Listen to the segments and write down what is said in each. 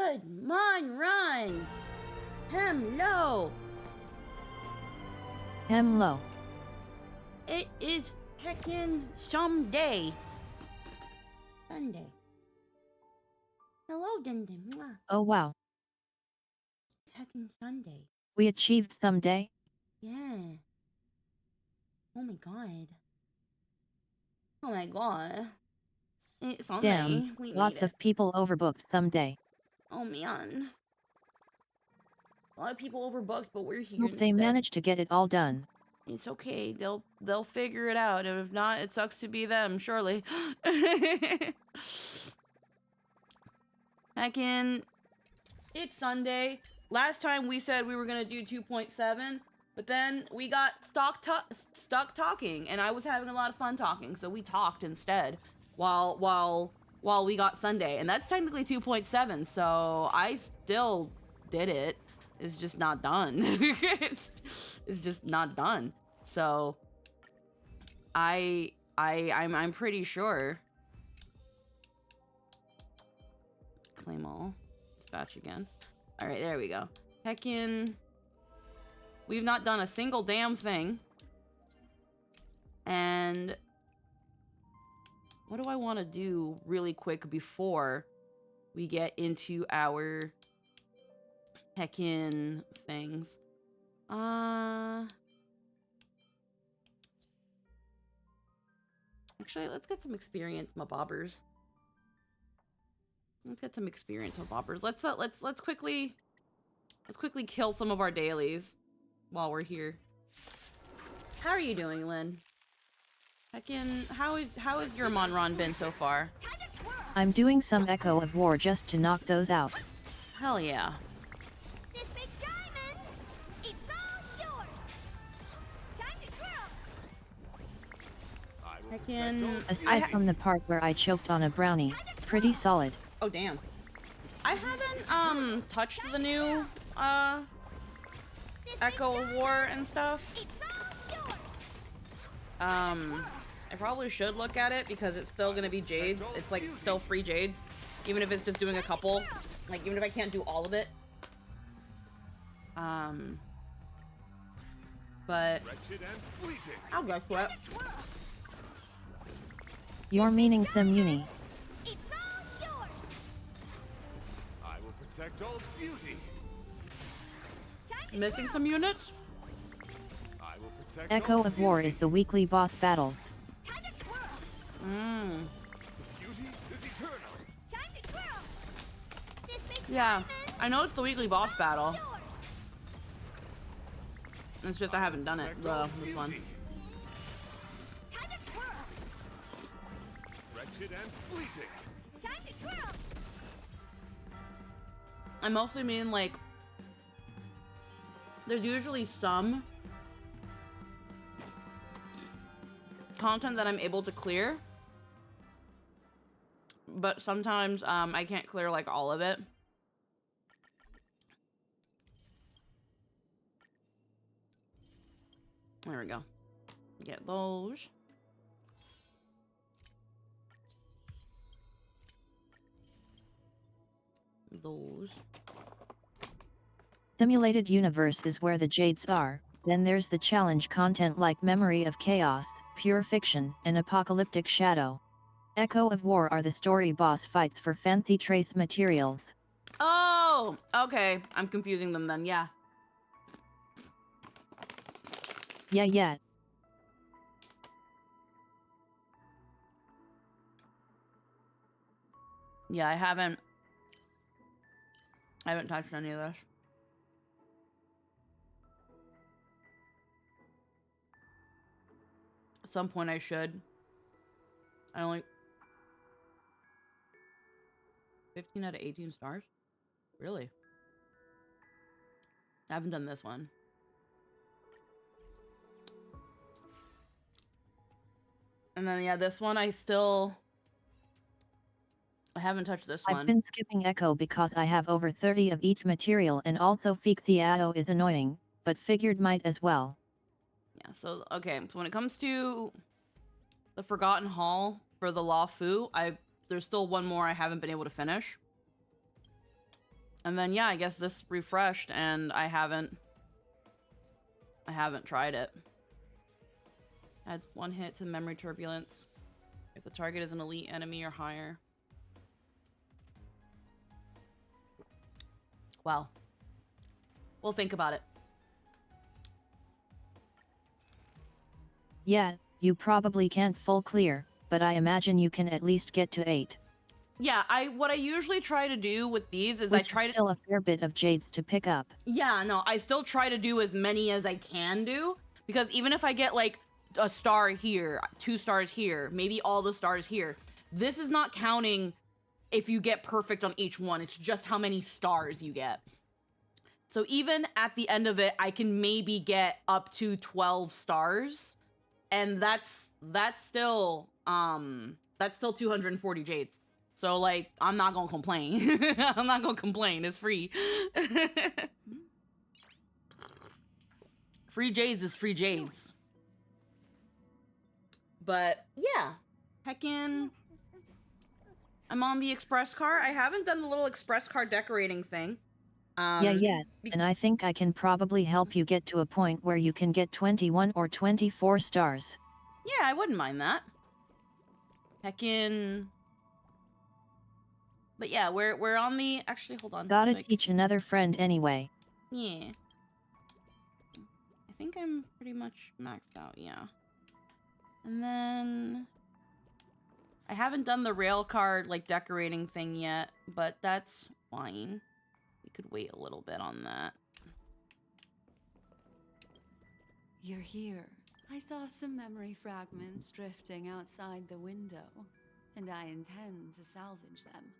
Good mon run. Hello. Hello. It is heckin' someday. Sunday. Hello, Dindin. Mwah. Oh wow. Heckin' Sunday. We achieved someday? Yeah. Oh my god. Oh my god. It's Sunday. Damn, We lots made it. of people overbooked someday. Oh man. A lot of people overbooked, but we're here Hope instead. they managed to get it all done. It's okay. They'll figure it out. And if not, it sucks to be them, surely. Heckin', it's Sunday. Last time we said we were gonna do 2.7, but then we got stuck talking, and I was having a lot of fun talking, so we talked instead while we got Sunday, and that's technically 2.7. So I still did it. It's just not done. it's just not done. So I'm pretty sure. Claim all. Dispatch again. All right, there we go. Heckin'. We've not done a single damn thing. And what do I want to do really quick before we get into our heckin' things? Actually, let's get some experience, my bobbers. Let's get some experience, my bobbers. Let's quickly kill some of our dailies while we're here. How are you doing, Lynn? Heckin', how is your Monron been so far? I'm doing some Echo of War just to knock those out. Hell yeah. This big diamond, it's all yours. Time to twirl. Heckin', Aside from the part where I choked on a brownie, pretty solid. oh damn. I haven't touched the new Echo of War and stuff. It's all yours. I probably should look at it because it's still gonna be Jades. It's like still free Jades, even if it's just doing a couple. Like even if I can't do all of it. But I'll go for it. You're meaning Semuni. It's all yours. I will protect all its beauty. Time to Missing twirl. some units? I will protect Echo all of War beauty. is the weekly boss battle. Time to twirl. Mmm. The beauty is eternal. Time to twirl. This big Yeah, diamond, I know it's the weekly boss battle. yours. It's just I haven't done it, Protect all this one. beauty. Time to twirl. Wretched and fleeting. Time to twirl. I mostly mean like there's usually some content that I'm able to clear, but sometimes I can't clear like all of it. There we go. Get those. Those. Simulated universe is where the Jades are, then there's the challenge content like Memory of Chaos, Pure Fiction, and Apocalyptic Shadow. Echo of War are the story boss fights for fancy trace materials. Oh, okay. I'm confusing them then, yeah. Yeah. Yeah, I haven't touched any of this. At some point I should. I only 15 out of 18 stars? Really? I haven't done this one. And then yeah, this one I haven't touched this I've one. been skipping Echo because I have over 30 of each material and also Fixiao is annoying, but figured might as well. Yeah, so okay, so when it comes to the Forgotten Hall for the Law Fu, there's still one more I haven't been able to finish. And then yeah, I guess this refreshed and I haven't tried it. Adds 1 hit to memory turbulence if the target is an elite enemy or higher. Wow. We'll think about it. Yeah, you probably can't full clear, but I imagine you can at least get to 8. Yeah, what I usually try to do with these is Which I try is to still a fair bit of jades to pick up. Yeah, no, I still try to do as many as I can do, because even if I get like a star here, 2 stars here, maybe all the stars here, this is not counting if you get perfect on each one. It's just how many stars you get. So even at the end of it, I can maybe get up to 12 stars, and that's still 240 jades. So like, I'm not gonna complain. I'm not gonna complain. It's free. Free jades is free jades. But yeah, heckin', I'm on the express car. I haven't done the little express car decorating thing. Yeah, and I think I can probably help you get to a point where you can get 21 or 24 stars. Yeah, I wouldn't mind that. Heckin'. But yeah, we're on the, actually, hold on. Gotta like, teach another friend anyway. Yeah. I think I'm pretty much maxed out, yeah. And then I haven't done the rail card like decorating thing yet, but that's fine. We could wait a little bit on that. You're here. I saw some memory fragments drifting outside the window, and I intend to salvage them.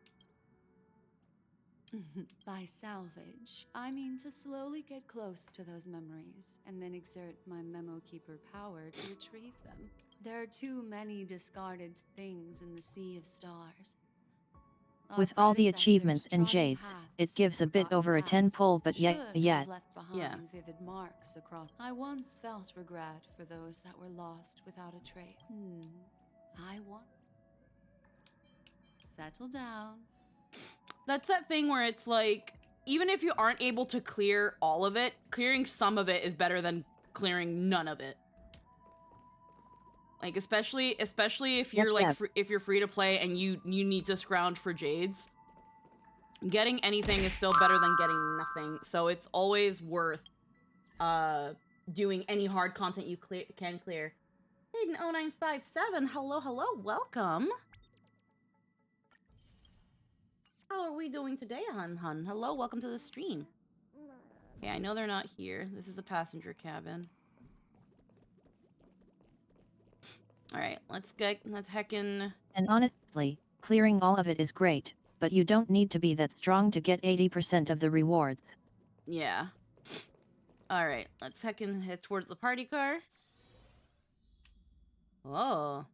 By salvage, I mean to slowly get close to those memories and then exert my Memo Keeper power to retrieve them. There are too many discarded things in the sea of stars. Our With all the predecessors achievements and trodden jades, it paths gives a bit forgotten over a 10 pull, pasts but should yet. have left behind Yeah. vivid marks across. I once felt regret for those that were lost without a trace. I want. Settle down. That's that thing where it's like, even if you aren't able to clear all of it, clearing some of it is better than clearing none of it. Like, especially if you're like, if you're free to play and you need to scrounge for jades, getting anything is still better than getting nothing. So it's always worth doing any hard content you can clear. Hayden0957, hello, welcome. How are we doing today, hun? Hello, welcome to the stream. Okay, I know they're not here. This is the passenger cabin. Alright, let's heckin'... And honestly, clearing all of it is great, but you don't need to be that strong to get 80% of the rewards. Yeah. Alright, let's heckin' head towards the party car. Oh.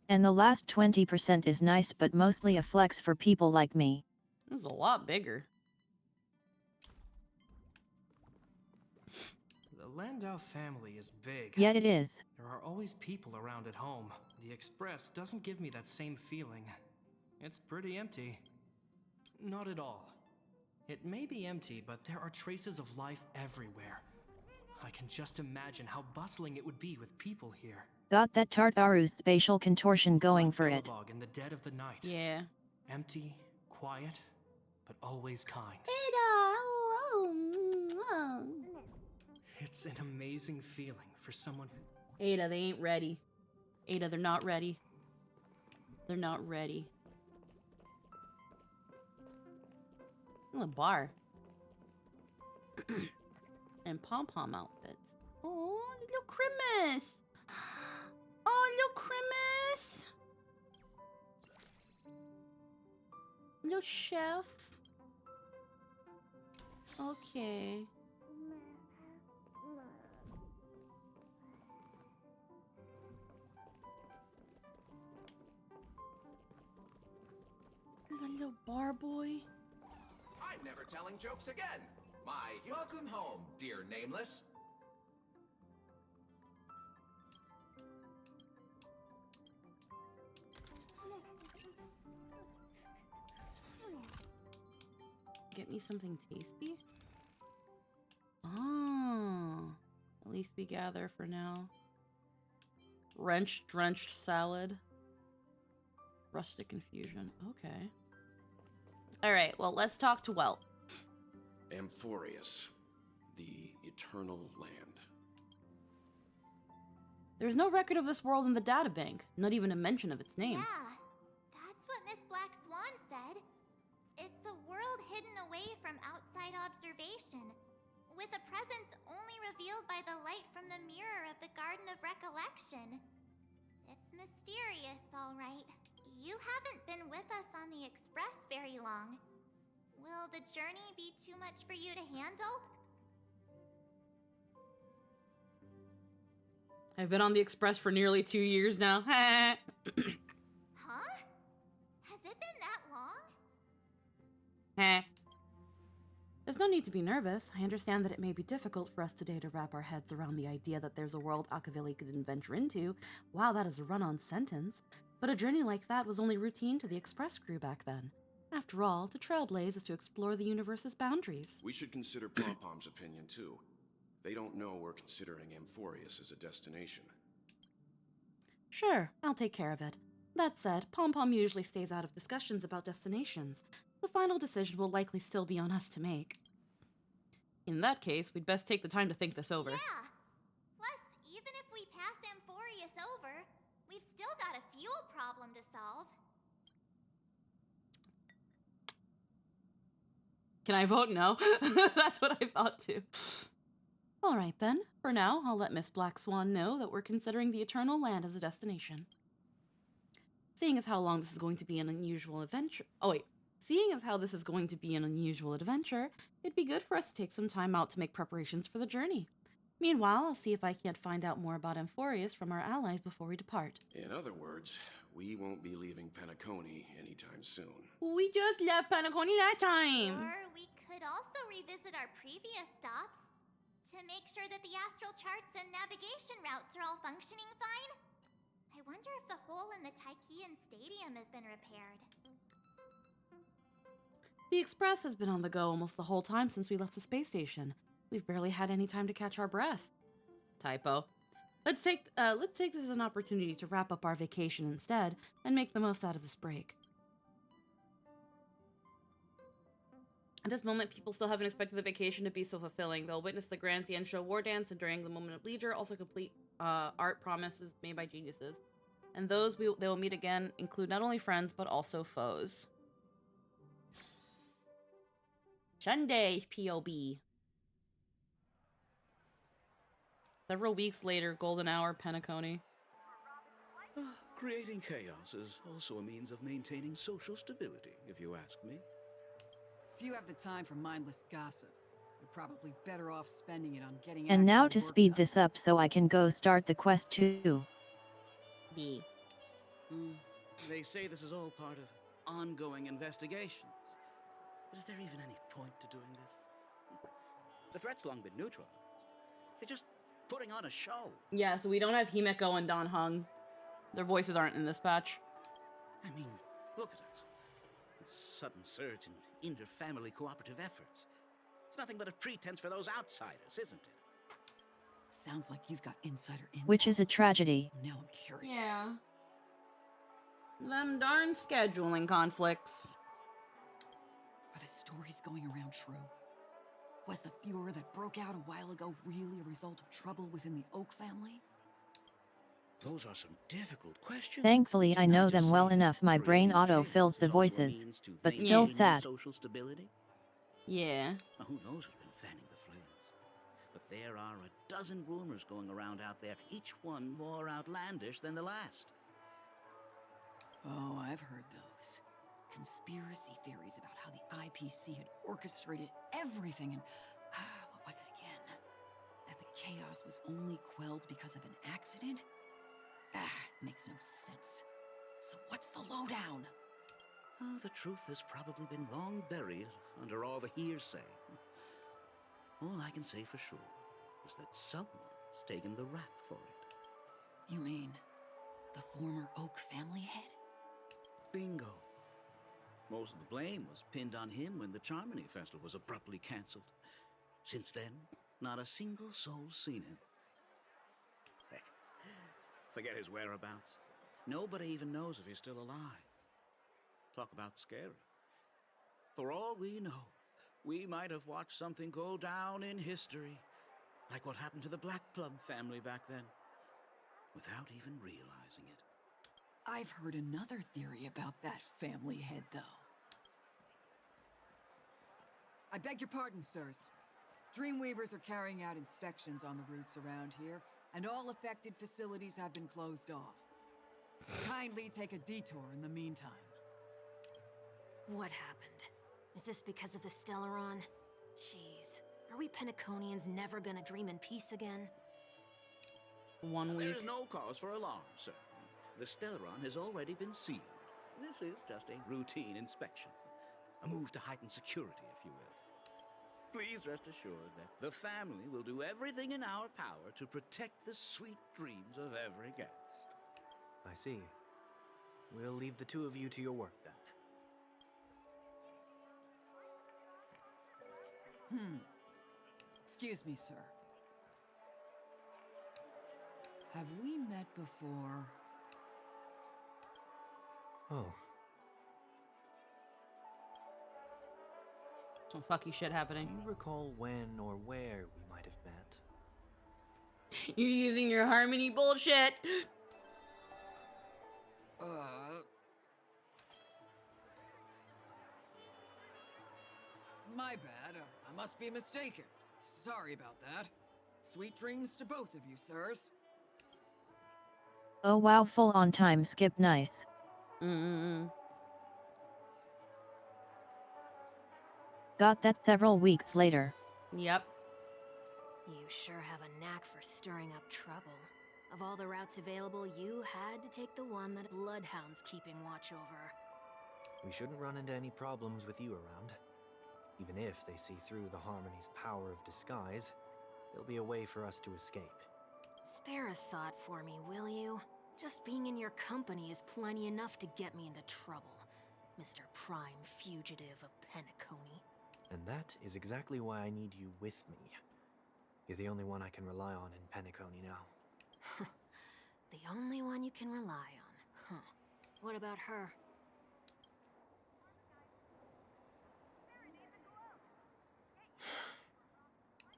And the last 20% is nice, but mostly a flex for people like me. This is a lot bigger. The Landau family is big. Yeah, it is. There are always people around at home. The Express doesn't give me that same feeling. It's pretty empty. Not at all. It may be empty, but there are traces of life everywhere. I can just imagine how bustling it would be with people here. Got that Tartaru's spatial contortion It's going like for it. Belobog in the dead of the night. Yeah. Empty, quiet, but always kind. Ada, It's an amazing feeling for someone who... Ada, they ain't ready. Ada, they're not ready. They're not ready. Oh, a bar. And pom-pom outfits. Oh, little Christmas. Oh, little Christmas. Little chef. Okay. We got a little bar boy. I'm never telling jokes again. Welcome home, dear Nameless. me something tasty? Oh, at least we gather for now. Drenched salad. Rustic infusion. Okay. Alright, well, let's talk to Welt. Amphorius, the Eternal Land. There's no record of this world in the databank, not even a mention of its name. Yeah, that's what Miss Black Swan said. It's a world hidden away from outside observation, with a presence only revealed by the light from the mirror of the Garden of Recollection. It's mysterious, all right. You haven't been with us on the Express very long. Will the journey be too much for you to handle? I've been on the Express for nearly 2 years now. Huh? Has it been that long? There's no need to be nervous. I understand that it may be difficult for us today to wrap our heads around the idea that there's a world Akavili could venture into. Wow, that is a run-on sentence. But a journey like that was only routine to the Express crew back then. After all, to trailblaze is to explore the universe's boundaries. We should consider Pom-Pom's opinion, too. They don't know we're considering Amphorius as a destination. Sure, I'll take care of it. That said, Pom-Pom usually stays out of discussions about destinations. The final decision will likely still be on us to make. In that case, we'd best take the time to think this over. Yeah. Plus, even if we pass Amphorius over, we've still got a fuel problem to solve. Can I vote no? That's what I thought too. All right then. For now, I'll let Miss Black Swan know that we're considering the Eternal Land as a destination. Seeing as how long this is going to be an unusual adventure. Seeing as how this is going to be an unusual adventure, it'd be good for us to take some time out to make preparations for the journey. Meanwhile, I'll see if I can't find out more about Amphorius from our allies before we depart. In other words, we won't be leaving Penacony anytime soon. We just left Penacony last time! Or we could also revisit our previous stops to make sure that the astral charts and navigation routes are all functioning fine. I wonder if the hole in the Tychean Stadium has been repaired. The Express has been on the go almost the whole time since we left the space station. We've barely had any time to catch our breath. Typo. Let's take this as an opportunity to wrap up our vacation instead and make the most out of this break. At this moment, people still haven't expected the vacation to be so fulfilling. They'll witness the Grand Cien Show War Dance and during the Moment of Leisure, also complete art promises made by geniuses. And those they will meet again include not only friends, but also foes. Sunday, POB. Several weeks later, Golden Hour, Penacony. Creating chaos is also a means of maintaining social stability, if you ask me. If you have the time for mindless gossip, you're probably better off spending it on getting And now actual to work speed done. this up so I can go start the quest too. B. They say this is all part of ongoing investigations. But is there even any point to doing this? The threat's long been neutralized. They're just putting on a show. Yeah, so we don't have Himeko and Dan Heng. Their voices aren't in this patch. I mean, look at us. This sudden surge in inter-family cooperative efforts. It's nothing but a pretense for those outsiders, isn't it? Sounds like you've got insider intel. Which is a tragedy. Now I'm curious. Them darn scheduling conflicts. Are the stories going around true? Was the furor that broke out a while ago really a result of trouble within the Oak family? Those are some difficult questions. Thankfully, I Didn't know just them well say enough my brain creating auto chaos fills is the also a voices, means to but maintain still sad. social stability? Yeah. Now, who knows who's been fanning the flames? But there are a dozen rumors going around out there, each one more outlandish than the last. Oh, I've heard those. Conspiracy theories about how the IPC had orchestrated everything and... what was it again? That the chaos was only quelled because of an accident? Makes no sense. So what's the lowdown? Oh, the truth has probably been long buried under all the hearsay. All I can say for sure is that someone's taken the rap for it. You mean the former Oak family head? Bingo. Most of the blame was pinned on him when the Charmony Festival was abruptly cancelled. Since then, not a single soul's seen him. Heck, forget his whereabouts. Nobody even knows if he's still alive. Talk about scary. For all we know, we might have watched something go down in history, like what happened to the Black Plum family back then, without even realizing it. I've heard another theory about that family head, though. I beg your pardon, sirs. Dreamweavers are carrying out inspections on the routes around here, and all affected facilities have been closed off. Kindly take a detour in the meantime. What happened? Is this because of the Stellaron? Jeez. Are we Penaconians never gonna dream in peace again? 1 week. There is no cause for alarm, sir. The Stellaron has already been sealed. This is just a routine inspection. A move to heighten security, if you will. Please rest assured that the family will do everything in our power to protect the sweet dreams of every guest. I see. We'll leave the two of you to your work then. Excuse me, sir. Have we met before? Oh, Some fucky shit do happening. you recall when or where we might have met? You're using your harmony bullshit. My bad. I must be mistaken. Sorry about that. Sweet dreams to both of you, sirs. Oh wow, full on time skip, nice. Got that several weeks later. Yep. You sure have a knack for stirring up trouble. Of all the routes available, you had to take the one that Bloodhound's keeping watch over. We shouldn't run into any problems with you around. Even if they see through the Harmony's power of disguise, there'll be a way for us to escape. Spare a thought for me, will you? Just being in your company is plenty enough to get me into trouble, Mr. Prime Fugitive of Penacony. And that is exactly why I need you with me. You're the only one I can rely on in Penacony now. The only one you can rely on, huh? What about her?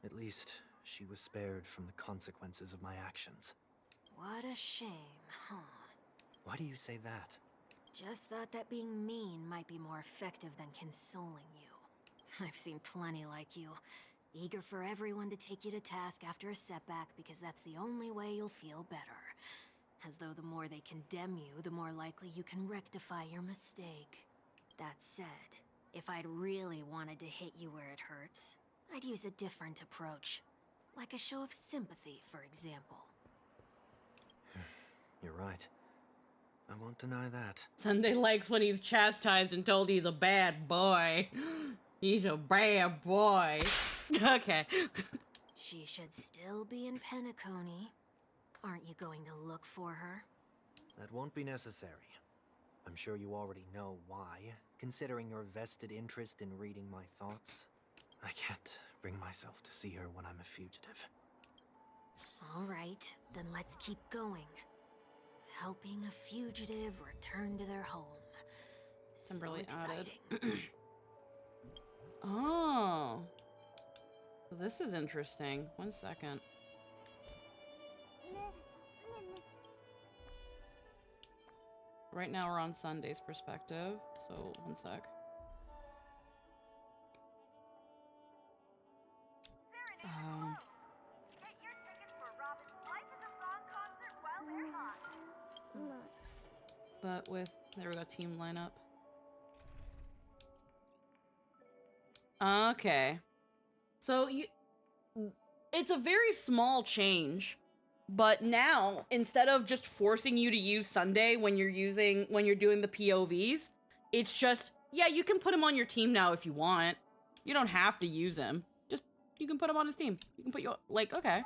At least, she was spared from the consequences of my actions. What a shame, huh? Why do you say that? Just thought that being mean might be more effective than consoling you. I've seen plenty like you, eager for everyone to take you to task after a setback because that's the only way you'll feel better. As though the more they condemn you, the more likely you can rectify your mistake. That said, if I'd really wanted to hit you where it hurts, I'd use a different approach. Like a show of sympathy, for example. You're right. I won't deny that. Sunday likes when he's chastised and told he's a bad boy. He's a bad boy. Okay. She should still be in Penacony. Aren't you going to look for her? That won't be necessary. I'm sure you already know why, considering your vested interest in reading my thoughts. I can't bring myself to see her when I'm a fugitive. All right, then let's keep going. Helping a fugitive return to their home. So Kimberly added. exciting. Oh. This is interesting. 1 second. Right now we're on Sunday's perspective, so 1 sec. But with, there we go, team lineup. Okay. So it's a very small change, but now instead of just forcing you to use Sunday when you're doing the POVs, it's just, yeah, you can put him on your team now if you want. You don't have to use him. Just, you can put him on his team. You can put your, like, okay.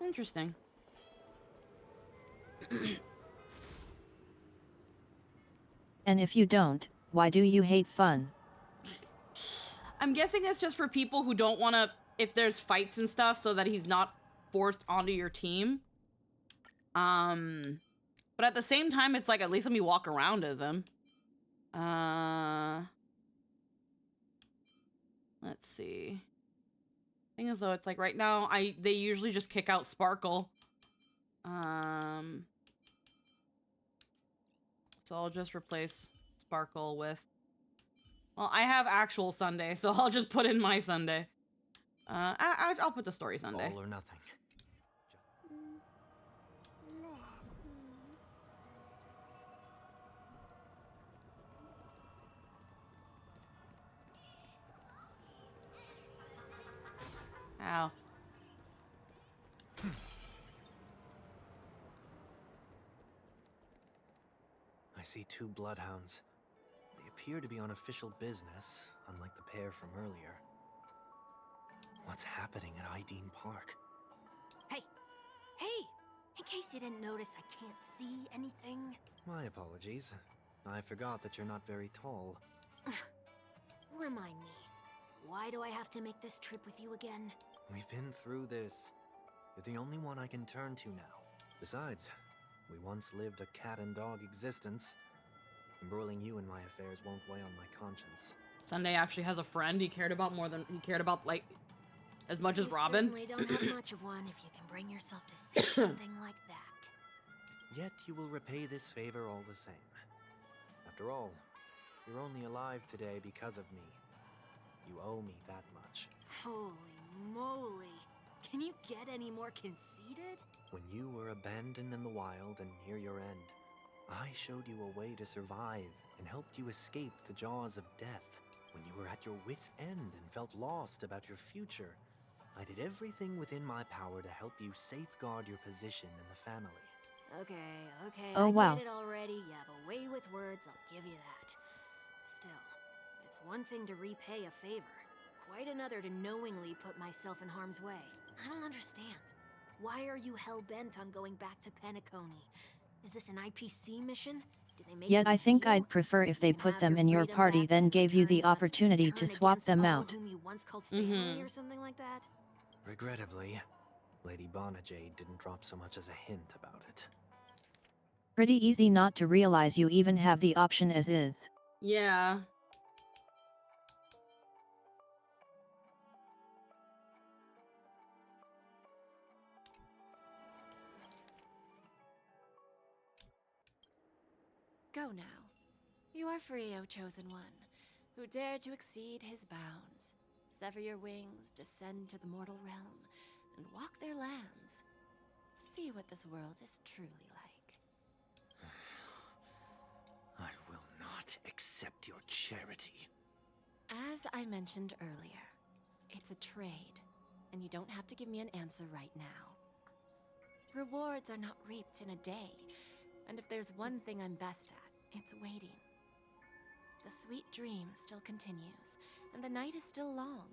Interesting. And if you don't, why do you hate fun? I'm guessing it's just for people who don't want to, if there's fights and stuff, so that he's not forced onto your team. But at the same time, it's like, at least let me walk around as him. Let's see. Thing is though, it's like right now, they usually just kick out Sparkle. So I'll just replace Sparkle with, well, I have actual Sunday, so I'll just put in my Sunday. I'll put the story Sunday. All or nothing. Ow. I see 2 bloodhounds. They appear to be on official business, unlike the pair from earlier. What's happening at Ideen Park? Hey! Hey! In case you didn't notice, I can't see anything. My apologies. I forgot that you're not very tall. Remind me, why do I have to make this trip with you again? We've been through this. You're the only one I can turn to now. Besides, we once lived a cat and dog existence. Embroiling you in my affairs won't weigh on my conscience. Sunday actually has a friend he cared about more than he cared about, like, as much as Robin. You certainly don't have much of one if you can bring yourself to say something like that. Yet you will repay this favor all the same. After all, you're only alive today because of me. You owe me that much. Holy moly. Can you get any more conceited? When you were abandoned in the wild and near your end, I showed you a way to survive and helped you escape the jaws of death. When you were at your wit's end and felt lost about your future, I did everything within my power to help you safeguard your position in the family. Okay, Oh, I wow. get it already. You have a way with words, I'll give you that. Still, it's one thing to repay a favor, quite another to knowingly put myself in harm's way. I don't understand. Why are you hell-bent on going back to Penacony? Is this an IPC mission? Did they make Yet you I think deal? I'd prefer if they You can put have them your in your freedom party back, then but gave you in the return, you must opportunity to turn swap against them all out. whom you once called family or something like that? Regrettably, Lady Bonajade didn't drop so much as a hint about it. Pretty easy not to realize you even have the option as is. Yeah. Go now. You are free, O Chosen One, who dare to exceed his bounds. Sever your wings, descend to the mortal realm, and walk their lands. See what this world is truly like. I will not accept your charity. As I mentioned earlier, it's a trade, and you don't have to give me an answer right now. Rewards are not reaped in a day, and if there's one thing I'm best at, it's waiting. The sweet dream still continues, and the night is still long.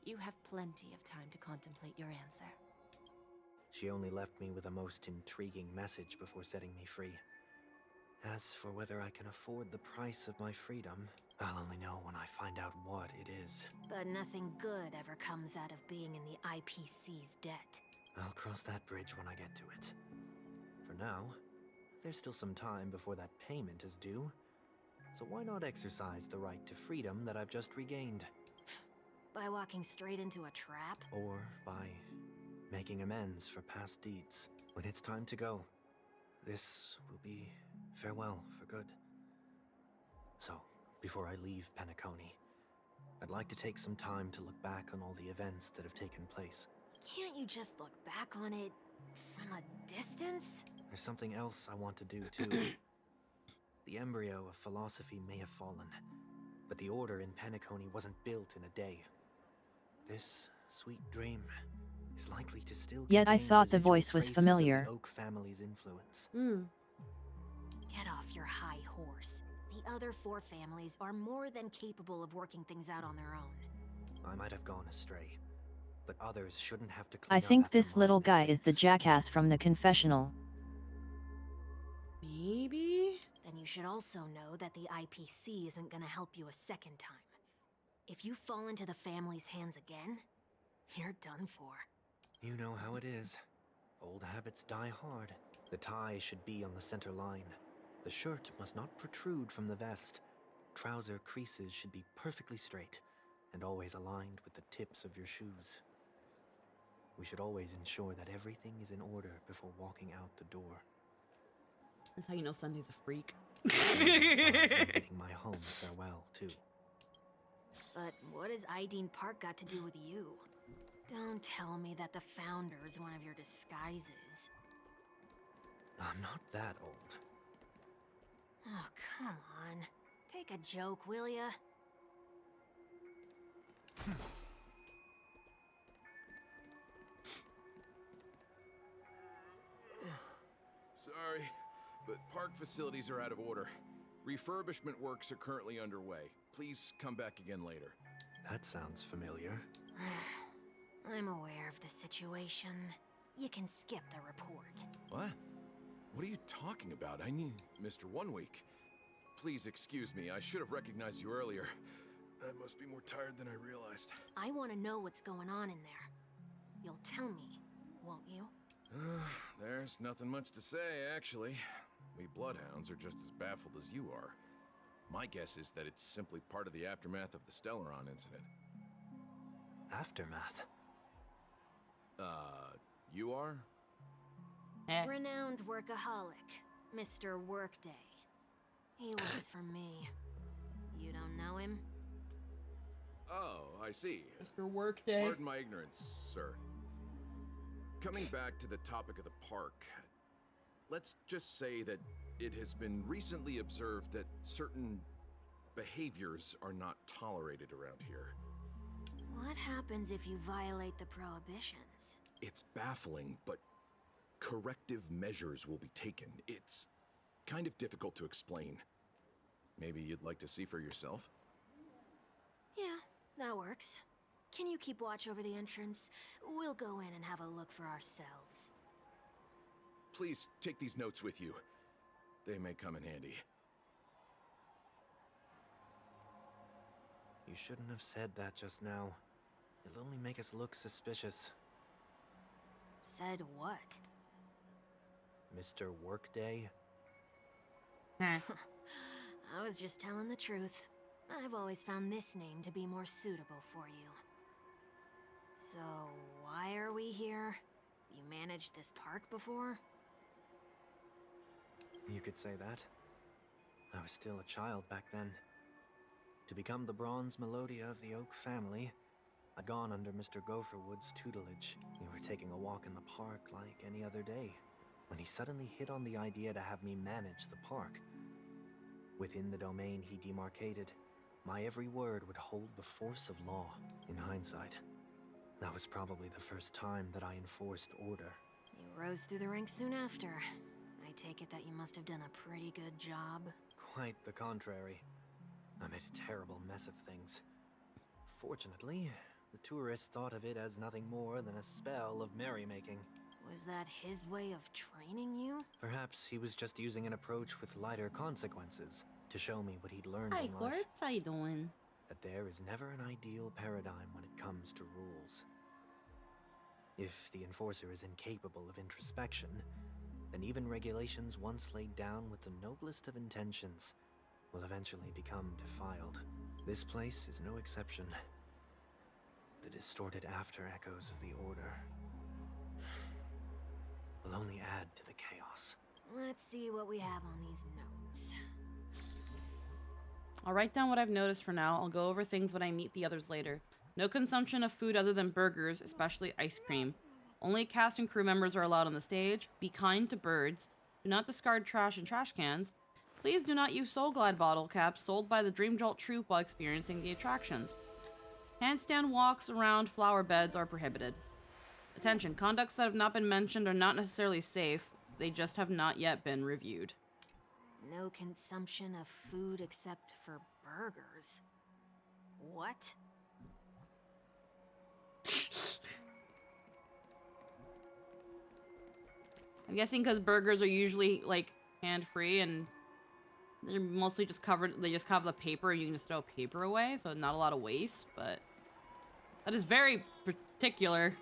You have plenty of time to contemplate your answer. She only left me with a most intriguing message before setting me free. As for whether I can afford the price of my freedom, I'll only know when I find out what it is. But nothing good ever comes out of being in the IPC's debt. I'll cross that bridge when I get to it. For now, there's still some time before that payment is due. So why not exercise the right to freedom that I've just regained? By walking straight into a trap? Or by making amends for past deeds. When it's time to go, this will be farewell for good. So, before I leave Penacony, I'd like to take some time to look back on all the events that have taken place. Can't you just look back on it from a distance? There's something else I want to do too. The embryo of philosophy may have fallen, but the order in Penacony wasn't built in a day. This sweet dream is likely to still Yet I contain thought the residual voice was traces of familiar. the Oak family's influence. Get off your high horse. The other 4 families are more than capable of working things out on their own. I might have gone astray, but others shouldn't have to clean I up think after this my little guy is the mistakes. jackass from the confessional. Maybe? Then then you should also know that the IPC isn't gonna help you a second time. If you fall into the family's hands again, you're done for. You know how it is. Old habits die hard. The tie should be on the center line. The shirt must not protrude from the vest. Trouser creases should be perfectly straight, and always aligned with the tips of your shoes. We should always ensure that everything is in order before walking out the door. That's how you know Sunday's a freak. Bidding my home farewell, too. But what has Ideen Park got to do with you? Don't tell me that the Founder's one of your disguises. I'm not that old. Oh, come on. Take a joke, will ya? Sorry, but park facilities are out of order. Refurbishment works are currently underway. Please come back again later. That sounds familiar. I'm aware of the situation. You can skip the report. What? What are you talking about? I mean, Mr. One Week. Please excuse me, I should have recognized you earlier. I must be more tired than I realized. I want to know what's going on in there. You'll tell me, won't you? There's nothing much to say, actually. We Bloodhounds are just as baffled as you are. My guess is that it's simply part of the aftermath of the Stellaron incident. Aftermath? You are? Renowned workaholic, Mr. Workday. He works for me. You don't know him? Oh, I see. Mr. Workday. Pardon my ignorance, sir. Coming back to the topic of the park, let's just say that it has been recently observed that certain behaviors are not tolerated around here. What happens if you violate the prohibitions? It's baffling, but corrective measures will be taken. It's kind of difficult to explain. Maybe you'd like to see for yourself? Yeah, that works. Can you keep watch over the entrance? We'll go in and have a look for ourselves. Please take these notes with you. They may come in handy. You shouldn't have said that just now. It'll only make us look suspicious. Said what? Mr. Workday? I was just telling the truth. I've always found this name to be more suitable for you. So, why are we here? You managed this park before? You could say that. I was still a child back then. To become the Bronze Melodia of the Oak family, I'd gone under Mr. Gopherwood's tutelage. We were taking a walk in the park like any other day, when he suddenly hit on the idea to have me manage the park. Within the domain he demarcated, my every word would hold the force of law. In hindsight, that was probably the first time that I enforced order. You rose through the ranks soon after. I take it that you must have done a pretty good job. Quite the contrary. I made a terrible mess of things. Fortunately, the tourists thought of it as nothing more than a spell of merrymaking. Was that his way of training you? Perhaps he was just using an approach with lighter consequences to show me what he'd learned Hi, in life. Quartz. How you doing? That there is never an ideal paradigm when it comes to rules. If the enforcer is incapable of introspection, then even regulations once laid down with the noblest of intentions will eventually become defiled. This place is no exception. The distorted after echoes of the Order will only add to the chaos. Let's see what we have on these notes. I'll write down what I've noticed for now. I'll go over things when I meet the others later. No consumption of food other than burgers, especially ice cream. Only cast and crew members are allowed on the stage. Be kind to birds. Do not discard trash in trash cans. Please do not use Soul Glide bottle caps sold by the Dream Jolt troupe while experiencing the attractions. Handstand walks around flower beds are prohibited. Attention, conducts that have not been mentioned are not necessarily safe. They just have not yet been reviewed. No consumption of food except for burgers. What? I'm guessing because burgers are usually, like, hand-free and They're mostly just covered. They just cover the paper, and you can just throw paper away, so not a lot of waste. But that is very particular.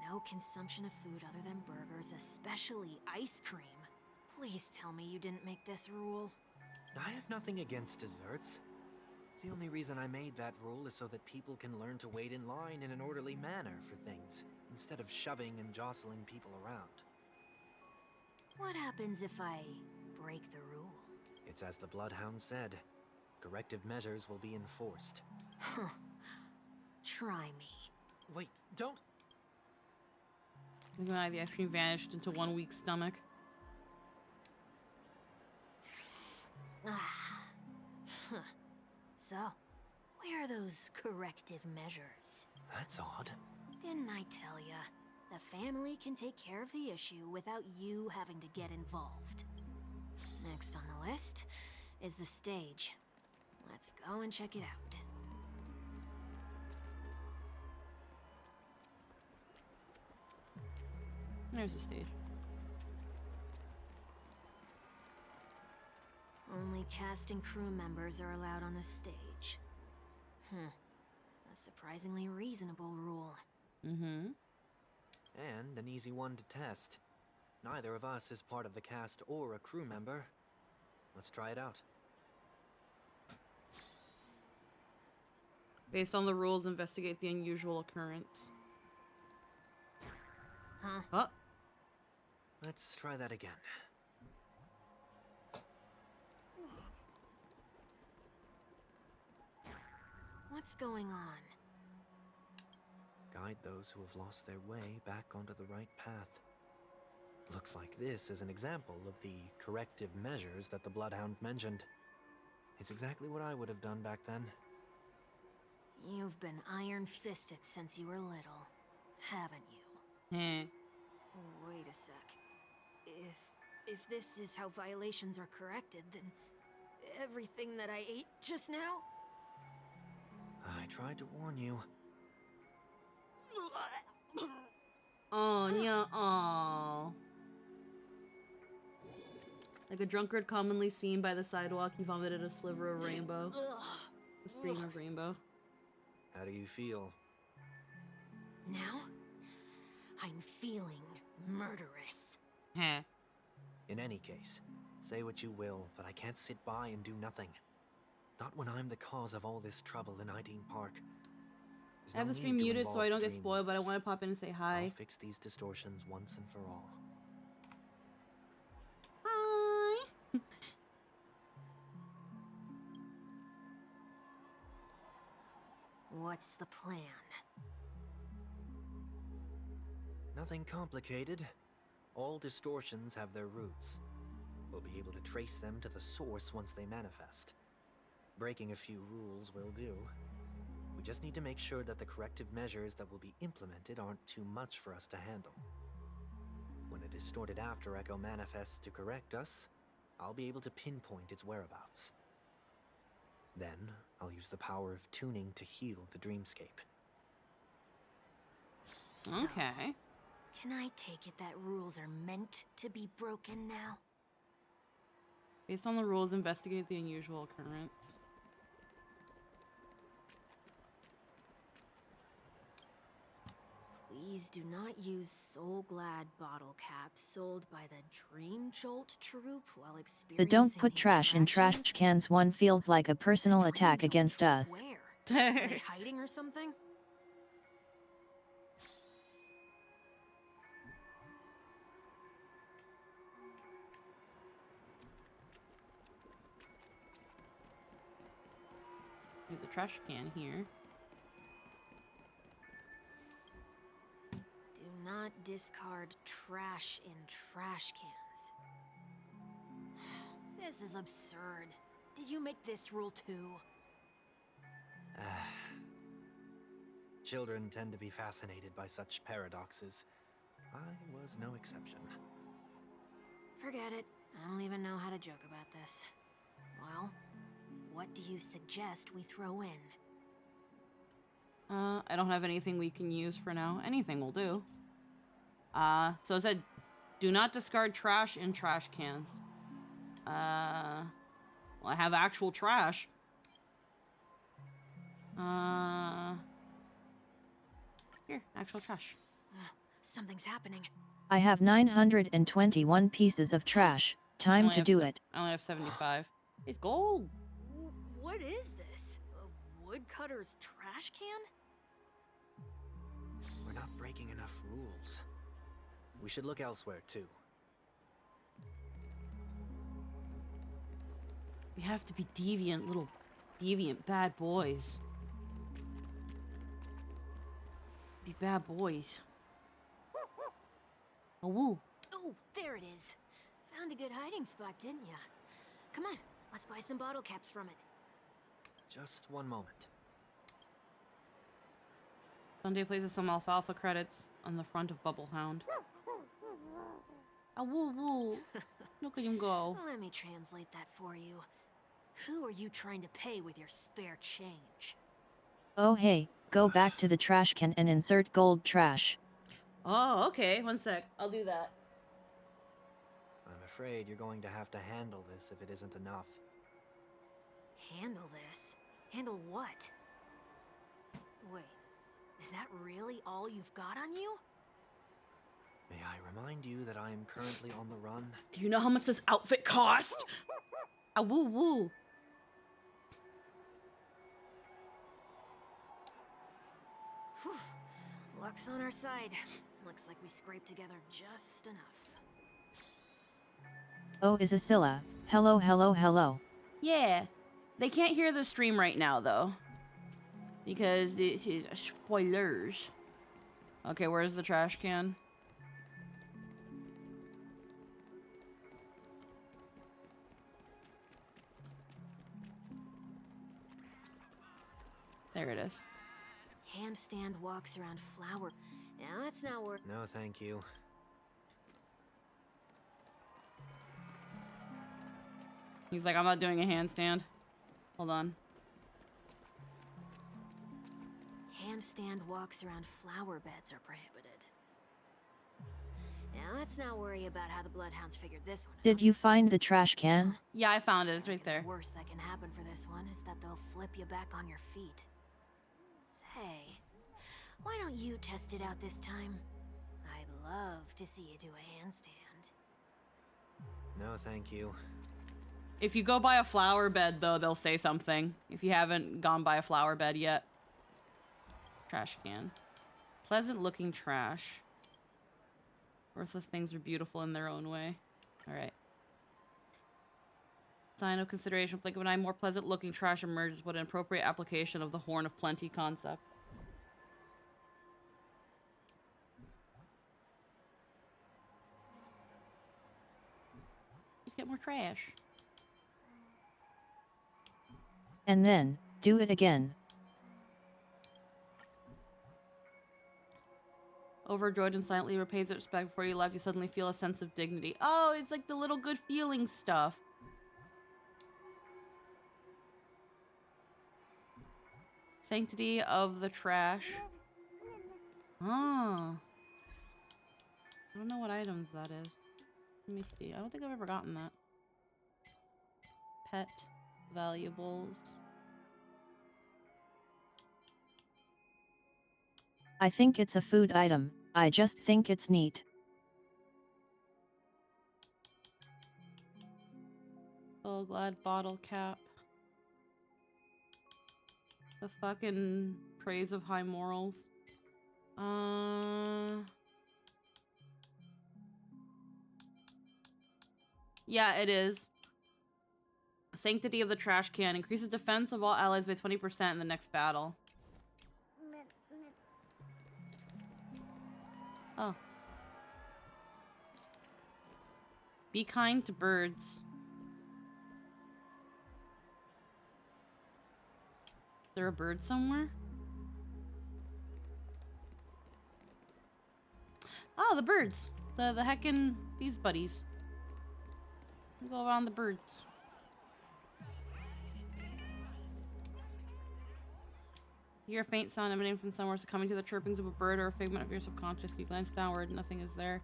No consumption of food other than burgers, especially ice cream. Please tell me you didn't make this rule. I have nothing against desserts. The only reason I made that rule is so that people can learn to wait in line in an orderly manner for things, instead of shoving and jostling people around. What happens if I break the rule? It's as the Bloodhound said. Corrective measures will be enforced. Huh. Try me. Wait, don't... The ice cream vanished into 1 weak stomach. Ah. Huh. So, where are those corrective measures? That's odd. Didn't I tell ya? The family can take care of the issue without you having to get involved. Next on the list is the stage. Let's go and check it out. There's the stage. Only cast and crew members are allowed on the stage. A surprisingly reasonable rule. Mm-hmm. And an easy one to test. Neither of us is part of the cast or a crew member. Let's try it out. Based on the rules, investigate the unusual occurrence. Huh? Oh. Let's try that again. What's going on? Guide those who have lost their way back onto the right path. Looks like this is an example of the corrective measures that the Bloodhound mentioned. It's exactly what I would have done back then. You've been iron-fisted since you were little, haven't you? Wait a sec. If this is how violations are corrected, then everything that I ate just now? I tried to warn you. Oh, yeah, oh. Like a drunkard commonly seen by the sidewalk, he vomited a sliver of rainbow. A stream of rainbow. How do you feel? Now, I'm feeling murderous. Heh. In any case, say what you will, but I can't sit by and do nothing. Not when I'm the cause of all this trouble in Ideen Park. I have the stream muted so I don't get spoiled, but I want to pop in and say hi. I'll fix these distortions once and for all. Hi. What's the plan? Nothing complicated. All distortions have their roots. We'll be able to trace them to the source once they manifest. Breaking a few rules will do. We just need to make sure that the corrective measures that will be implemented aren't too much for us to handle. When a distorted After Echo manifests to correct us, I'll be able to pinpoint its whereabouts. Then, I'll use the power of tuning to heal the dreamscape. Okay. Can I take it that rules are meant to be broken now? Based on the rules, investigate the unusual occurrence. Please do not use Soul Glad bottle caps sold by the Dream Jolt troupe while experiencing The don't put trash in trash cans one feels like a personal attack against us. Where? Are they hiding or something? There's a trash can here. Do not discard trash in trash cans. This is absurd. Did you make this rule too? Children tend to be fascinated by such paradoxes. I was no exception. Forget it. I don't even know how to joke about this. Well, what do you suggest we throw in? I don't have anything we can use for now. Anything will do. So it said, do not discard trash in trash cans. Well, I have actual trash. Here, actual trash. Something's happening. I have 921 pieces of trash. Time to do it. I only have 75. It's gold. What is this? A woodcutter's trash can? We're not breaking enough rules. We should look elsewhere, too. We have to be deviant, little deviant bad boys. Be bad boys. Oh, woo. Oh, there it is. Found a good hiding spot, didn't ya? Come on, let's buy some bottle caps from it. Just one moment. Sunday places some alfalfa credits on the front of Bubblehound. Ah, woo woo. Look at him go. Let me translate that for you. Who are you trying to pay with your spare change? Oh hey, go back to the trash can and insert gold trash. Oh, okay. One sec. I'll do that. I'm afraid you're going to have to handle this if it isn't enough. Handle this? Handle what? Wait, is that really all you've got on you? May I remind you that I am currently on the run? Do you know how much this outfit cost? Ah, woo woo. Whew. Luck's on our side. Looks like we scraped together just enough. Oh, Isasilla. Hello, hello, hello. Yeah. They can't hear the stream right now, though. Because this is spoilers. Okay, where's the trash can? There it is. Handstand walks around flower. Now that's not work. No, thank you. He's like, I'm not doing a handstand. Hold on. Handstand walks around flower beds are prohibited. Now let's not worry about how the Bloodhounds figured this one out. Did you find the trash can? Yeah, I found it. It's right there. The worst that can happen for this one is that they'll flip you back on your feet. Say, why don't you test it out this time? I'd love to see you do a handstand. No, thank you. If you go by a flower bed, though, they'll say something. If you haven't gone by a flower bed yet. Trash can. Pleasant looking trash. Worthless things are beautiful in their own way. Alright. Sign of consideration. Blink of an eye. More pleasant looking trash emerges. What an appropriate application of the Horn of Plenty concept. Let's get more trash. And then, do it again. Overjoyed and silently repays its respect before you left, you suddenly feel a sense of dignity. Oh, it's like the little good feeling stuff. Sanctity of the trash. Oh. I don't know what items that is. Let me see. I don't think I've ever gotten that. Pet valuables. I think it's a food item. I just think it's neat. Oh, glad bottle cap. The fucking praise of high morals. Yeah, it is. Sanctity of the trash can. Increases defense of all allies by 20% in the next battle. Oh. Be kind to birds. Is there a bird somewhere? Oh, the birds. The heckin' these buddies. We'll go around the birds. You hear a faint sound emanating from somewhere, so coming to the chirpings of a bird or a figment of your subconscious. You glance downward, nothing is there.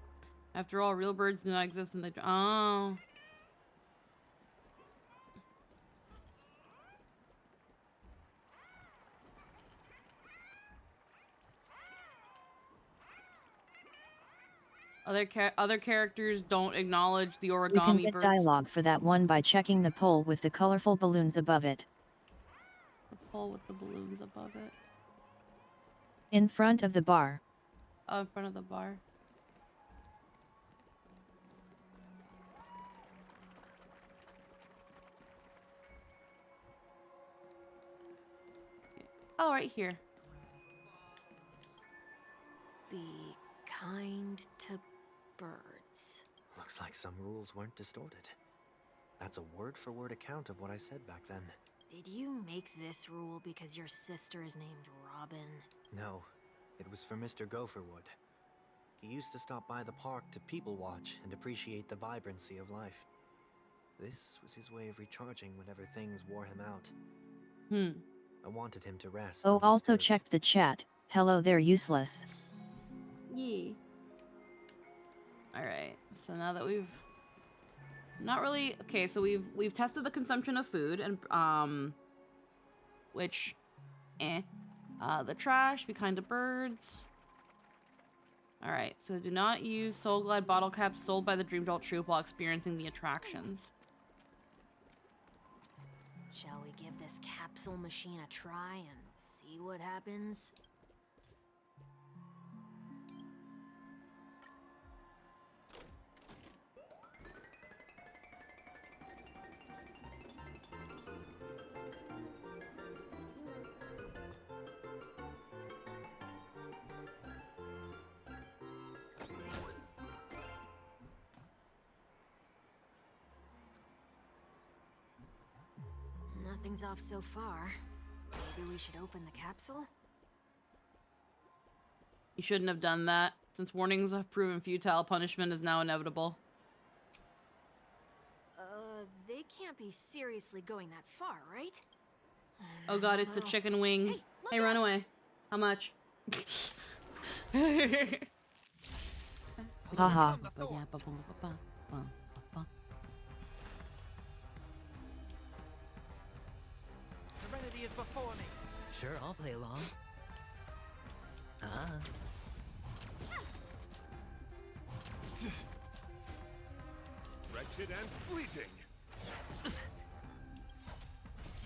After all, real birds do not exist in the... Oh. Other characters don't acknowledge the origami You can get birds. dialogue for that one by checking the pole with the colorful balloons above it. The pole with the balloons above it. In front of the bar. Oh, in front of the bar. Oh, right here. Be kind to birds. Looks like some rules weren't distorted. That's a word-for-word account of what I said back then. Did you make this rule because your sister is named Robin? No, it was for Mr. Gopherwood. He used to stop by the park to people watch and appreciate the vibrancy of life. This was his way of recharging whenever things wore him out. I wanted him to rest. Oh, also undisturbed. check the chat. Hello there, useless. Yeah. Alright, so now that we've... Not really... Okay, so we've tested the consumption of food, and, which... the trash, be kind to birds. Alright, so do not use Soul Glide bottle caps sold by the Dreamjolt Troop while experiencing the attractions. Shall we give this capsule machine a try and see what happens? Nothing's off so far. Maybe we should open the capsule? You shouldn't have done that. Since warnings have proven futile, punishment is now inevitable. They can't be seriously going that far, right? Oh god, it's the chicken wings. Hey, run away. How much? Haha. Serenity is before me. Sure, I'll play along. Ah. Wretched and fleeting.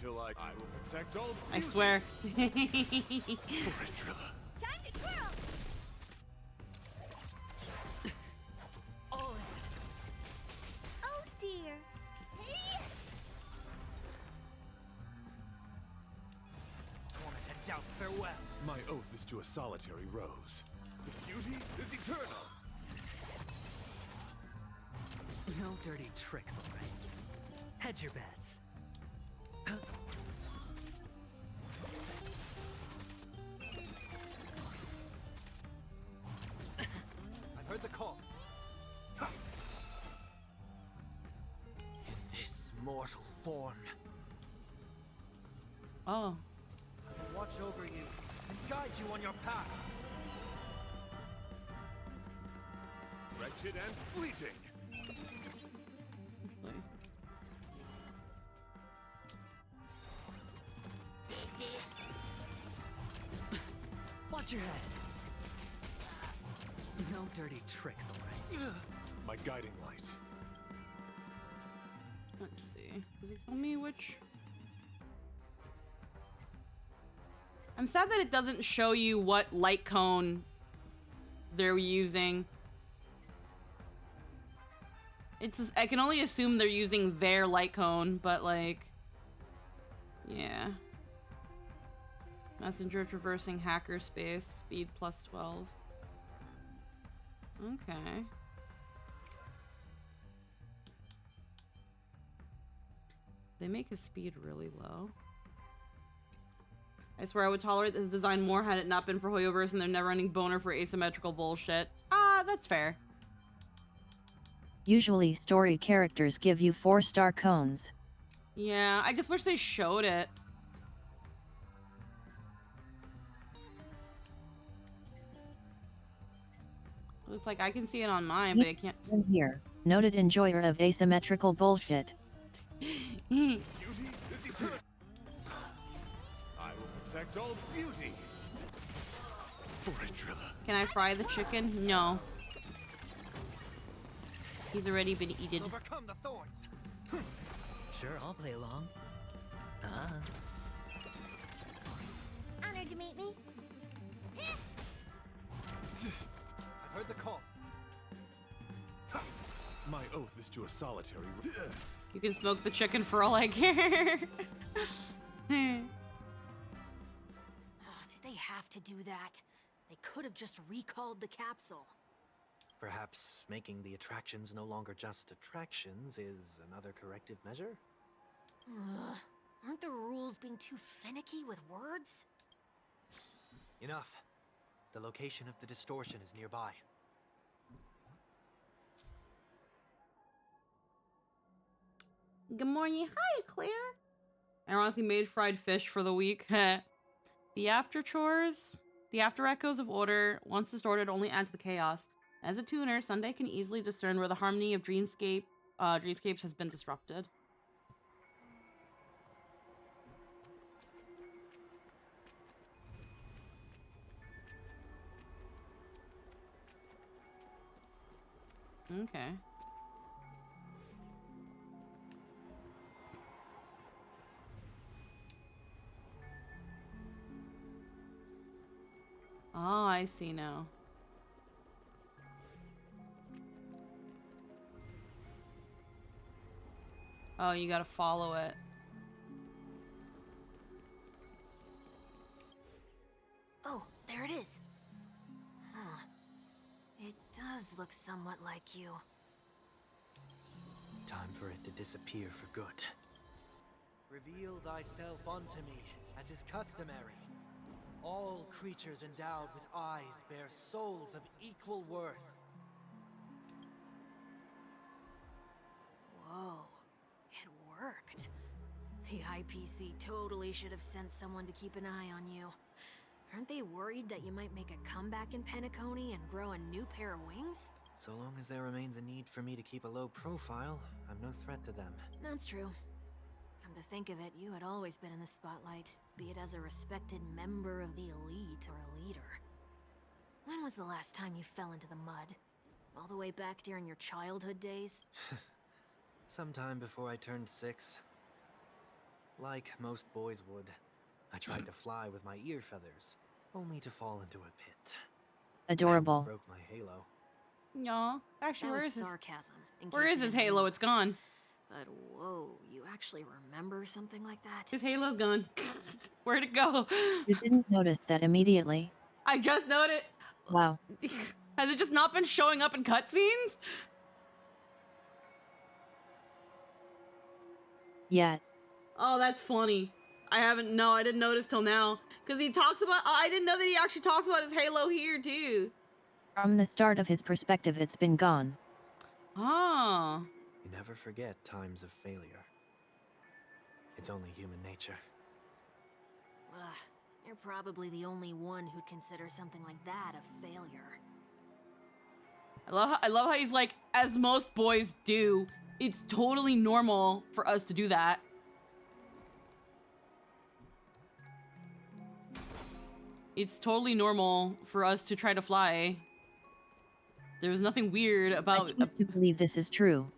Till I will protect all I swear. For it, Trilla. Time to twirl! Oh dear. Hey! Torment and doubt, farewell. My oath is to a solitary rose. The beauty is eternal. No dirty tricks, all right. Hedge your bets. I've heard the call. In this mortal form. Oh. I will watch over you and guide you on your path. Wretched and fleeting. Watch your head. No dirty tricks, all right. My guiding light. Let's see. Does it tell me which? I'm sad that it doesn't show you what light cone they're using. I can only assume they're using their light cone, but like, yeah. Messenger traversing hacker space, speed plus 12. Okay. They make his speed really low. I swear I would tolerate this design more had it not been for Hoyoverse and their never-ending boner for asymmetrical bullshit. Ah, that's fair. Usually story characters give you 4-star cones. Yeah, I just wish they showed it. It's like I can see it on mine, but I can't. Here, noted enjoyer of asymmetrical bullshit. Beauty is eternal. I will protect all beauty. For a driller. Can I fry the chicken? No. He's already been eaten. Overcome the thorns. Sure, I'll play along. Honored to meet me. I've heard the call. My oath is to a solitary. You can smoke the chicken for all I care. Oh, did they have to do that? They could have just recalled the capsule. Perhaps making the attractions no longer just attractions is another corrective measure? Ugh. Aren't the rules being too finicky with words? Enough. The location of the distortion is nearby. Good morning. Hi, Claire. Ironically made fried fish for the week. The after chores. The after echoes of order, once distorted, only add to the chaos. As a tuner, Sunday can easily discern where the harmony of dreamscapes has been disrupted. Okay. Oh, I see now. Oh, you gotta follow it. Oh, there it is. Huh. It does look somewhat like you. Time for it to disappear for good. Reveal thyself unto me, as is customary. All creatures endowed with eyes bear souls of equal worth. Whoa. It worked. The IPC totally should have sent someone to keep an eye on you. Aren't they worried that you might make a comeback in Penacony and grow a new pair of wings? So long as there remains a need for me to keep a low profile, I'm no threat to them. That's true. Come to think of it, you had always been in the spotlight, be it as a respected member of the elite or a leader. When was the last time you fell into the mud? All the way back during your childhood days? Sometime before I turned 6. Like most boys would, I tried to fly with my ear feathers, only to fall into a pit. Adorable. I almost broke my halo. No, actually, That where was is his sarcasm. in Where case is you his didn't halo? notice. It's gone. But whoa, you actually remember something like that? His halo's gone. Where'd it go? You didn't notice that immediately. I just noticed. Wow. Has it just not been showing up in cutscenes? Yet. Oh, that's funny. I didn't notice till now. Because he talks about, I didn't know that he actually talks about his halo here, too. From the start of his perspective, it's been gone. Oh. You never forget times of failure. It's only human nature. Ugh, you're probably the only one who'd consider something like that a failure. I love how he's like, as most boys do, it's totally normal for us to do that. It's totally normal for us to try to fly. There's nothing weird about... I choose to believe this is true.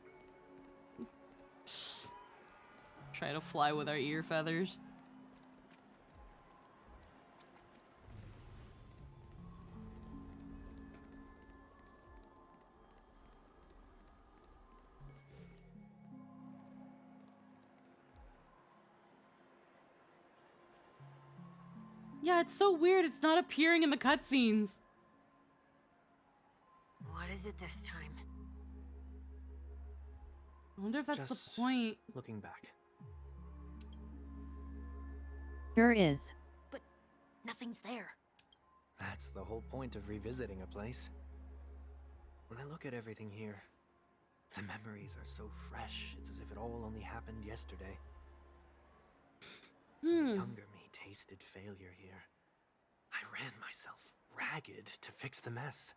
Try to fly with our ear feathers. Yeah, it's so weird. It's not appearing in the cutscenes. What is it this time? I wonder if that's Just the point. Looking back. Sure is. But nothing's there. That's the whole point of revisiting a place. When I look at everything here, the memories are so fresh, it's as if it all only happened yesterday. The younger me tasted failure here. I ran myself ragged to fix the mess.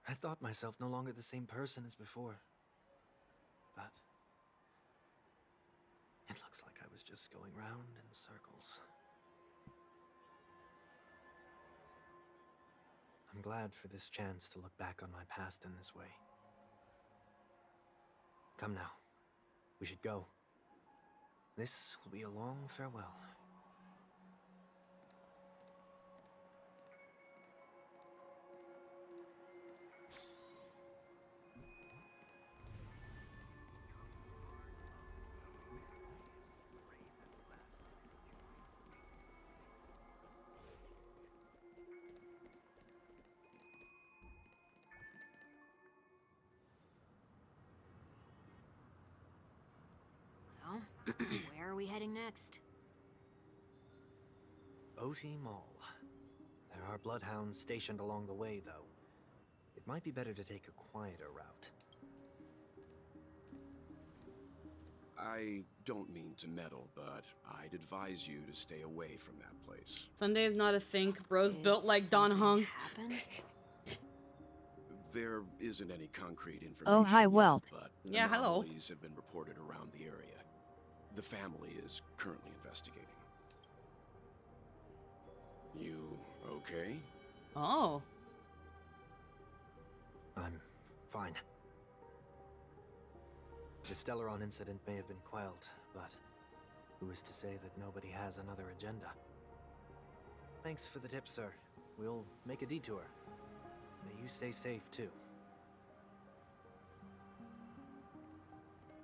I thought myself no longer the same person as before. But it looks like I was just going round in circles. I'm glad for this chance to look back on my past in this way. Come now. We should go. This will be a long farewell. So, where are we heading next? Oti Mall. There are bloodhounds stationed along the way, though. It might be better to take a quieter route. I don't mean to meddle, but I'd advise you to stay away from that place. Sunday is not a think. Bro's built like Don Hung. There isn't any concrete information Oh, hi, yet, Welt. but Yeah, hello. anomalies have been reported around the area. The family is currently investigating. You okay? Oh. I'm fine. The Stellaron incident may have been quelled, but who is to say that nobody has another agenda? Thanks for the tip, sir. We'll make a detour. May you stay safe, too.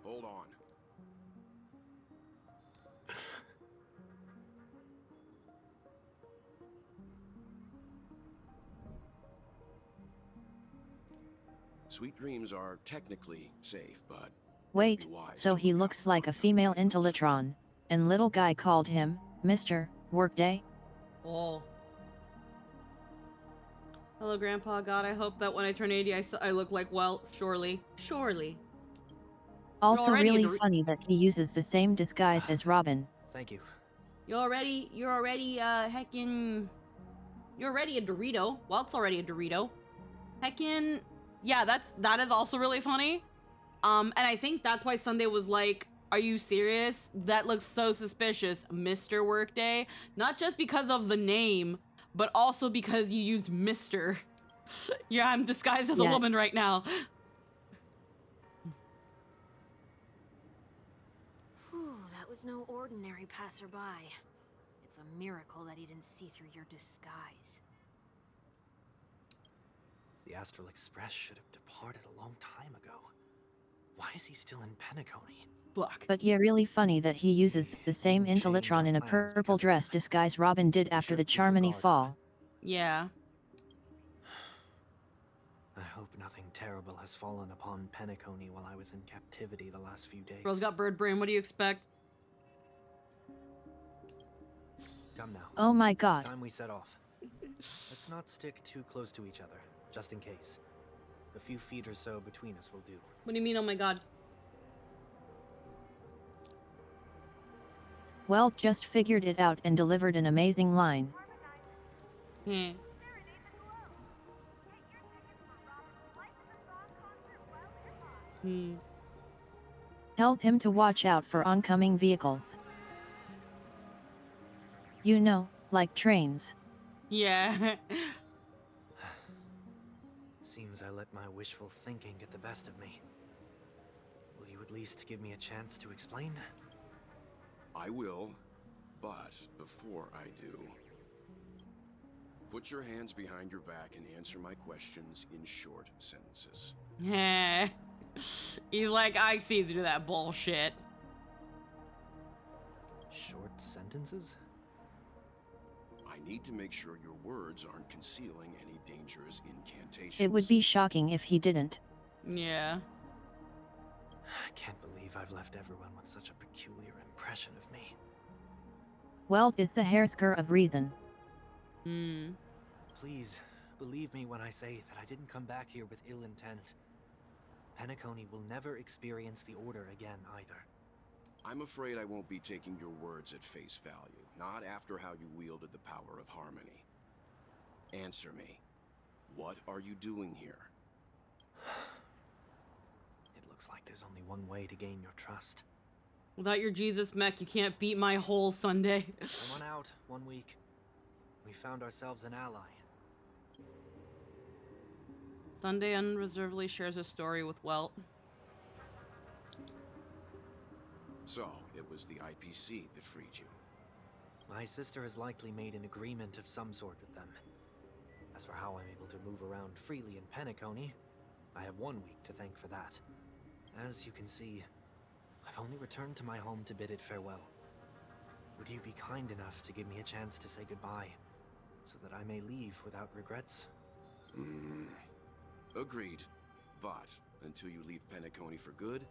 Hold on. Sweet dreams are technically safe, but Wait, so he looks like a female Intellitron, and little guy called him Mr. Workday? Oh. Hello, Grandpa. God, I hope that when I turn 80, I look like, well, surely. Surely. Also already really a funny that he uses the same disguise as Robin. Thank you. You're already heckin'... You're already a Dorito. Welt's already a Dorito. Heckin'... Yeah, that is also really funny. And I think that's why Sunday was like, are you serious? That looks so suspicious, Mr. Workday. Not just because of the name, but also because you used Mr. Yeah, I'm disguised as a woman right now. Whew, that was no ordinary passerby. It's a miracle that he didn't see through your disguise. The Astral Express should have departed a long time ago. Why is he still in Penacony? Fuck. But yeah, really funny that he uses the same Intellitron in a purple dress disguise Robin did after the Charmony fall. Yeah. I hope nothing terrible has fallen upon Penacony while I was in captivity the last few days. Girl's got bird brain. What do you expect? Come now. Oh my god. It's time we set off. Let's not stick too close to each other, just in case. A few feet or so between us will do. What do you mean, oh my god? Well, just figured it out and delivered an amazing line. Hmm. Tell him to watch out for oncoming vehicles. You know, like trains. Yeah. Seems I let my wishful thinking get the best of me. Will you at least give me a chance to explain? I will, but before I do, put your hands behind your back and answer my questions in short sentences. He's like, I see through that bullshit. Short sentences? I need to make sure your words aren't concealing any dangerous incantations. It would be shocking if he didn't. Yeah. I can't believe I've left everyone with such a peculiar impression of me. Welt is the hairsker of reason. Please, believe me when I say that I didn't come back here with ill intent. Penacony will never experience the Order again, either. I'm afraid I won't be taking your words at face value, not after how you wielded the power of harmony. Answer me. What are you doing here? It looks like there's only one way to gain your trust. Without your Jesus mech, you can't beat my whole Sunday. Come on out 1 week. We found ourselves an ally. Sunday unreservedly shares a story with Welt. So, it was the IPC that freed you. My sister has likely made an agreement of some sort with them. As for how I'm able to move around freely in Penacony, I have 1 week to thank for that. As you can see, I've only returned to my home to bid it farewell. Would you be kind enough to give me a chance to say goodbye, so that I may leave without regrets? Agreed. But, until you leave Penacony for good,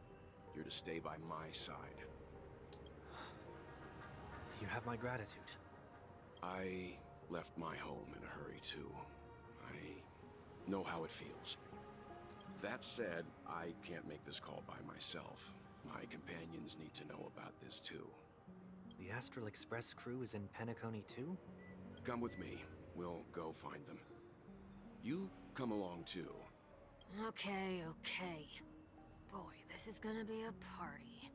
you're to stay by my side. You have my gratitude. I left my home in a hurry, too. I know how it feels. That said, I can't make this call by myself. My companions need to know about this, too. The Astral Express crew is in Penacony, too? Come with me. We'll go find them. You come along, too. Okay, okay. Boy, this is gonna be a party.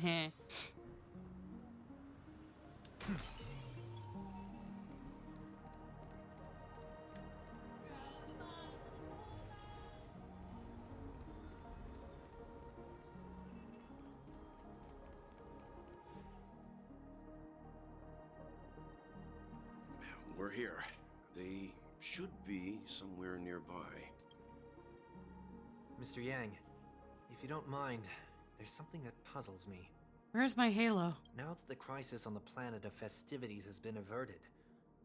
Heh. We're here. They should be somewhere nearby. Mr. Yang, if you don't mind, there's something that puzzles me. Where's my halo? Now that the crisis on the planet of festivities has been averted,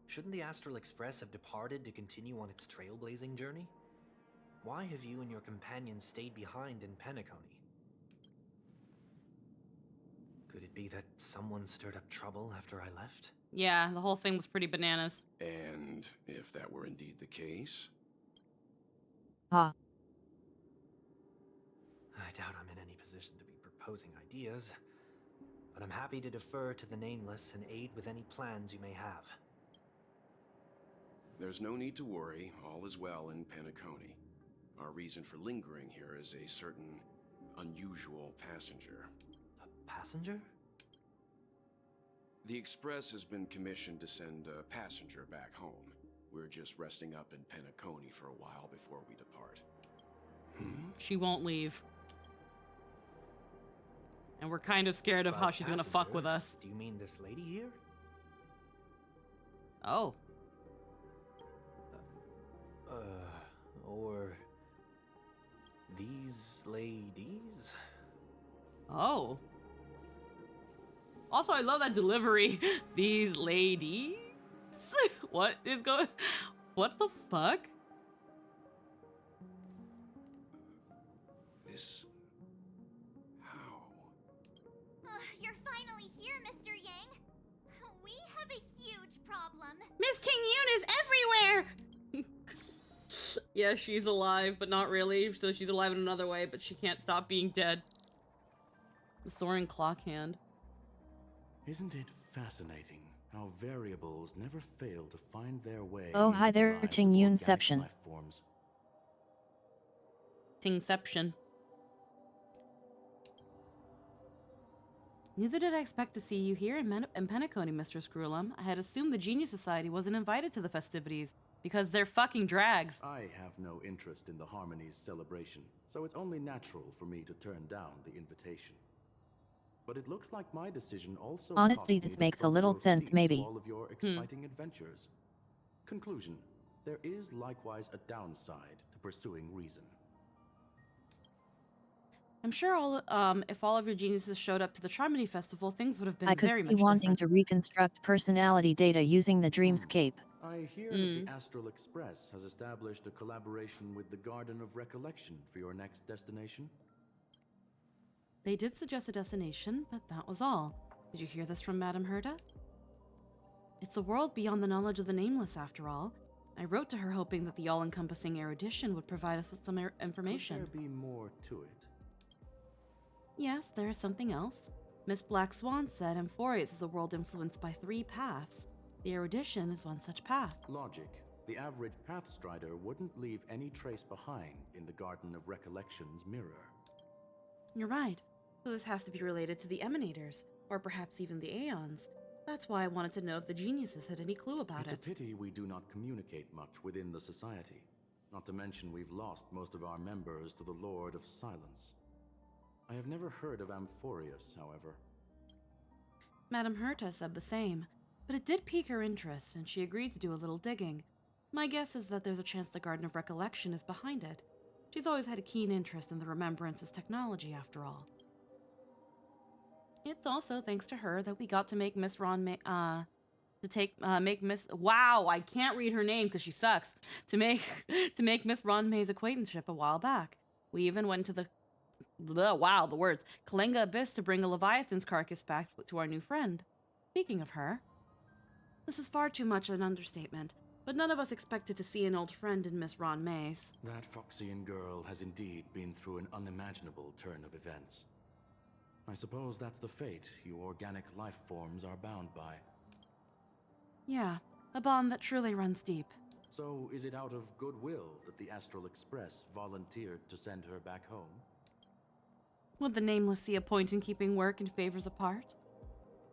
shouldn't the Astral Express have departed to continue on its trailblazing journey? Why have you and your companions stayed behind in Penacony? Could it be that someone stirred up trouble after I left? Yeah, the whole thing was pretty bananas. And if that were indeed the case? Ah. I doubt I'm in any position to be proposing ideas, but I'm happy to defer to the Nameless and aid with any plans you may have. There's no need to worry. All is well in Penacony. Our reason for lingering here is a certain unusual passenger. A passenger? The Express has been commissioned to send a passenger back home. We're just resting up in Penacony for a while before we depart. She won't leave. And we're kind of scared of how she's gonna fuck with us. Do you mean this lady here? Oh. Or these ladies? Oh. Also, I love that delivery. These ladies? What is going... What the fuck? This... How? You're finally here, Mr. Yang. We have a huge problem. Miss Ting Yun is everywhere! Yeah, she's alive, but not really. So she's alive in another way, but she can't stop being dead. The soaring clock hand. Isn't it fascinating how variables never fail to find their way? Oh, hi there, Ting Yunception. Tingception. Neither did I expect to see you here in Penacony, Mr. Screwlum. I had assumed the Genius Society wasn't invited to the festivities, because they're fucking drags. I have no interest in the Harmony's celebration, so it's only natural for me to turn down the invitation. But it looks like my decision also Honestly, this makes a little sense, maybe. all of your exciting adventures. Conclusion: there is likewise a downside to pursuing reason. I'm sure if all of your geniuses showed up to the Trimony Festival, things would have been I could very see much wanting different. to reconstruct personality data using the Dreamscape. I hear that the Astral Express has established a collaboration with the Garden of Recollection for your next destination. They did suggest a destination, but that was all. Did you hear this from Madame Herda? It's a world beyond the knowledge of the Nameless, after all. I wrote to her hoping that the all-encompassing erudition would provide us with some information. Could there be more to it? Yes, there is something else. Miss Black Swan said Amphorius is a world influenced by 3 paths. The erudition is one such path. Logic The average Pathstrider wouldn't leave any trace behind in the Garden of Recollection's mirror. You're right. So this has to be related to the Emanators, or perhaps even the Aeons. That's why I wanted to know if the geniuses had any clue about It's it. a pity we do not communicate much within the society. Not to mention we've lost most of our members to the Lord of Silence. I have never heard of Amphorius, however. Madame Herta said the same, but it did pique her interest, and she agreed to do a little digging. My guess is that there's a chance the Garden of Recollection is behind it. She's always had a keen interest in the Remembrance's technology, after all. It's also thanks to her that we got to make Miss wow, I can't read her name because she sucks. To make Miss Ron May's acquaintanceship a while back. We even went to the Kalenga Abyss to bring a Leviathan's carcass back to our new friend. Speaking of her, this is far too much an understatement, but none of us expected to see an old friend in Miss Ron Mays. That Foxian girl has indeed been through an unimaginable turn of events. I suppose that's the fate you organic life forms are bound by. Yeah, a bond that truly runs deep. So is it out of goodwill that the Astral Express volunteered to send her back home? Would the Nameless see a point in keeping work and favors apart?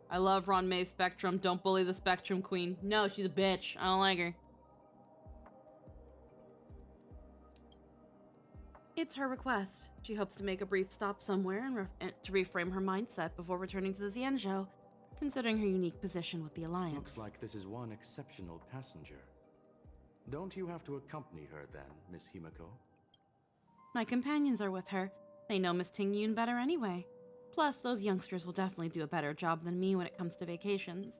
I love Ron May's Spectrum. Don't bully the Spectrum Queen. No, she's a bitch. I don't like her. It's her request. She hopes to make a brief stop somewhere and to reframe her mindset before returning to the Xianzhou, considering her unique position with the Alliance. Looks like this is one exceptional passenger. Don't you have to accompany her then, Miss Himiko? My companions are with her. They know Miss Ting Yun better anyway. Plus, those youngsters will definitely do a better job than me when it comes to vacations.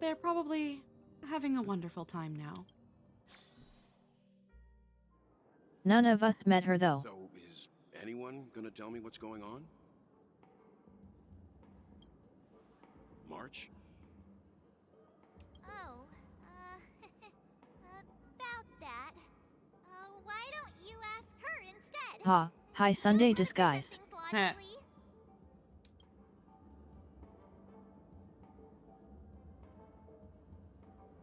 They're probably having a wonderful time now. None of us met her though. So, is anyone gonna tell me what's going on? March? Oh, about that. Why don't you ask her instead? Ha, hi Sunday disguise.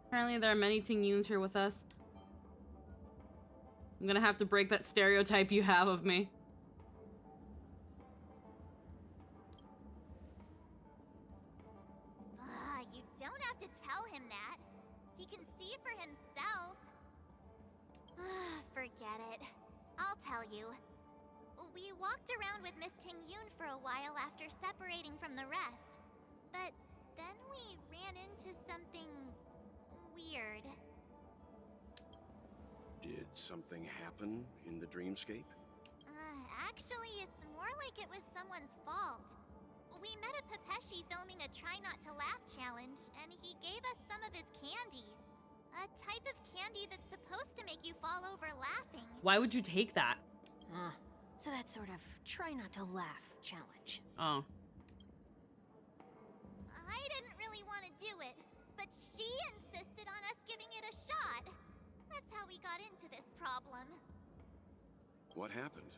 Apparently there are many Ting Yuns here with us. I'm gonna have to break that stereotype you have of me. You don't have to tell him that. He can see for himself. Forget it. I'll tell you. We walked around with Miss Ting Yun for a while after separating from the rest. But then we ran into something weird. Did something happen in the dreamscape? Actually, it's more like it was someone's fault. We met a Pepeshi filming a Try Not to Laugh challenge, and he gave us some of his candy. A type of candy that's supposed to make you fall over laughing. Why would you take that? So that sort of try not to laugh challenge. Oh. I didn't really want to do it, but she insisted on us giving it a shot. That's how we got into this problem. What happened?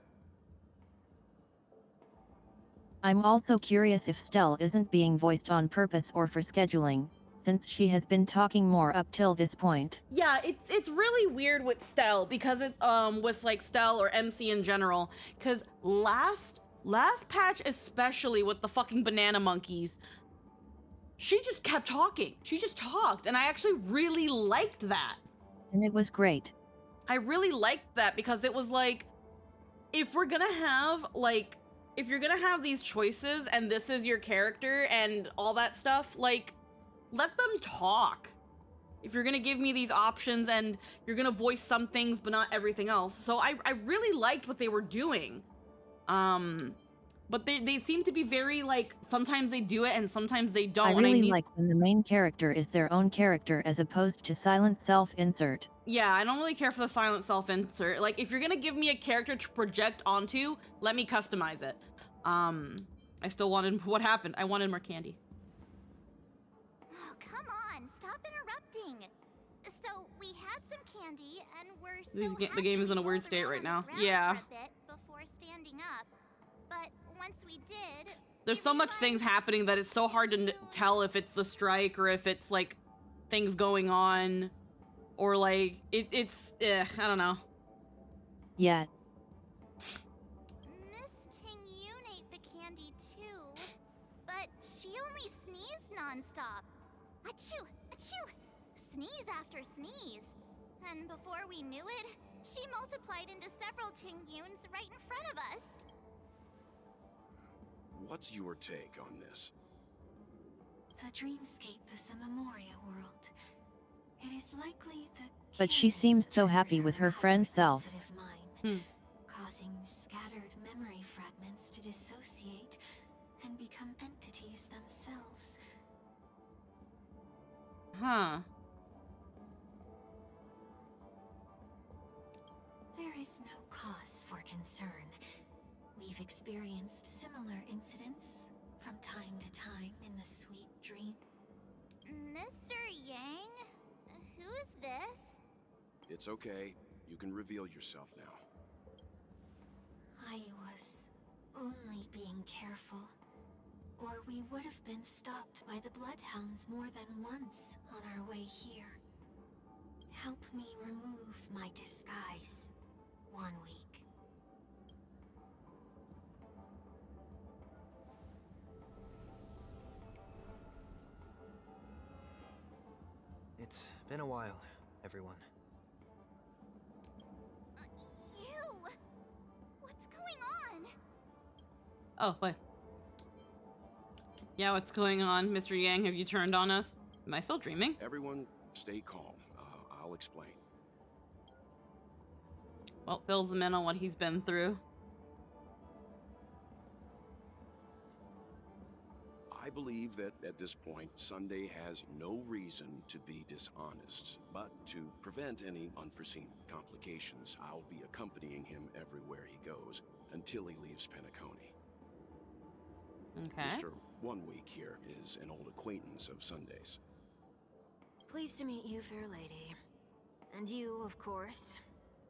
I'm also curious if Stell isn't being voiced on purpose or for scheduling, since she has been talking more up till this point. Yeah, it's really weird with Stell because it's with like Stell or MC in general, because last patch, especially with the fucking banana monkeys, she just kept talking. She just talked, and I actually really liked that. And it was great. I really liked that because it was like, if we're gonna have like, if you're gonna have these choices and this is your character and all that stuff, like, let them talk. If you're gonna give me these options and you're gonna voice some things but not everything else. So I really liked what they were doing. But they seem to be very, like, sometimes they do it and sometimes they don't. I really like when the main character is their own character as opposed to silent self-insert. Yeah, I don't really care for the silent self-insert. Like, if you're gonna give me a character to project onto, let me customize it. I still wanted, what happened? I wanted more candy. Oh, come on, stop interrupting. So, we had some candy and we're so The game is in a weird state right now. Yeah. for a bit before standing up. But once we did, There's so much things happening that it's so hard to tell if it's the strike or if it's, like, things going on. Or like it's I don't know. Yet. Miss Ting-Yun ate the candy too, but she only sneezed nonstop. Achoo! Achoo! Sneeze after sneeze. And before we knew it, she multiplied into several Ting-Yuns right in front of us. What's your take on this? The dreamscape is a Memoria world. It is likely that But she seemed so happy with her friend's self. sensitive mind, causing scattered memory fragments to dissociate and become entities themselves. Huh. There is no cause for concern. We've experienced similar incidents from time to time in the sweet dream. Mr. Yang? Who is this? It's okay. You can reveal yourself now. I was only being careful, or we would have been stopped by the Bloodhounds more than once on our way here. Help me remove my disguise. 1 week. It's been a while, everyone. You! What's going on? Oh, wait. Yeah, what's going on? Mr. Yang, have you turned on us? Am I still dreaming? Everyone, stay calm. I'll explain. Well, fills them in on what he's been through. I believe that at this point, Sunday has no reason to be dishonest, but to prevent any unforeseen complications, I'll be accompanying him everywhere he goes until he leaves Penacony. Okay. Mr. 1 Week here is an old acquaintance of Sunday's. Pleased to meet you, fair lady. And you, of course.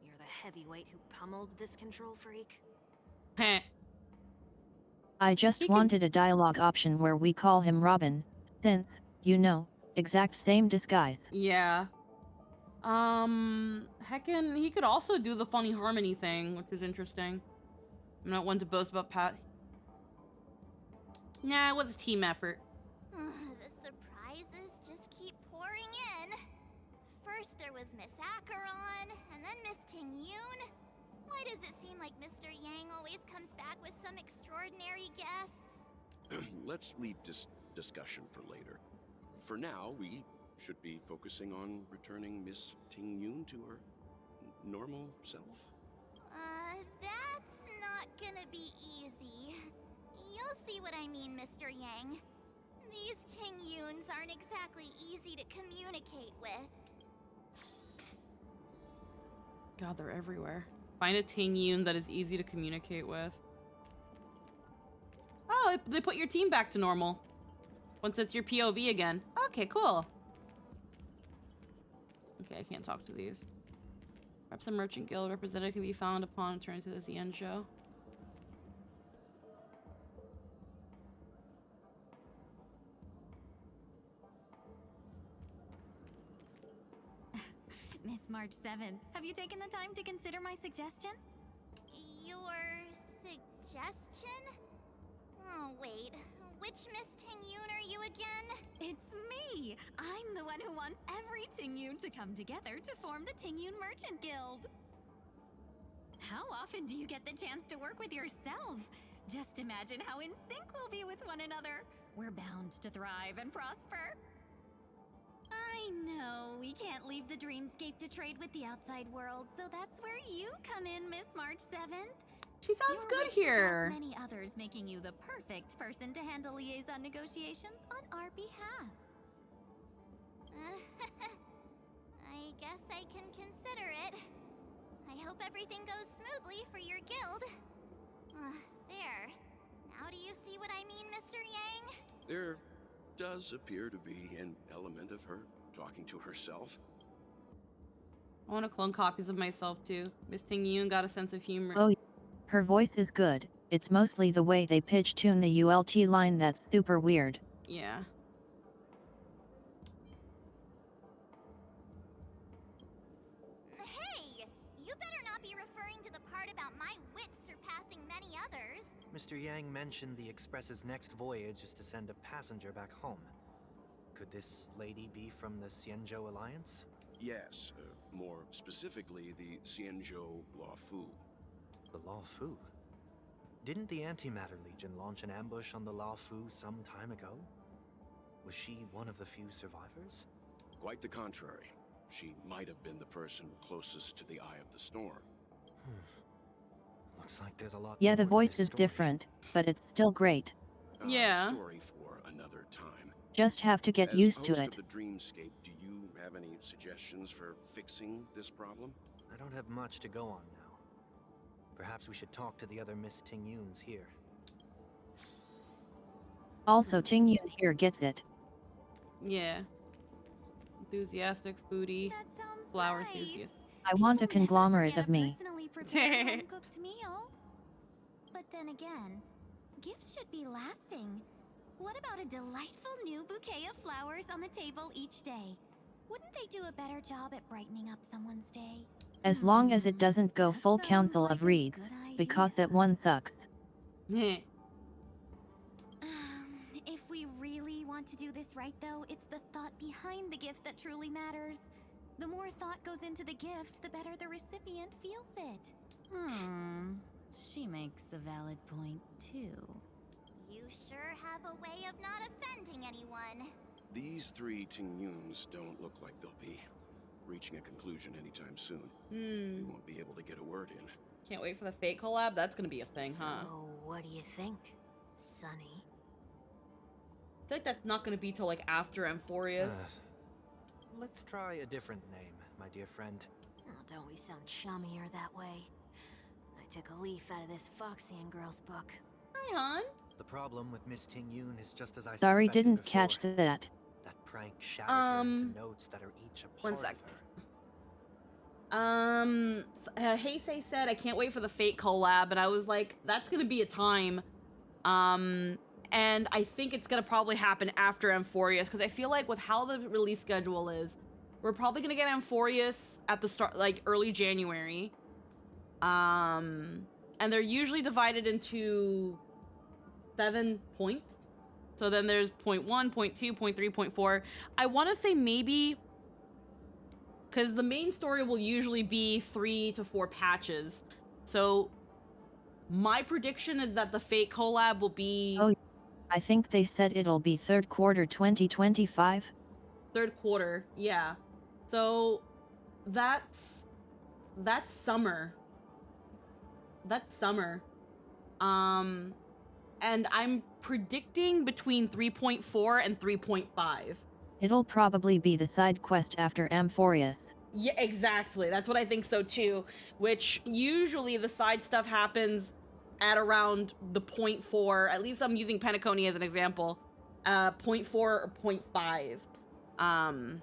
You're the heavyweight who pummeled this control freak. Heh. I just wanted a dialogue option where we call him Robin, since, you know, exact same disguise. Yeah. Heckin', he could also do the funny harmony thing, which is interesting. I'm not one to boast about Pat. Nah, it was a team effort. The surprises just keep pouring in. First there was Miss Acheron, and then Miss Ting-Yun. Why does it seem like Mr. Yang always comes back with some extraordinary guests? Let's leave this discussion for later. For now, we should be focusing on returning Miss Ting-Yun to her normal self. That's not gonna be easy. You'll see what I mean, Mr. Yang. These Ting-Yuns aren't exactly easy to communicate with. God, they're everywhere. Find a Ting-Yun that is easy to communicate with. Oh, they put your team back to normal. Once it's your POV again. Okay, cool. Okay, I can't talk to these. Perhaps a merchant guild representative can be found upon return to the end show. Miss March 7th, have you taken the time to consider my suggestion? Your suggestion? Oh, wait. Which Miss Ting-Yun are you again? It's me! I'm the one who wants every Ting-Yun to come together to form the Ting-Yun Merchant Guild. How often do you get the chance to work with yourself? Just imagine how in sync we'll be with one another. We're bound to thrive and prosper. I know, we can't leave the dreamscape to trade with the outside world, so that's where you come in, Miss March 7th. She sounds You're good right to here. pass many others, making you the perfect person to handle liaison negotiations on our behalf. I guess I can consider it. I hope everything goes smoothly for your guild. There. Now do you see what I mean, Mr. Yang? There does appear to be an element of her talking to herself. I want to clone copies of myself too. Miss Ting-Yun got a sense of humor. Oh, her voice is good. It's mostly the way they pitch tune the ULT line that's super weird. Yeah. Mr. Yang mentioned the Express's next voyage is to send a passenger back home. Could this lady be from the Xianzhou Alliance? Yes, more specifically, the Xianzhou Luofu. The Luofu? Didn't the Antimatter Legion launch an ambush on the Luofu some time ago? Was she one of the few survivors? Quite the contrary. She might have been the person closest to the Eye of the Storm. Looks like there's a lot Yeah, more the to voice this is story. different, but it's still great. Yeah. Story for another time. Just have to get As used to host it. of the Dreamscape, do you have any suggestions for fixing this problem? I don't have much to go on now. Perhaps we should talk to the other Miss Tingyuns here. Also, Ting Yun here gets it. Yeah. Enthusiastic, foodie, flower enthusiast. I want a conglomerate of me. Personally prepared home-cooked meal. But then again, gifts should be lasting. What about a delightful new bouquet of flowers on the table each day? Wouldn't they do a better job at brightening up someone's day? As long as it doesn't go full council of reeds, because that one sucks. If we really want to do this right, though, it's the thought behind the gift that truly matters. The more thought goes into the gift, the better the recipient feels it. She makes a valid point, too. You sure have a way of not offending anyone. These three Tingyuns don't look like they'll be reaching a conclusion anytime soon. We won't be able to get a word in. Can't wait for the Fate collab. That's gonna be a thing, huh? So, what do you think, Sonny? I feel like that's not gonna be till like after Amphorius. Let's try a different name, my dear friend. Oh, don't we sound chummier that way? I took a leaf out of this Foxian girl's book. Hi, hon. The problem with Miss Tingyun is just as I Sorry, suspected didn't before. catch that. That prank shattered her into notes that are each a part One sec. of her. Heisei said, I can't wait for the Fate collab, and I was like, that's gonna be a time. And I think it's gonna probably happen after Amphorius, because I feel like with how the release schedule is, we're probably gonna get Amphorius at the start, like early January. And they're usually divided into 7 points. So then there's point 1, point 2, point 3, point 4. I want to say maybe, because the main story will usually be 3 to 4 patches. So my prediction is that the Fate collab will be... Oh, I think they said it'll be third quarter 2025. Third quarter, yeah. So that's summer. That's summer. And I'm predicting between 3.4 and 3.5. It'll probably be the side quest after Amphorius. Yeah, exactly. That's what I think so too. Which usually the side stuff happens at around the 0.4. At least I'm using Penacony as an example. 0.4 or 0.5.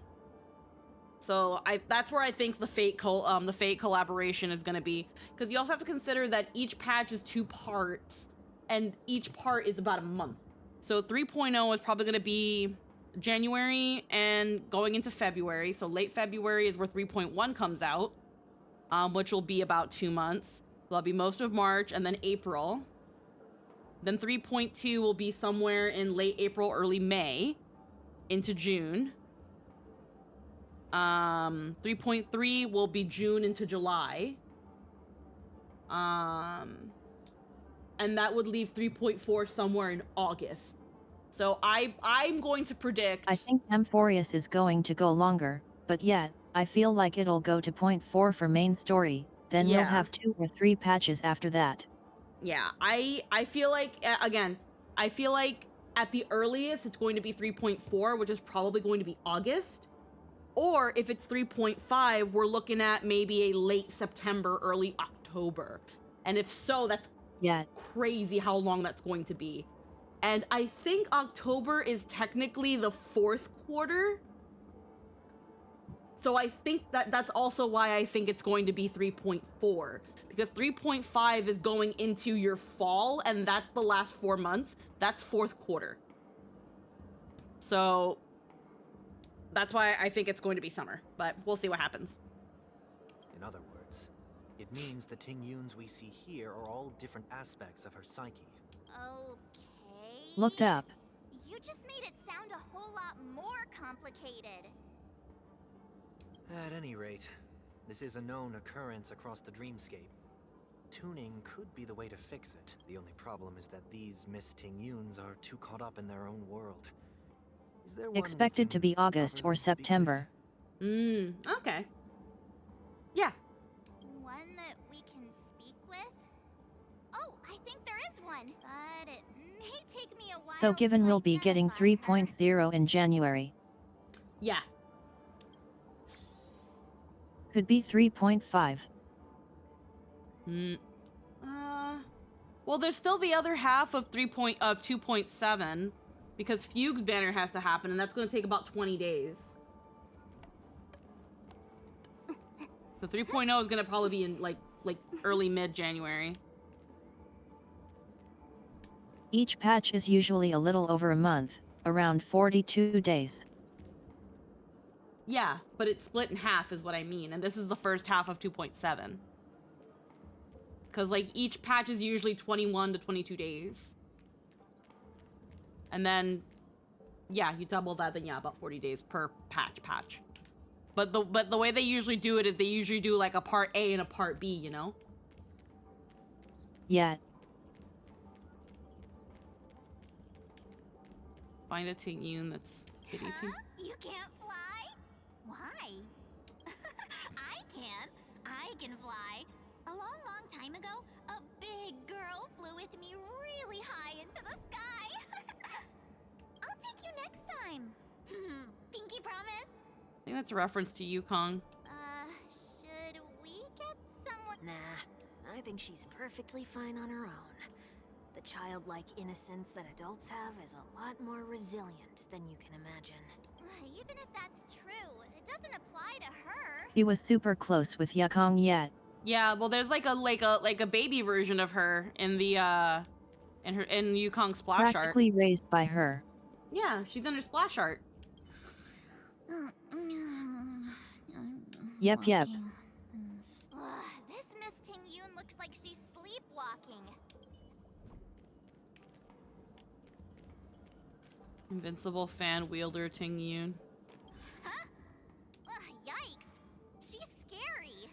So that's where I think the Fate collaboration is gonna be, because you also have to consider that each patch is 2 parts, and each part is about a month. So 3.0 is probably gonna be January and going into February. So late February is where 3.1 comes out, which will be about 2 months. So that'll be most of March and then April. Then 3.2 will be somewhere in late April, early May into June. 3.3 will be June into July. And that would leave 3.4 somewhere in August. So I'm going to predict... I think Amphorius is going to go longer, but yet, I feel like it'll go to 0.4 for main story, then we'll have 2 or 3 patches after that. Yeah, I feel like, again, I feel like at the earliest it's going to be 3.4, which is probably going to be August. Or if it's 3.5, we're looking at maybe a late September, early October. And if so, that's crazy how long that's going to be. And I think October is technically the 4th quarter. So I think that's also why I think it's going to be 3.4. Because 3.5 is going into your fall, and that's the last 4 months. That's 4th quarter. So that's why I think it's going to be summer, but we'll see what happens. In other words, it means the Tingyuns we see here are all different aspects of her psyche. Okay. Looked up. You just made it sound a whole lot more complicated. At any rate, this is a known occurrence across the dreamscape. Tuning could be the way to fix it. The only problem is that these Miss Ting-Yuns are too caught up in their own world. Is there one we Expected to can be August or properly speak with? September. Okay. Yeah. One that we can speak with? Oh, I think there is one. But it may take me a while So given to we'll be getting identify her. 3.0 in January. Yeah. Could be 3.5. Well, there's still the other half of 2.7 because Fugue's banner has to happen, and that's going to take about 20 days. The 3.0 is going to probably be in like early mid-January. Each patch is usually a little over a month, around 42 days. Yeah, but it's split in half is what I mean, and this is the first half of 2.7. Because, like, each patch is usually 21 to 22 days. And then, yeah, you double that, then yeah, about 40 days per patch. But the way they usually do it is they usually do, like, a part A and a part B, you know? Yeah. Find a Ting-Yun that's kitty Ting. You can't fly? Why? I can. I can fly. A long time ago, a big girl flew with me really high into the sky. I'll take you next time. Pinky promise? I think that's a reference to Yukong. Should we get someone? Nah, I think she's perfectly fine on her own. The childlike innocence that adults have is a lot more resilient than you can imagine. Even if that's true, it doesn't apply to her. He was super close with Yukong yet. Yeah, well, there's like a baby version of her in the in Yukong splash art. Practically raised by her. Yeah, she's in her splash art. Yep. This Miss Ting-Yun looks like she's sleepwalking. Invincible fan wielder Ting-Yun. Huh? Yikes. She's scary.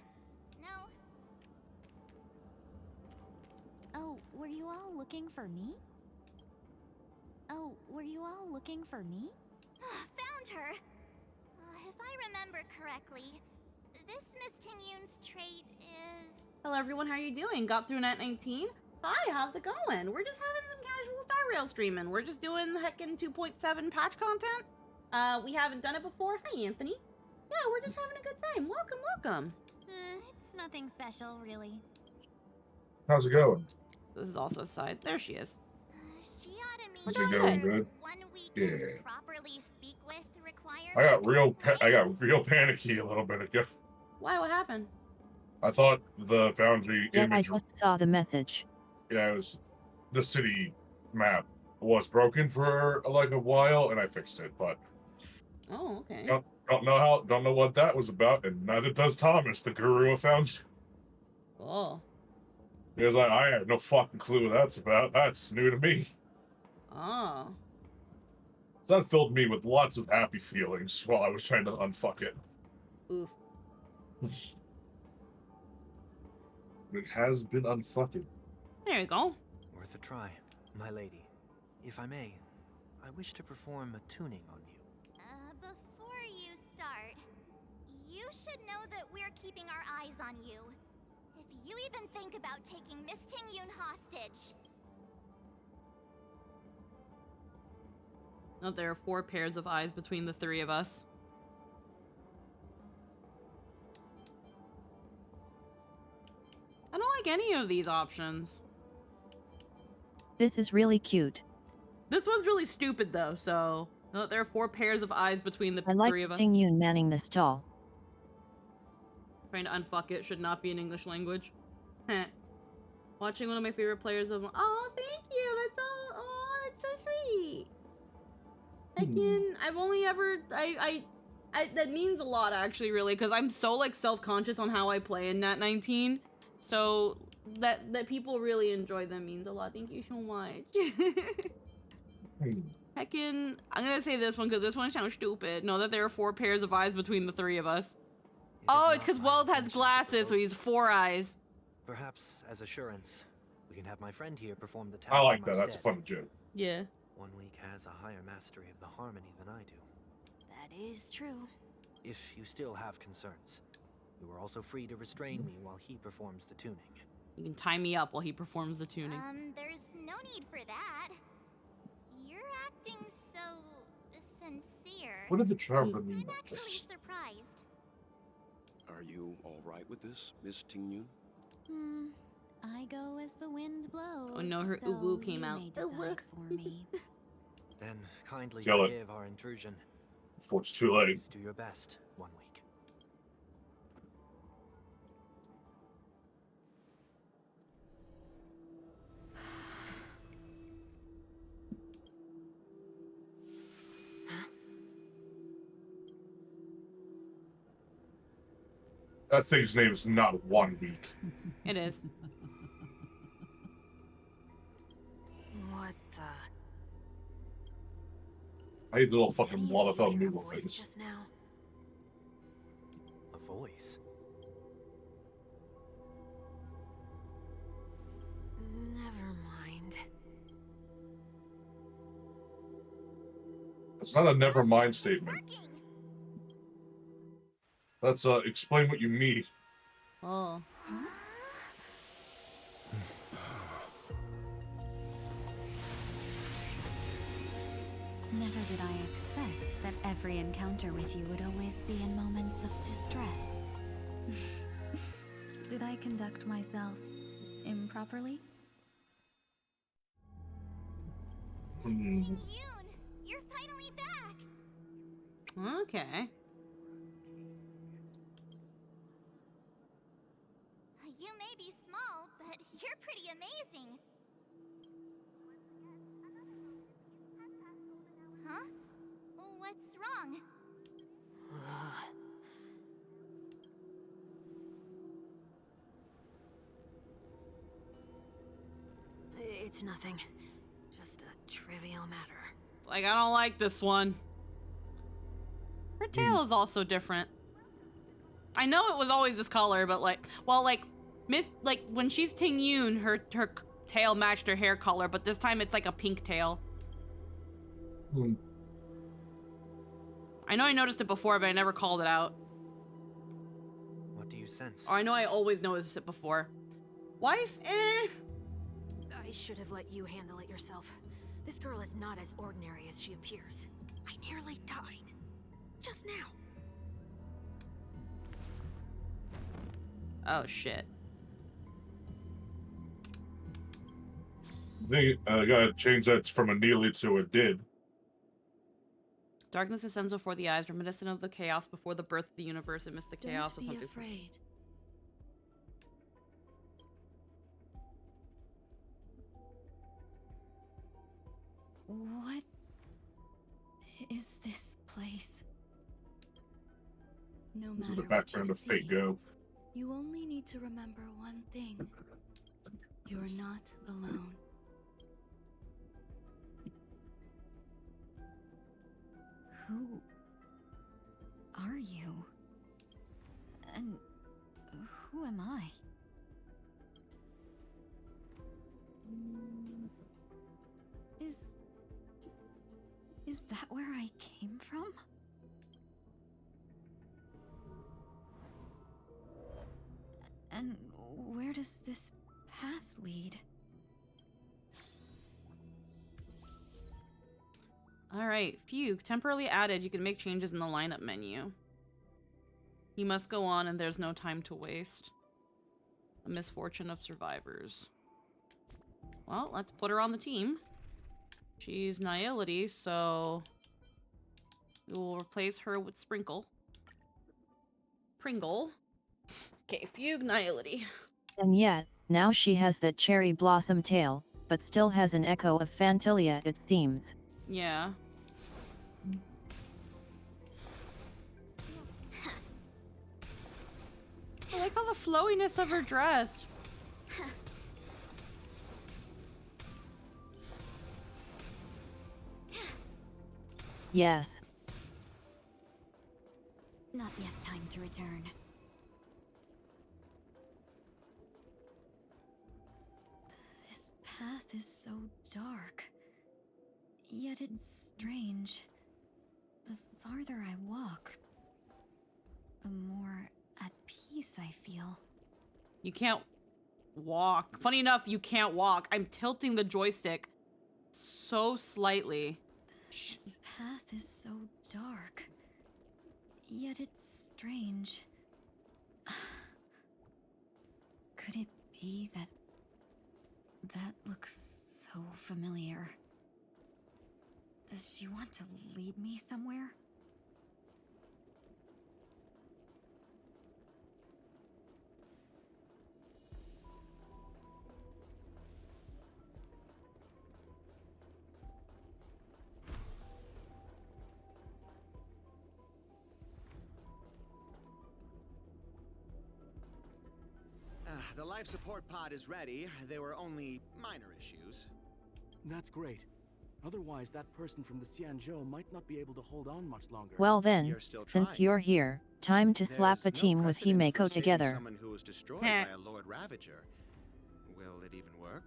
No. Oh, were you all looking for me? Found her. If I remember correctly, this Miss Ting-Yun's trait is... Hello everyone, how are you doing? Got through Net 19? Hi, how's it going? We're just having some casual Star Rail streaming. We're just doing the heckin' 2.7 patch content. We haven't done it before. Hi, Anthony. Yeah, we're just having a good time. Welcome. It's nothing special, really. How's it going? This is also a side. There she is. She ought to meet How's it going, her. good? One we Yeah. can properly speak with requirement. I got real panicky a little bit ago. Why? What happened? I thought the Foundry Yeah, I image, just saw the message. yeah, it was the city map was broken for like a while, and I fixed it. But Oh, okay. don't know what that was about, and neither does Thomas, the guru of Foundry. Oh. He was like, I have no fucking clue what that's about. That's new to me. Oh. So that filled me with lots of happy feelings while I was trying to unfuck it. Oof. It has been unfucking. There you go. Worth a try, my lady. If I may, I wish to perform a tuning on you. Before you start, you should know that we're keeping our eyes on you. If you even think about taking Miss Ting-Yun hostage. Oh, there are 4 pairs of eyes between the 3 of us. I don't like any of these options. This is really cute. This one's really stupid though, so no, there are 4 pairs of eyes between the I like 3 of us. Ting-Yun manning the stall. Trying to unfuck it should not be in English language. Heh. Watching one of my favorite players of. Oh, thank you. That's so. Oh, that's so sweet. I've only ever. I that means a lot actually, really, because I'm so like self-conscious on how I play in Nat 19. So that people really enjoy them means a lot. Thank you so much. Heckin', I'm gonna say this one because this one sounds stupid. Know that there are 4 pairs of eyes between the 3 of us. Oh, it's because Weld has glasses, so he's 4 eyes. Perhaps, as assurance, we can have my friend here perform the task. I like in my that. That's a stead. fun joke. Yeah. 1 week has a higher mastery of the harmony than I do. That is true. If you still have concerns, you are also free to restrain me while he performs the tuning. You can tie me up while he performs the tuning. There's no need for that. You're acting so sincere. What did the traveler mean I'm by actually this? surprised. Are you all right with this, Miss Tingyun? I go as the wind blows. Oh no, her so uwu came you out. may decide for me. Then kindly Kill it. forgive our intrusion. Before it's too late. Please do your best, 1 week. That thing's name is not 1 week. It is. What the? I hate the little fucking Lalafell noodle Voice things. just now. A voice? Never mind. It's not a never mind statement. Let's explain what you mean. Oh. Never did I expect that every encounter with you would always be in moments of distress. Did I conduct myself improperly? Yoon, you're finally back. Okay. You may be small, but you're pretty amazing. Huh? What's wrong? It's nothing. Just a trivial matter. Like, I don't like this one. Her tail is also different. I know it was always this color, but like, well, like, when she's Ting Yun, her tail matched her hair color, but this time it's like a pink tail. I know I noticed it before, but I never called it out. What do you sense? Or I know I always noticed it before. Wife, eh. I should have let you handle it yourself. This girl is not as ordinary as she appears. I nearly died. Just now. Oh, shit. I think I gotta change that from a nearly to a did. Darkness descends before the eyes, reminiscent of the chaos before the birth of the universe amidst the chaos of Don't be something. afraid. What is this place? No This is matter the background what of you Fate see, Go. you only need to remember one thing. You're not alone. Who are you? And who am I? Is that where I came from? And where does this path lead? Alright, Fugue. Temporarily added, you can make changes in the lineup menu. You must go on and there's no time to waste. A misfortune of survivors. Well, let's put her on the team. She's Nihility, so we will replace her with Sprinkle. Pringle. Okay, Fugue Nihility. And yet, now she has that cherry blossom tail, but still has an echo of Phantilia, it seems. Yeah. I like all the flowiness of her dress. Yes. Not yet time to return. This path is so dark. Yet it's strange. The farther I walk, the more at peace I feel. You can't walk. Funny enough, you can't walk. I'm tilting the joystick so slightly. This path is so dark. Yet it's strange. Could it be that looks so familiar? Does she want to lead me somewhere? The life support pod is ready. There were only minor issues. That's great. Otherwise, that person from the Xianzhou might not be able to hold on much longer. Well then, since you're here, time to slap a team with Himeko together. Someone who was destroyed by a Lord Ravager. Will it even work?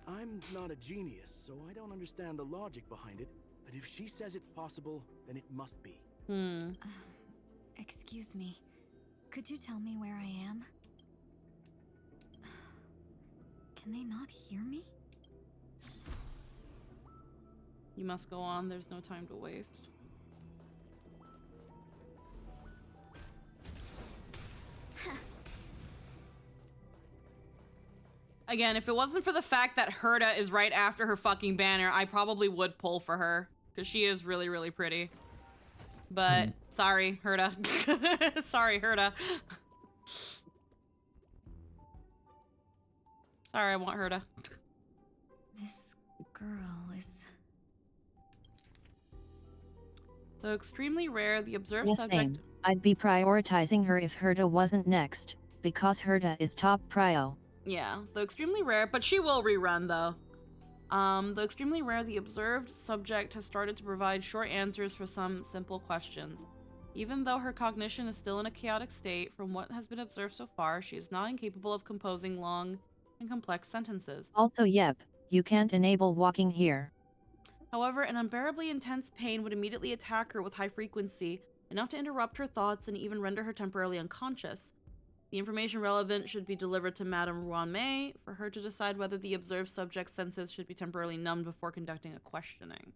I'm not a genius, so I don't understand the logic behind it. But if she says it's possible, then it must be. Excuse me. Could you tell me where I am? Can they not hear me? You must go on. There's no time to waste. Again, if it wasn't for the fact that Herta is right after her fucking banner, I probably would pull for her. Because she is really, really pretty. But, sorry, Herta. Sorry, Herta. Sorry, I want Herta. This girl is... Though extremely rare, the observed Yes, subject... same. I'd be prioritizing her if Herta wasn't next, because Herta is top prio. Yeah, though extremely rare, but she will rerun, though. Though extremely rare, the observed subject has started to provide short answers for some simple questions. Even though her cognition is still in a chaotic state, from what has been observed so far, she is not incapable of composing long and complex sentences. Also, yep, you can't enable walking here. However, an unbearably intense pain would immediately attack her with high frequency, enough to interrupt her thoughts and even render her temporarily unconscious. The information relevant should be delivered to Madame Ruanmei for her to decide whether the observed subject's senses should be temporarily numbed before conducting a questioning.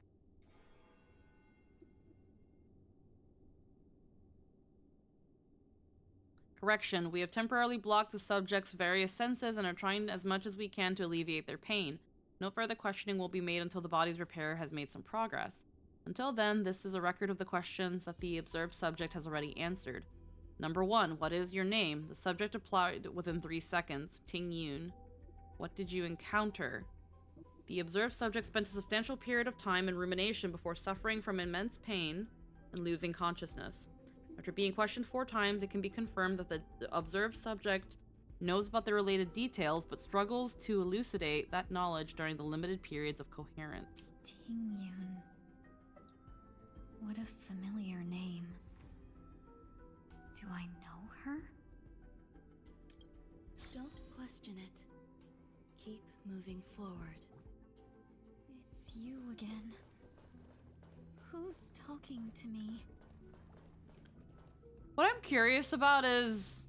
Correction, we have temporarily blocked the subject's various senses and are trying as much as we can to alleviate their pain. No further questioning will be made until the body's repair has made some progress. Until then, this is a record of the questions that the observed subject has already answered. Number 1, what is your name? The subject replied within 3 seconds. Ting Yun. What did you encounter? The observed subject spent a substantial period of time in rumination before suffering from immense pain and losing consciousness. After being questioned 4 times, it can be confirmed that the observed subject knows about the related details, but struggles to elucidate that knowledge during the limited periods of coherence. Ting Yun. What a familiar name. Do I know her? Don't question it. Keep moving forward. It's you again. Who's talking to me? What I'm curious about is...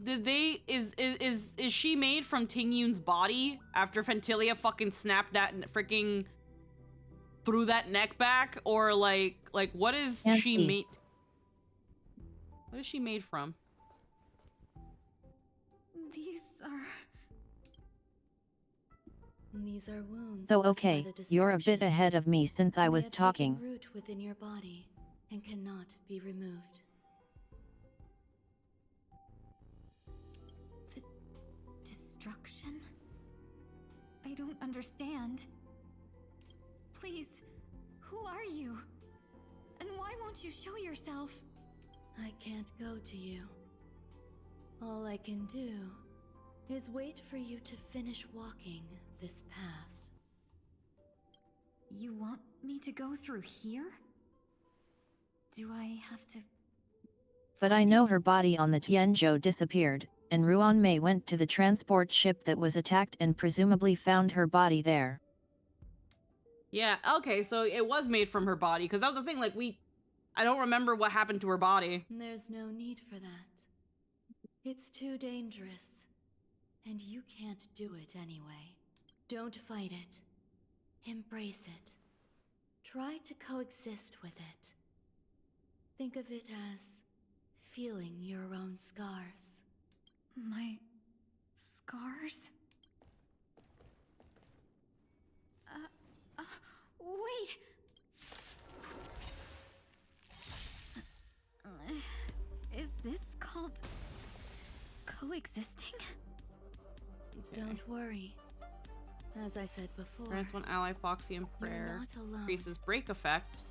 Is she made from Ting Yun's body after Fentilia fucking snapped that freaking... threw that neck back? Or like what is she made... What is she made from? These are wounds. So left by okay, the you're a bit destruction. ahead of me since I They was have talking. taken root within your body and cannot be removed. Destruction? I don't understand. Please, who are you? And why won't you show yourself? I can't go to you. All I can do is wait for you to finish walking this path. You want me to go through here? Do I have to... But I know her body on the Tianzhou disappeared, and Ruan Mei went to the transport ship that was attacked and presumably found her body there. Yeah, okay, so it was made from her body, because that was the thing, like, I don't remember what happened to her body. There's no need for that. It's too dangerous. And you can't do it anyway. Don't fight it. Embrace it. Try to coexist with it. Think of it as feeling your own scars. My... scars? Wait! Is this called... coexisting? Okay. Don't worry. As I said before... Grants one ally Foxy and Prayer. not alone. Increases break effect.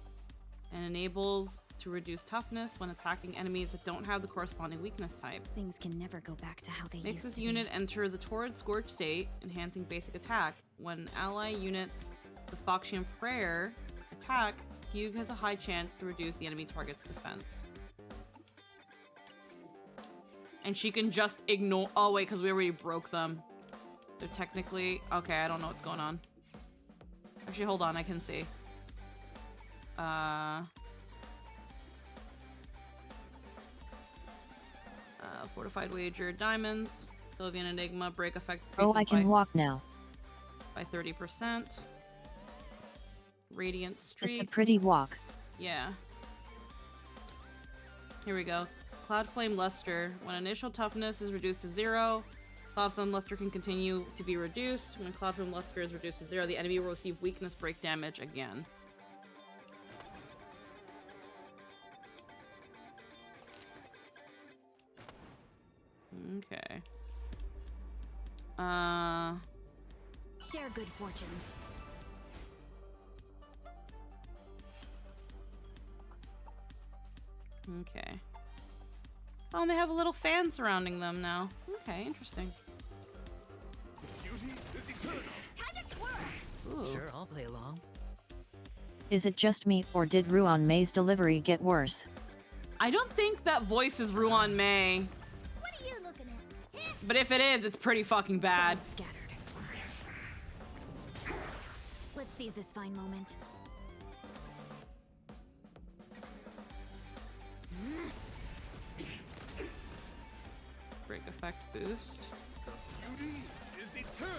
And enables to reduce toughness when attacking enemies that don't have the corresponding weakness type. Things can never go back to how they Makes used this to unit be. enter the Torrid Scorch state, enhancing basic attack. When ally units the Foxy and Prayer attack, Hugh has a high chance to reduce the enemy target's defense. And she can just ignore- oh wait, because we already broke them. They're technically- okay, I don't know what's going on. Actually, hold on, I can see. Fortified Wager, Diamonds, Sylvian Enigma, Break Effect Oh, I can walk now. by 30%. Radiant It's Streak. a pretty walk. Yeah. Here we go. Cloud Flame Luster. When initial toughness is reduced to 0, Cloud Flame Luster can continue to be reduced. When Cloud Flame Luster is reduced to 0, the enemy will receive weakness break damage again. Okay. Share good fortunes. Okay. Oh, and they have a little fan surrounding them now. Okay, interesting. Beauty is eternal. Time to twirl! Ooh. Sure, I'll play along. Is it just me, or did Ruan Mei's delivery get worse? I don't think that voice is Ruan Mei. What are you looking at? But if it is, it's pretty fucking bad. Scattered. Let's seize this fine moment. Break effect boost. Beauty is eternal.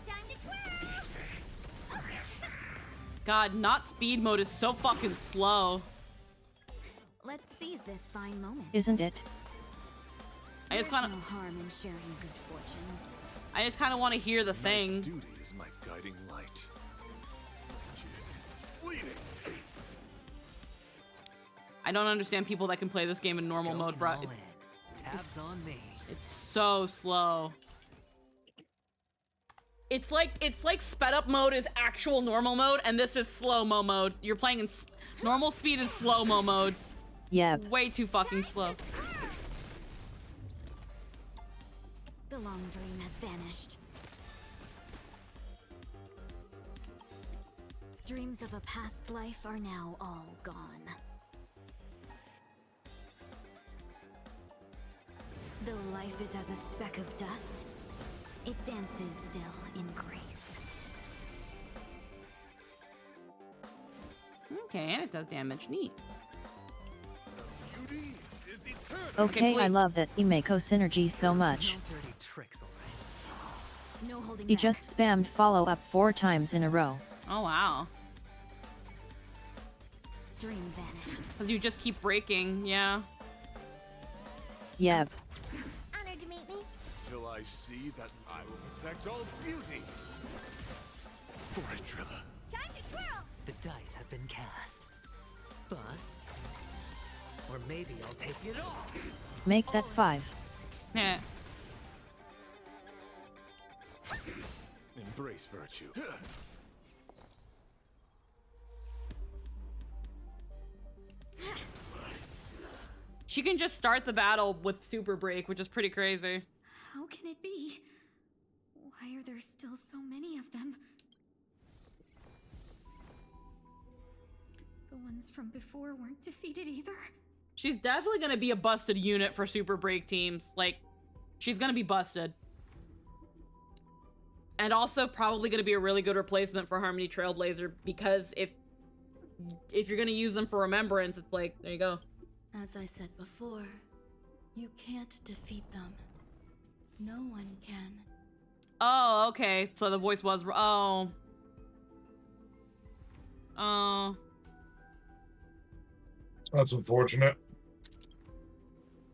Time to twirl! God, not speed mode is so fucking slow. Let's seize this fine moment. Isn't it? I just There's kind no of, harm in sharing good fortunes. I just kind of want to hear the Knight's thing. duty is my guiding light. Fleeting. I don't understand people that can play this game in normal mode, bro. All in. Tabs on me. It's so slow. It's like sped up mode is actual normal mode, and this is slow-mo mode. You're playing in normal speed is slow-mo mode. Yep. Way too fucking slow. The long dream has vanished. Dreams of a past life are now all gone. Though life is as a speck of dust, it dances still in grace. Okay, and it does damage. Neat. Beauty is eternal. Okay, I love that Himeko synergy so much. No dirty tricks, alright. No holding He back. just spammed follow up 4 times in a row. Oh wow. Dream vanished. Because you just keep breaking, yeah. Yep. Honored to meet me. Till I see that I will protect all beauty. For it, Trilla. Time to twirl! The dice have been cast. Bust. Or maybe I'll take it all. Make that 5. Nah. Embrace virtue. She can just start the battle with super break, which is pretty crazy. How can it be? Why are there still so many of them? The ones from before weren't defeated either. She's definitely gonna be a busted unit for Super Break teams. Like, she's gonna be busted. And also probably gonna be a really good replacement for Harmony Trailblazer, because if you're gonna use them for Remembrance, it's like, there you go. As I said before, you can't defeat them. No one can. Oh, okay. So the voice was, oh. Oh. That's unfortunate.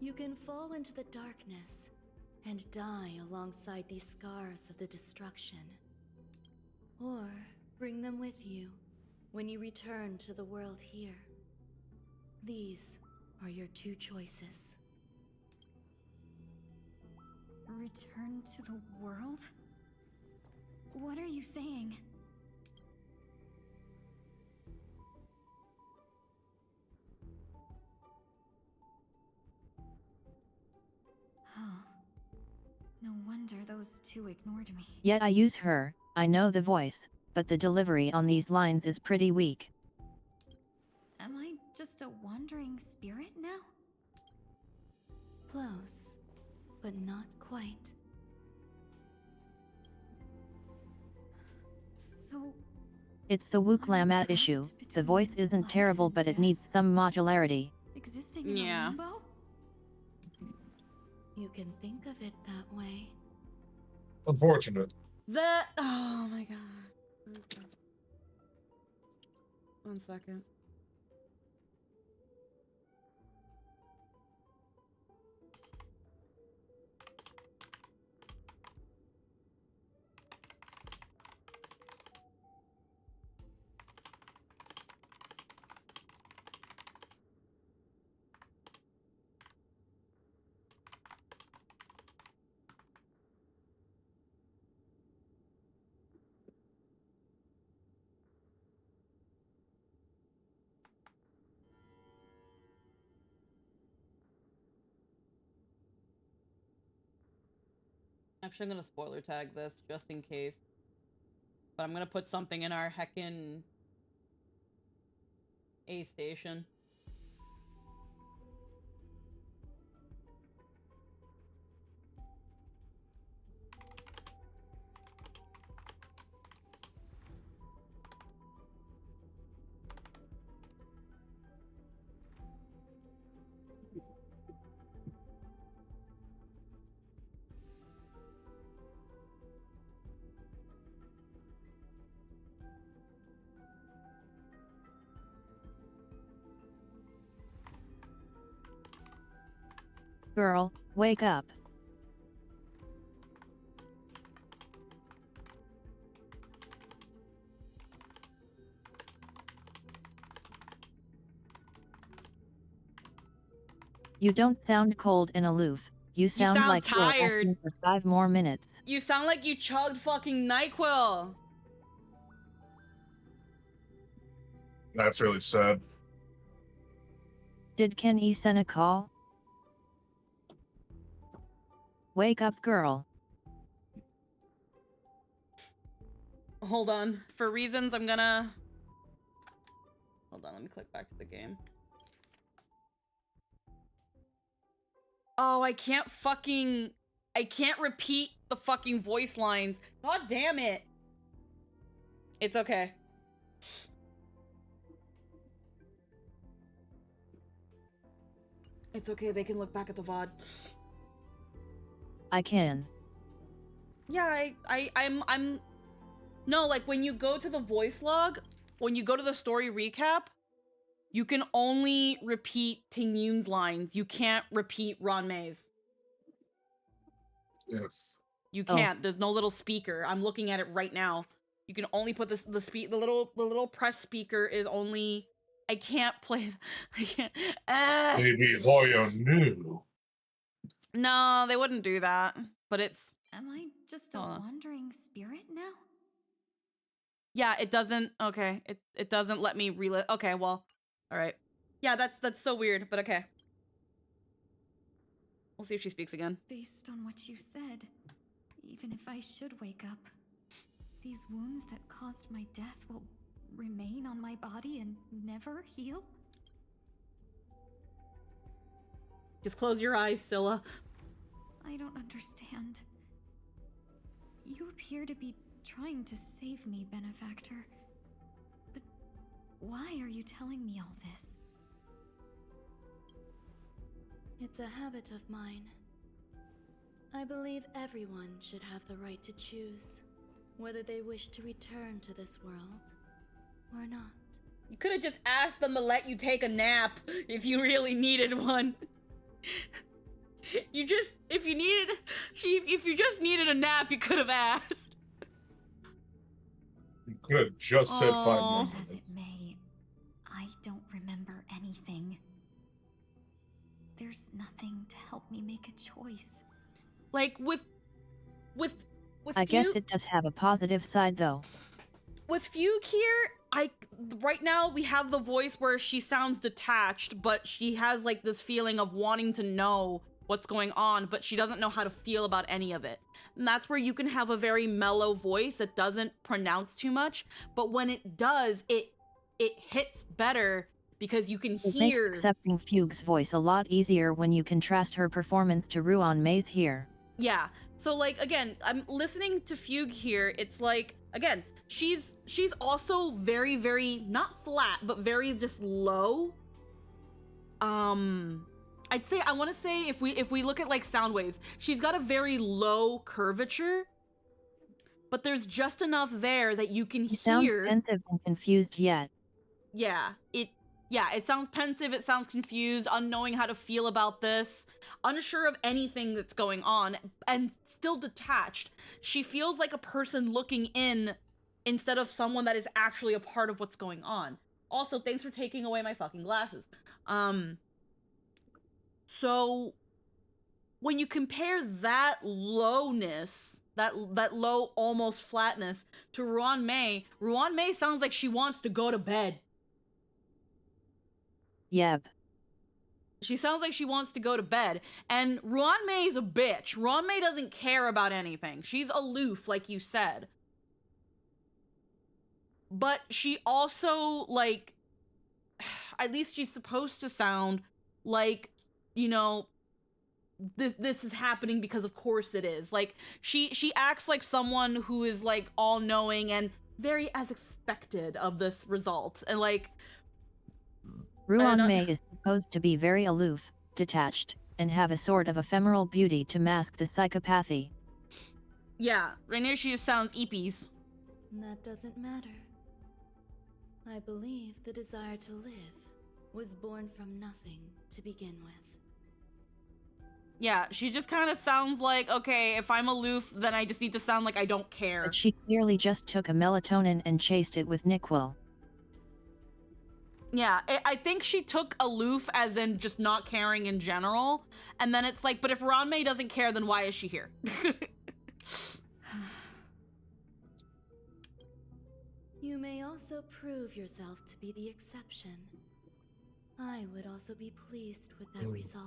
You can fall into the darkness and die alongside these scars of the destruction. Or bring them with you when you return to the world here. These are your two choices. Return to the world? What are you saying? Oh. No wonder those two ignored me. Yet I use her, I know the voice, but the delivery on these lines is pretty weak. Am I just a wandering spirit now? Close, but not quite. So... It's the Wook-Lamat issue. The voice isn't terrible, but it needs some modularity. existing in a limbo? You can think of it that way. Unfortunate. Oh my god. Okay. 1 second. Actually, I'm gonna spoiler tag this just in case. But I'm gonna put something in our heckin' A station. Girl, wake up. You don't sound cold and aloof. You sound like tired. you're asking for 5 more minutes. You sound like you chugged fucking NyQuil. That's really sad. Did Kenny send a call? Wake up, girl. Hold on. For reasons, I'm gonna... Hold on, let me click back to the game. Oh, I can't repeat the fucking voice lines. God damn it. It's okay. It's okay, they can look back at the VOD. I can. Yeah, I'm... No, like, when you go to the voice log, when you go to the story recap, you can only repeat Ting Yun's lines. You can't repeat Ron May's. Yes. You can't. There's no little speaker. I'm looking at it right now. You can only put the little press speaker is only... I can't play... I can't... Maybe Hoyo knew. No, they wouldn't do that. But it's... Am I just a wandering spirit now? Yeah, it doesn't... Okay, it doesn't let me relive... Okay, well... Alright. Yeah, that's so weird, but okay. We'll see if she speaks again. Based on what you said, even if I should wake up, these wounds that caused my death will remain on my body and never heal? Just close your eyes, Scylla. I don't understand. You appear to be trying to save me, Benefactor. But why are you telling me all this? It's a habit of mine. I believe everyone should have the right to choose whether they wish to return to this world or not. You could have just asked them to let you take a nap if you really needed one. If you just needed a nap, you could have asked. You could have just said 5 more As minutes. it may, I don't remember anything. There's nothing to help me make a choice. Like with I guess it does have a positive side though. With Fugue here, right now we have the voice where she sounds detached, but she has like this feeling of wanting to know what's going on, but she doesn't know how to feel about any of it. And that's where you can have a very mellow voice that doesn't pronounce too much, but when it does, it hits better because you can It hear. makes accepting Fugue's voice a lot easier when you contrast her performance to Ruan May's here. Yeah. So like again, I'm listening to Fugue here. It's like again, she's also very, very not flat, but very just low. I'd say I want to say if we look at like sound waves, she's got a very low curvature, but there's just enough there that you can He sounds hear. pensive and confused yet. Yeah, it sounds pensive, it sounds confused, unknowing how to feel about this, unsure of anything that's going on, and still detached. She feels like a person looking in instead of someone that is actually a part of what's going on. Also, thanks for taking away my fucking glasses. So when you compare that lowness, that low almost flatness to Ruan May sounds like she wants to go to bed. Yep. She sounds like she wants to go to bed. And Ruan May's a bitch. Ruan May doesn't care about anything. She's aloof, like you said. But she also, like, at least she's supposed to sound like, you know, this is happening because of course it is. Like, she acts like someone who is, like, all-knowing and very as expected of this result. And, like, Ruan May is supposed to be very aloof, detached, and have a sort of ephemeral beauty to mask the psychopathy. Yeah, right now she just sounds eepies. That doesn't matter. I believe the desire to live was born from nothing to begin with. Yeah, she just kind of sounds like, okay, if I'm aloof, then I just need to sound like I don't care. But she clearly just took a melatonin and chased it with Nyquil. Yeah, I think she took aloof as in just not caring in general. And then it's like, but if Ruan May doesn't care, then why is she here? You may also prove yourself to be the exception. I would also be pleased with that result.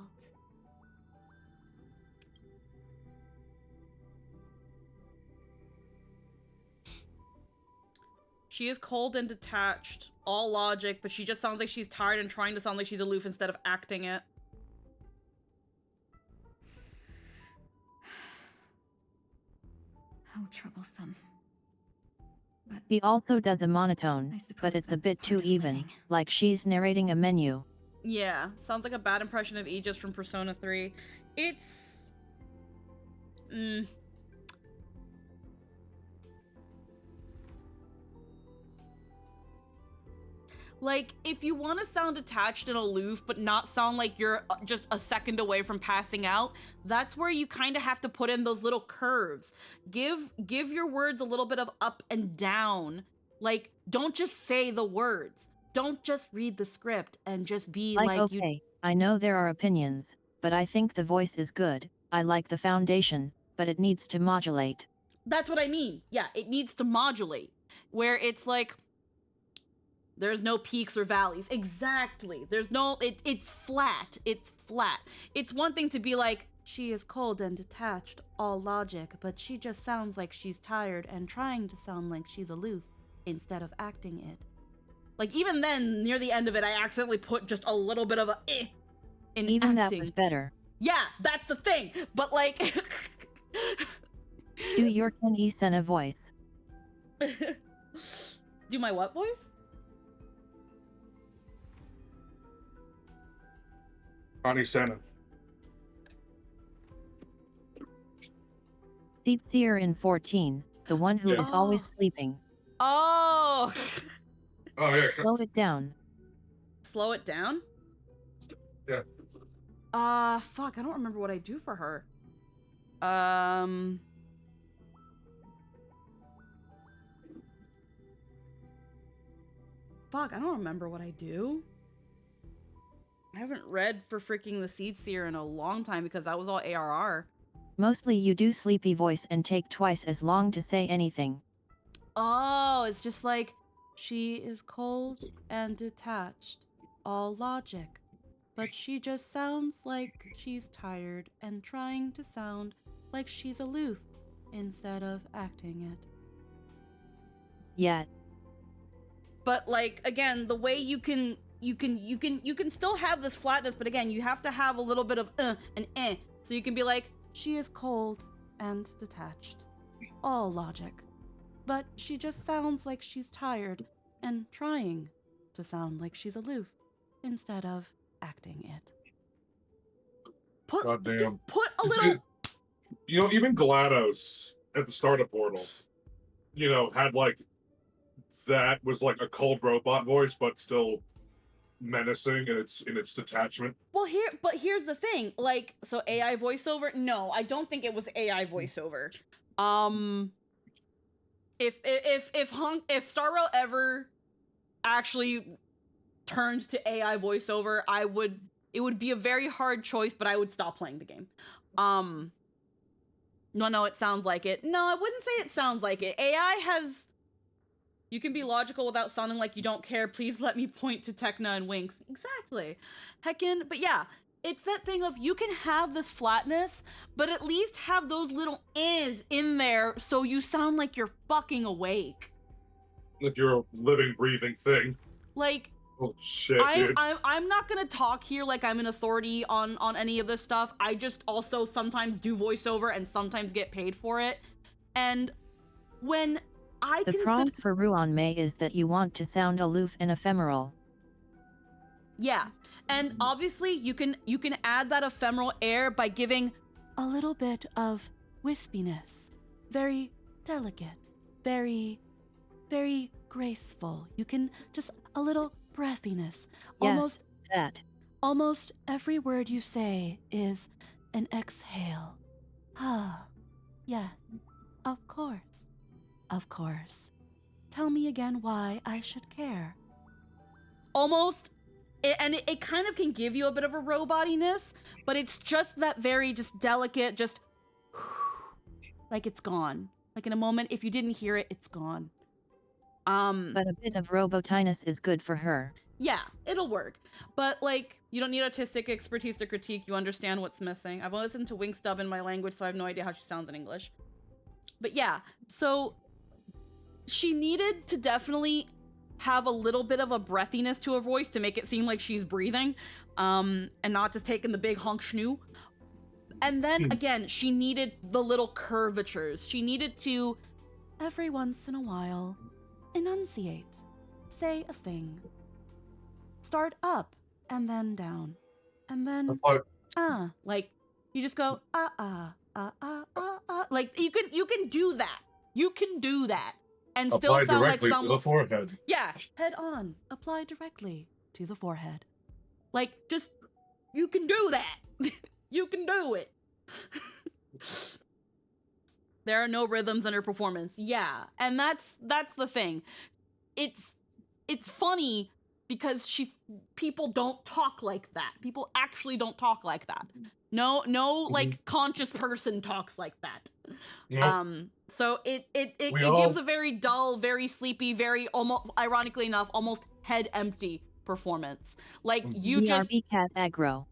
She is cold and detached, all logic, but she just sounds like she's tired and trying to sound like she's aloof instead of acting it. How troublesome. He also does a monotone, but it's a bit too even, like she's narrating a menu. Yeah, sounds like a bad impression of Aegis from Persona 3. It's... Like, if you want to sound attached and aloof, but not sound like you're just a second away from passing out, that's where you kind of have to put in those little curves. Give your words a little bit of up and down. Like, don't just say the words. Don't just read the script and just be like okay, I know there are opinions, but I think the voice is good. I like the foundation, but it needs to modulate. That's what I mean. Yeah, it needs to modulate. Where it's like, there's no peaks or valleys. Exactly. There's no, it's flat. It's flat. It's one thing to be like, she is cold and detached, all logic, but she just sounds like she's tired and trying to sound like she's aloof instead of acting it. Like, even then, near the end of it, I accidentally put just a little bit of a in Even acting. that was better. Yeah, that's the thing. But, like... Do your Ken Isena voice. Do my what voice? Connie Sena. Deep Seer in 14, the one who is always sleeping. Oh! Oh, yeah. Slow it down. Slow it down? Yeah. Fuck, I don't remember what I do for her. Fuck, I don't remember what I do. I haven't read for freaking the Seed Seer in a long time because that was all ARR. Mostly you do sleepy voice and take twice as long to say anything. Oh, it's just like, she is cold and detached, all logic. But she just sounds like she's tired and trying to sound like she's aloof instead of acting it. Yeah. But like, again, the way you can still have this flatness, but again, you have to have a little bit of and eh. So you can be like, she is cold and detached, all logic. But she just sounds like she's tired and trying to sound like she's aloof instead of acting it. Goddamn. Just put a little... You know, even GLaDOS at the start of Portal, you know, had like, that was like a cold robot voice, but still menacing in its detachment. Well, here's the thing. Like, so AI voiceover? No, I don't think it was AI voiceover. If Starro ever actually turned to AI voiceover, it would be a very hard choice, but I would stop playing the game. No, it sounds like it. No, I wouldn't say it sounds like it. AI has... You can be logical without sounding like you don't care. Please let me point to Tecna and Winx. Exactly. Heckin', but yeah, it's that thing of you can have this flatness, but at least have those little is in there so you sound like you're fucking awake. Like you're a living, breathing thing. Like, oh shit, dude. I'm not gonna talk here like I'm an authority on any of this stuff. I just also sometimes do voiceover and sometimes get paid for it. And when the prompt for Ruan Mei is that you want to sound aloof and ephemeral. Yeah, and obviously you can add that ephemeral air by giving a little bit of wispiness. Very delicate, very, very graceful. You can just a little breathiness. Yes, that. Almost every word you say is an exhale. Ah, yeah, of course. Of course. Tell me again why I should care. Almost, it kind of can give you a bit of a robotiness, but it's just that very just delicate, just like it's gone. Like in a moment, if you didn't hear it, it's gone. But a bit of robotiness is good for her. Yeah, it'll work. But like, you don't need artistic expertise to critique. You understand what's missing. I've listened to Winx dub in my language, so I have no idea how she sounds in English. But yeah, so she needed to definitely have a little bit of a breathiness to her voice to make it seem like she's breathing, and not just taking the big honk schnoo. And then again, she needed the little curvatures. She needed to, every once in a while, enunciate, say a thing, start up and then down, and then like you just go like you can do that. You can do that. And still apply sound directly like someone. to the forehead. Yeah, head on. Apply directly to the forehead. Like, just, you can do that. You can do it. There are no rhythms in her performance. Yeah, and that's the thing. It's funny because people don't talk like that. People actually don't talk like that. No, like conscious person talks like that. Yep. So it gives a very dull, very sleepy, very almost, ironically enough, almost head empty performance. Like you just cat aggro.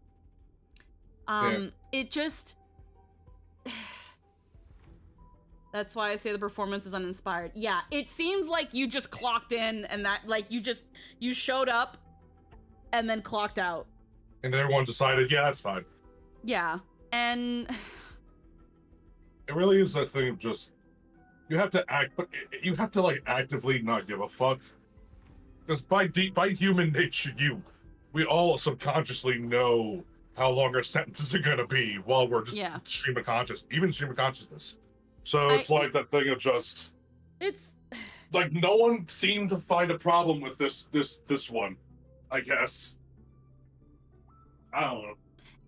It just That's why I say the performance is uninspired. Yeah, it seems like you just clocked in and that, like, you showed up and then clocked out. And everyone decided, yeah, that's fine. Yeah, and... It really is that thing of just, you have to act, but you have to, like, actively not give a fuck. Because by human nature, we all subconsciously know how long our sentences are gonna be while we're just stream of consciousness. So it's like that thing of just, it's like no one seemed to find a problem with this one, I guess. I don't know.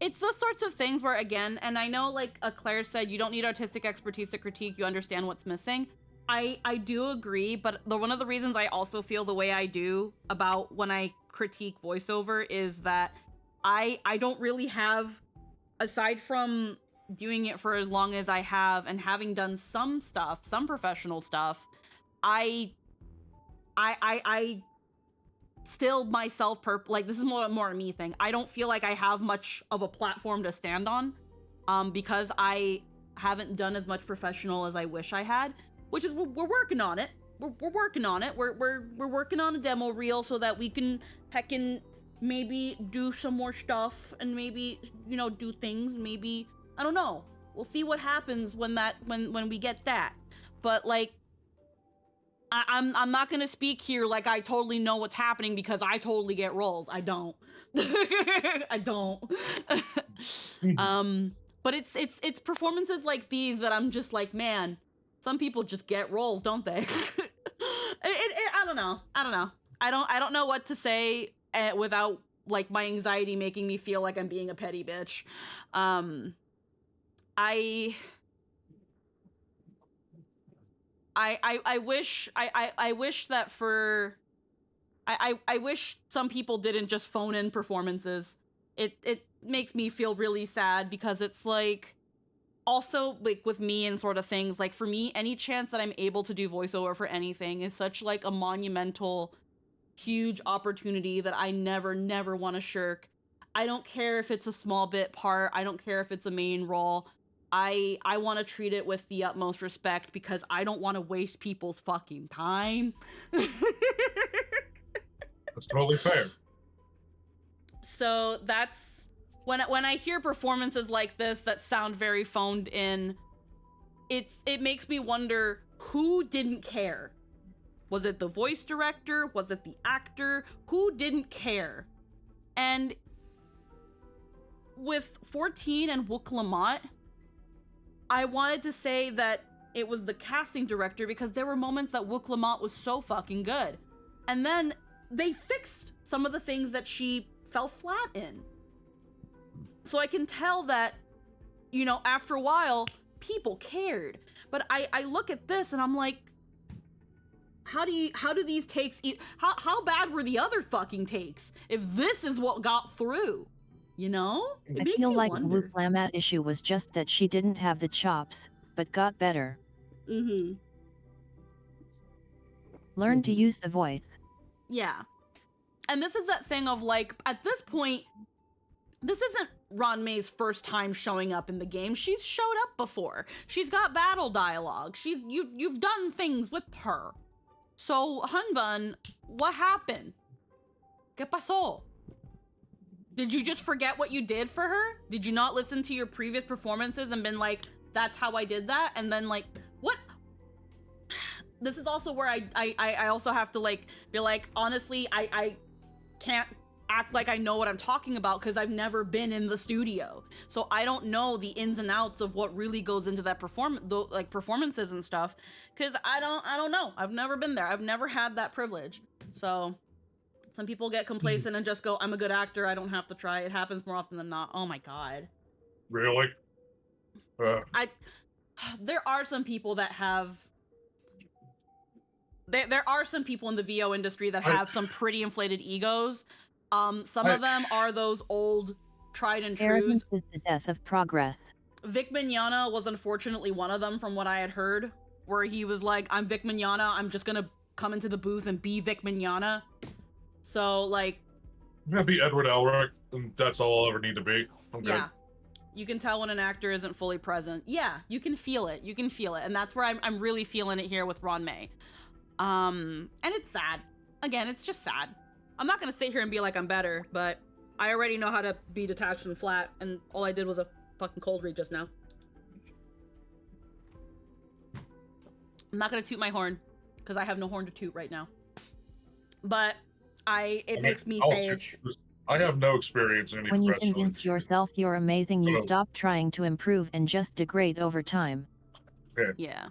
It's those sorts of things where, again, and I know, like Claire said, you don't need artistic expertise to critique, you understand what's missing. I do agree, but one of the reasons I also feel the way I do about when I critique voiceover is that I don't really have, aside from doing it for as long as I have and having done some stuff, some professional stuff, I still myself like, this is more a me thing. I don't feel like I have much of a platform to stand on because I haven't done as much professional as I wish I had, which is we're working on it. We're working on it. We're working on a demo reel so that we can heckin' maybe do some more stuff and maybe, you know, do things. Maybe, I don't know. We'll see what happens when we get that. But like, I'm not gonna speak here like I totally know what's happening because I totally get roles. I don't. I don't. But it's performances like these that I'm just like, man, some people just get roles, don't they? I don't know. I don't know what to say without like my anxiety making me feel like I'm being a petty bitch. I wish that I wish some people didn't just phone in performances. It makes me feel really sad because it's like, also like with me and sort of things, like for me, any chance that I'm able to do voiceover for anything is such like a monumental, huge opportunity that I never want to shirk. I don't care if it's a small bit part. I don't care if it's a main role. I want to treat it with the utmost respect because I don't want to waste people's fucking time. That's totally fair. So that's when I hear performances like this that sound very phoned in, it makes me wonder who didn't care. Was it the voice director? Was it the actor? Who didn't care? And with 14 and Wook Lamont, I wanted to say that it was the casting director because there were moments that Wook Lamont was so fucking good. And then they fixed some of the things that she fell flat in. So I can tell that, you know, after a while, people cared. But I look at this and I'm like, how do these takes, how bad were the other fucking takes if this is what got through? You know? I feel like the Wook Lamont issue was just that she didn't have the chops, but got better. Mm-hmm. Learn to use the voice. Yeah. And this is that thing of like, at this point, this isn't Ron May's first time showing up in the game. She's showed up before. She's got battle dialogue. You've done things with her. So, Hunbun, what happened? ¿Qué pasó? Did you just forget what you did for her? Did you not listen to your previous performances and been like, that's how I did that? And then like, what? This is also where I also have to like, be like, honestly, I can't act like I know what I'm talking about because I've never been in the studio. So I don't know the ins and outs of what really goes into that performances and stuff. Cause I don't know. I've never been there. I've never had that privilege. So some people get complacent and just go, I'm a good actor. I don't have to try. It happens more often than not. Oh my God. Really? There are some people that have, there are some people in the VO industry that have some pretty inflated egos. Some of them are those old tried and trues. Arrogance is the death of progress. Vic Mignogna was unfortunately one of them from what I had heard, where he was like, I'm Vic Mignogna, I'm just gonna come into the booth and be Vic Mignogna. So like, I'm gonna be Edward Elric, and that's all I'll ever need to be. Okay. Yeah. You can tell when an actor isn't fully present. Yeah, you can feel it. You can feel it. And that's where I'm really feeling it here with Ron May. And it's sad. Again, it's just sad. I'm not going to sit here and be like I'm better, but I already know how to be detached and flat, and all I did was a fucking cold read just now. I'm not going to toot my horn, because I have no horn to toot right now. But it makes me say... I have no experience in any When you professional convince yourself you're amazing, you Hello. stop trying to improve and just degrade over time. Okay. Yeah.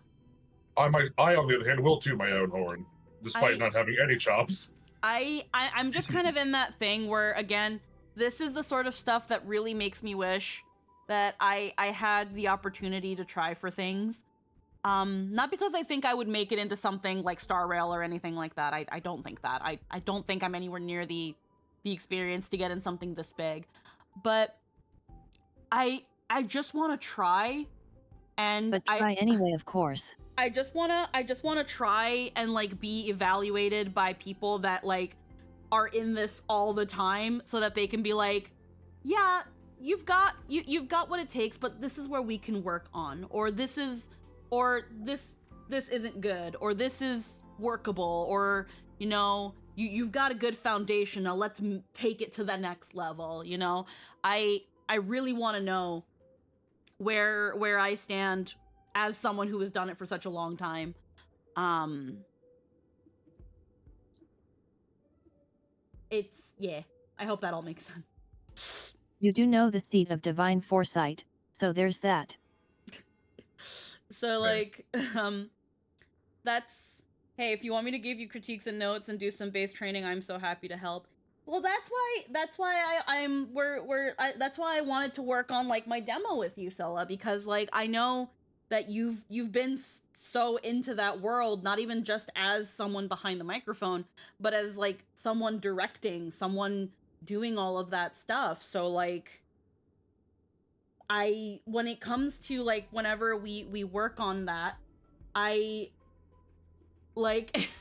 I, on the other hand, will toot my own horn, despite not having any chops. I'm just kind of in that thing where, again, this is the sort of stuff that really makes me wish that I had the opportunity to try for things. Not because I think I would make it into something like Star Rail or anything like that. I don't think that. I don't think I'm anywhere near the experience to get in something this big. But I just want to try, and But try anyway, of course. I just wanna try and like be evaluated by people that like are in this all the time, so that they can be like, yeah, you've got what it takes, but this is where we can work on, or this isn't good, or this is workable, or you know, you've got a good foundation, now let's take it to the next level. You know, I really want to know where I stand as someone who has done it for such a long time. Yeah, I hope that all makes sense. You do know the seat of divine foresight, so there's that. So like, that's, hey, if you want me to give you critiques and notes and do some base training, I'm so happy to help. Well, that's why I wanted to work on like my demo with you, Scylla, because like I know that you've been so into that world, not even just as someone behind the microphone, but as like someone directing, someone doing all of that stuff. So like, when it comes to like whenever we work on that, I like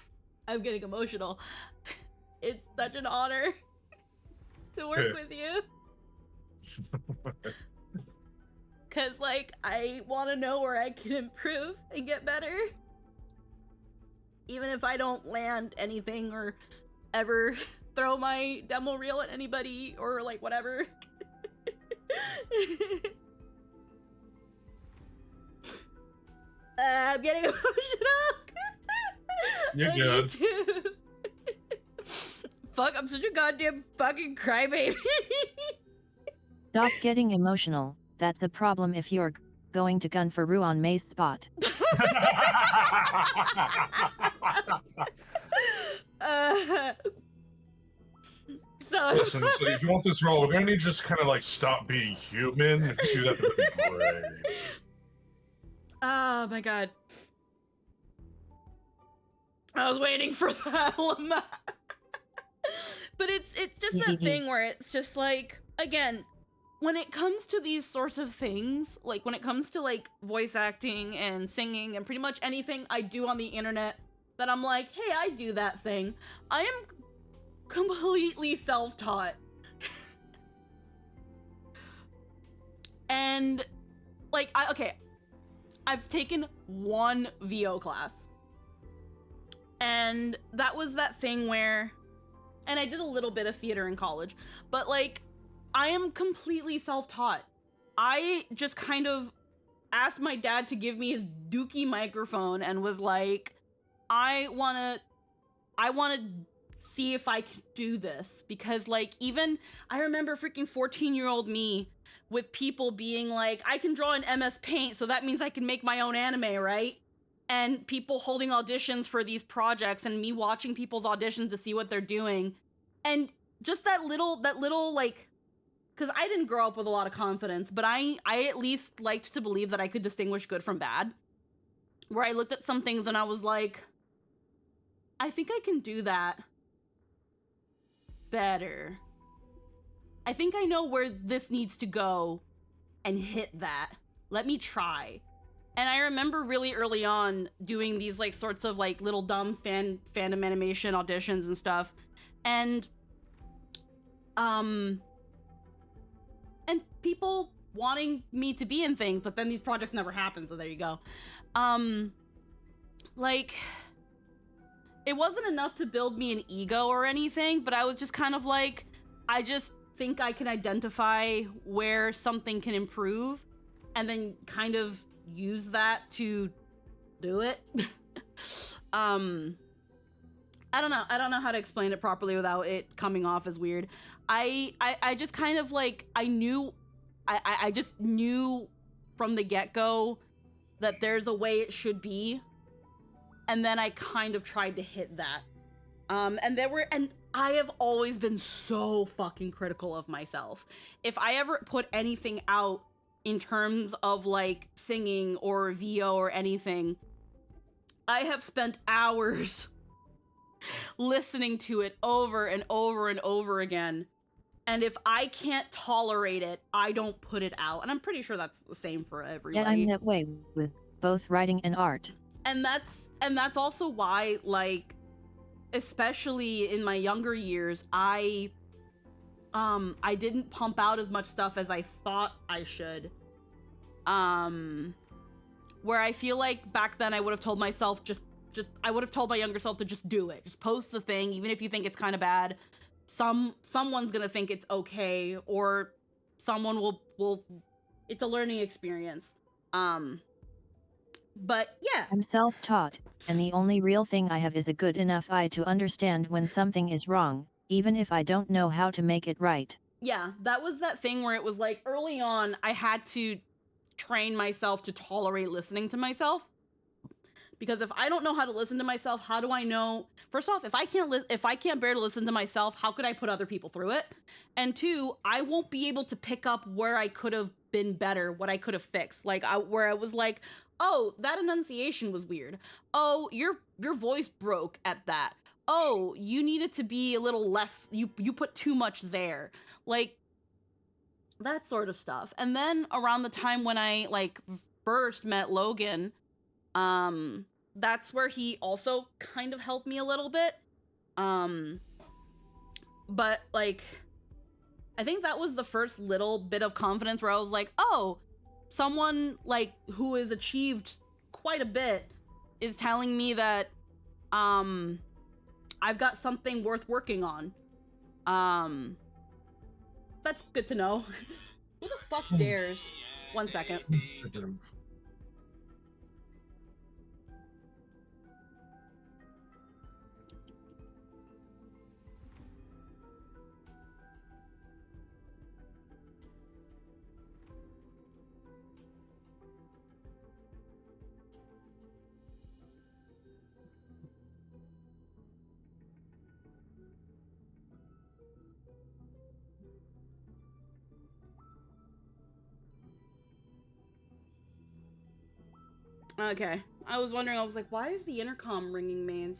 I'm getting emotional. It's such an honor to work with you. Cause like, I want to know where I can improve and get better. Even if I don't land anything or ever throw my demo reel at anybody or like whatever. I'm getting emotional. You're good. Too. Fuck, I'm such a goddamn fucking crybaby. Stop getting emotional. That's a problem if you're going to gun for Ruan May's spot. Listen, so if you want this role, we're gonna need to just kind of like stop being human. If you do that, that'd be great. Oh my god. I was waiting for that one. But it's just that thing where it's just like, again, when it comes to these sorts of things, like when it comes to like voice acting and singing and pretty much anything I do on the internet that I'm like, hey, I do that thing, I am completely self-taught. And like, I've taken one VO class, and that was that thing where, and I did a little bit of theater in college, but like, I am completely self-taught. I just kind of asked my dad to give me his dookie microphone and was like, I wanna see if I can do this. Because like, even, I remember freaking 14-year-old me with people being like, I can draw in MS Paint, so that means I can make my own anime, right? And people holding auditions for these projects and me watching people's auditions to see what they're doing. And just that little like, because I didn't grow up with a lot of confidence, but I at least liked to believe that I could distinguish good from bad. Where I looked at some things and I was like, I think I can do that better. I think I know where this needs to go and hit that. Let me try. And I remember really early on doing these like sorts of like little dumb fandom animation auditions and stuff. And people wanting me to be in things, but then these projects never happen, so there you go. Like, it wasn't enough to build me an ego or anything, but I was just kind of like, I just think I can identify where something can improve and then kind of use that to do it. I don't know how to explain it properly without it coming off as weird. I just kind of like, I just knew from the get-go that there's a way it should be, and then I kind of tried to hit that. And I have always been so fucking critical of myself. If I ever put anything out in terms of like singing or VO or anything, I have spent hours listening to it over and over and over again. And if I can't tolerate it, I don't put it out. And I'm pretty sure that's the same for everybody. Yeah, I'm that way with both writing and art. And that's also why, like, especially in my younger years, I didn't pump out as much stuff as I thought I should. Where I feel like back then I would have told myself I would have told my younger self to just do it. Just post the thing, even if you think it's kind of bad. Someone's gonna think it's okay, or someone will it's a learning experience. But yeah. I'm self-taught, and the only real thing I have is a good enough eye to understand when something is wrong, even if I don't know how to make it right. Yeah, that was that thing where it was like early on I had to train myself to tolerate listening to myself. Because if I don't know how to listen to myself, how do I know? First off, if I can't bear to listen to myself, how could I put other people through it? And two, I won't be able to pick up where I could have been better, what I could have fixed. Like where I was like, oh, that enunciation was weird. Oh, your voice broke at that. Oh, you needed to be a little less. You put too much there. Like that sort of stuff. And then around the time when I like first met Logan, that's where he also kind of helped me a little bit. But like, I think that was the first little bit of confidence where I was like, oh, someone like who has achieved quite a bit is telling me that, I've got something worth working on. That's good to know. Who the fuck dares? 1 second. Okay, I was wondering, I was like, why is the intercom ringing me? And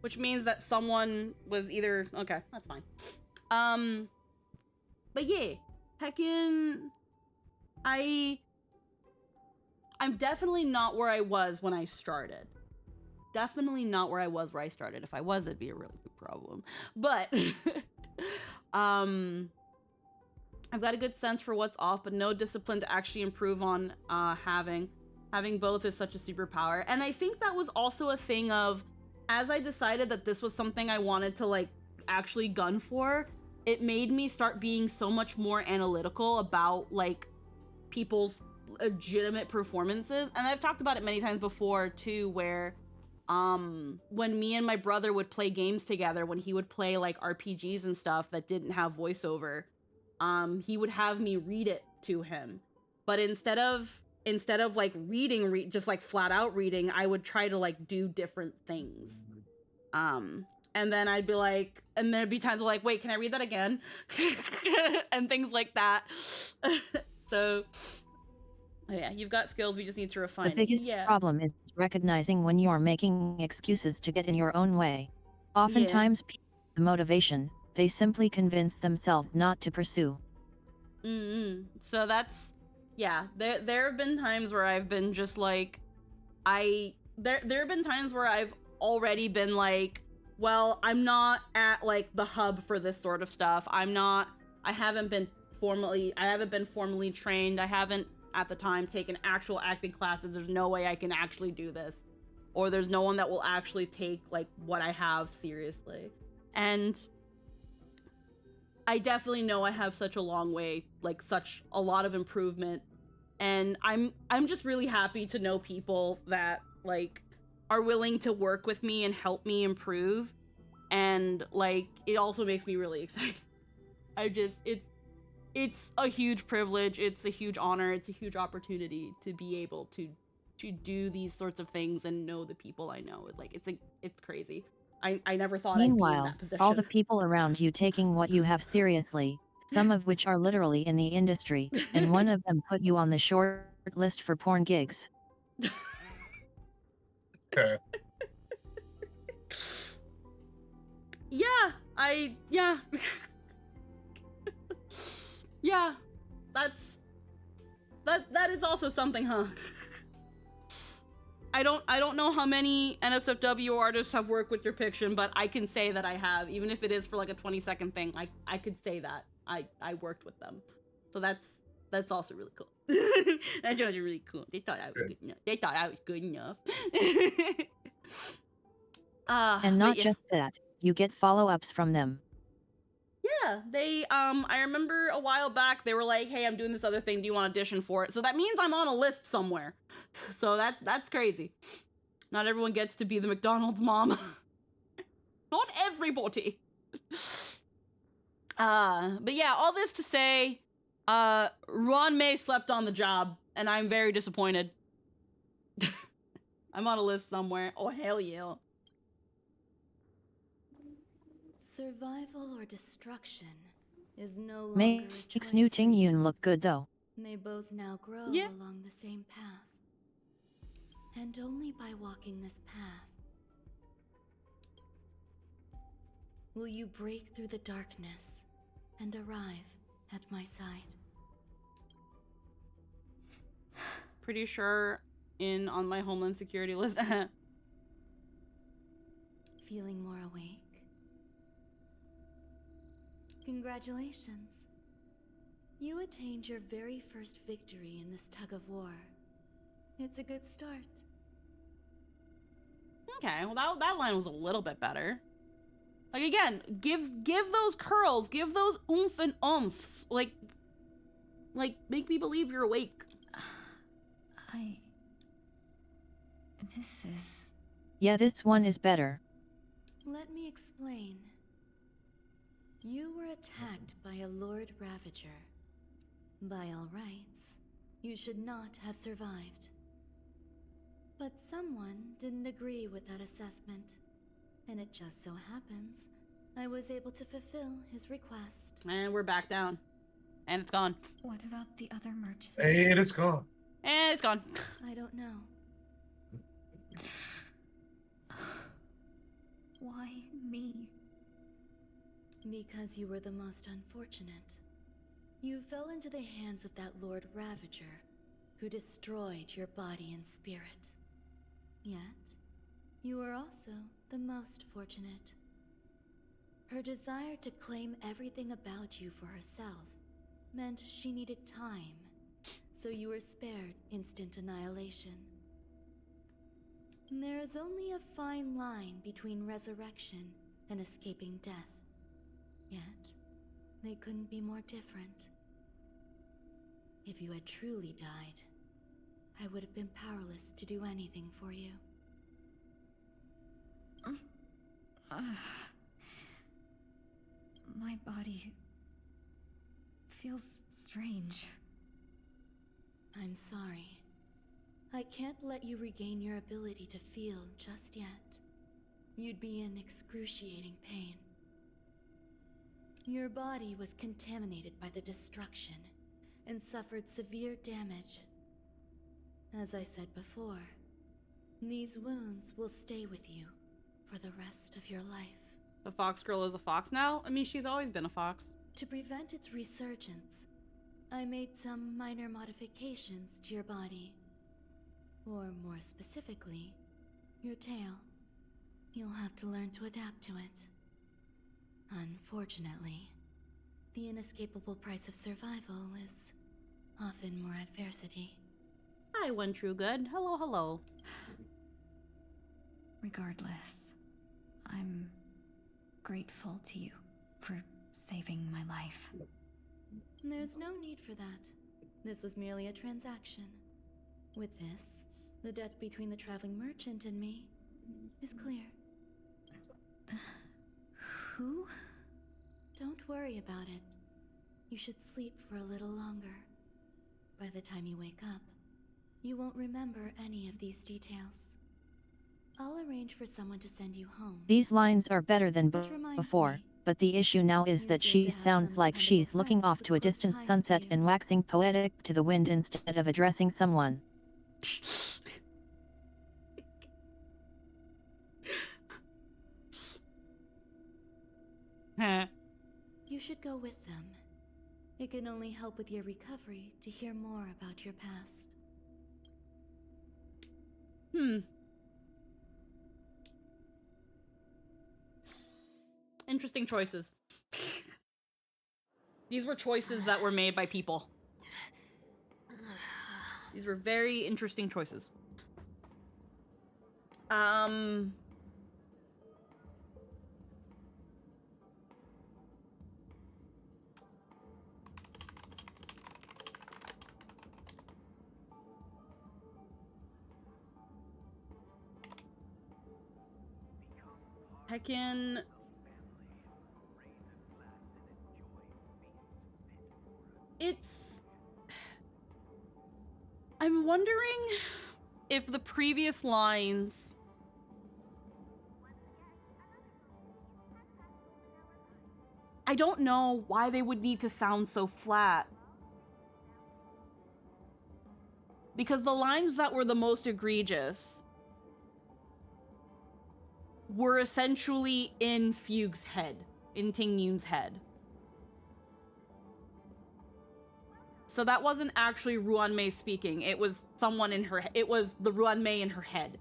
which means that someone was either, okay, that's fine. But yeah, heckin', I'm definitely not where I was when I started. Definitely not where I was where I started. If I was, it'd be a really big problem. But, I've got a good sense for what's off, but no discipline to actually improve on, having both is such a superpower. And I think that was also a thing of, as I decided that this was something I wanted to like actually gun for, it made me start being so much more analytical about like people's legitimate performances. And I've talked about it many times before too, where when me and my brother would play games together, when he would play like RPGs and stuff that didn't have voiceover, he would have me read it to him. But instead of like reading, just like flat out reading, I would try to like do different things. And then I'd be like, and there'd be times where like, wait, can I read that again? And things like that. So, oh yeah, you've got skills, we just need to refine The biggest problem is recognizing when you're making excuses to get in your own way. Oftentimes, people have the motivation, they simply convince themselves not to pursue. So that's, yeah, there have been times where I've been just like, there have been times where I've already been like, well, I'm not at like the hub for this sort of stuff. I haven't been haven't been formally trained. I haven't at the time taken actual acting classes. There's no way I can actually do this, or there's no one that will actually take like what I have seriously. And I definitely know I have such a long way, like such a lot of improvement. And I'm just really happy to know people that like are willing to work with me and help me improve. And like it also makes me really excited. It's a huge privilege, it's a huge honor, it's a huge opportunity to be able to do these sorts of things and know the people I know. Like it's crazy. I never thought I'd be in Meanwhile, that position. all the people around you taking what you have seriously, some of which are literally in the industry, and one of them put you on the short list for porn gigs. Okay. Yeah, yeah. Yeah, that is also something, huh? I don't know how many NSFW artists have worked with Depiction, but I can say that I have, even if it is for like a 20-second thing. I could say that I worked with them, so that's also really cool. That's really cool. They thought I was good enough. They thought I was good enough. And not just that, you get follow-ups from them. Yeah, they I remember a while back they were like, "Hey, I'm doing this other thing. Do you want to audition for it?" So that means I'm on a list somewhere. So that's crazy. Not everyone gets to be the McDonald's mom. Not everybody. But yeah, all this to say, Ron May slept on the job, and I'm very disappointed. I'm on a list somewhere. Oh hell yeah. Survival or destruction is no longer a Makes choice New for Ting you. Yoon look good though. They both now grow Yeah. along the same path. And only by walking this path will you break through the darkness and arrive at my side. Pretty sure on my Homeland Security list. Feeling more awake? Congratulations. You attained your very first victory in this tug of war. It's a good start. Okay, well that line was a little bit better. Like again, give those curls, give those oomph and umphs. Like make me believe you're awake. This is... Yeah, this one is better. Let me explain. You were attacked by a Lord Ravager. By all rights, you should not have survived. But someone didn't agree with that assessment, and it just so happens I was able to fulfill his request. And we're back down. And it's gone. What about the other merchant? And it's gone. And it's gone. I don't know. Why me? Because you were the most unfortunate. You fell into the hands of that Lord Ravager, who destroyed your body and spirit. Yet, you were also the most fortunate. Her desire to claim everything about you for herself meant she needed time, so you were spared instant annihilation. There is only a fine line between resurrection and escaping death. Yet, they couldn't be more different. If you had truly died, I would have been powerless to do anything for you. My body feels strange. I'm sorry. I can't let you regain your ability to feel just yet. You'd be in excruciating pain. Your body was contaminated by the destruction and suffered severe damage. As I said before, these wounds will stay with you for the rest of your life. The fox girl is a fox now? I mean, she's always been a fox. To prevent its resurgence, I made some minor modifications to your body. Or more specifically, your tail. You'll have to learn to adapt to it. Unfortunately, The inescapable price of survival is often more adversity. Hi, One True Good. Hello, hello. Regardless, I'm grateful to you for saving my life. There's no need for that. This was merely a transaction. With this, the debt between the traveling merchant and me is clear. Who? Don't worry about it. You should sleep for a little longer. By the time you wake up, you won't remember any of these details. I'll arrange for someone to send you home. These lines are better than Which reminds before, me, but the issue now is that she sounds like she's looking off to a distant sunset and waxing poetic to the wind instead of addressing someone. You should go with them. It can only help with your recovery to hear more about your past. Interesting choices. These were choices that were made by people. These were very interesting choices. Heckin... It's... I'm wondering if the previous lines... I don't know why they would need to sound so flat. Because the lines that were the most egregious were essentially in Fugue's head, in Ting Yun's head. So that wasn't actually Ruan Mei speaking. It was someone in her. It was the Ruan Mei in her head.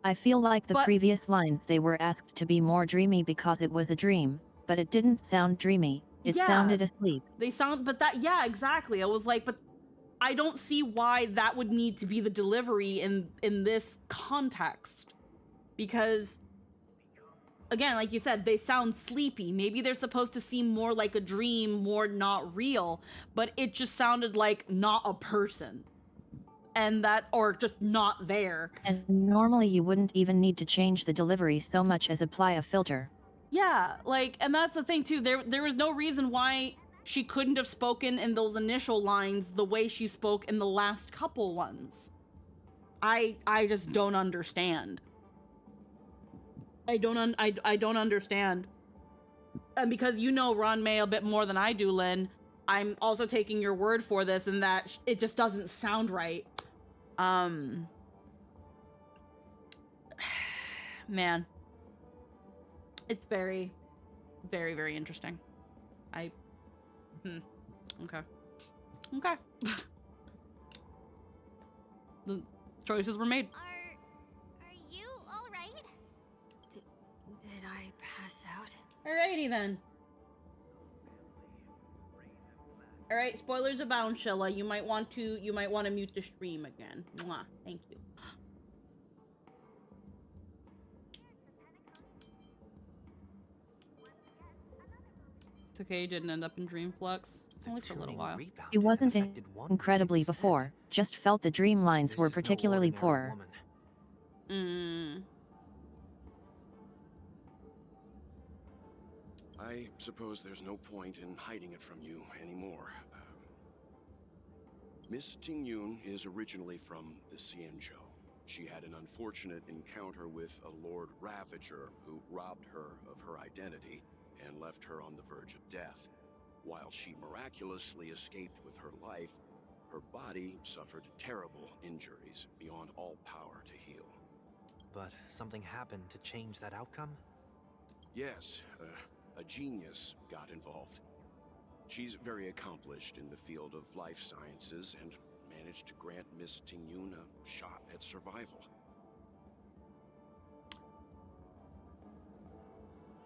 I feel like the previous lines they were asked to be more dreamy because it was a dream, but it didn't sound dreamy. It sounded asleep. They sound, but that, yeah, exactly. I was like, but I don't see why that would need to be the delivery in this context. Because, again, like you said, they sound sleepy. Maybe they're supposed to seem more like a dream, more not real, but it just sounded like not a person. And that, or just not there. And normally you wouldn't even need to change the delivery so much as apply a filter. Yeah, like, and that's the thing too. There was no reason why she couldn't have spoken in those initial lines the way she spoke in the last couple ones. I just don't understand. I don't understand. And because you know Ruan Mei a bit more than I do, Lynn, I'm also taking your word for this, and that it just doesn't sound right. Man. It's very, very, very interesting. Okay. Okay. The choices were made. Are you alright? Did I pass out? Alrighty then. Alright, spoilers abound, Shilla. You might want to mute the stream again. Mwah. Thank you. It's okay, you didn't end up in Dream Flux. Only for a little while. He wasn't incredibly before, just felt the dream lines were particularly poor. I suppose there's no point in hiding it from you anymore. Miss Ting Yun is originally from the Xianzhou. She had an unfortunate encounter with a Lord Ravager who robbed her of her identity and left her on the verge of death. While she miraculously escaped with her life, her body suffered terrible injuries beyond all power to heal. But something happened to change that outcome? Yes, a genius got involved. She's very accomplished in the field of life sciences and managed to grant Miss Ting Yun a shot at survival.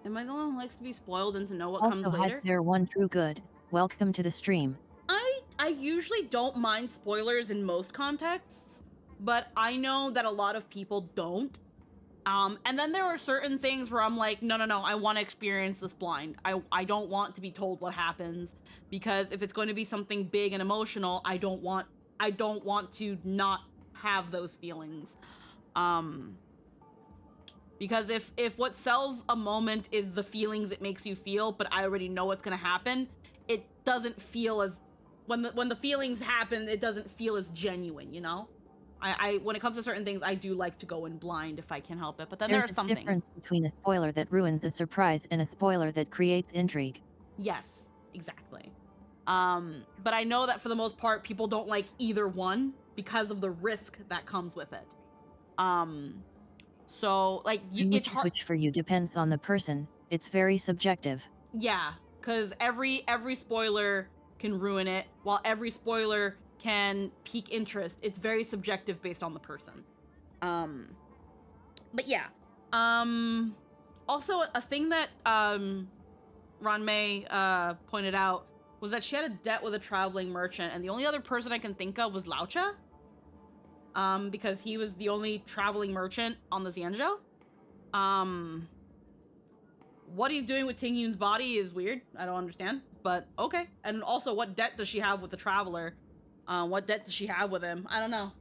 Am I the one who likes to be spoiled and to know what Also, comes hi later? there, one true good. Welcome to the stream. I usually don't mind spoilers in most contexts, but I know that a lot of people don't. And then there are certain things where I'm like, no, I want to experience this blind. I don't want to be told what happens, because if it's going to be something big and emotional, I don't want to not have those feelings. Because if what sells a moment is the feelings it makes you feel, but I already know what's gonna happen, it doesn't feel as when the feelings happen, it doesn't feel as genuine, you know? I when it comes to certain things, I do like to go in blind if I can help it. But then There's there are a some difference things. between a spoiler that ruins a surprise and a spoiler that creates intrigue. Yes, exactly. But I know that for the most part, people don't like either one because of the risk that comes with it. So like Which switch for you depends on the person. It's very subjective. Yeah, because every spoiler can ruin it, while every spoiler can pique interest. It's very subjective based on the person. But yeah. Also, a thing that Ranmei pointed out was that she had a debt with a traveling merchant, and the only other person I can think of was Laucha. Because he was the only traveling merchant on the Xianzhou. What he's doing with Ting Yun's body is weird. I don't understand, but okay. And also, what debt does she have with the traveler? What debt does she have with him? I don't know.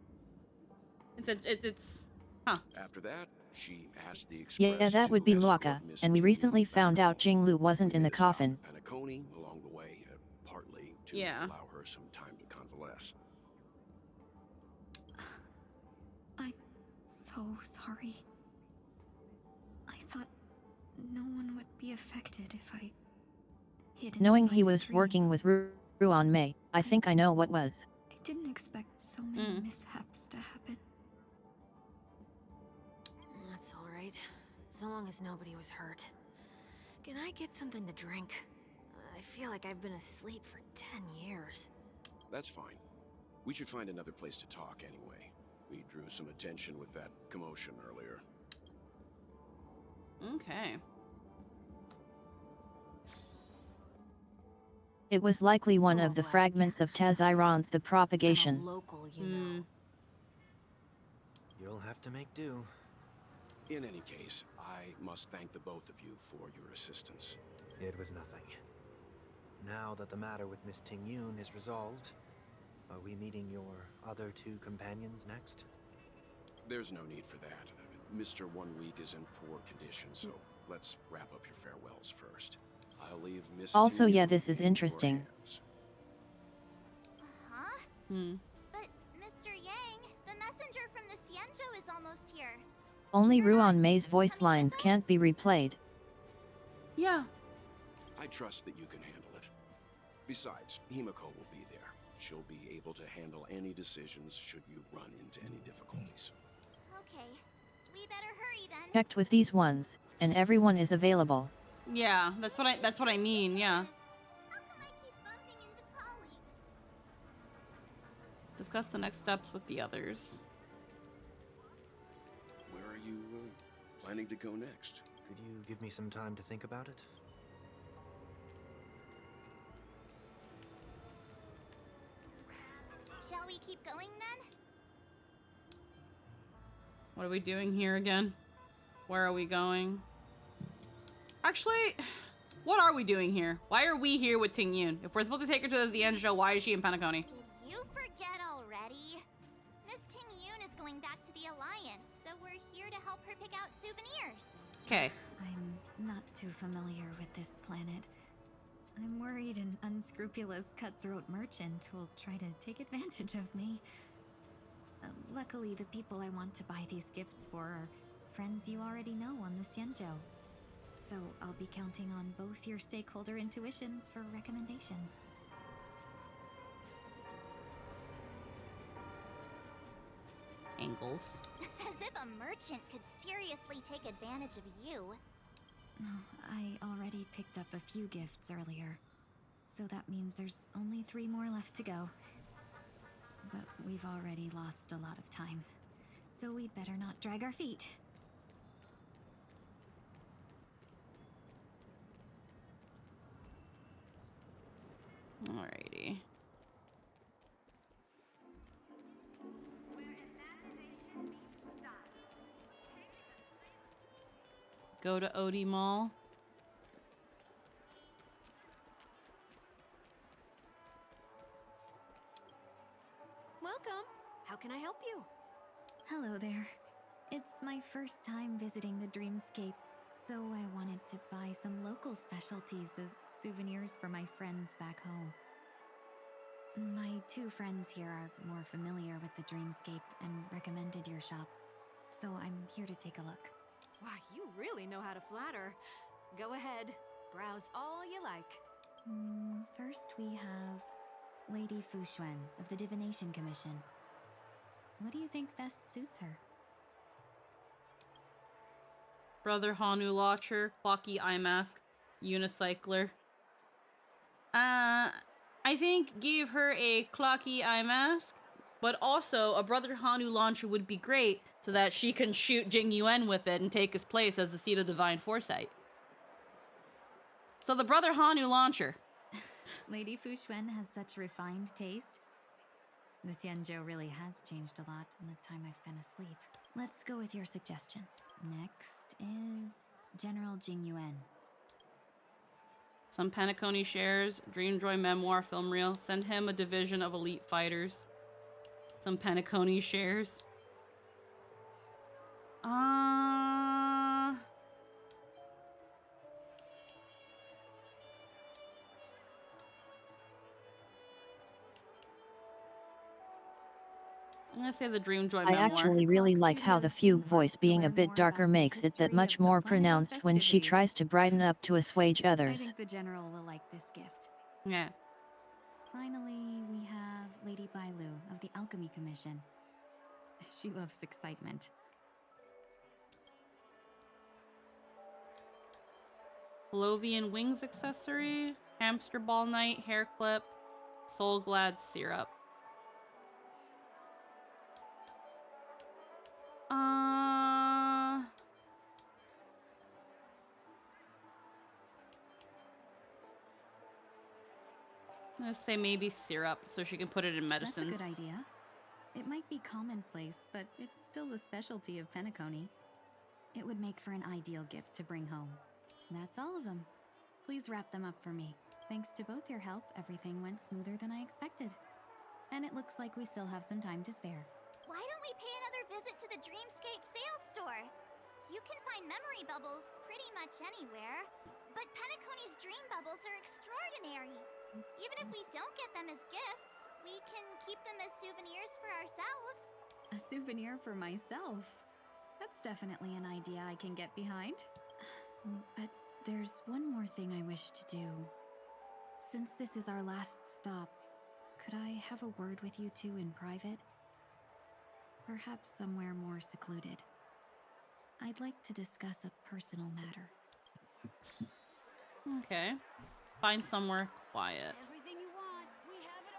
It's huh. After that, she asked the Express Yeah, that would be escort Luaka, Miss and we Ting recently Yun back found out home. Jing Lu wasn't We in the made a stop coffin. in Penacony along the way, partly to Yeah. allow her some time to convalesce. I'm so sorry. I thought no one would be affected if I hid Knowing inside he a was tree. working with Ruan Mei, I think I know what was. I didn't expect so many mishaps to happen. That's all right. So long as nobody was hurt. Can I get something to drink? I feel like I've been asleep for 10 years. That's fine. We should find another place to talk anyway. We drew some attention with that commotion earlier. Okay. It was likely one of the fragments of Taziron's The Propagation. Local, you know. You'll have to make do. In any case, I must thank the both of you for your assistance. It was nothing. Now that the matter with Miss Ting Yun is resolved, are we meeting your other two companions next? There's no need for that. Mr. 1 Week is in poor condition, so let's wrap up your farewells first. I'll leave Miss Also, Ting yeah, Yun this is in your interesting. hands. Huh? Hmm. But, Mr. Yang, the messenger from the Xianzhou is almost here. Only Ruan Mei's voice lines can't be replayed. Yeah. I trust that you can handle it. Besides, Himiko will be there. She'll be able to handle any decisions should you run into any difficulties. Okay. We better hurry then. Checked with these ones, and everyone is available. Yeah, that's what I mean, yeah. Discuss the next steps with the others. Where are you planning to go next? Could you give me some time to think about it? Shall we keep going then? What are we doing here again? Where are we going? Actually, what are we doing here? Why are we here with Ting Yun? If we're supposed to take her to the Xianzhou, why is she in Penacony? Did you forget already? Miss Ting Yun is going back to the Alliance, so we're here to help her pick out souvenirs. Okay. I'm not too familiar with this planet. I'm worried an unscrupulous cutthroat merchant will try to take advantage of me. Luckily, the people I want to buy these gifts for are friends you already know on the Xianzhou. So I'll be counting on both your stakeholder intuitions for recommendations. Angles. As if a merchant could seriously take advantage of you. No, I already picked up a few gifts earlier. So that means there's only 3 more left to go. But we've already lost a lot of time. So we'd better not drag our feet. Go to Odie Mall. Welcome. How can I help you? Hello there. It's my first time visiting the Dreamscape, so I wanted to buy some local specialties as souvenirs for my friends back home. My 2 friends here are more familiar with the Dreamscape and recommended your shop, so I'm here to take a look. Why, you really know how to flatter. Go ahead. Browse all you like. First we have Lady Fuxuan of the Divination Commission. What do you think best suits her? Brother Hanu Launcher, Clocky Eye Mask, Unicycler. I think give her a Clocky Eye Mask, but also a Brother Hanu Launcher would be great so that she can shoot Jing Yuan with it and take his place as the Seat of Divine Foresight. So the Brother Hanu Launcher. Lady Fuxuan has such refined taste. The Xianzhou really has changed a lot in the time I've been asleep. Let's go with your suggestion. Next is General Jing Yuan. Some Penacony shares, Dreamjoy memoir film reel. Send him a division of elite fighters. Some Penacony shares. I'm gonna say the Dreamjoy I memoir. actually really like how the fugue voice being a bit darker makes it that much more pronounced when she tries to brighten up to assuage I others. think the General will like this gift. Yeah. Finally, we have Lady Bailu of the Alchemy Commission. She loves excitement. Palovian Wings accessory, Hamster Ball Night hair clip, Soul Glad syrup. I'm gonna say maybe syrup so she can put it in medicines. That's a good idea. It might be commonplace, but it's still the specialty of Penacony. It would make for an ideal gift to bring home. That's all of them. Please wrap them up for me. Thanks to both your help, everything went smoother than I expected. And it looks like we still have some time to spare. Why don't we pay another visit to the Dreamscape sales store? You can find memory bubbles pretty much anywhere, but Penacony's dream bubbles are extraordinary. Even if we don't get them as gifts, we can keep them as souvenirs for ourselves. A souvenir for myself? That's definitely an idea I can get behind. But there's one more thing I wish to do. Since this is our last stop, could I have a word with you two in private? Perhaps somewhere more secluded. I'd like to discuss a personal matter. Okay. Find somewhere quiet. Everything you want, we have it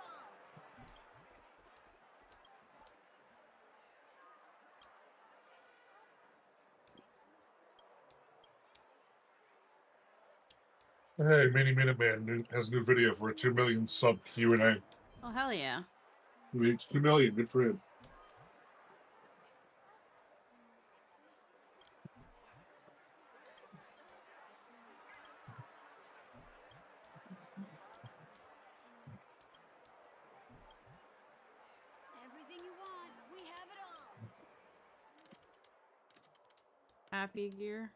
all. Hey, Mini Minuteman has a new video for a 2 million sub Q&A. Oh, hell yeah. He reached 2 million. Good for him. Everything you want, we have it all. Happy Gear.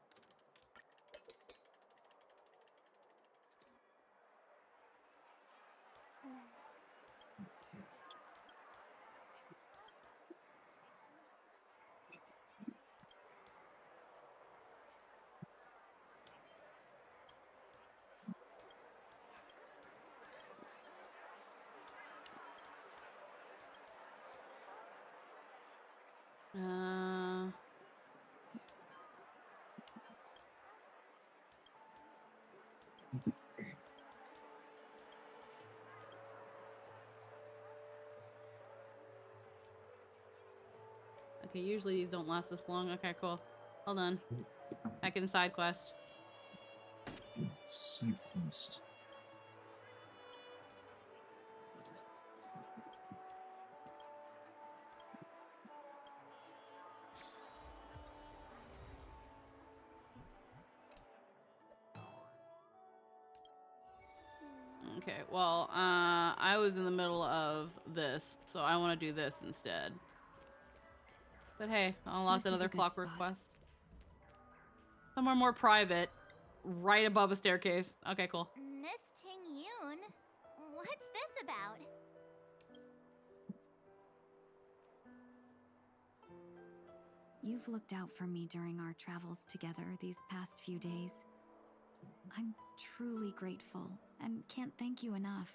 Okay, usually these don't last this long. Okay, cool. Hold on. Back in side quest. Southeast. Okay, well, I was in the middle of this, so I want to do this instead. But hey, I'll unlock This is another a good clockwork spot. quest. Somewhere more private, right above a staircase. Okay, cool. Miss Ting Yun, what's this about? You've looked out for me during our travels together these past few days. I'm truly grateful and can't thank you enough.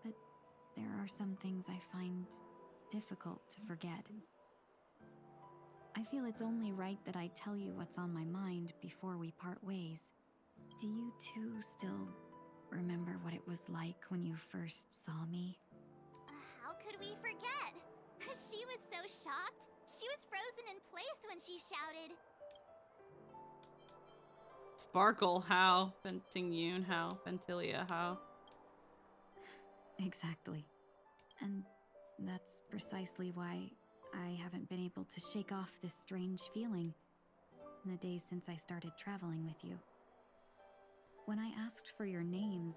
But there are some things I find difficult to forget. I feel it's only right that I tell you what's on my mind before we part ways. Do you two still remember what it was like when you first saw me? How could we forget? She was so shocked. She was frozen in place when she shouted. Sparkle, how? Ting Yun, how? Ventilia, how? Exactly. And that's precisely why I haven't been able to shake off this strange feeling in the days since I started traveling with you. When I asked for your names,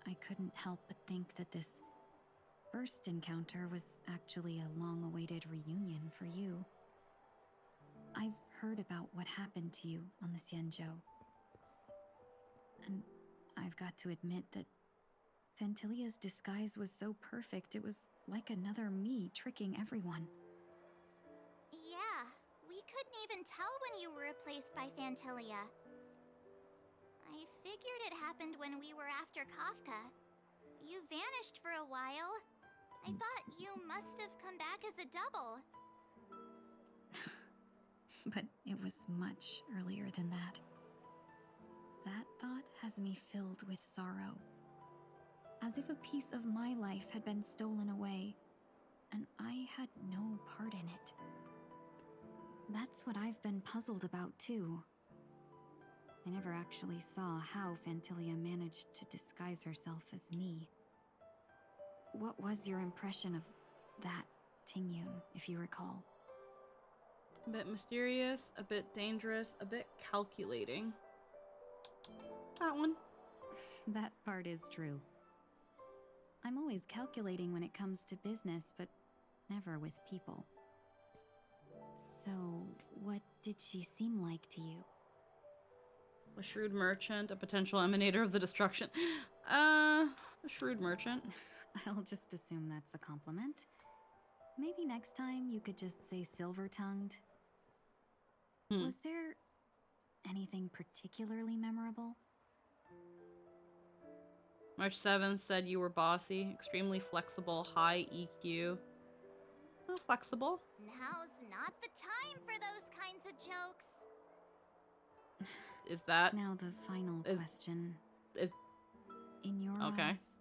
I couldn't help but think that this first encounter was actually a long-awaited reunion for you. I've heard about what happened to you on the Xianzhou. And I've got to admit that Fantilia's disguise was so perfect, it was like another me tricking everyone. Yeah, we couldn't even tell when you were replaced by Fantilia. I figured it happened when we were after Kafka. You vanished for a while. I thought you must have come back as a double. But it was much earlier than that. That thought has me filled with sorrow. As if a piece of my life had been stolen away, and I had no part in it. That's what I've been puzzled about, too. I never actually saw how Fantilia managed to disguise herself as me. What was your impression of that Ting Yun, if you recall? A bit mysterious, a bit dangerous, a bit calculating. That one. That part is true. I'm always calculating when it comes to business, but never with people. So, what did she seem like to you? A shrewd merchant, a potential emanator of the destruction. A shrewd merchant. I'll just assume that's a compliment. Maybe next time you could just say silver-tongued. Was there anything particularly memorable? March 7th said you were bossy, extremely flexible, high EQ. Oh, flexible. Now's not the time for those kinds of jokes. Is that... Now the final question. In your okay. eyes,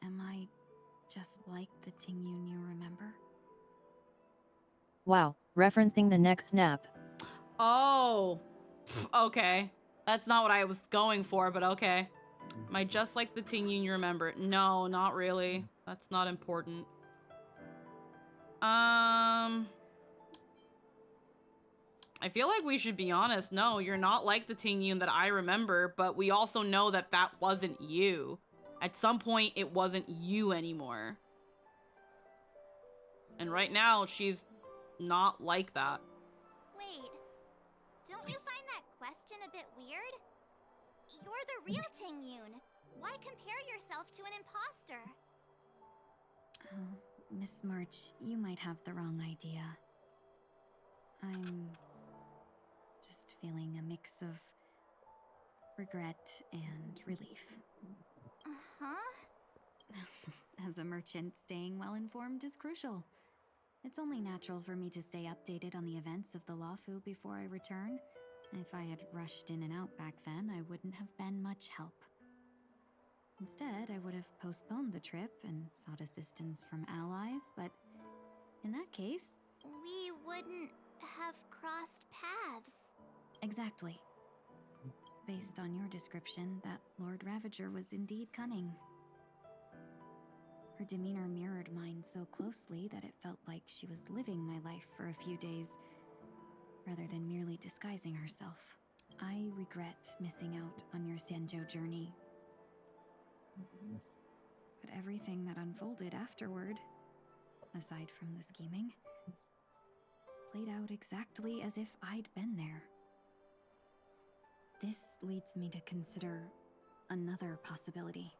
am I just like the Ting Yun you remember? Wow, referencing the next snap. Oh, okay. That's not what I was going for, but okay. Am I just like the Ting Yun you remember? No, not really. That's not important. I feel like we should be honest. No, you're not like the Ting Yun that I remember, but we also know that that wasn't you. At some point, it wasn't you anymore. And right now, she's not like that. Wait, don't you find that question a bit weird? You're the real Ting Yun. Why compare yourself to an imposter? Oh, Miss March, you might have the wrong idea. I'm just feeling a mix of regret and relief. Uh-huh. As a merchant, staying well informed is crucial. It's only natural for me to stay updated on the events of the Luofu before I return. If I had rushed in and out back then, I wouldn't have been much help. Instead, I would have postponed the trip and sought assistance from allies, but in that case... We wouldn't have crossed paths. Exactly. Based on your description, that Lord Ravager was indeed cunning. Her demeanor mirrored mine so closely that it felt like she was living my life for a few days, rather than merely disguising herself. I regret missing out on your Xianzhou journey. But everything that unfolded afterward, aside from the scheming, played out exactly as if I'd been there. This leads me to consider another possibility.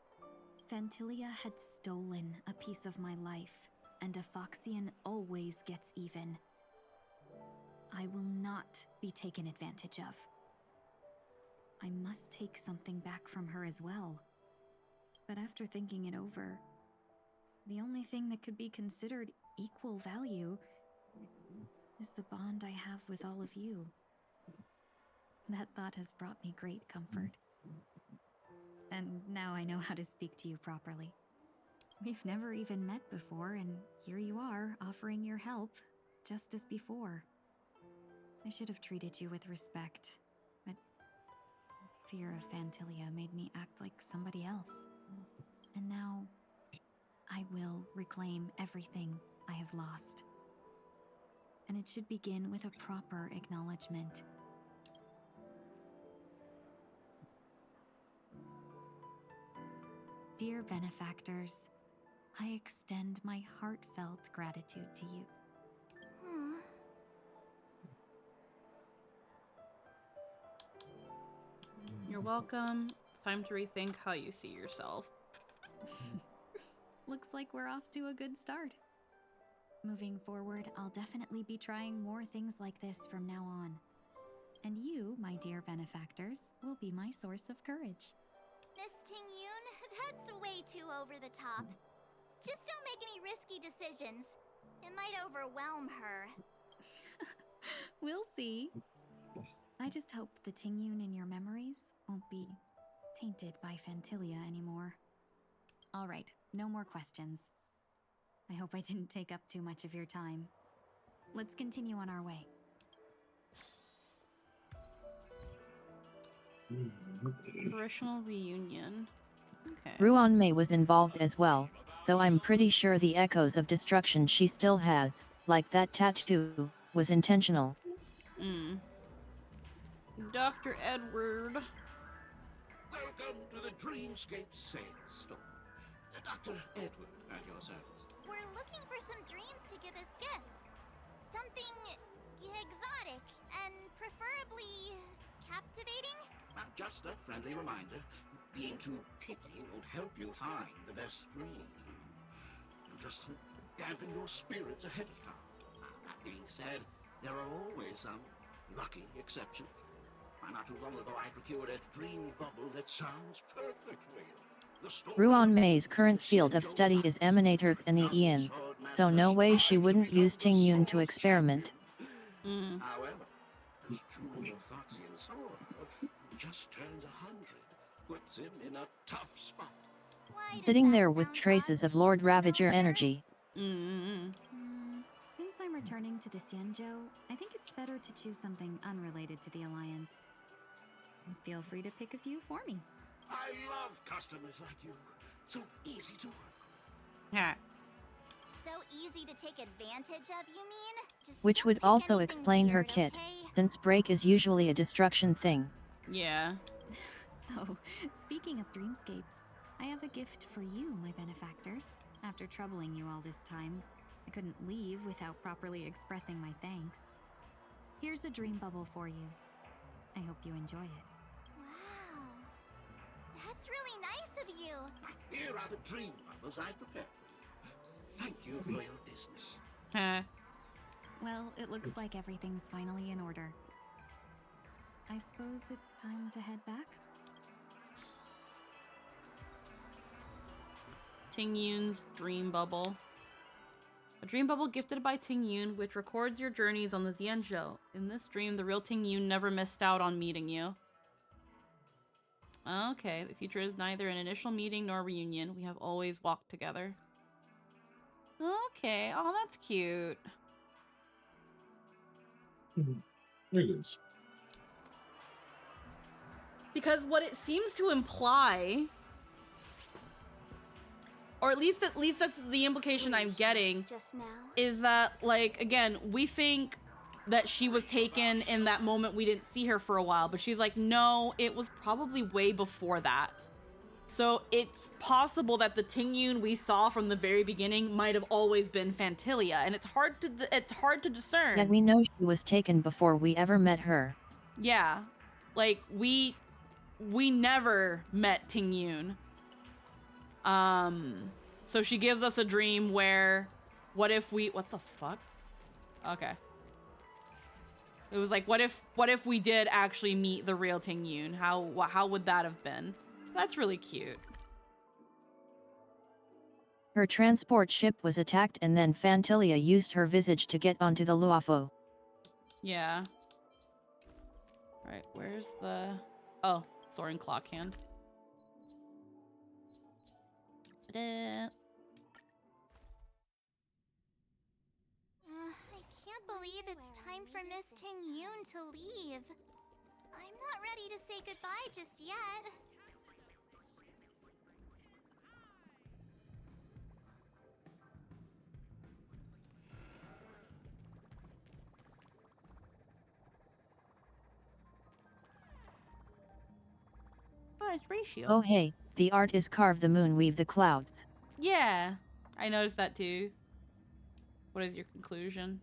Phantilia had stolen a piece of my life, and a Foxian always gets even. I will not be taken advantage of. I must take something back from her as well. But after thinking it over, the only thing that could be considered equal value is the bond I have with all of you. That thought has brought me great comfort. And now I know how to speak to you properly. We've never even met before, and here you are, offering your help, just as before. I should have treated you with respect, but fear of Phantilia made me act like somebody else. And now, I will reclaim everything I have lost. And it should begin with a proper acknowledgement. Dear benefactors, I extend my heartfelt gratitude to you. You're welcome. It's time to rethink how you see yourself. Looks like we're off to a good start. Moving forward, I'll definitely be trying more things like this from now on. And you, my dear benefactors, will be my source of courage. Miss Ting-Yun, that's way too over the top. Just don't make any risky decisions. It might overwhelm her. We'll see. I just hope the Ting-Yun in your memories won't be tainted by Phantilia anymore. All right, no more questions. I hope I didn't take up too much of your time. Let's continue on our way. Parishional reunion. Okay. Ruan Mei was involved as well, though I'm pretty sure the echoes of destruction she still has, like that tattoo, was intentional. Dr. Edward. Welcome to the Dreamscape Sales Store. Dr. Edward at your service. We're looking for some dreams to give as gifts. Something exotic and preferably captivating. Just a friendly reminder. Being too picky won't help you find the best dreams. You just dampen your spirits ahead of time. That being said, there are always some lucky exceptions. Not too long ago, I procured a dream bubble that sounds perfect real. Ruan Mei's current field of study is emanators and the Ian, so no way she wouldn't use Ting-Yun to experiment. However, this jewel Foxian sword just turns 100, puts him in a tough spot. Sitting there with traces of Lord Ravager energy. Since I'm returning to the Xianzhou, I think it's better to choose something unrelated to the Alliance. Feel free to pick a few for me. I love customers like you. So easy to work with. Yeah. So easy to take advantage of, you mean? Just Which would also explain her kit, since break is usually a destruction thing. Yeah. Oh, speaking of dreamscapes, I have a gift for you, my benefactors. After troubling you all this time, I couldn't leave without properly expressing my thanks. Here's a dream bubble for you. I hope you enjoy it. Wow. That's really nice of you. Here are the dream bubbles I've prepared for you. Thank you for your business. Well, it looks like everything's finally in order. I suppose it's time to head back? Ting-Yun's dream bubble. A dream bubble gifted by Ting-Yun, which records your journeys on the Xianzhou. In this dream, the real Ting-Yun never missed out on meeting you. Okay, the future is neither an initial meeting nor a reunion. We have always walked together. Okay, oh, that's cute. It is. Because what it seems to imply, or at least that's the implication I'm getting, is that, like, again, we think that she was taken in that moment we didn't see her for a while, but she's like, no, it was probably way before that. So it's possible that the Tingyun we saw from the very beginning might have always been Phantilia, and it's hard to discern. Yet we know she was taken before we ever met her. Yeah, like we never met Tingyun. So she gives us a dream where, what if the fuck? Okay. It was like, what if we did actually meet the real Tingyun? How would that have been? That's really cute. Her transport ship was attacked and then Phantilia used her visage to get onto the Luofu. Yeah. Right, where's the... Oh, Soaring Clock Hand. I can't believe it's time for Miss Tingyun to leave. I'm not ready to say goodbye just yet. Oh, it's Ratio. Oh hey, the art is carve the moon weave the clouds. Yeah, I noticed that too. What is your conclusion?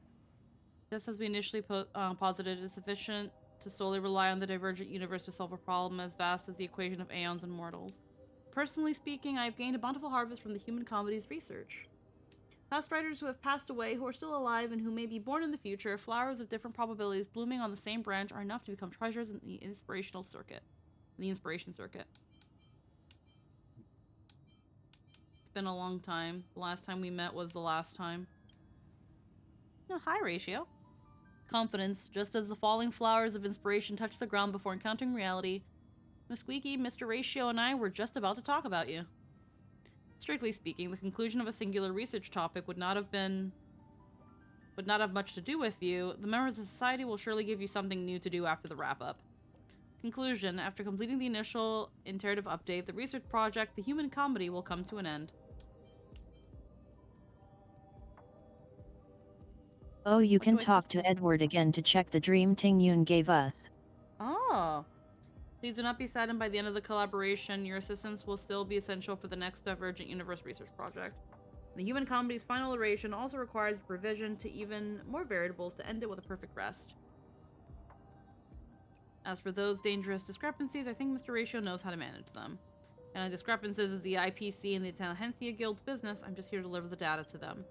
Just as we initially posited, is sufficient to solely rely on the divergent universe to solve a problem as vast as the equation of aeons and mortals. Personally speaking, I have gained a bountiful harvest from the human comedy's research. Past writers who have passed away, who are still alive, and who may be born in the future, flowers of different probabilities blooming on the same branch are enough to become treasures in the inspiration circuit. It's been a long time. The last time we met was the last time. No, hi, Ratio. Confidence, just as the falling flowers of inspiration touch the ground before encountering reality, Miss Squeaky, Mr. Ratio, and I were just about to talk about you. Strictly speaking, the conclusion of a singular research topic would not have much to do with you. The members of society will surely give you something new to do after the wrap-up. Conclusion, after completing the initial iterative update, the research project, The Human Comedy, will come to an end. Oh, you can talk to Edward again to check the dream Tingyun gave us. Oh. Please do not be saddened by the end of the collaboration. Your assistance will still be essential for the next Divergent Universe research project. The Human Comedy's final iteration also requires the provision to even more variables to end it with a perfect rest. As for those dangerous discrepancies, I think Mr. Ratio knows how to manage them. And the discrepancies is the IPC and the Intelligentsia Guild's business. I'm just here to deliver the data to them.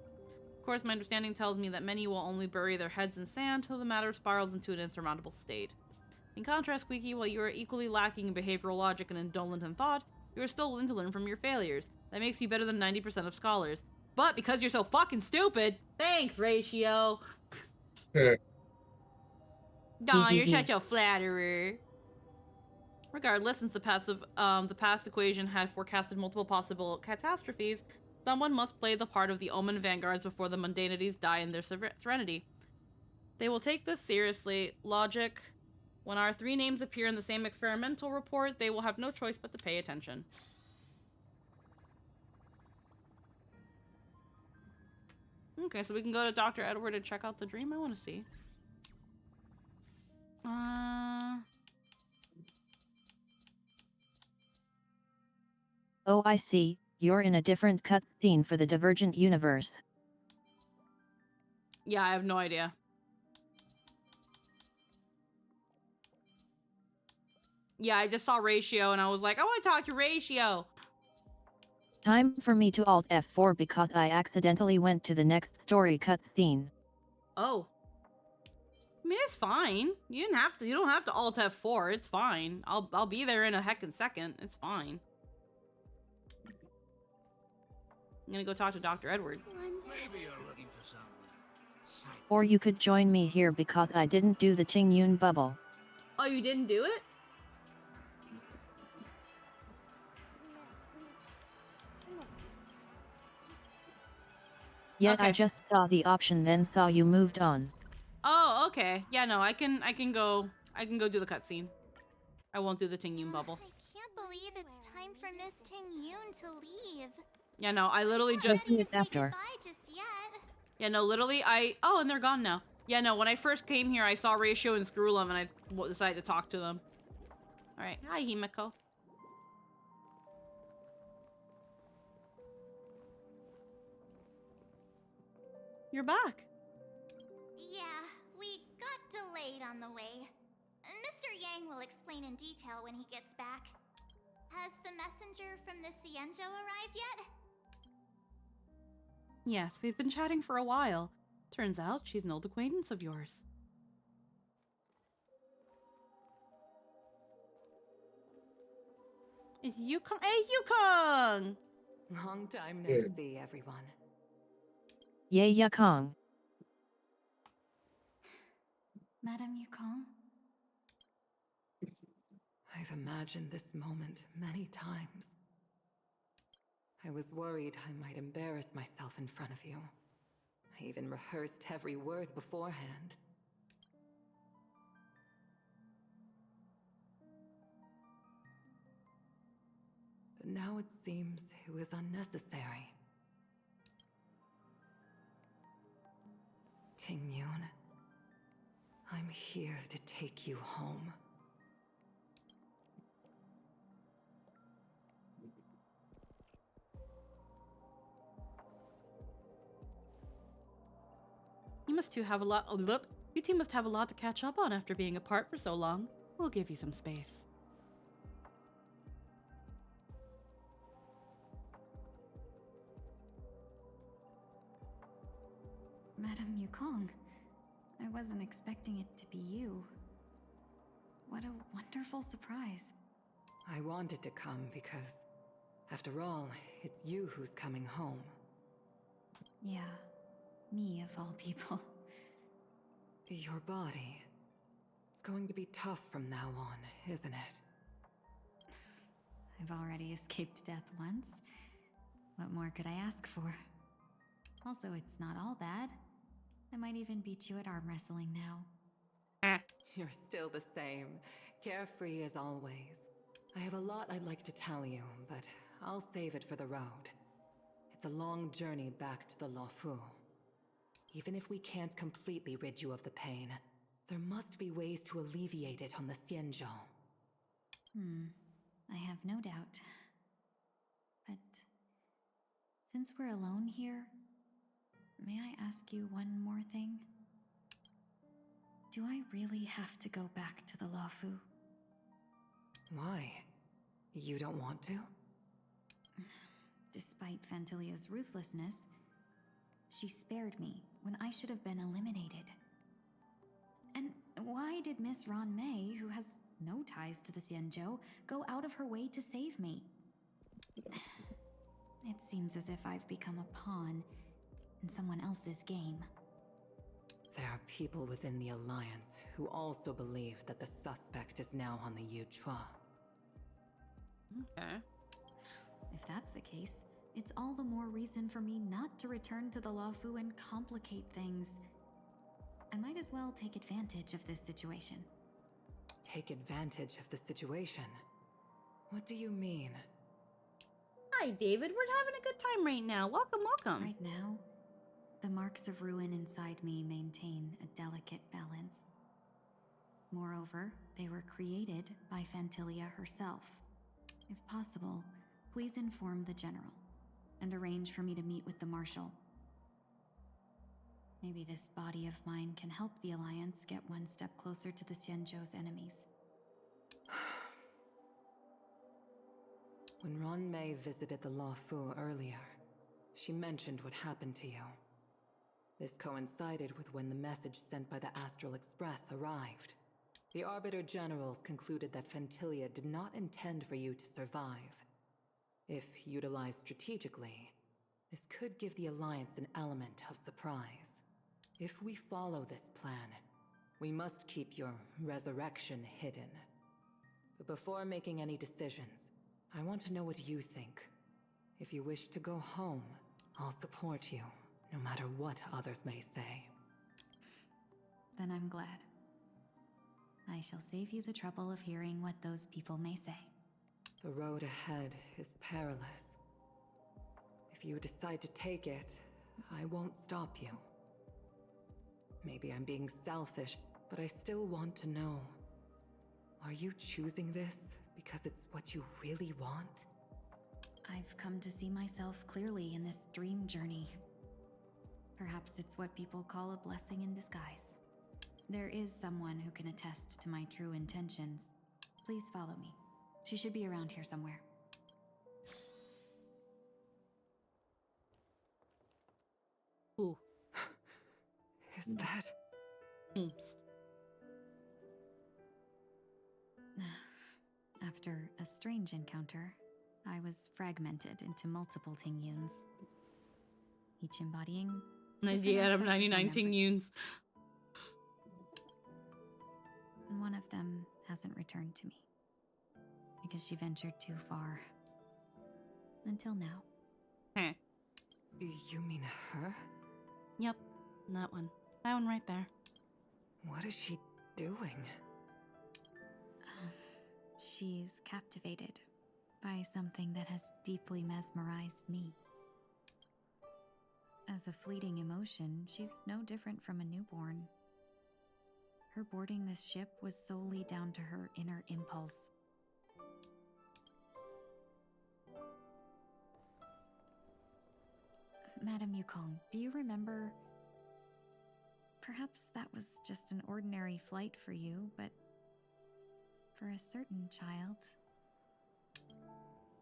Of course, my understanding tells me that many will only bury their heads in sand till the matter spirals into an insurmountable state. In contrast, Squeaky, while you are equally lacking in behavioral logic and indolent in thought, you are still willing to learn from your failures. That makes you better than 90% of scholars. But because you're so fucking stupid, thanks, Ratio. Dawn, you're such a flatterer. Regardless, since the past equation had forecasted multiple possible catastrophes, someone must play the part of the Omen Vanguards before the mundanities die in their serenity. They will take this seriously. Logic. When our 3 names appear in the same experimental report, they will have no choice but to pay attention. Okay, so we can go to Dr. Edward and check out the dream. I want to see. Oh, I see. You're in a different cutscene for the Divergent Universe. Yeah, I have no idea. Yeah, I just saw Ratio and I was like, I want to talk to Ratio. Time for me to Alt F4 because I accidentally went to the next story cutscene. Oh. I mean, it's fine. You don't have to Alt F4. It's fine. I'll be there in a heckin' second. It's fine. I'm gonna go talk to Dr. Edward. Maybe you're looking for some Or you could join me here because I didn't do the Tingyun bubble. Oh, you didn't do it? Yet Okay. I just saw the option then saw you moved on. Oh, okay. Yeah, no, I can go do the cutscene. I won't do the Tingyun bubble. I can't believe it's time for Miss Tingyun to leave. Yeah, no, I literally just... after. Bye just yet. Yeah, no, literally, Oh, and they're gone now. Yeah, no, when I first came here, I saw Ratio and Screwlum, and I decided to talk to them. Alright, hi, Himiko. you're back. Yeah, we got delayed on the way. Mr. Yang will explain in detail when he gets back. Has the messenger from the Xianzhou arrived yet? Yes, we've been chatting for a while. Turns out she's an old acquaintance of yours. It's Yukong. Hey, Yukong! Long time no Yeah. see, everyone. Ye Yakong. Madame Yukong? I've imagined this moment many times. I was worried I might embarrass myself in front of you. I even rehearsed every word beforehand. But now it seems it was unnecessary. Tingyun, I'm here to take you home. You two must have a lot to catch up on after being apart for so long. We'll give you some space. Madame Yukong, I wasn't expecting it to be you. What a wonderful surprise. I wanted to come because, after all, it's you who's coming home. Yeah, me of all people. Your body. It's going to be tough from now on, isn't it? I've already escaped death once. What more could I ask for? Also, it's not all bad. I might even beat you at arm wrestling now. You're still the same, carefree as always. I have a lot I'd like to tell you, but I'll save it for the road. It's a long journey back to the Luofu. Even if we can't completely rid you of the pain, there must be ways to alleviate it on the Xianzhou. I have no doubt. But since we're alone here, may I ask you one more thing? Do I really have to go back to the Luofu? Why? You don't want to? Despite Phantilia's ruthlessness, she spared me when I should have been eliminated. And why did Miss Ron Mei, who has no ties to the Xianzhou, go out of her way to save me? It seems as if I've become a pawn in someone else's game. There are people within the Alliance who also believe that the suspect is now on the Yuchua. Okay. If that's the case, it's all the more reason for me not to return to the Luofu and complicate things. I might as well take advantage of this situation. Take advantage of the situation? What do you mean? Hi, David. We're having a good time right now. Welcome, welcome. Right now, the marks of ruin inside me maintain a delicate balance. Moreover, they were created by Phantilia herself. If possible, please inform the General and arrange for me to meet with the Marshal. Maybe this body of mine can help the Alliance get one step closer to the Xianzhou's enemies. When Ron Mei visited the Luofu earlier, she mentioned what happened to you. This coincided with when the message sent by the Astral Express arrived. The Arbiter Generals concluded that Phantilia did not intend for you to survive. If utilized strategically, this could give the Alliance an element of surprise. If we follow this plan, we must keep your resurrection hidden. But before making any decisions, I want to know what you think. If you wish to go home, I'll support you, no matter what others may say. Then I'm glad. I shall save you the trouble of hearing what those people may say. The road ahead is perilous. If you decide to take it, I won't stop you. Maybe I'm being selfish, but I still want to know. Are you choosing this because it's what you really want? I've come to see myself clearly in this dream journey. Perhaps it's what people call a blessing in disguise. There is someone who can attest to my true intentions. Please follow me. She should be around here somewhere. Ooh. Is that... Oops. After a strange encounter, I was fragmented into multiple Tingyuns, each embodying 98 out of 99 Tingyuns. And one of them hasn't returned to me because she ventured too far. Until now. Heh. You mean her? Yep, that one. That one right there. What is she doing? She's captivated by something that has deeply mesmerized me. As a fleeting emotion, she's no different from a newborn. Her boarding this ship was solely down to her inner impulse. Madame Yukong, do you remember? Perhaps that was just an ordinary flight for you, but for a certain child,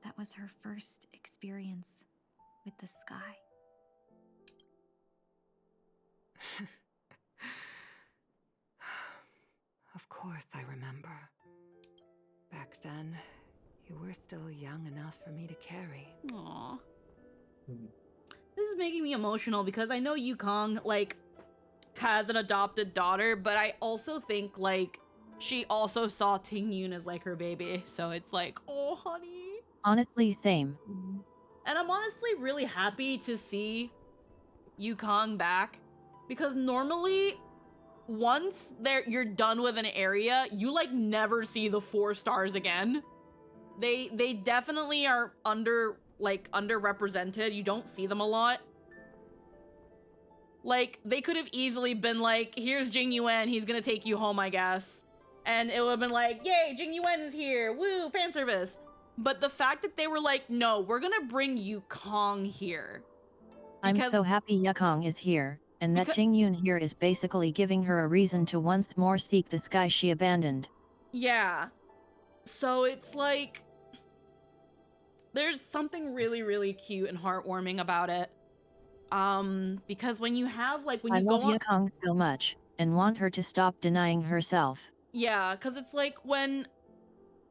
that was her first experience with the sky. Of course I remember. Back then, you were still young enough for me to carry. Aww. This is making me emotional because I know Yukong, like, has an adopted daughter, but I also think, like, she also saw Tingyun as, like, her baby. So it's like, oh, honey. Honestly, same. And I'm honestly really happy to see Yukong back because normally once you're done with an area, you like never see the 4 stars again. They definitely are underrepresented. You don't see them a lot. Like, they could have easily been like, here's Jing Yuan, he's gonna take you home, I guess. And it would have been like, yay, Jing Yuan is here, woo, fan service. But the fact that they were like, no, we're gonna bring Yukong here. I'm so happy Yukong is here, and that Tingyun here is basically giving her a reason to once more seek the sky she abandoned. Yeah. So it's like, there's something really, really cute and heartwarming about it. Because when you have, like, when you go on... I love Yukong so much, and want her to stop denying herself. Yeah, because it's like, when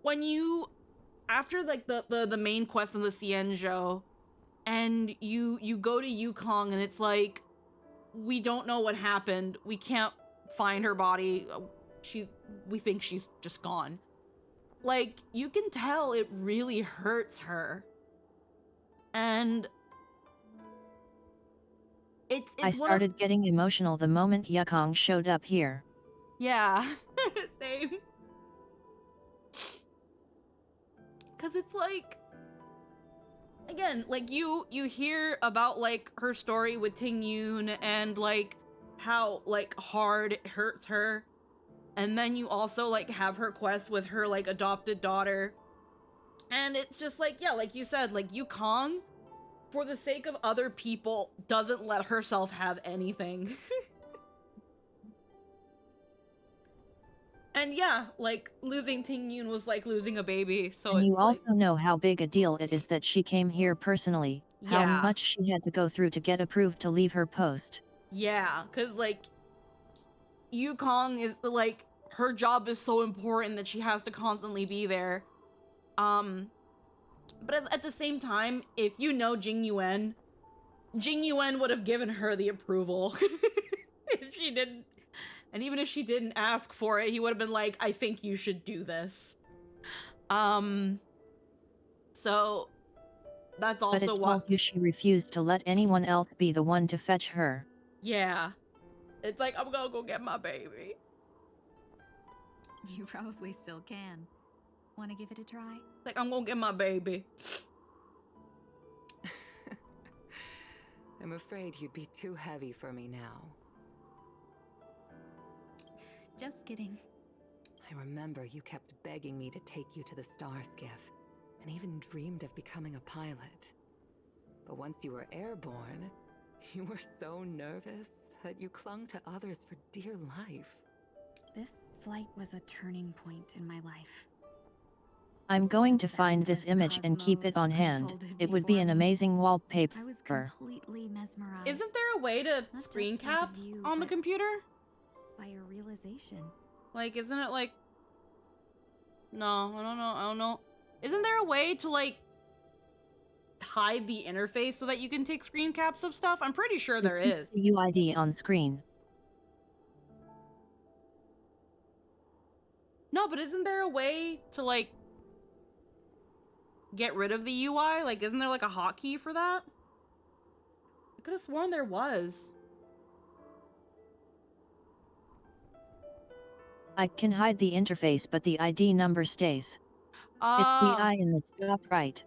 you... After, like, the main quest of the Xianzhou, and you go to Yukong, and it's like, we don't know what happened. We can't find her body. We think she's just gone. Like, you can tell it really hurts her. And... I started getting emotional the moment Yukong showed up here. Yeah, same. Cause it's like, again, like you hear about like her story with Tingyun and like how like hard it hurts her, and then you also like have her quest with her like adopted daughter, and it's just like, yeah, like you said, like Yukong, for the sake of other people, doesn't let herself have anything. And yeah, like, losing Tingyun was like losing a baby, so and it's you like... also know how big a deal it is that she came here personally, how Yeah. much she had to go through to get approved to leave her post. Yeah, because, like, Yukong is, like, her job is so important that she has to constantly be there. But at the same time, if you know Jing Yuan would have given her the approval if she didn't. And even if she didn't ask for it, he would have been like, I think you should do this. So that's also but it's why... told you she refused to let anyone else be the one to fetch her. Yeah. It's like, I'm gonna go get my baby. You probably still can. Want to give it a try? It's like, I'm gonna get my baby. I'm afraid you'd be too heavy for me now. Just kidding. I remember you kept begging me to take you to the Star Skiff, and even dreamed of becoming a pilot. But once you were airborne, You were so nervous that you clung to others for dear life. This flight was a turning point in my life. I'm going to find this image and keep it on hand. It would be an amazing wallpaper. I was completely mesmerized. Isn't there a way to Not screen just by the cap view, on the but computer? by a realization. Like, isn't it like... No, I don't know. Isn't there a way to, like, hide the interface so that you can take screen caps of stuff? I'm pretty sure there is. The UID on screen. No, but isn't there a way to, like, get rid of the UI? Like, isn't there, like, a hotkey for that? I could have sworn there was. I can hide the interface, but the ID number stays. It's the I in the top right.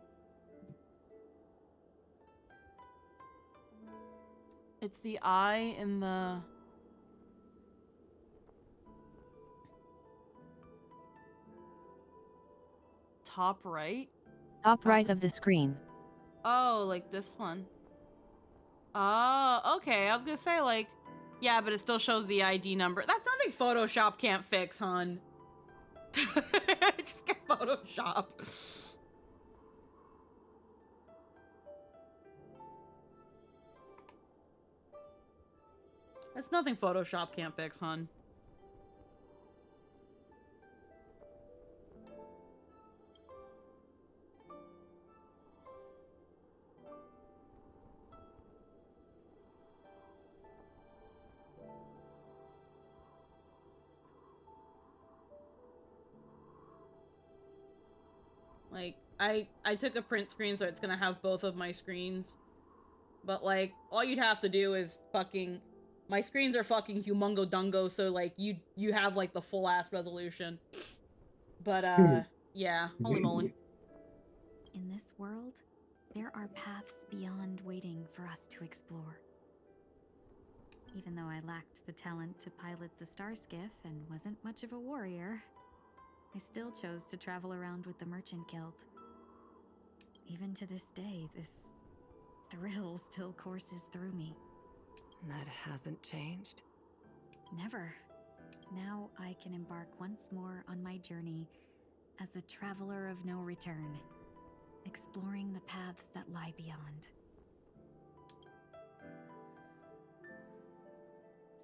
It's the I in the... top right? Top right of the screen. Oh, like this one. Oh, okay. I was gonna say, like, yeah, but it still shows the ID number. That's nothing Photoshop can't fix, hun. Just get Photoshop. That's nothing Photoshop can't fix, hun. Like, I took a print screen, so it's gonna have both of my screens. But, like, all you'd have to do is fucking... My screens are fucking humongo dungo, so, like, you have, like, the full-ass resolution. But, yeah. Holy moly. In this world, there are paths beyond waiting for us to explore. Even though I lacked the talent to pilot the Starskiff and wasn't much of a warrior, I still chose to travel around with the Merchant Guild. Even to this day, this thrill still courses through me. That hasn't changed? Never. Now I can embark once more on my journey as a traveler of no return, exploring the paths that lie beyond.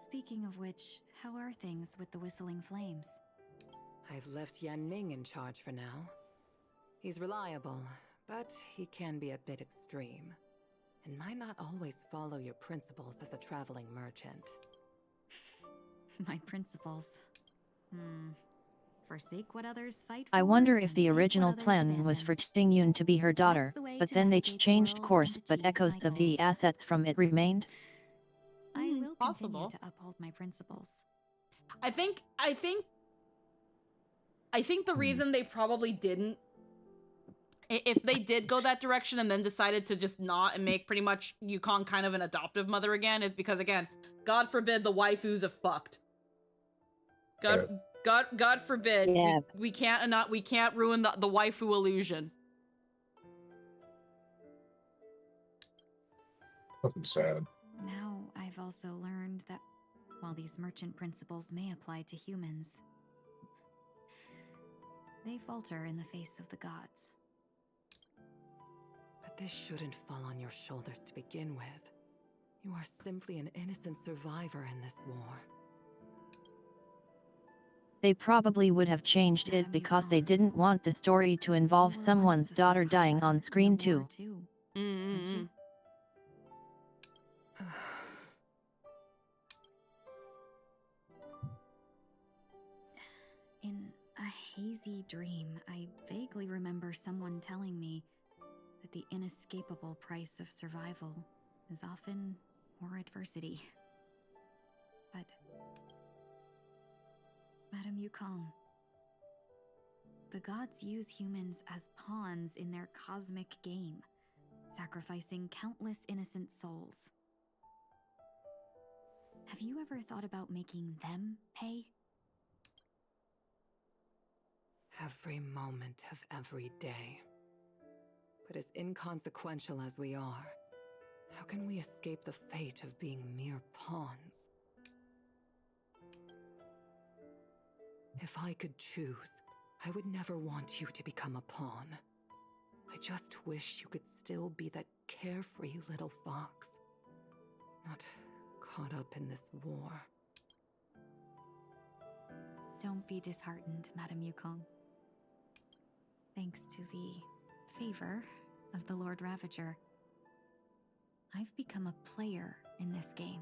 Speaking of which, how are things with the Whistling Flames? I've left Yan Ming in charge for now. He's reliable, but he can be a bit extreme, and might not always follow your principles as a traveling merchant. My principles. Forsake what others fight for. I wonder if and the take what original others plan was abandon. for Ting Yun to be her daughter, the way but to then they navigate the changed world course, and but achieve echoes my of the goals. assets from it remained. I will possible. continue to uphold my principles. I think the reason they probably didn't, if they did go that direction and then decided to just not and make pretty much Yukong kind of an adoptive mother again, is because, again, God forbid the waifus have fucked. God forbid. Yeah. We can't ruin the waifu illusion. Fucking sad. Now I've also learned that while these merchant principles may apply to humans, they falter in the face of the gods. But this shouldn't fall on your shoulders to begin with. You are simply an innocent survivor in this war. They probably would have changed it because they didn't want the story to involve someone's daughter dying on screen too. In a hazy dream, I vaguely remember someone telling me that the inescapable price of survival is often more adversity. But Madame Yukong, the gods use humans as pawns in their cosmic game, sacrificing countless innocent souls. Have you ever thought about making them pay? Every moment of every day. But as inconsequential as we are, How can we escape the fate of being mere pawns? If I could choose, I would never want you to become a pawn. I just wish you could still be that carefree little fox. Not caught up in this war. Don't be disheartened, Madame Yukong. Thanks to the favor of the Lord Ravager, I've become a player in this game.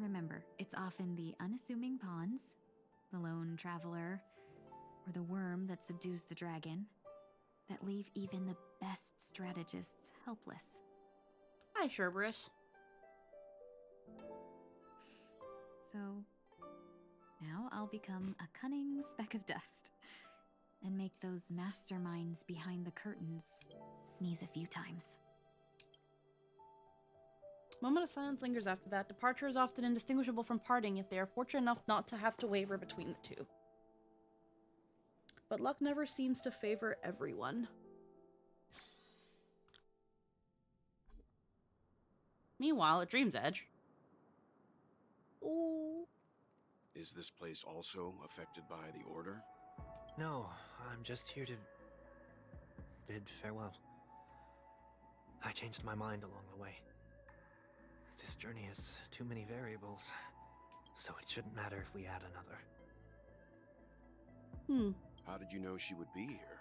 Remember, it's often the unassuming pawns, the lone traveler, or the worm that subdues the dragon, that leave even the best strategists helpless. Hi, Cerberus. So, now I'll become a cunning speck of dust, and make those masterminds behind the curtains sneeze a few times. Moment of silence lingers after that. Departure is often indistinguishable from parting, yet they are fortunate enough not to have to waver between the two. But luck never seems to favor everyone. Meanwhile, at Dream's Edge. Ooh. Is this place also affected by the Order? No, I'm just here to bid farewell. I changed my mind along the way. This journey has too many variables, so it shouldn't matter if we add another. How did you know she would be here?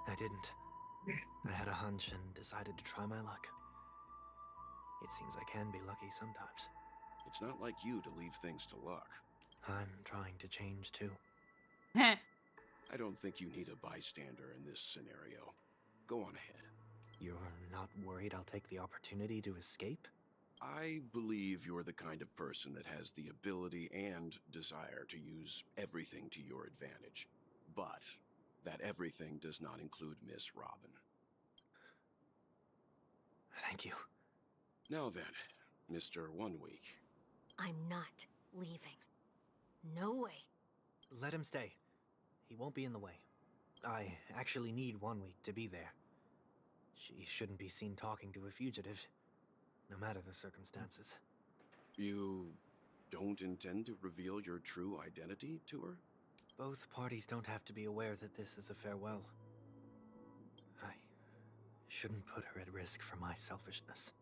I didn't. I had a hunch and decided to try my luck. It seems I can be lucky sometimes. It's not like you to leave things to luck. I'm trying to change too. I don't think you need a bystander in this scenario. Go on ahead. You're not worried I'll take the opportunity to escape? I believe you're the kind of person that has the ability and desire to use everything to your advantage. But that everything does not include Miss Robin. Thank you. Now then, Mr. 1 Week. I'm not leaving. No way. Let him stay. He won't be in the way. I actually need 1 week to be there. She shouldn't be seen talking to a fugitive, no matter the circumstances. You don't intend to reveal your true identity to her? Both parties don't have to be aware that this is a farewell. I shouldn't put her at risk for my selfishness.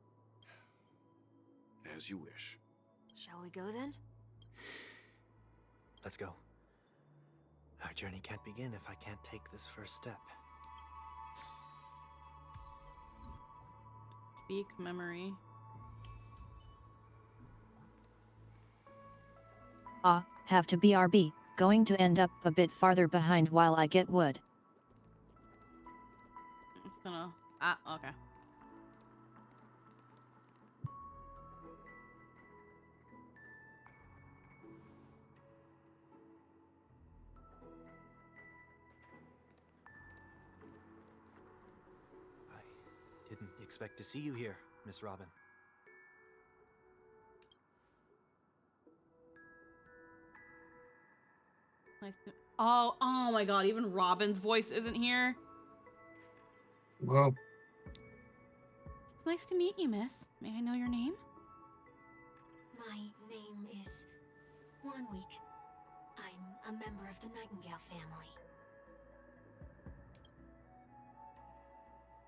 As you wish. Shall we go then? Let's go. Our journey can't begin if I can't take this first step. Speak memory. Have to BRB, going to end up a bit farther behind while I get wood. It's gonna... okay. Didn't expect to see you here, Miss Robin. Nice to... Oh my god, even Robin's voice isn't here. Well, It's nice to meet you, miss. May I know your name? My name is 1 Week. I'm a member of the Nightingale family.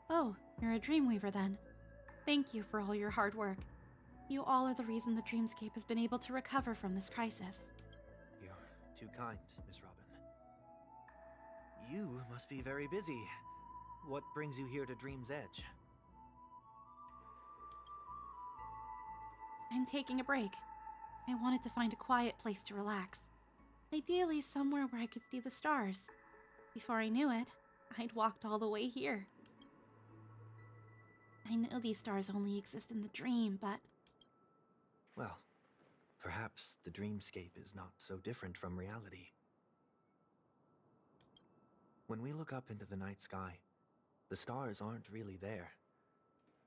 Oh, you're a Dreamweaver then. Thank you for all your hard work. You all are the reason the Dreamscape has been able to recover from this crisis. You're too kind, Miss Robin. You must be very busy. What brings you here to Dream's Edge? I'm taking a break. I wanted to find a quiet place to relax. Ideally, somewhere where I could see the stars. Before I knew it, I'd walked all the way here. I know these stars only exist in the dream, but... Well, perhaps the dreamscape is not so different from reality. When we look up into the night sky, the stars aren't really there.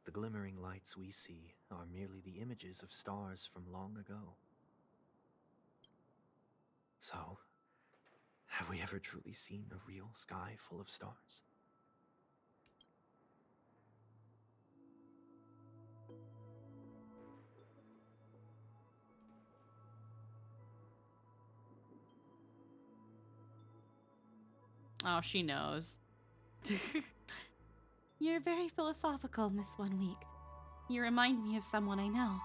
The glimmering lights we see are merely the images of stars from long ago. So, have we ever truly seen a real sky full of stars? Oh, she knows. You're very philosophical, Miss One Week. You remind me of someone I know.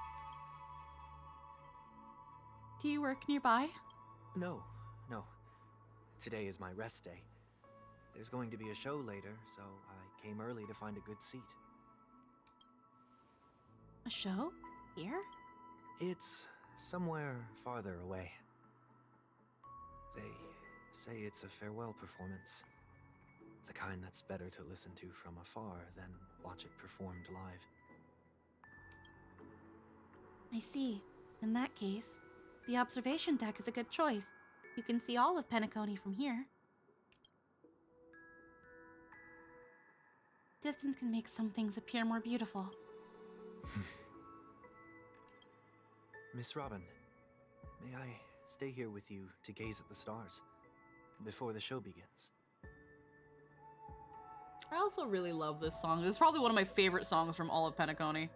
Do you work nearby? No. Today is my rest day. There's going to be a show later, so I came early to find a good seat. A show? Here? It's somewhere farther away. They say it's a farewell performance. The kind that's better to listen to from afar than watch it performed live. I see. In that case, the observation deck is a good choice. You can see all of Penacony from here. Distance can make some things appear more beautiful. Miss Robin, may I stay here with you to gaze at the stars before the show begins? I also really love this song. It's probably one of my favorite songs from all of Penacony.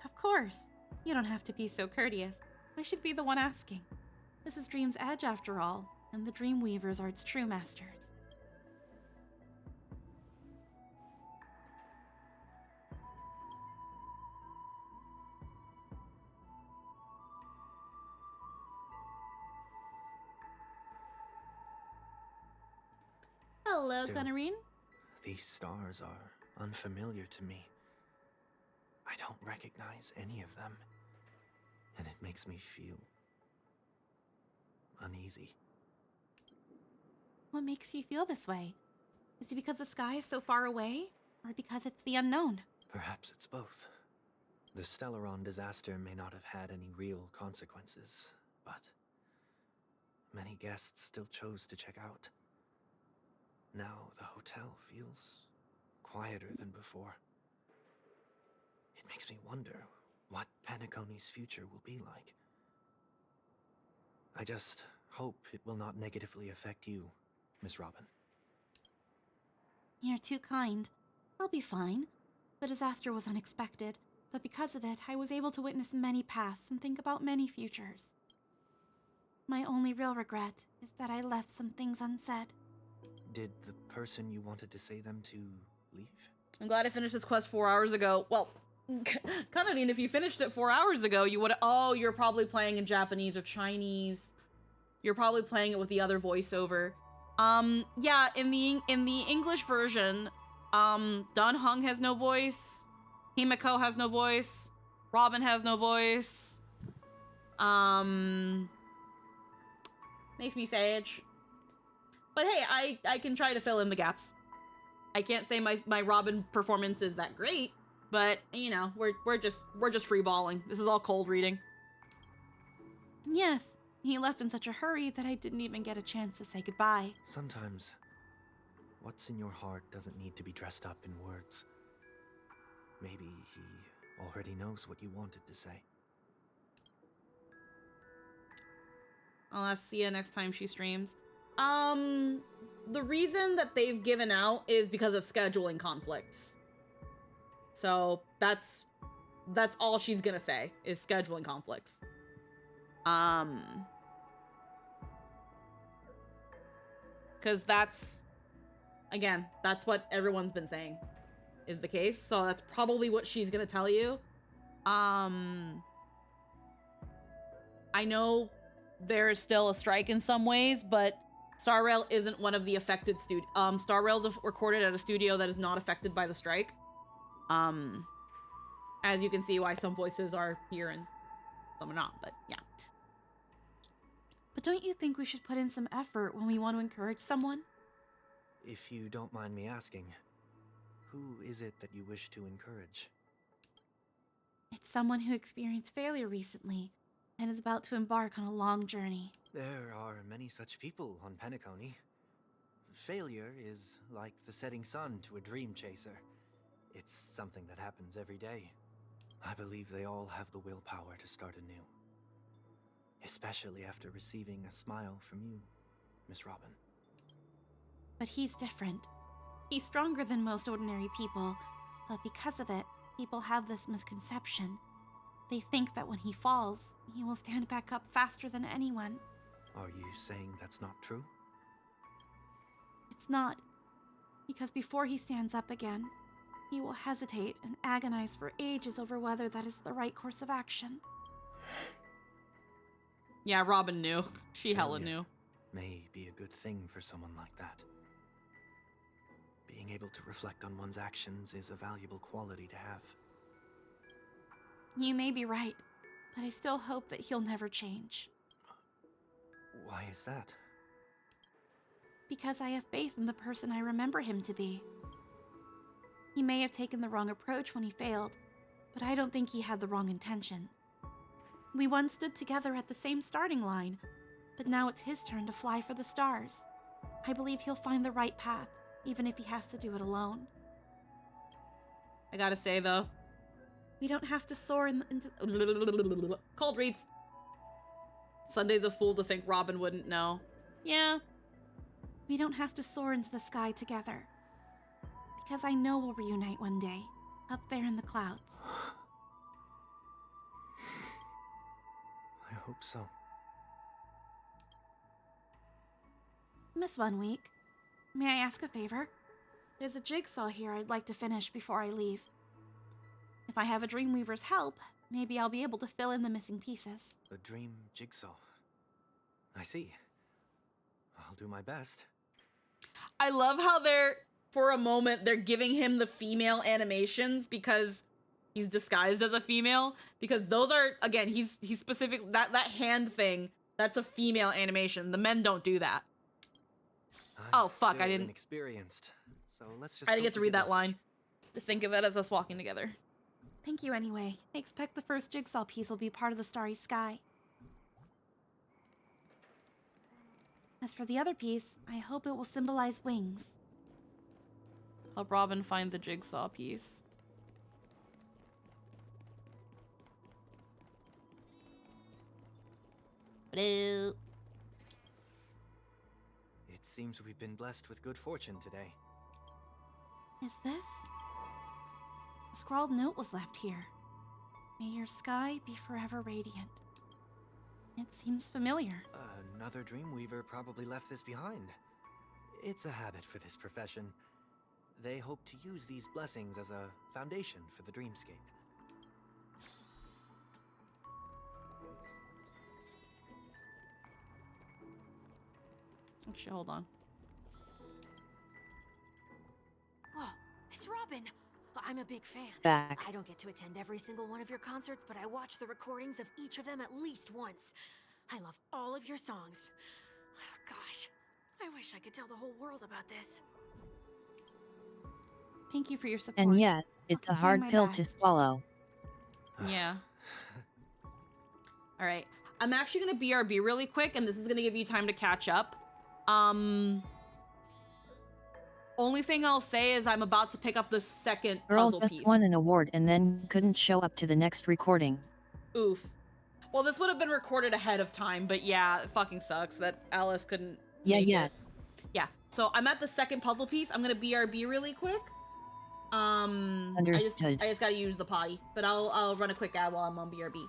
Of course. You don't have to be so courteous. I should be the one asking. This is Dream's Edge after all, and the Dream Weavers are its true masters. Hello, Still, Gunnerine. These stars are unfamiliar to me. I don't recognize any of them, and it makes me feel uneasy. What makes you feel this way? Is it because the sky is so far away, or because it's the unknown? Perhaps it's both. The Stellaron disaster may not have had any real consequences, but many guests still chose to check out. Now the hotel feels quieter than before. It makes me wonder what Penacony's future will be like. I just hope it will not negatively affect you, Miss Robin. You're too kind. I'll be fine. The disaster was unexpected, but because of it, I was able to witness many paths and think about many futures. My only real regret is that I left some things unsaid. Did the person you wanted to say them to leave? I'm glad I finished this quest 4 hours ago. Well, Kanadine, if you finished it 4 hours ago, you would. Oh, you're probably playing in Japanese or Chinese. You're probably playing it with the other voiceover. Yeah, in the English version, Dan Heng has no voice. Himiko has no voice. Robin has no voice. Makes me sage. But hey, I can try to fill in the gaps. I can't say my Robin performance is that great, but you know, we're just freeballing. This is all cold reading. Yes, he left in such a hurry that I didn't even get a chance to say goodbye. Sometimes, what's in your heart doesn't need to be dressed up in words. Maybe he already knows what you wanted to say. I'll ask Sia next time she streams. The reason that they've given out is because of scheduling conflicts. So that's all she's gonna say is scheduling conflicts. Because that's what everyone's been saying is the case. So that's probably what she's gonna tell you. I know there's still a strike in some ways, but Star Rail isn't one of the affected Star Rail's recorded at a studio that is not affected by the strike. As you can see why some voices are here and some are not, but yeah. But don't you think we should put in some effort when we want to encourage someone? If you don't mind me asking, who is it that you wish to encourage? It's someone who experienced failure recently and is about to embark on a long journey. There are many such people on Penacony. Failure is like the setting sun to a dream chaser. It's something that happens every day. I believe they all have the willpower to start anew. Especially after receiving a smile from you, Miss Robin. But he's different. He's stronger than most ordinary people, but because of it, people have this misconception. They think that when he falls, he will stand back up faster than anyone. Are you saying that's not true? It's not. Because before he stands up again, he will hesitate and agonize for ages over whether that is the right course of action. Yeah, Robin knew. She hella Failure knew. may be a good thing for someone like that. Being able to reflect on one's actions is a valuable quality to have. You may be right, but I still hope that he'll never change. Why is that? Because I have faith in the person I remember him to be. He may have taken the wrong approach when he failed, but I don't think he had the wrong intention. We once stood together at the same starting line, but now it's his turn to fly for the stars. I believe he'll find the right path, even if he has to do it alone. I gotta say, though. We don't have to soar into... Cold reads. Sunday's a fool to think Robin wouldn't know. Yeah. We don't have to soar into the sky together. Because I know we'll reunite one day, up there in the clouds. I hope so. Miss One Week, may I ask a favor? There's a jigsaw here I'd like to finish before I leave. If I have a Dreamweaver's help, maybe I'll be able to fill in the missing pieces. A dream jigsaw. I see. I'll do my best. I love how for a moment, they're giving him the female animations because he's disguised as a female. Because those are, again, he's specific, that hand thing, that's a female animation. The men don't do that. Oh, fuck, I didn't... Inexperienced, so let's just I didn't hope get to we read get that line. Just think of it as us walking together. Thank you anyway. I expect the first jigsaw piece will be part of the starry sky. As for the other piece, I hope it will symbolize wings. Help Robin find the jigsaw piece. Hello. It seems we've been blessed with good fortune today. Is this? A scrawled note was left here. May your sky be forever radiant. It seems familiar. Another Dreamweaver probably left this behind. It's a habit for this profession. They hope to use these blessings as a foundation for the dreamscape. Actually, hold on. Whoa, it's Robin! I'm a big fan. Back. I don't get to attend every single one of your concerts, but I watch the recordings of each of them at least once. I love all of your songs. Gosh, I wish I could tell the whole world about this. Thank you for your support. And yet, it's a hard pill to swallow. Yeah. Alright. I'm actually gonna BRB really quick, and this is gonna give you time to catch up. Only thing I'll say is I'm about to pick up the second Girl puzzle just piece. won an award and then couldn't show up to the next recording. Oof. Well, this would have been recorded ahead of time, but yeah, it fucking sucks that Alice couldn't make it. Yeah. So I'm at the second puzzle piece. I'm gonna BRB really quick. Understood. I just gotta use the potty, but I'll run a quick ad while I'm on BRB.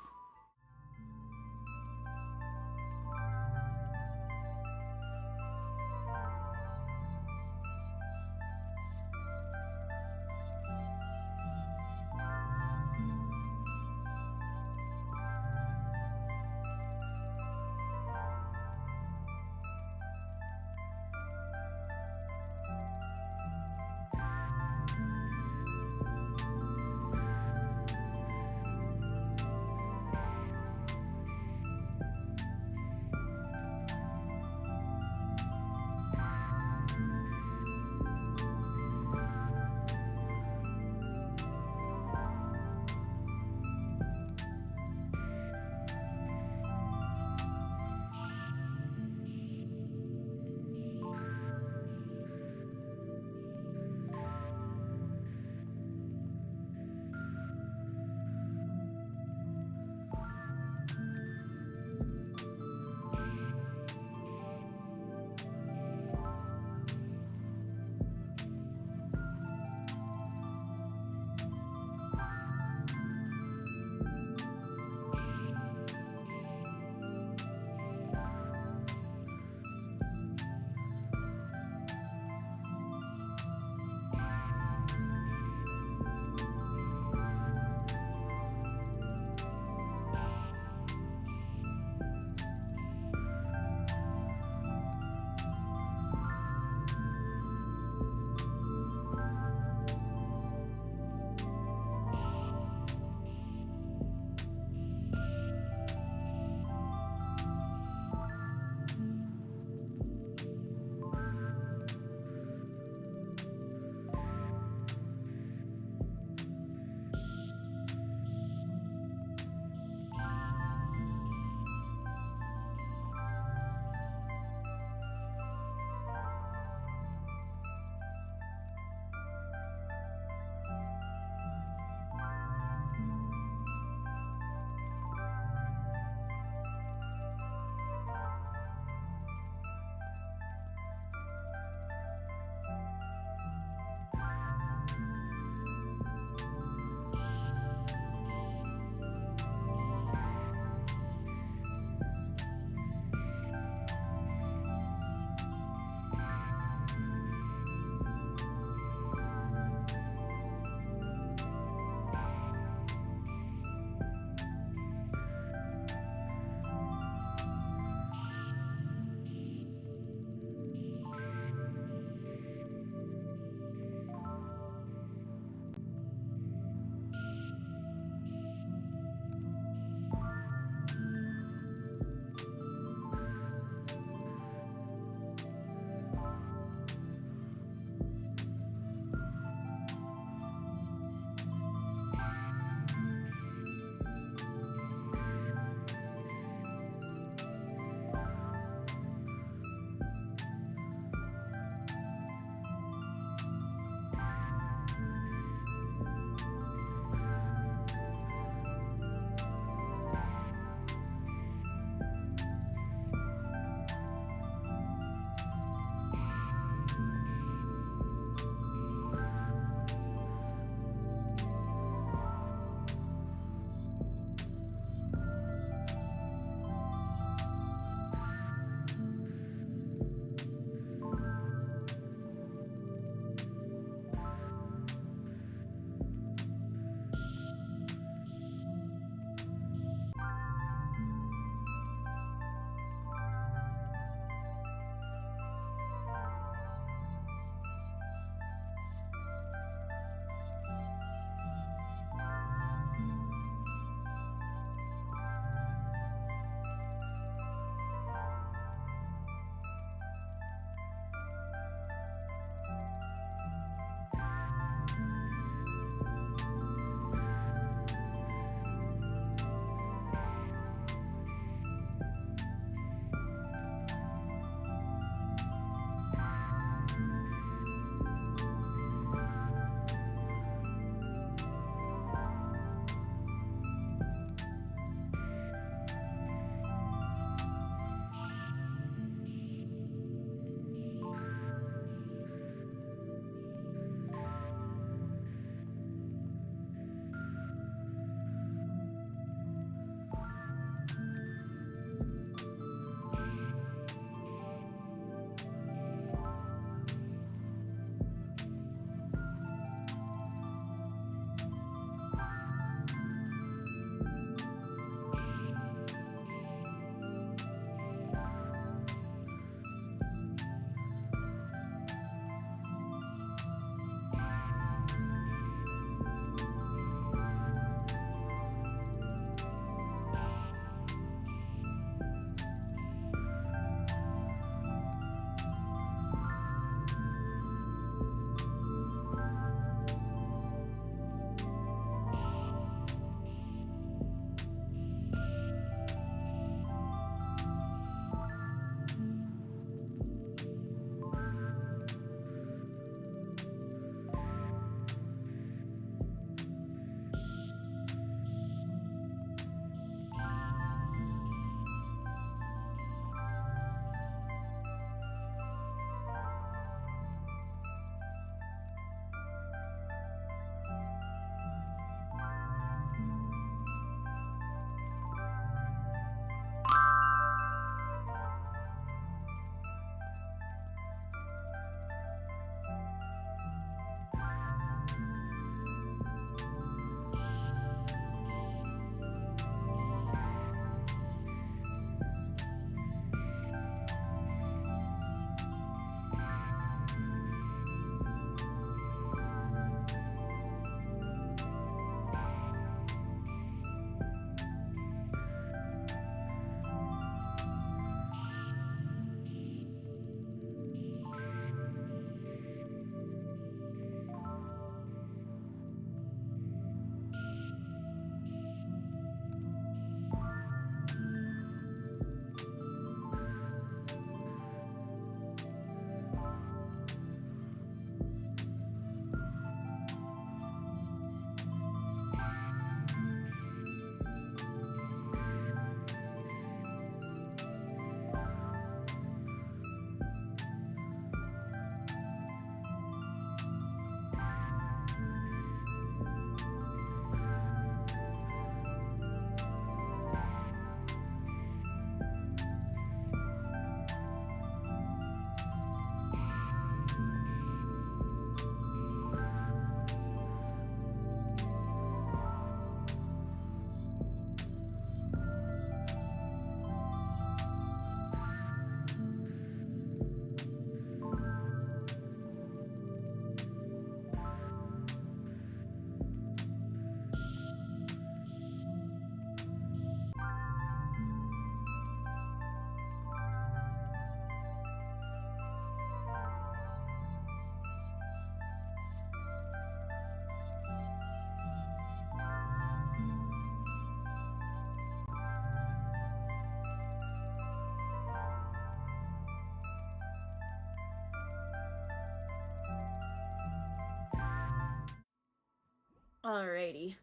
Alrighty.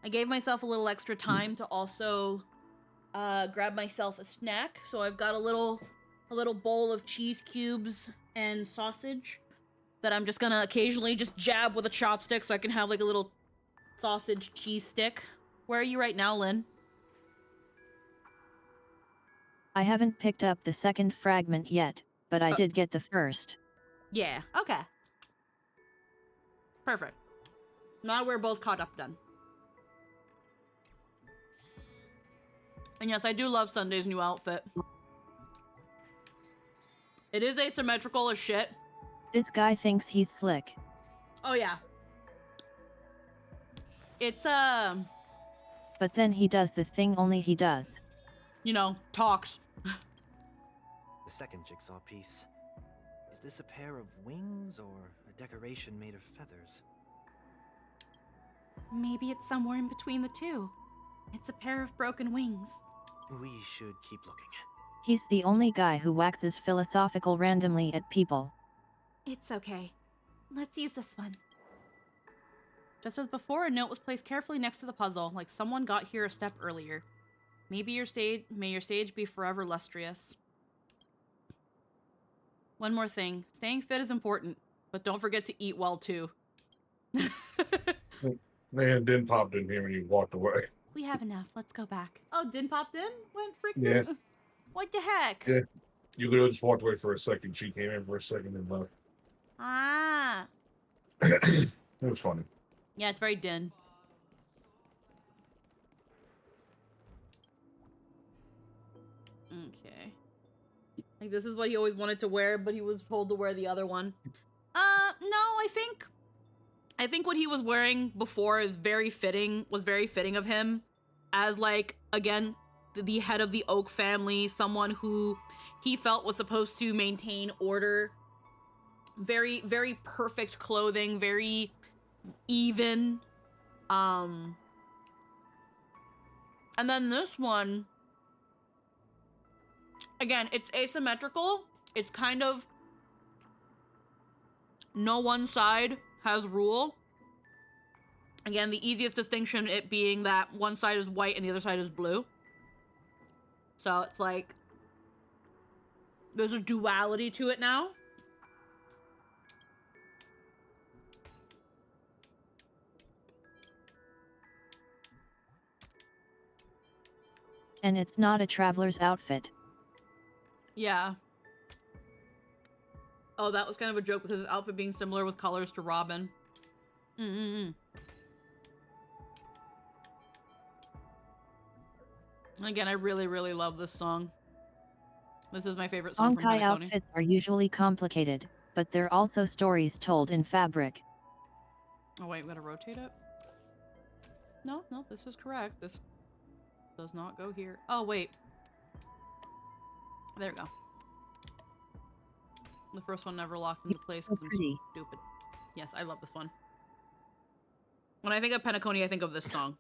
I gave myself a little extra time to also grab myself a snack, so I've got a little bowl of cheese cubes and sausage that I'm just gonna occasionally just jab with a chopstick so I can have like a little sausage cheese stick. Where are you right now, Lynn? I haven't picked up the second fragment yet, but I did get the first. Yeah, okay. Perfect. Now we're both caught up then. And yes, I do love Sunday's new outfit. It is asymmetrical as shit. This guy thinks he's slick. Oh yeah. It's But then he does the thing only he does. You know, talks. The second jigsaw piece. Is this a pair of wings or a decoration made of feathers? Maybe it's somewhere in between the two. It's a pair of broken wings. We should keep looking. He's the only guy who waxes philosophical randomly at people. It's okay. Let's use this one. Just as before, a note was placed carefully next to the puzzle, like someone got here a step earlier. May your stage be forever lustrous. One more thing. Staying fit is important, but don't forget to eat well too. Man, Din popped in here and he walked away. We have enough. Let's go back. Oh, Din popped in? Went freaking. Yeah. What the heck? Yeah. You literally just walked away for a second. She came in for a second and left. Ah. It was funny. Yeah, it's very Din. Okay. Like, this is what he always wanted to wear, but he was told to wear the other one. No, I think what he was wearing before was very fitting of him as, like, again, the head of the Oak family, someone who he felt was supposed to maintain order. Very, very perfect clothing, very even. And then this one, again, it's asymmetrical. It's kind of no one side has rule. Again, the easiest distinction it being that one side is white and the other side is blue. So it's like there's a duality to it now. And it's not a traveler's outfit. Yeah. Oh, that was kind of a joke because his outfit being similar with colors to Robin. Again, I really, really love this song. This is my favorite song from Honkai Penacony. outfits are usually complicated, but they're also stories told in fabric. Oh wait, I'm gonna rotate it. No, this is correct. This does not go here. Oh wait. There we go. The first one never locked into place because I'm so stupid. Yes, I love this one. When I think of Penacony, I think of this song.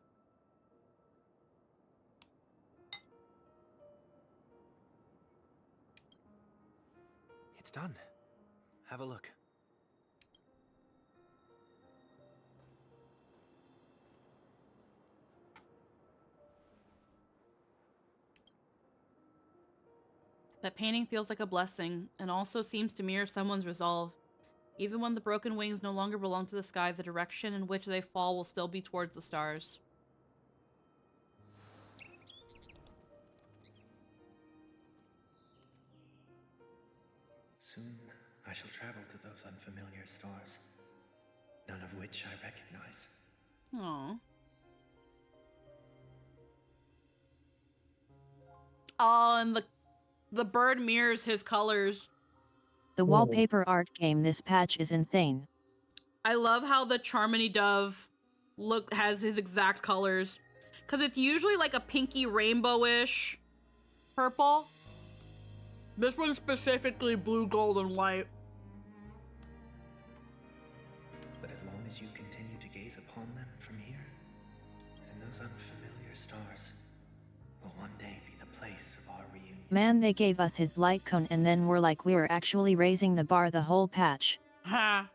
It's done. Have a look. That painting feels like a blessing, and also seems to mirror someone's resolve. Even when the broken wings no longer belong to the sky, the direction in which they fall will still be towards the stars. Soon, I shall travel to those unfamiliar stars, none of which I recognize. Aww. Oh, and the bird mirrors his colors. The wallpaper art game this patch is insane. I love how the Charmony Dove has his exact colors. Because it's usually like a pinky rainbowish purple. This one's specifically blue, gold, and white. But as long as you continue to gaze upon them from here, then those unfamiliar stars will one day be the place of our reunion. Man, they gave us his light cone and then were like we were actually raising the bar the whole patch. Ha.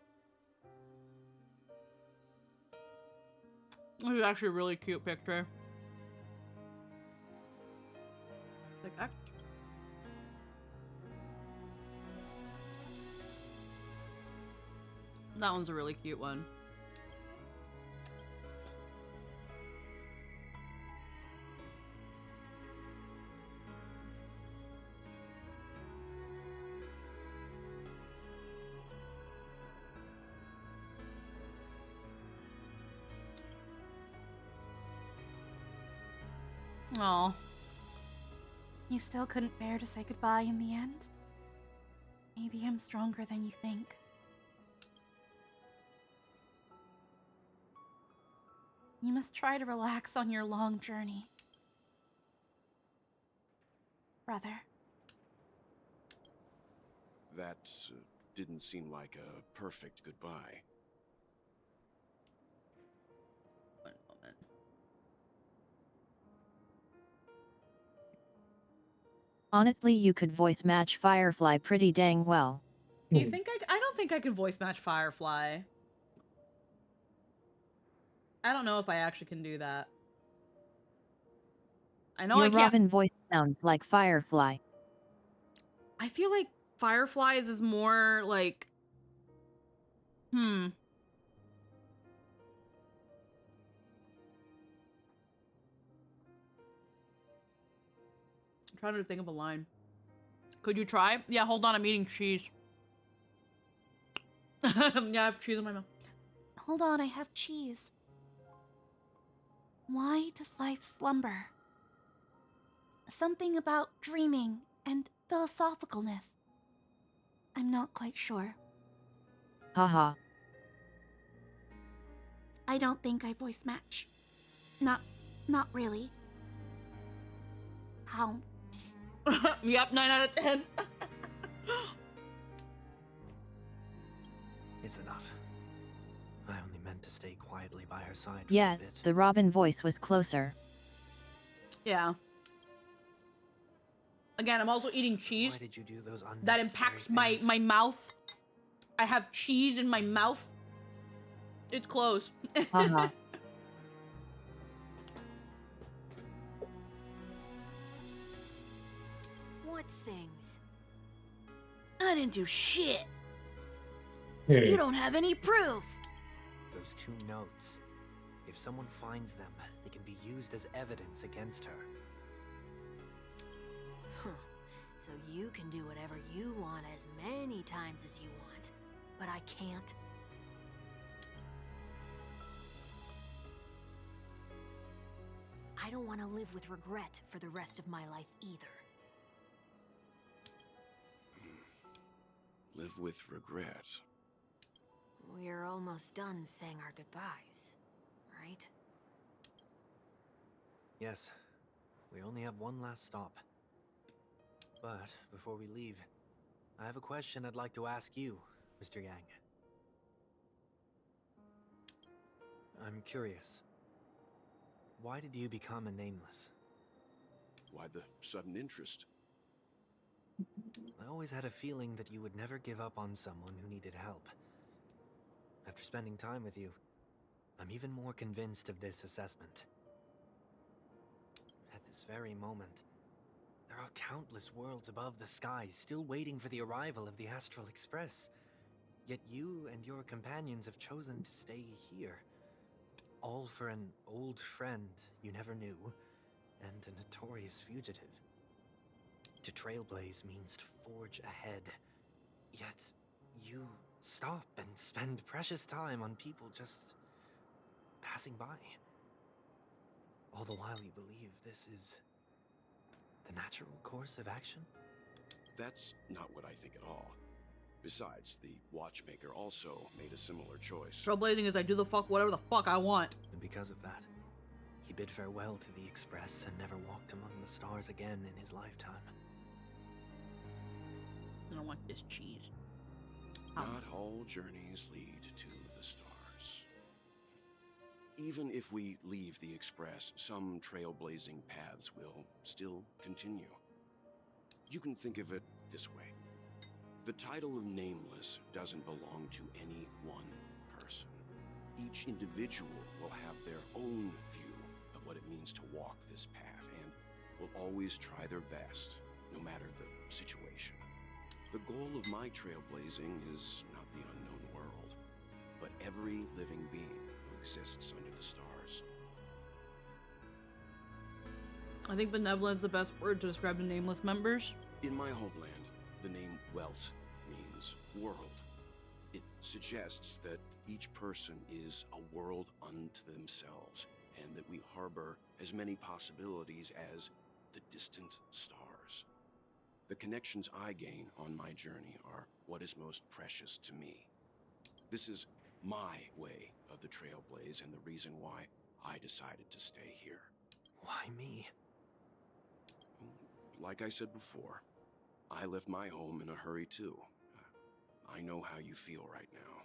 This is actually a really cute picture. Like, that one's a really cute one. Aw. You still couldn't bear to say goodbye in the end? Maybe I'm stronger than you think. You must try to relax on your long journey. Brother. That didn't seem like a perfect goodbye. One moment. Honestly, you could voice match Firefly pretty dang well. Do you think I don't think I could voice match Firefly. I don't know if I actually can do that. I know Your I can't. Robin voice sounds like Firefly. I feel like Fireflies is more like I'm trying to think of a line. Could you try? Yeah, hold on, I'm eating cheese. Yeah, I have cheese in my mouth. Hold on, I have cheese. Why does life slumber? Something about dreaming and philosophicalness. I'm not quite sure. Haha. I don't think I voice match. Not really. How? Yep, 9 out of 10. It's enough. I only meant to stay quietly by her side for Yeah, a bit. the Robin voice was closer. Yeah. Again, I'm also eating cheese. Why did you do those unnecessary That impacts things? my mouth. I have cheese in my mouth. It's close. Haha. What things? I didn't do shit. Hey. You don't have any proof. Those 2 notes. If someone finds them, they can be used as evidence against her. Huh. So you can do whatever you want as many times as you want, but I can't? I don't want to live with regret for the rest of my life either. Live with regret. We're almost done saying our goodbyes, right? Yes. We only have one last stop. But before we leave, I have a question I'd like to ask you, Mr. Yang. I'm curious. Why did you become a Nameless? Why the sudden interest? I always had a feeling that you would never give up on someone who needed help. After spending time with you, I'm even more convinced of this assessment. At this very moment, there are countless worlds above the sky still waiting for the arrival of the Astral Express. Yet you and your companions have chosen to stay here. All for an old friend you never knew, and a notorious fugitive. To trailblaze means to forge ahead. Yet, you stop and spend precious time on people just passing by. All the while you believe this is the natural course of action? That's not what I think at all. Besides, the watchmaker also made a similar choice. Trailblazing is I do the fuck whatever the fuck I want. And because of that, he bid farewell to the Express and never walked among the stars again in his lifetime. I don't want this cheese. Not all journeys lead to the stars. Even if we leave the Express, some trailblazing paths will still continue. You can think of it this way. The title of Nameless doesn't belong to any one person. Each individual will have their own view of what it means to walk this path and will always try their best, no matter the situation. The goal of my trailblazing is not the unknown world, but every living being who exists under the stars. I think benevolent is the best word to describe the nameless members. In my homeland, the name Welt means world. It suggests that each person is a world unto themselves, and that we harbor as many possibilities as the distant stars. The connections I gain on my journey are what is most precious to me. This is my way of the Trailblaze and the reason why I decided to stay here. Why me? Like I said before, I left my home in a hurry too. I know how you feel right now.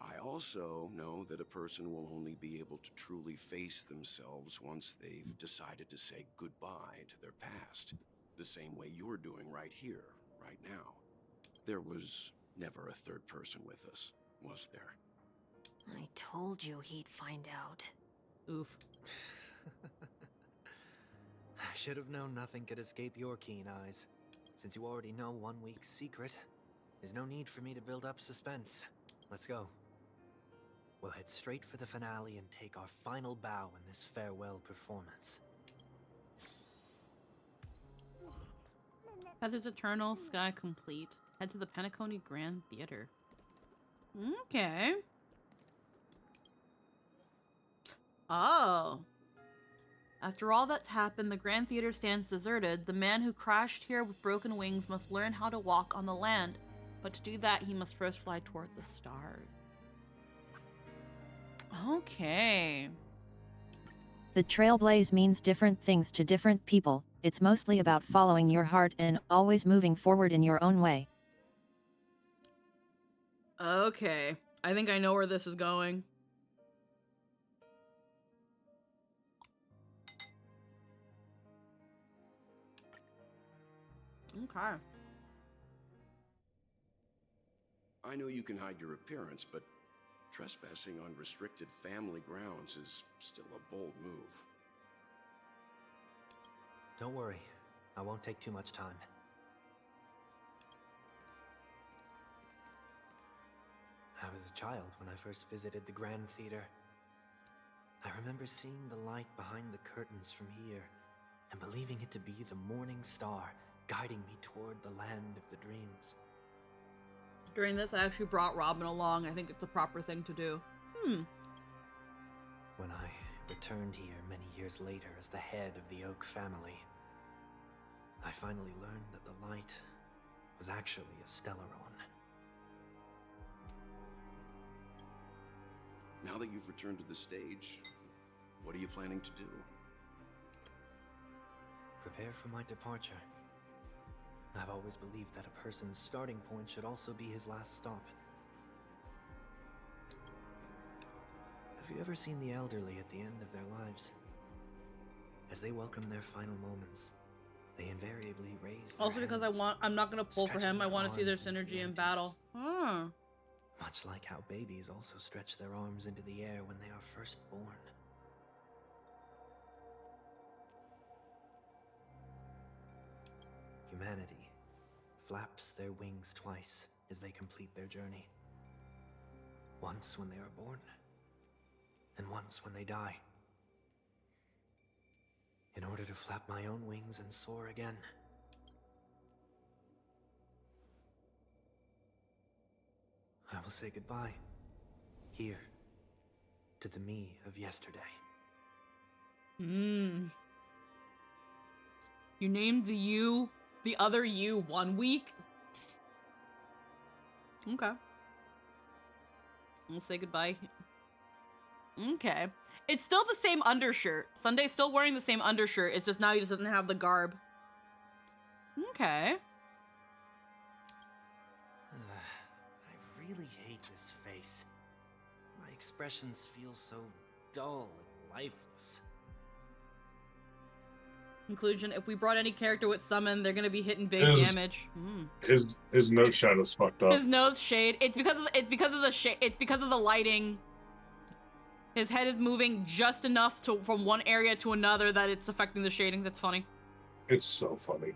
I also know that a person will only be able to truly face themselves once they've decided to say goodbye to their past, the same way you're doing right here, right now. There was never a third person with us, was there? I told you he'd find out. Oof. I should have known nothing could escape your keen eyes. Since you already know 1 week's secret, there's no need for me to build up suspense. Let's go. We'll head straight for the finale and take our final bow in this farewell performance. Feathers Eternal, Sky complete. Head to the Penacony Grand Theater. Okay. Oh. After all that's happened, the Grand Theater stands deserted. The man who crashed here with broken wings must learn how to walk on the land. But to do that, he must first fly toward the stars. Okay. The Trailblaze means different things to different people. It's mostly about following your heart and always moving forward in your own way. Okay. I think I know where this is going. Okay. I know you can hide your appearance, but trespassing on restricted family grounds is still a bold move. Don't worry, I won't take too much time. I was a child when I first visited the Grand Theater. I remember seeing the light behind the curtains from here, and believing it to be the morning star guiding me toward the land of the dreams. During this, I actually brought Robin along. I think it's a proper thing to do. When I returned here many years later as the head of the Oak family, I finally learned that the light was actually a Stellaron. Now that you've returned to the stage, what are you planning to do? Prepare for my departure. I've always believed that a person's starting point should also be his last stop. Have you ever seen the elderly at the end of their lives? As they welcome their final moments, they invariably raise their Also because hands, I'm not gonna pull for stretching him. I their want to see their arms into the synergy in emptiness. battle. Huh. Much like how babies also stretch their arms into the air when they are first born. Humanity flaps their wings twice as they complete their journey. Once when they are born, and once when they die. In order to flap my own wings and soar again. I will say goodbye, here, to the me of yesterday. You named the other you 1 week? Okay. We'll say goodbye. Okay. It's still the same undershirt. Sunday's still wearing the same undershirt. It's just now he just doesn't have the garb. Okay. I really hate this face. My expressions feel so dull and lifeless. Conclusion, if we brought any character with summon, they're gonna be hitting big damage. His nose shadow's fucked up. His nose shade. It's because of the shade. It's because of the lighting. His head is moving just enough from one area to another that it's affecting the shading. That's funny. It's so funny.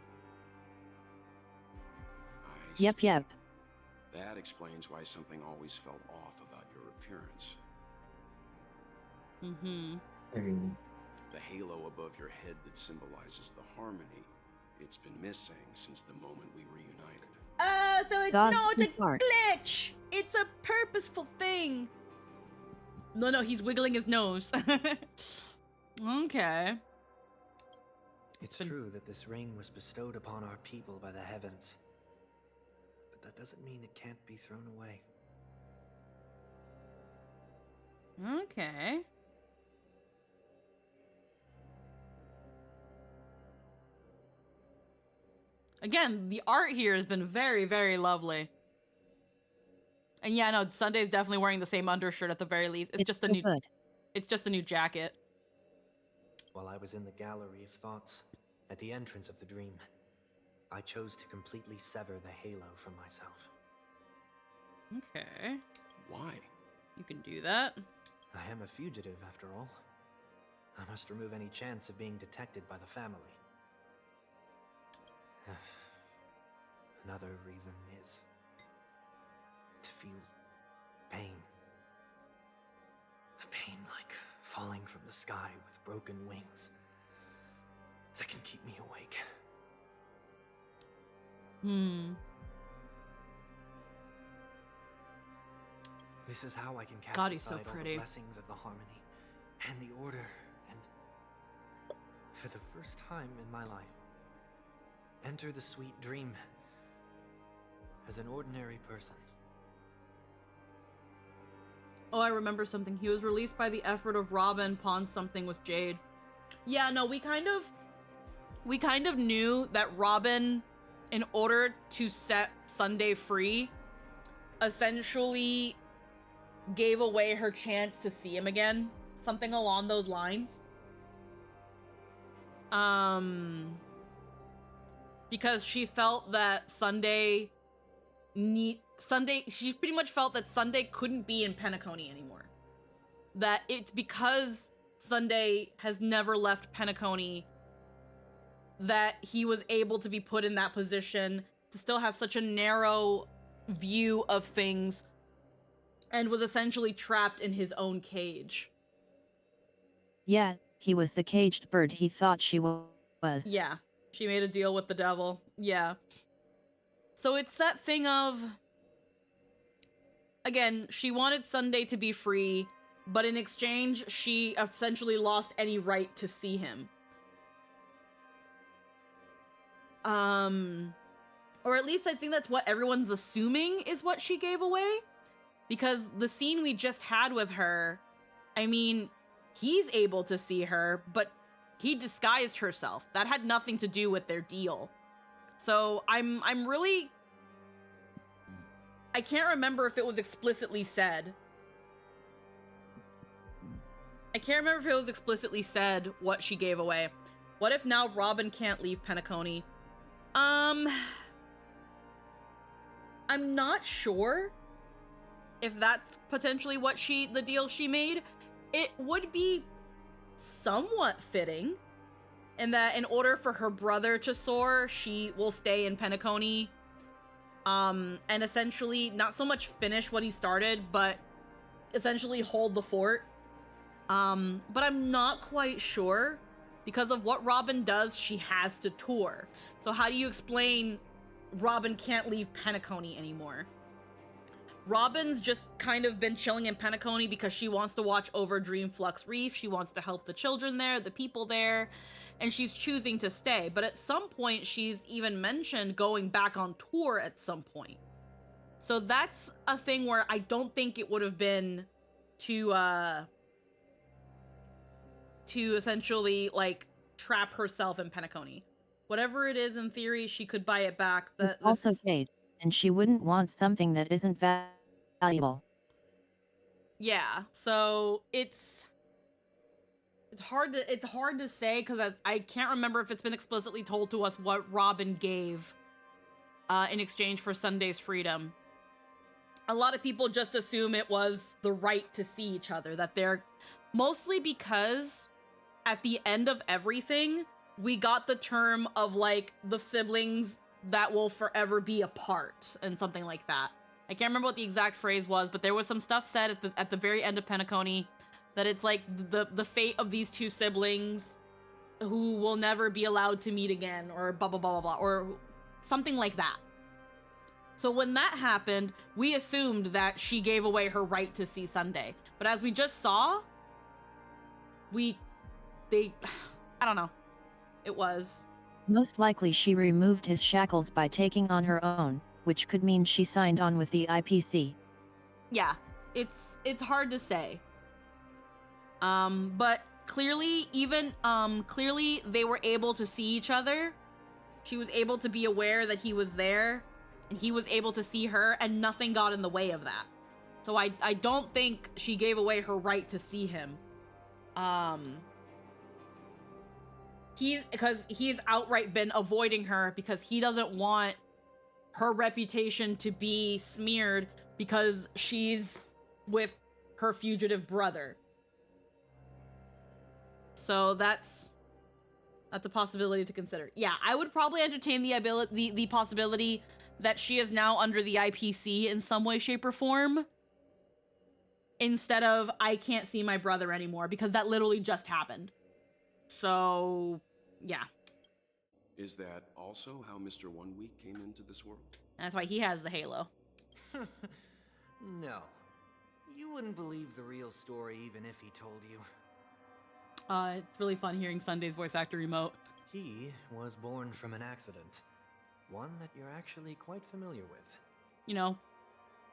Yep. That explains why something always felt off about your appearance. Mm-hmm. The halo above your head that symbolizes the harmony, it's been missing since the moment we reunited. So it's a glitch. It's a purposeful thing. No, he's wiggling his nose. Okay. It's true that this ring was bestowed upon our people by the heavens. But that doesn't mean it can't be thrown away. Okay. Again, the art here has been very, very lovely. And yeah, no, Sunday's definitely wearing the same undershirt at the very least. It's just a new good. It's just a new jacket. While I was in the gallery of thoughts, at the entrance of the dream, I chose to completely sever the halo from myself. Okay. Why? You can do that. I am a fugitive, after all. I must remove any chance of being detected by the family. Another reason is to feel pain. A pain like falling from the sky with broken wings that can keep me awake. This is how I can cast God, he's so aside all the pretty. blessings of the harmony and the order, and for the first time in my life, enter the sweet dream as an ordinary person. Oh, I remember something. He was released by the effort of Robin pawned something with Jade. Yeah, no, we kind of knew that Robin, in order to set Sunday free, essentially gave away her chance to see him again. Something along those lines. Because she felt that she pretty much felt that Sunday couldn't be in Penacony anymore. That it's because Sunday has never left Penacony that he was able to be put in that position to still have such a narrow view of things and was essentially trapped in his own cage. Yeah, he was the caged bird he thought she was. Yeah, she made a deal with the devil. Yeah. So it's that thing of, again, she wanted Sunday to be free, but in exchange, she essentially lost any right to see him. Or at least I think that's what everyone's assuming is what she gave away. Because the scene we just had with her, I mean, he's able to see her, but he disguised herself. That had nothing to do with their deal. So I'm really... I can't remember if it was explicitly said. I can't remember if it was explicitly said what she gave away. What if now Robin can't leave Penacony? I'm not sure if that's potentially what the deal she made. It would be somewhat fitting in that in order for her brother to soar, she will stay in Penacony. And essentially not so much finish what he started, but essentially hold the fort. But I'm not quite sure. Because of what Robin does, she has to tour. So how do you explain Robin can't leave Penacony anymore? Robin's just kind of been chilling in Penacony because she wants to watch over Dreamflux Reef. She wants to help the children there, the people there, and she's choosing to stay. But at some point, she's even mentioned going back on tour at some point. So that's a thing where I don't think it would have been to essentially, like, trap herself in Penacony. Whatever it is, in theory, she could buy it back. It's also Jade, and she wouldn't want something that isn't valuable. Yeah, so it's hard to say because I can't remember if it's been explicitly told to us what Robin gave in exchange for Sunday's freedom. a lot of people just assume it was the right to see each other, that they're mostly because at the end of everything, we got the term of like the siblings that will forever be apart and something like that. I can't remember what the exact phrase was, but there was some stuff said at the very end of Penacony that it's like the fate of these two siblings who will never be allowed to meet again, or blah blah blah blah blah, or something like that. So when that happened, we assumed that she gave away her right to see Sunday. But as we just saw, I don't know. It was. Most likely she removed his shackles by taking on her own, which could mean she signed on with the IPC. Yeah, it's hard to say. But clearly clearly they were able to see each other. She was able to be aware that he was there, and he was able to see her, and nothing got in the way of that. So I don't think she gave away her right to see him. Because he's outright been avoiding her because he doesn't want her reputation to be smeared because she's with her fugitive brother. So that's a possibility to consider. Yeah, I would probably entertain the possibility that she is now under the IPC in some way, shape, or form, instead of I can't see my brother anymore, because that literally just happened. So, yeah. Is that also how Mr. 1 Week came into this world? That's why he has the halo. No. You wouldn't believe the real story even if he told you. It's really fun hearing Sunday's voice actor emote. He was born from an accident. One that you're actually quite familiar with. You know,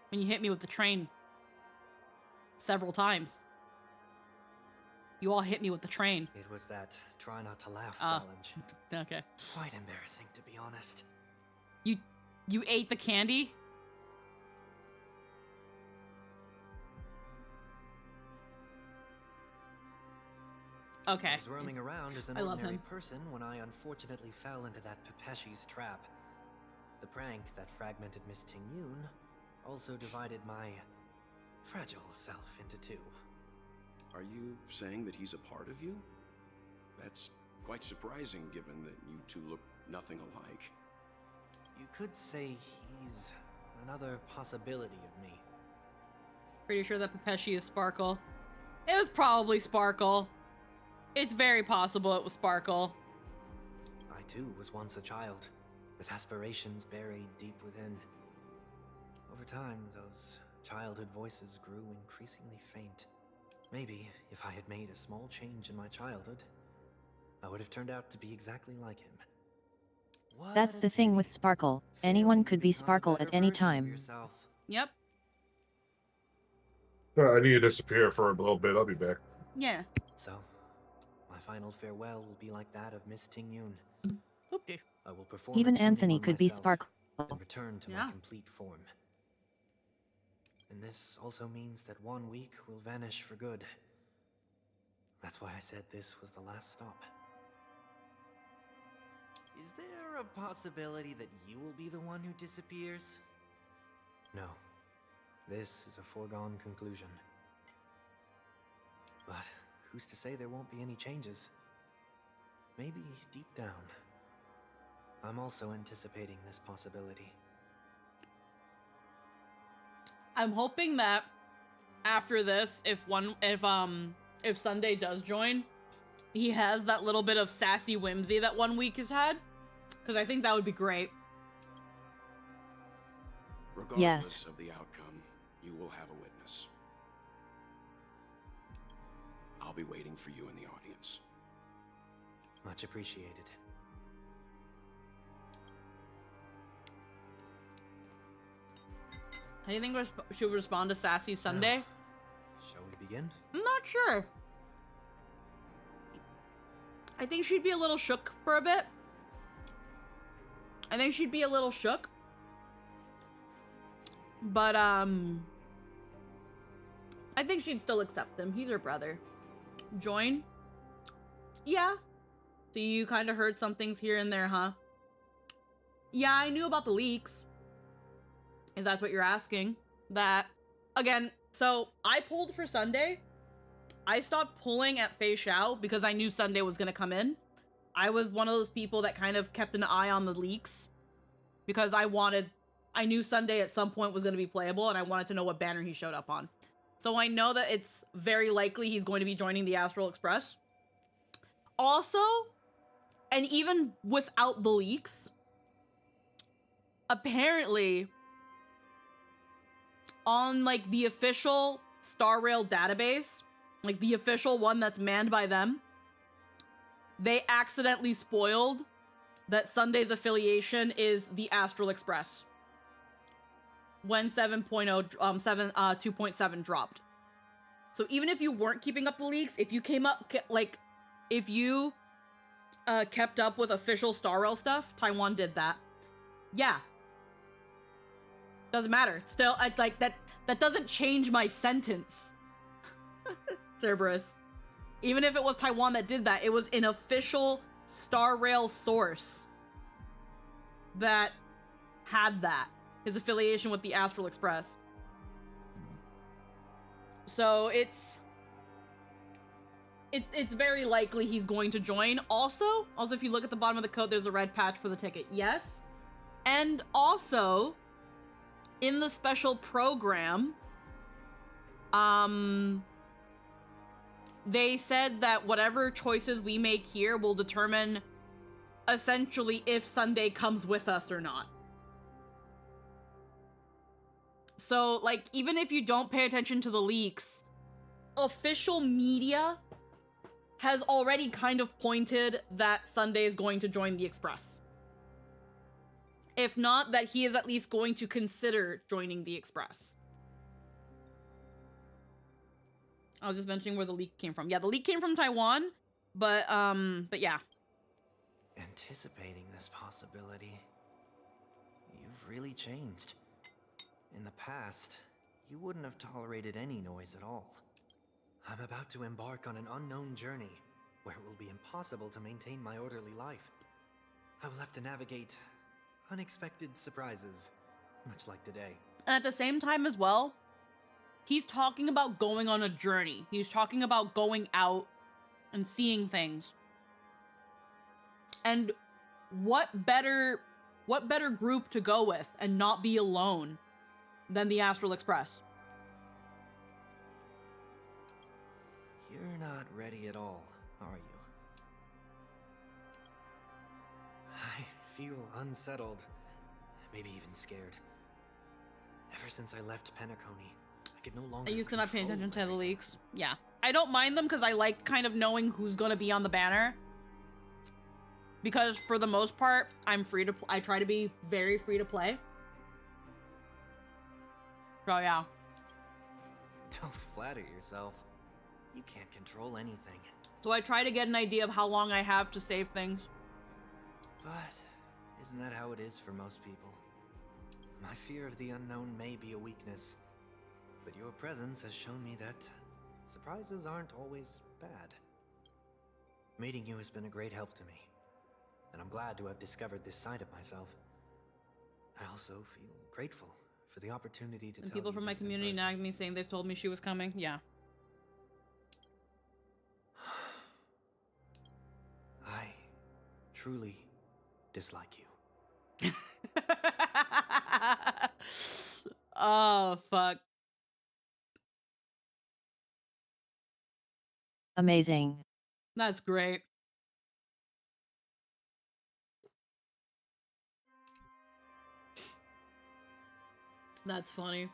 when you hit me with the train several times. You all hit me with the train. It was that try not to laugh challenge. Okay. Quite embarrassing, to be honest. You ate the candy? Okay. I was roaming around as an ordinary person when I unfortunately fell into that Pepeshi's trap. The prank that fragmented Miss Ting-Yun also divided my fragile self into two. Are you saying that he's a part of you? That's quite surprising given that you two look nothing alike. You could say he's another possibility of me. Pretty sure that Pepeshi is Sparkle. It was probably Sparkle. It's very possible it was Sparkle. I too was once a child, with aspirations buried deep within. Over time, those childhood voices grew increasingly faint. Maybe if I had made a small change in my childhood, I would have turned out to be exactly like him. That's the thing with Sparkle. Anyone could be Sparkle at any time. Yep. I need to disappear for a little bit. I'll be back. Yeah. So, my final farewell will be like that of Miss Ting-Yun. Okay. I will perform Even a tuning Anthony on could be myself Sparkle. and return to my complete form. And this also means that 1 week will vanish for good. That's why I said this was the last stop. Is there a possibility that you will be the one who disappears? No. This is a foregone conclusion. But who's to say there won't be any changes? Maybe deep down, I'm also anticipating this possibility. I'm hoping that after this, if Sunday does join, he has that little bit of sassy whimsy that 1 week has had, because I think that would be great. Regardless of the outcome, you will have a witness. I'll be waiting for you in the audience. Much appreciated. How do you think she'll respond to Sassy Sunday? Shall we begin? I'm not sure. I think she'd be a little shook for a bit. I think she'd be a little shook. But, I think she'd still accept him. He's her brother. Join? Yeah. So you kind of heard some things here and there, huh? Yeah, I knew about the leaks. If that's what you're asking. that, again, so I pulled for Sunday. I stopped pulling at Fei Xiao because I knew Sunday was going to come in. I was one of those people that kind of kept an eye on the leaks because I knew Sunday at some point was going to be playable and I wanted to know what banner he showed up on. So I know that it's very likely he's going to be joining the Astral Express. Also, and even without the leaks, apparently on like the official Star Rail database, like the official one that's manned by them, they accidentally spoiled that Sunday's affiliation is the Astral Express when 2.7 dropped. So even if you weren't keeping up the leaks, if you if you kept up with official Star Rail stuff, Taiwan did that. Yeah. Doesn't matter. Still, like that doesn't change my sentence. Cerberus. Even if it was Taiwan that did that, it was an official Star Rail source that had that. His affiliation with the Astral Express. So it's very likely he's going to join. Also, if you look at the bottom of the coat, there's a red patch for the ticket. Yes. And also, in the special program, they said that whatever choices we make here will determine essentially if Sunday comes with us or not. So, like, even if you don't pay attention to the leaks, official media has already kind of pointed that Sunday is going to join the Express. If not, that he is at least going to consider joining the Express. I was just mentioning where the leak came from. Yeah, the leak came from Taiwan, but yeah. Anticipating this possibility, you've really changed. In the past, you wouldn't have tolerated any noise at all. I'm about to embark on an unknown journey, where it will be impossible to maintain my orderly life. I will have to navigate unexpected surprises, much like today. And at the same time as well, he's talking about going on a journey. He's talking about going out and seeing things. And what better group to go with and not be alone than the Astral Express? You're not ready at all, are you? I feel unsettled, maybe even scared. Ever since I left Penacony, I could no longer. I used to not pay attention to the leaks. Yeah. I don't mind them because I like kind of knowing who's going to be on the banner. Because for the most part, I'm free to I try to be very free to play. So yeah. Don't flatter yourself. You can't control anything. So I try to get an idea of how long I have to save things. But isn't that how it is for most people? My fear of the unknown may be a weakness, but your presence has shown me that surprises aren't always bad. Meeting you has been a great help to me, and I'm glad to have discovered this side of myself. I also feel grateful for the opportunity to and tell people you from my this in community person. nagged me saying they've told me she was coming. Yeah. I truly dislike you. Oh, fuck. Amazing. That's great. That's funny.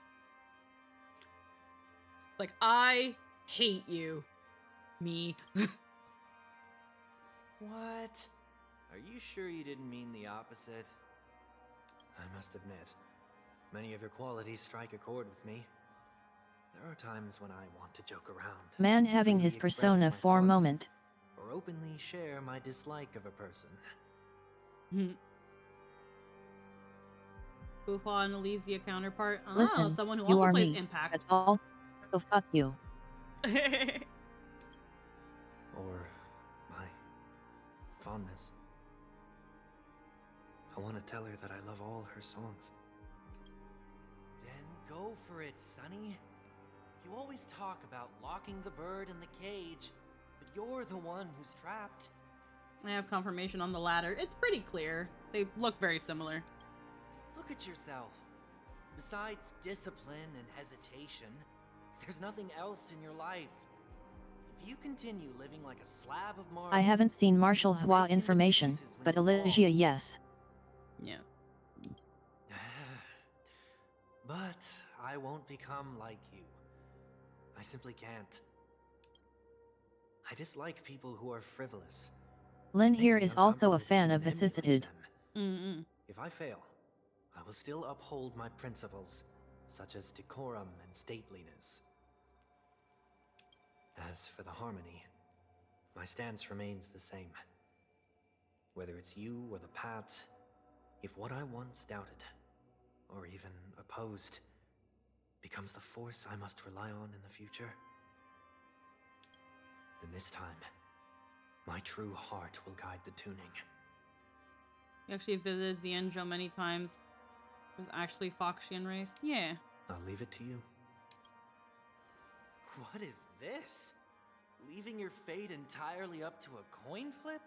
Like, I hate you. Me. What? Are you sure you didn't mean the opposite? I must admit, many of your qualities strike a chord with me. There are times when I want to joke around. Man having his freely express persona my for a thoughts, moment. or openly share my dislike of a person. Bufa and Elysia counterpart. Oh, Listen, someone who you also are plays me. Impact. That's all. So fuck you. Or my fondness. I want to tell her that I love all her songs. Then go for it. it, Sonny. You always talk about locking the bird in the cage, but you're the one who's trapped. I have confirmation on the latter. It's pretty clear. They look very similar. Look at yourself. Besides discipline and hesitation, there's nothing else in your life. If you continue living like a slab of marble... I haven't seen Marshall Hua information, but Elysia yes. Yeah. But I won't become like you. I simply can't. I dislike people who are frivolous. Lin here is also a fan of vicissitude. If I fail, I will still uphold my principles, such as decorum and stateliness. As for the harmony, my stance remains the same. Whether it's you or the paths, if what I once doubted, or even opposed, becomes the force I must rely on in the future, then this time, my true heart will guide the tuning. You actually visited Xianzhou many times. It was actually Foxian race. Yeah. I'll leave it to you. What is this? Leaving your fate entirely up to a coin flip?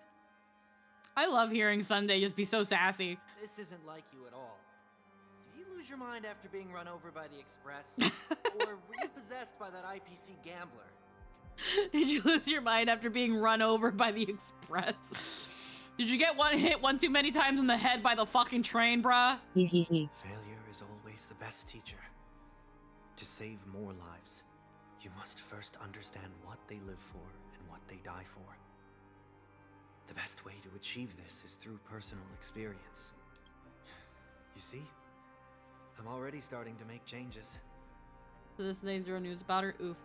I love hearing Sunday just be so sassy. This isn't like you at all. Did you lose your mind after being run over by the Express? Or were you possessed by that IPC gambler? Did you lose your mind after being run over by the Express? Did you get hit one too many times in the head by the fucking train, bruh? Failure is always the best teacher. To save more lives, you must first understand what they live for and what they die for. The best way to achieve this is through personal experience. You see? I'm already starting to make changes. So this day, zero news about her. Oof.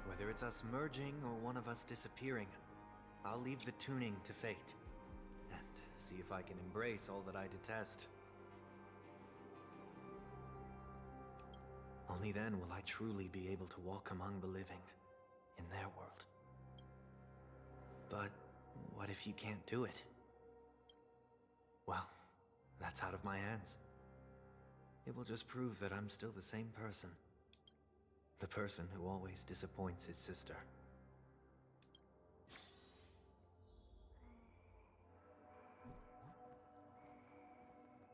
Whether it's us merging or one of us disappearing, I'll leave the tuning to fate. And see if I can embrace all that I detest. Only then will I truly be able to walk among the living in their world. But what if you can't do it? Well, that's out of my hands. It will just prove that I'm still the same person. The person who always disappoints his sister.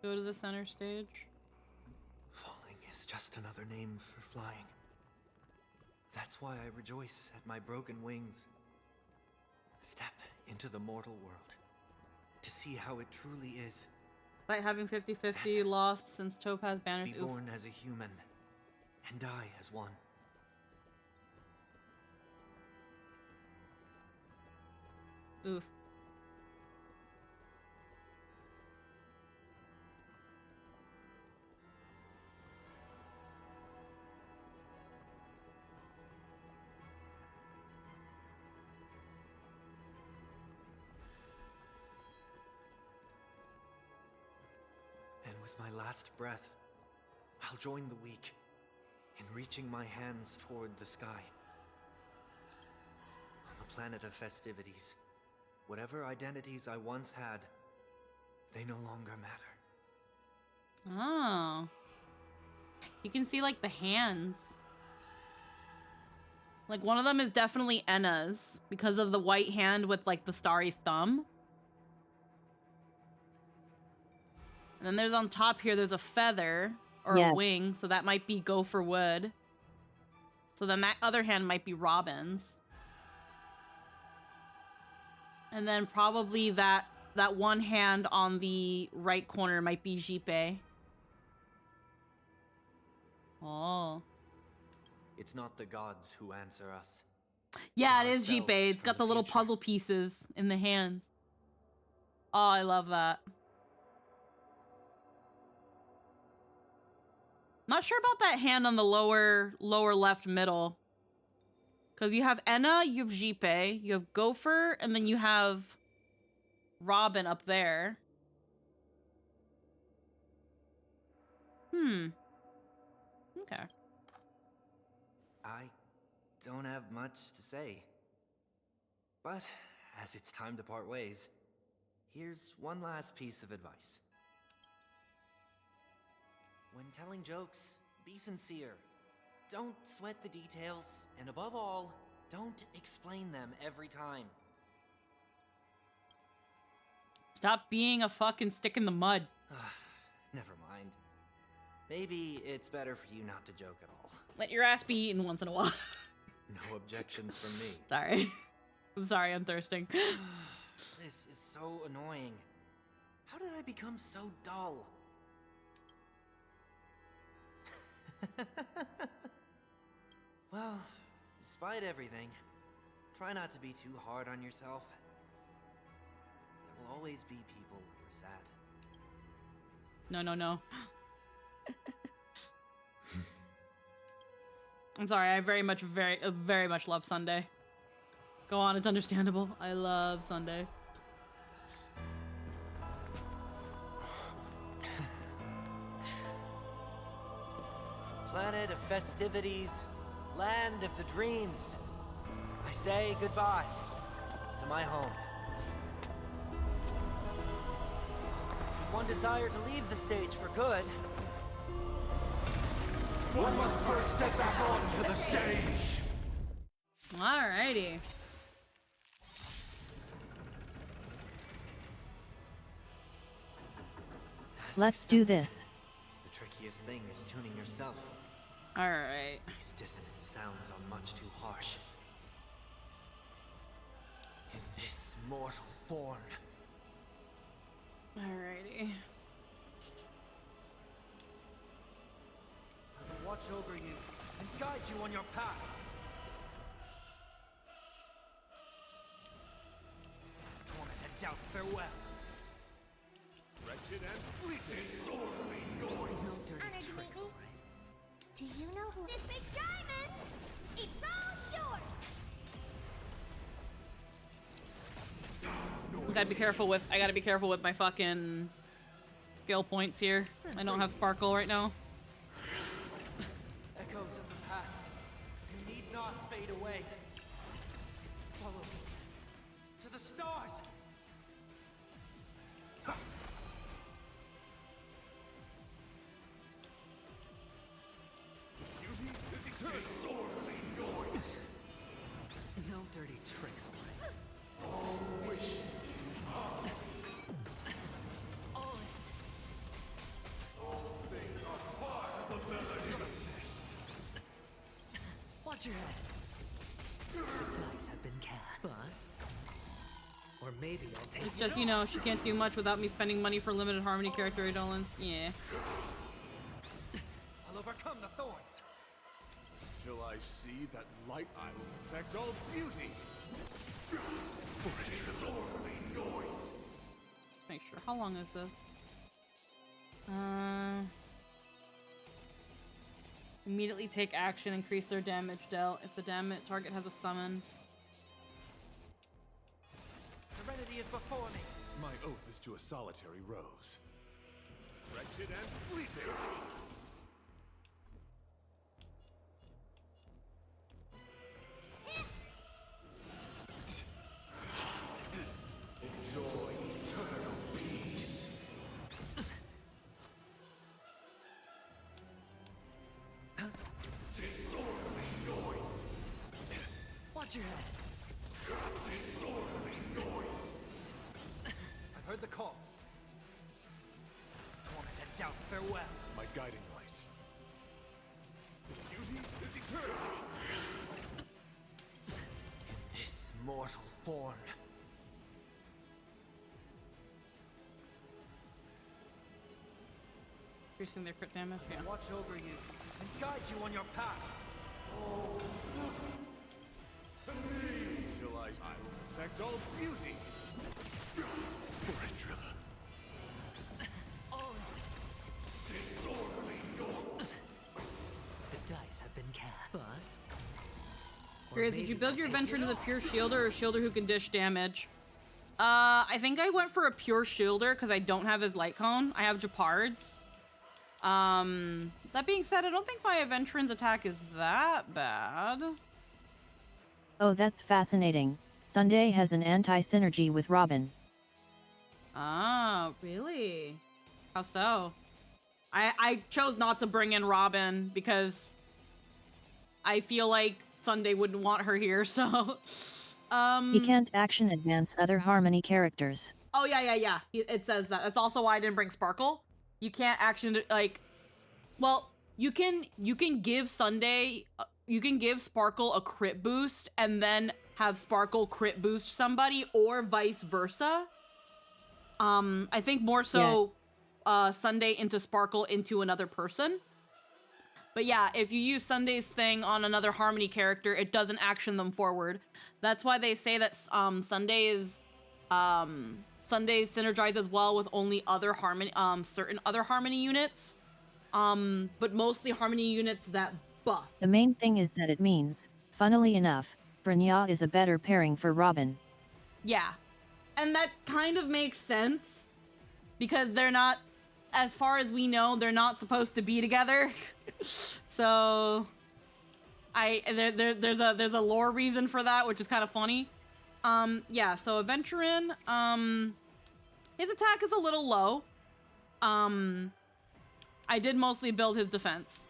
Go to the center stage. Falling is just another name for flying. That's why I rejoice at my broken wings. Step into the mortal world to see how it truly is. By having 50-50 lost since Topaz Banners. Be born as a human and die as one. Oof. And with my last breath, I'll join the weak in reaching my hands toward the sky. On the planet of festivities, whatever identities I once had, they no longer matter. Oh. You can see, like, the hands. Like, one of them is definitely Enna's because of the white hand with, like, the starry thumb. And then there's on top here, there's a feather or a wing, so that might be Gopher Wood. So then that other hand might be Robin's. And then probably that one hand on the right corner might be Jipe. Oh. It's not the gods who answer us. Yeah, it is Jipe. It's got the little puzzle pieces in the hands. Oh, I love that. Not sure about that hand on the lower left middle. Because you have Enna, you have Jipe, you have Gopher, and then you have Robin up there. Okay. I don't have much to say. But as it's time to part ways, here's one last piece of advice. When telling jokes, be sincere. Don't sweat the details, and above all, don't explain them every time. Stop being a fucking stick in the mud. Never mind. Maybe it's better for you not to joke at all. Let your ass be eaten once in a while. No objections from me. Sorry. I'm sorry, I'm thirsting. This is so annoying. How did I become so dull? Well, despite everything, try not to be too hard on yourself. There will always be people who are sad. No. I'm sorry, I very much love Sunday. Go on, it's understandable. I love Sunday. Planet of festivities, land of the dreams. I say goodbye to my home. Should one desire to leave the stage for good, One must first step back onto the stage. Alrighty. Let's do this. the trickiest thing is tuning yourself. Alright. These dissonant sounds are much too harsh. In this mortal form. Alrighty. I will watch over you and guide you on your path. Torment and doubt, farewell. Wretched and fleeting. Disorderly noise. No dirty Honored tricks, lady. alright? Do you know who this big diamond? It's all yours. I gotta be careful with my fucking skill points here. I don't have sparkle right now. Echoes of the past. You need not fade away. Follow me. To the stars! Beauty is eternal. Disorderly noise. No dirty tricks, alright? All wishes. All things are part of the melody of the test. Watch your head. The dice have been cast. Bust. Or maybe I'll take It's just, you know, she can't do much without me spending money for limited harmony character idolins. Yeah. I'll overcome the thorns. Till I see that light, I will protect all beauty. For disorderly noise. Make sure. How long is this? Immediately take action, increase their damage dealt if the target has a summon. Serenity is before me. My oath is to a solitary rose. Wretched and fleeting. Enjoy eternal peace. Disorderly noise. Watch your head. Disorderly noise. I've heard the call. Torment and doubt, farewell. My guiding light. Beauty is eternal. This mortal form. Increasing their crit damage. Yeah. Watch over you and guide you on your path. Till I will protect all beauty. For a driller. Disorderly noise. The dice have been cast. Bust. Curious, did you build your Ventrine as a pure shielder or a shielder who can dish damage? I think I went for a pure shielder because I don't have his light cone. I have Japard's. That being said, I don't think my Ventrine's attack is that bad. Oh, that's fascinating. Sunday has an anti-synergy with Robin. Ah, really? How so? I chose not to bring in Robin because I feel like Sunday wouldn't want her here, so... He can't action advance other Harmony characters. Oh, yeah. It says that. That's also why I didn't bring Sparkle. You can't action, like... Well, you can give Sunday... You can give Sparkle a crit boost and then have Sparkle crit boost somebody, or vice versa. I think more so Sunday into Sparkle into another person. But yeah, if you use Sunday's thing on another Harmony character, it doesn't action them forward. That's why they say that Sunday synergizes well with only other Harmony, certain other Harmony units, but mostly Harmony units that buff. The main thing is that it means, funnily enough, Brynja is a better pairing for Robin. Yeah, and that kind of makes sense because they're not, as far as we know, they're not supposed to be together. So there's a lore reason for that, which is kind of funny. Yeah, so Aventurin, his attack is a little low. I did mostly build his defense.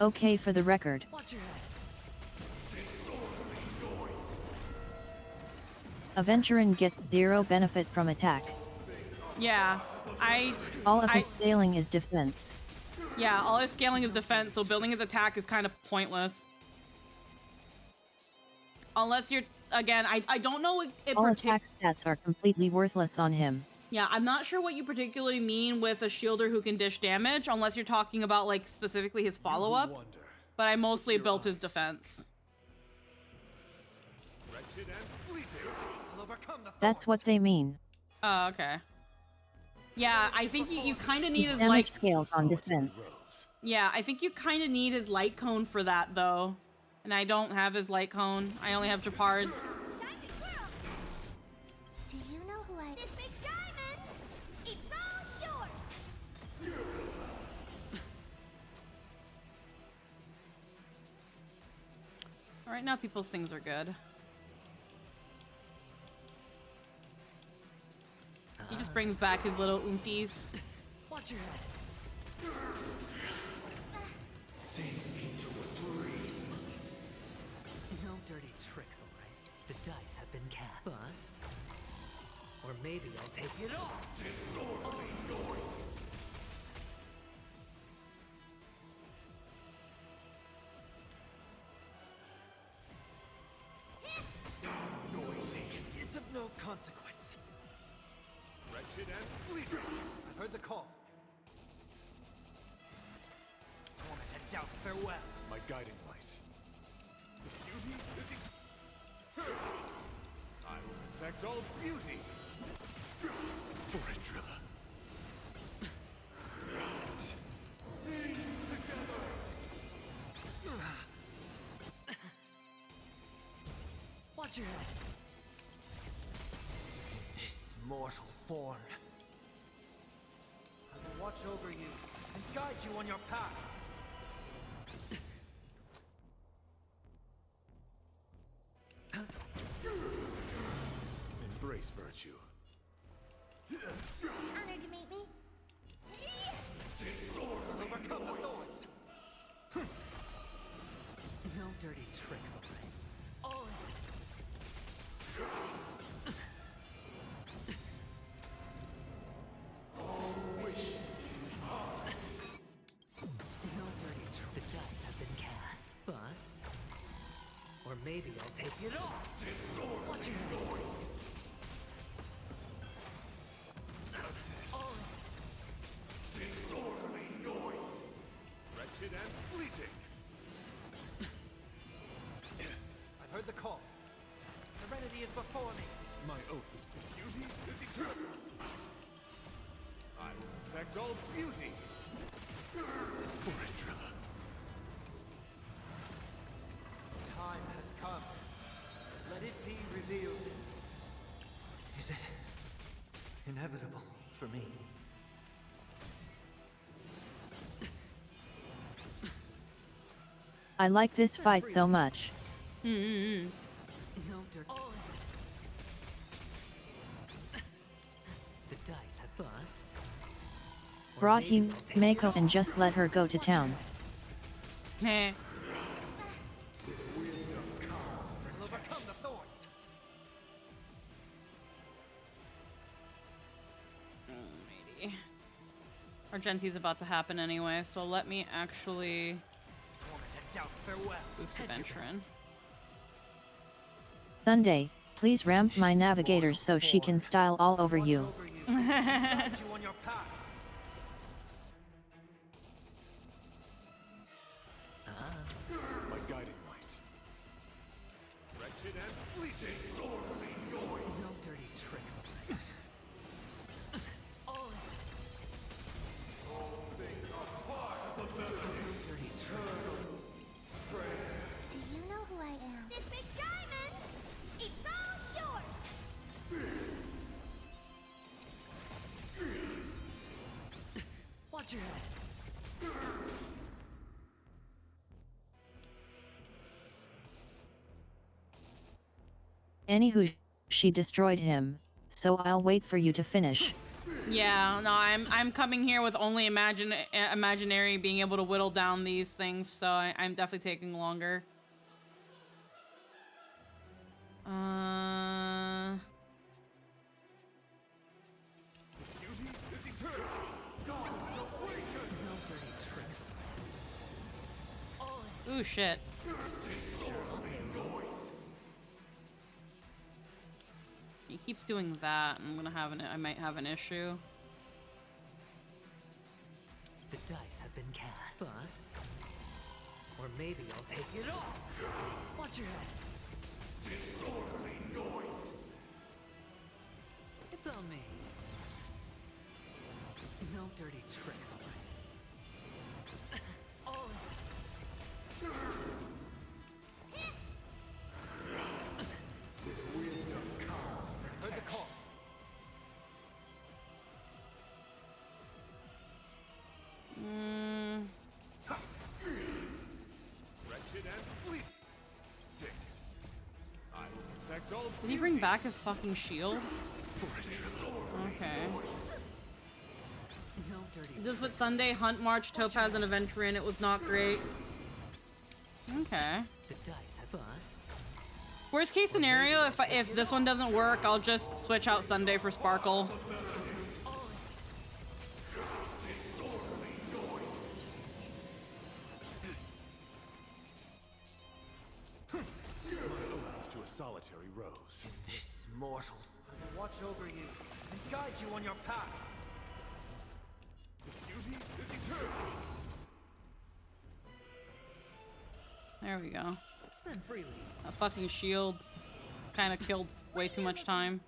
Okay, for the record. Aventurin gets 0 benefit from attack. Yeah, all of his scaling is defense. Yeah, all his scaling is defense, so building his attack is kind of pointless. Unless you're, again, I don't know it all attack stats are completely worthless on him. Yeah, I'm not sure what you particularly mean with a shielder who can dish damage, unless you're talking about, like, specifically his follow-up. But I mostly built his defense. That's what they mean. Oh, okay. Yeah, I think you kind of need his damage light scales on defense. Yeah, I think you kind of need his light cone for that, though. And I don't have his light cone. I only have Jepards. Do you know who I... This big diamond! It's all yours! Right now, people's things are good. He just brings back his little oomfies. Watch your head. Sink into a dream. No dirty tricks, alright? The dice have been cast. Bust. Or maybe I'll take it off. Disorderly noise. Noisy. It's of no consequence. Wretched and fleeting. I've heard the call. Torment and doubt, farewell. My guiding light. The beauty is I will protect all beauty. For a driller. Sing together. Watch your head. This mortal form. I will watch over you and guide you on your path. Embrace virtue. Honored to meet me. I'll overcome the thorns. No dirty tricks, alright? Oh. No dirty tricks. The dice have been cast. Bust. Or maybe I'll take it off. Watch your noise. Disorderly noise. Wretched and fleeting. I've heard the call. Serenity is before me. My oath is beauty is eternal. I will protect all beauty. For a driller. Time has come. Let it be revealed. Is it inevitable for me? I like this fight so much. Mm-hmm. No dirt. The dice have bust. Brought him, Mako, and just let her go to town. Nah. Will overcome the thorns. Alrighty. Argenti's about to happen anyway, so let me actually boost Adventurin. Sunday, please ramp my navigator so she can style all over you. My guiding light. Wretched and fleeting. Disorderly noise. No dirty tricks. All things are part of the melody. No dirty tricks. Do you know who I am? This big diamond! It's all yours! Watch your head. Anywho, she destroyed him, so I'll wait for you to finish. Yeah, no, I'm coming here with only imaginary being able to whittle down these things, so I'm definitely taking longer. Beauty is eternal. Gods awaken. No dirty tricks. Ooh, shit. Disorderly noise. He keeps doing that. I might have an issue. The dice have been cast. Bust. Or maybe I'll take it all. Watch your head. Disorderly noise. It's on me. No dirty tricks. Wisdom comes from Heard the call. wretched and fleeting. I will protect all. Did he bring back his fucking shield? Okay. No dirty This was Sunday, Hunt, March, Topaz, and Aventurin. It was not great. Okay. The dice have bust. Worst case scenario, if this one doesn't work, I'll just switch out Sunday for Sparkle. To a solitary rose. This mortal will watch over you and guide you on your path. Beauty is eternal. There we go. Spend freely. That fucking shield kind of killed way too much time.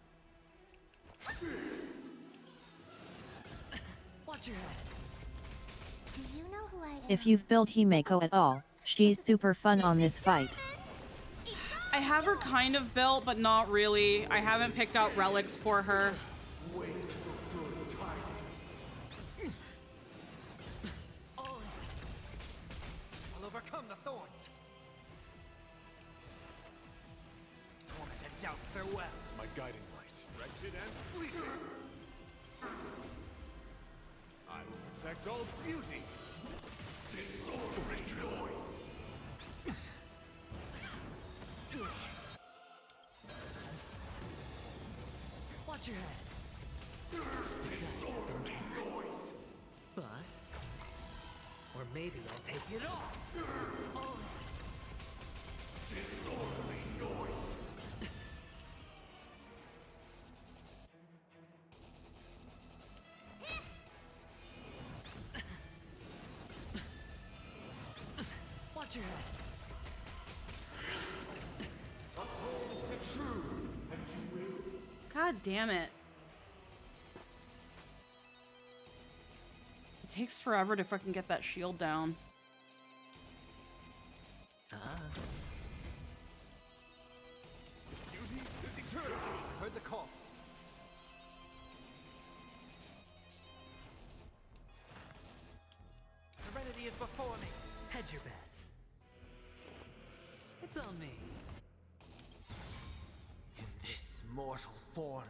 Watch your head. Do you know who I am? If you've built Himeko at all, she's super fun on this fight. I have her kind of built, but not really. I haven't picked out relics for her. Wait for good tidings. I'll overcome the thorns. Torment and doubt, farewell. My guiding light. Wretched and fleeting. I will protect all beauty. Disorderly noise. Watch your head. Disorderly noise. Bust. Or maybe I'll take it all. Disorderly noise. Watch your head. Uphold the truth, and you will. God damn it. It takes forever to fucking get that shield down. Beauty is eternal. Heard the call. Serenity is before me. Hedge your bets. It's on me. In this mortal form.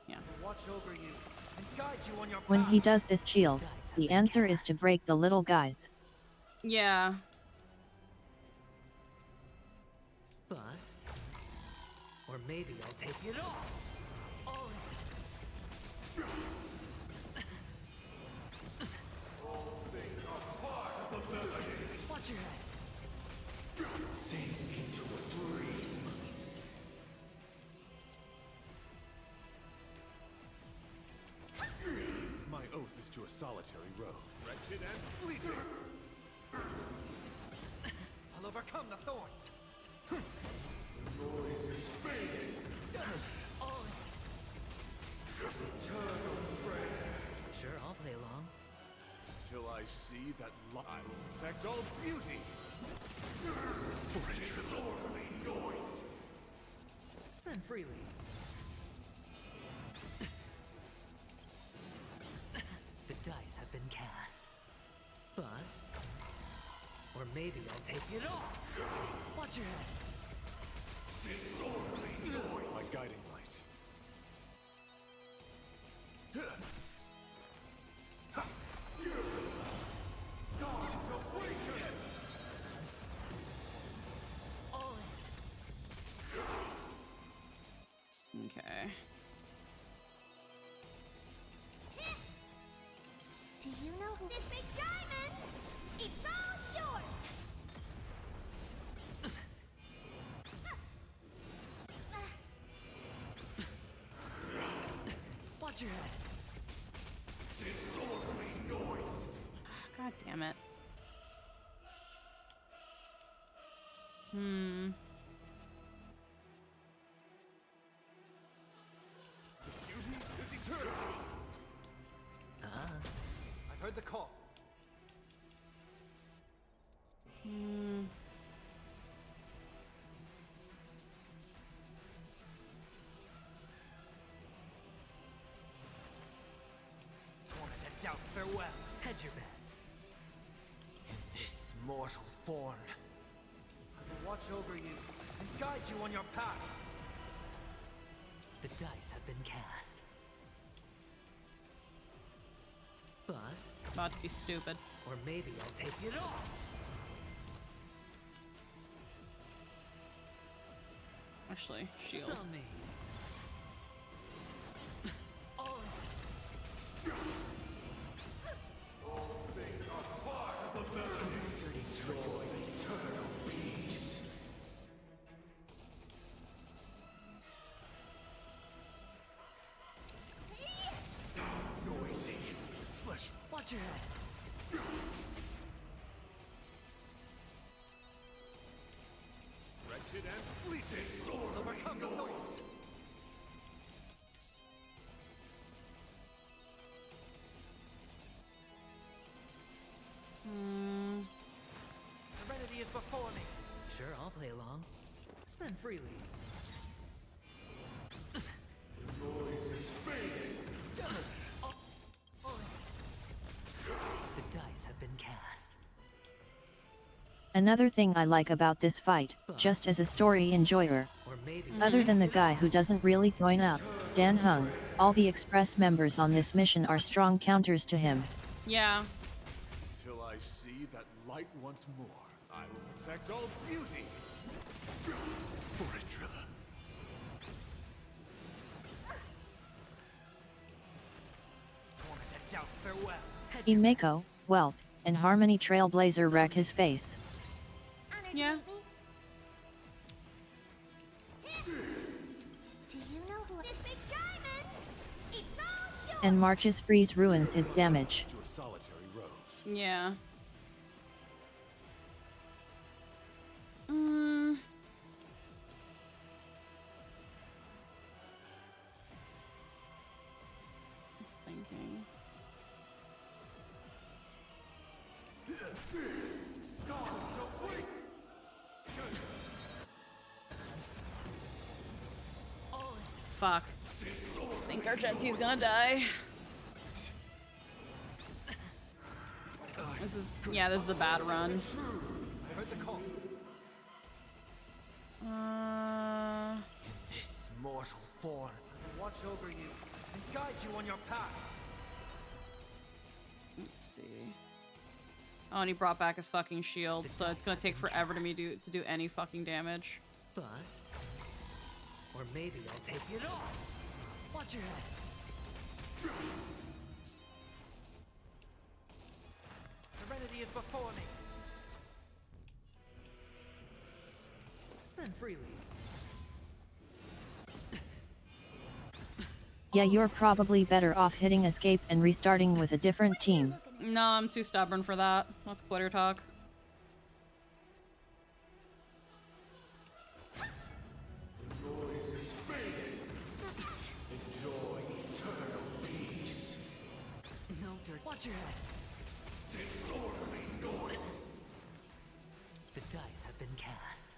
Yeah. Watch over you and guide you on your When path. he does this shield, the answer is to break the little guys. Yeah. Bust. Or maybe I'll take it off. All in. Watch your head. Sink into a dream. My oath is to a solitary road. Wretched and fleeting. I'll overcome the thorns. The noise is fading. All in. Eternal prayer. Sure, I'll play along. Till I see that I will protect all beauty. For a disorderly noise. Spend freely. The dice have been cast. Bust. Or maybe I'll take it off. Watch your head. Disorderly noise. My guiding light. Gods awaken! All in. Okay. Do you know who this big diamond? It's all yours. Watch your head. Disorderly noise. God damn it. Hmm. The beauty is eternal. I've heard the call. Hmm. Tormented doubt, farewell. Hedge your bets. In this mortal form. I will watch over you and guide you on your path. The dice have been cast. Bust. About to be stupid. Or maybe I'll take it off. Actually, shield. It's on me. All in. All things are part of the melody. Dirty Joy, eternal peace. Noisy. Flesh. Watch your head. Wretched and fleeting. We'll overcome the thorns. Hmm. Serenity is before me. Sure, I'll play along. Spend freely. Noise is fading. The dice have been cast. Another thing I like about this fight, just as a story enjoyer, Or maybe other than the guy who doesn't really join up, Dan Hung, all the Express members on this mission are strong counters to him. Yeah. Till I see that light once more, I will protect all beauty. For Idrilla. Tormented doubt, farewell. Hedge your Himeko, Welt, and Harmony Trailblazer wreck his face. Yeah. Do you know who this big diamond? It's all yours. And March's freeze ruins his damage. To a solitary rose. Yeah. Hmm. Just thinking. Fuck. I think Argenti's gonna die. This is a bad run. I heard the call. This mortal form will watch over you and guide you on your path. Let's see. Oh, and he brought back his fucking shield, so it's gonna take forever to do any fucking damage. Bust. Or maybe I'll take it off. Watch your head. Serenity is before me. Spend freely. Yeah, you're probably better off hitting escape and restarting with a different team. No, I'm too stubborn for that. That's quitter talk. Noise is fading. Enjoy eternal peace. No dirt. Watch your head. Disorderly noise. The dice have been cast.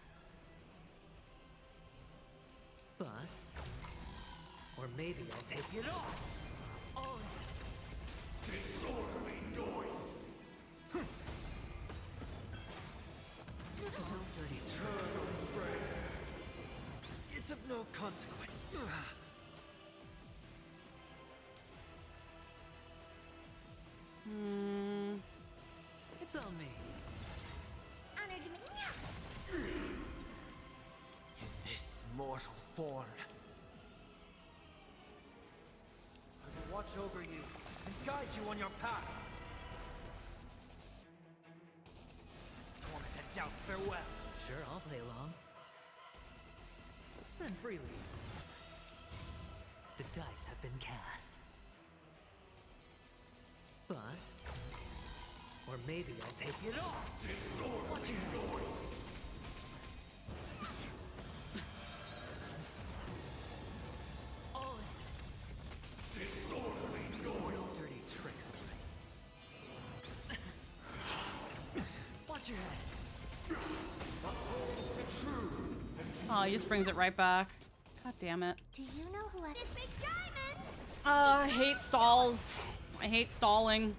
Bust. Or maybe I'll take it off. Oh. Disorderly noise. No dirty tricks. It's of no consequence. It's on me. In this mortal form, I will watch over you and guide you on your path. Tormented doubt, farewell. Sure, I'll play along. Spend freely. The dice have been cast. Bust. Or maybe I'll take it off. Disorderly noise. Disorderly noise. No dirty tricks of me. Watch your head. Oh, he just brings it right back. God damn it. Do you know who I... It's Big Diamond! I hate stalls. I hate stalling.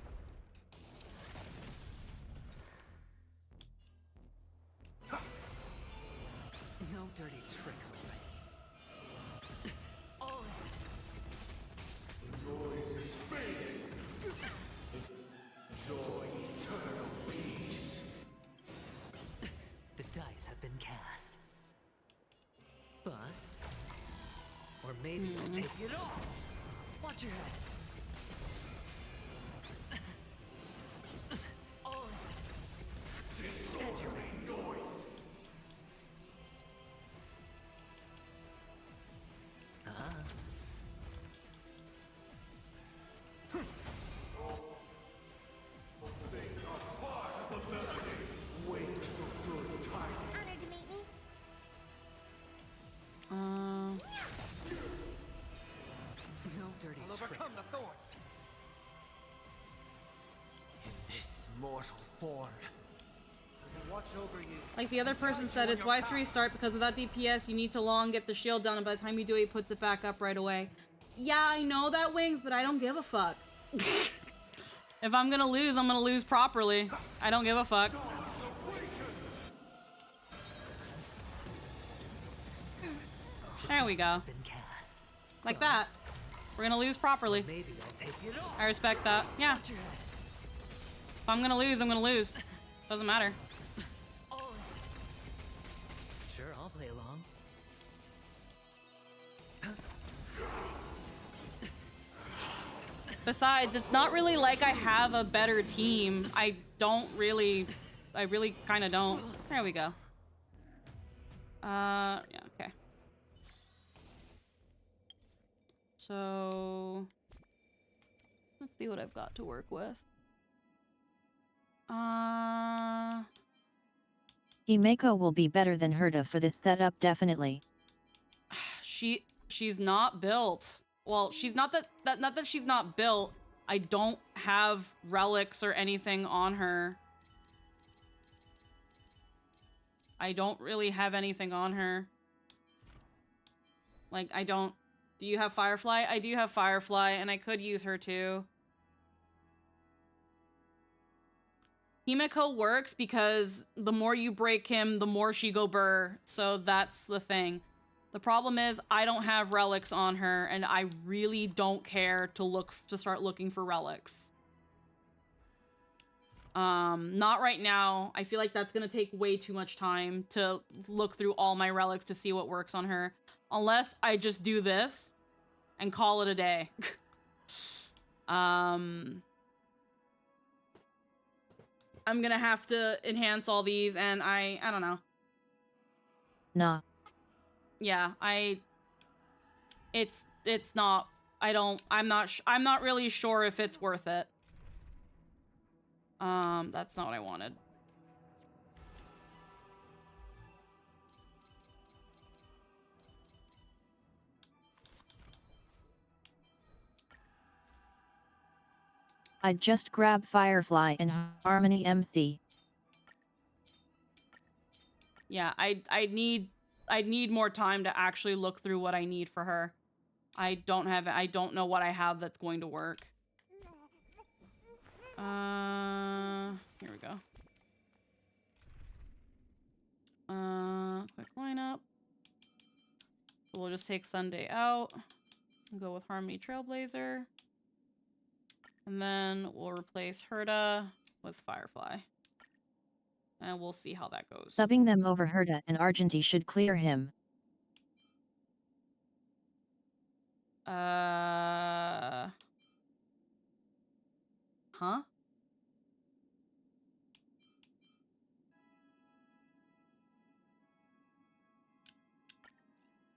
No dirty tricks of me. Oh. Noise is fading. Enjoy eternal peace. The dice have been cast. Bust. Or maybe I'll take it off. Watch your head. Oh. Disorderly noise. Things are part of the melody. Wait for good tidings. Honored to meet me. No dirty I'll overcome tricks. the thorns. In this mortal form, I will watch over you. Like the other person said, it's wise to restart because without DPS, you need to long get the shield down, and by the time you do it, he puts it back up right away. Yeah, I know that, Wings, but I don't give a fuck. If I'm gonna lose properly. I don't give a fuck. There we go. Like that. We're gonna lose properly. Maybe I'll take it off. I respect that. Yeah. Watch your head. If I'm gonna lose, I'm gonna lose. Doesn't matter. Oh. Sure, I'll play along. Besides, it's not really like I have a better team. I really kind of don't. There we go. Yeah, okay. So, let's see what I've got to work with. Himeko will be better than Herta for this setup, definitely. She's not built. Well, she's not not that she's not built. I don't have relics or anything on her. I don't really have anything on her. Like, I don't... Do you have Firefly? I do have Firefly, and I could use her too. Himeko works because the more you break him, the more she go burr. So that's the thing. The problem is I don't have relics on her, and I really don't care to start looking for relics. Not right now. I feel like that's gonna take way too much time to look through all my relics to see what works on her. Unless I just do this and call it a day. I'm gonna have to enhance all these, and I don't know. Nah. Yeah, it's not, I'm not really sure if it's worth it. That's not what I wanted. I'd just grab Firefly and Harmony MC. Yeah, I'd need more time to actually look through what I need for her. I don't know what I have that's going to work. Here we go. Quick lineup. We'll just take Sunday out and go with Harmony Trailblazer. And then we'll replace Herta with Firefly. And we'll see how that goes. Subbing them over Herta and Argenti should clear him. Huh?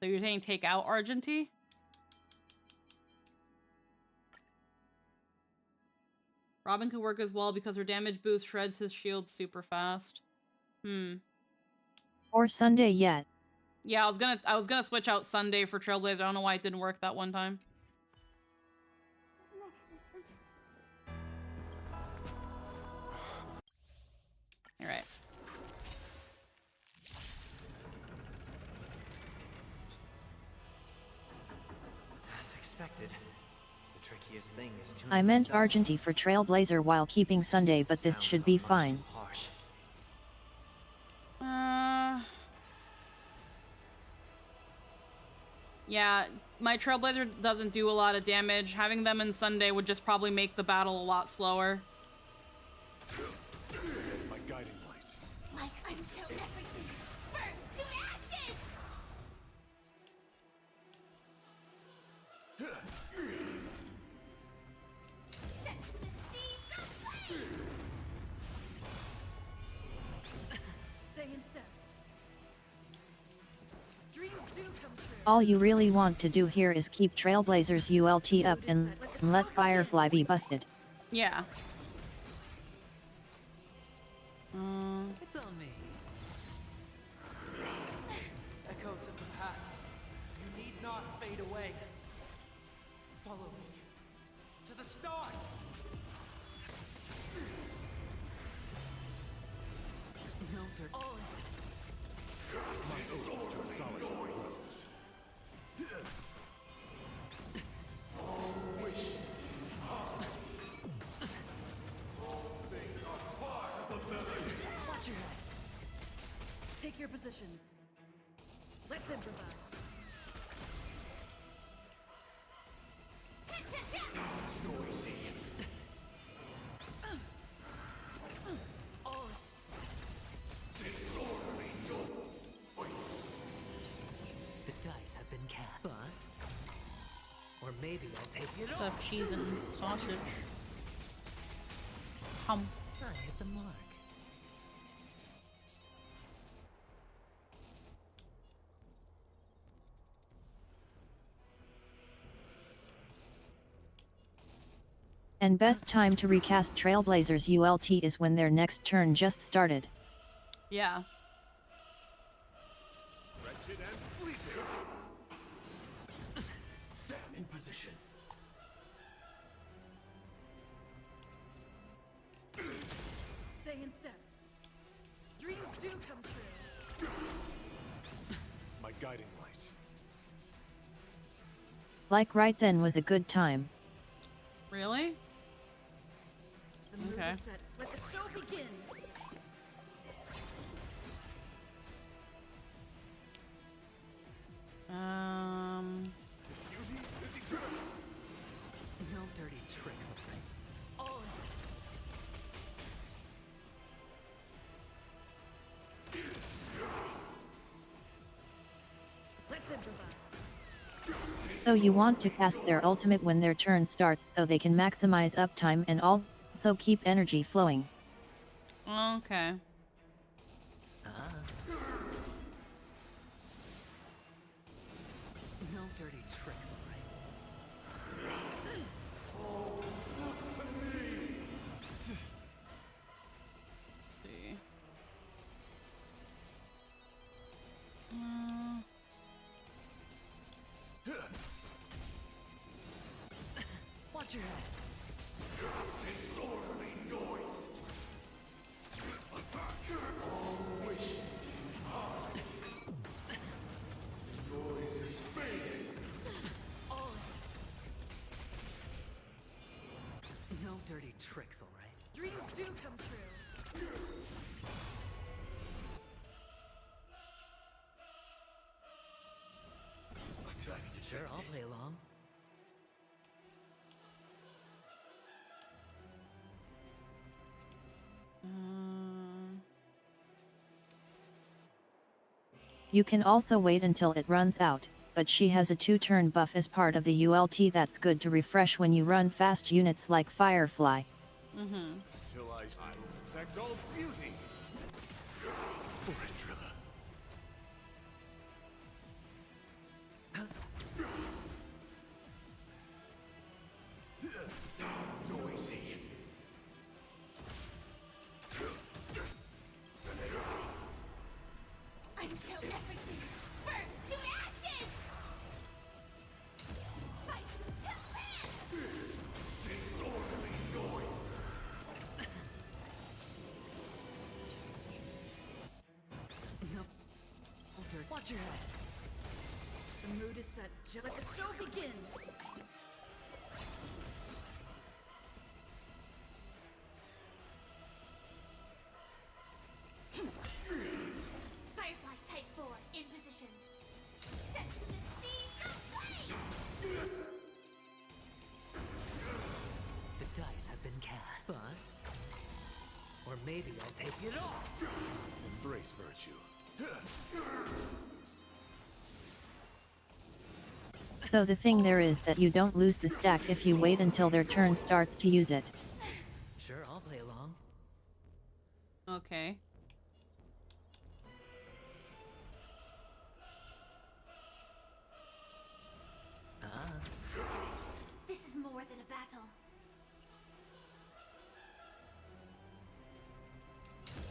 So you're saying take out Argenti? Robin could work as well because her damage boost shreds his shield super fast. Or Sunday yet. Yeah, I was gonna switch out Sunday for Trailblazer. I don't know why it didn't work that one time. Alright. As expected. The trickiest thing is to I meant Argenti for Trailblazer while keeping Sunday, but this should be fine. Yeah, my Trailblazer doesn't do a lot of damage. Having them in Sunday would just probably make the battle a lot slower. My guiding light. Like until everything burns to ashes! Set the seeds aflame! Stay in step. Dreams do come true. All you really want to do here is keep Trailblazer's ULT up and let Firefly be busted. Yeah. It's on me. Echoes of the past. You need not fade away. Follow me. To the stars! No dirt. My oath to a solid rose. All wishes all things are part of the melody. Watch your head. Take your positions. Let's improvise. Noisy. Disorderly no. The dice have been cast. Bust. Or maybe I'll take it off. Stuffed cheese and sausage. Hum. I hit the mark. And best time to recast Trailblazer's ULT is when their next turn just started. Yeah. Wretched and fleeting. Sam in position. Stay in step. Dreams do come true. My guiding light. Like right then was a good time. Really? The mood Okay. is set. Let the show begin. So you want to cast their ultimate when their turn starts so they can maximize uptime and also keep energy flowing. Okay. No dirty tricks, Let's see. Watch your head. Disorderly noise. Attack. All wishes noise is fading. No dirty tricks, all right? Dreams do come true. Sure, I'll play along. You can also wait until it runs out, but she has a 2-turn buff as part of the ULT that's good to refresh when you run fast units like Firefly. Mm-hmm. Till I will protect all beauty. For it, Trilla. Noisy. Until everything burns to ashes! Fight to live! Disorderly noise. No. Watch your head. The mood is set. Let the show begin. Firefly Type 4 in position. Set to the speed of light! The dice have been cast. Bust. Or maybe I'll take it all. Embrace virtue. So the thing there is that you don't lose the stack if you wait until their turn starts to use it. Sure, I'll play along. Okay. This is more than a battle.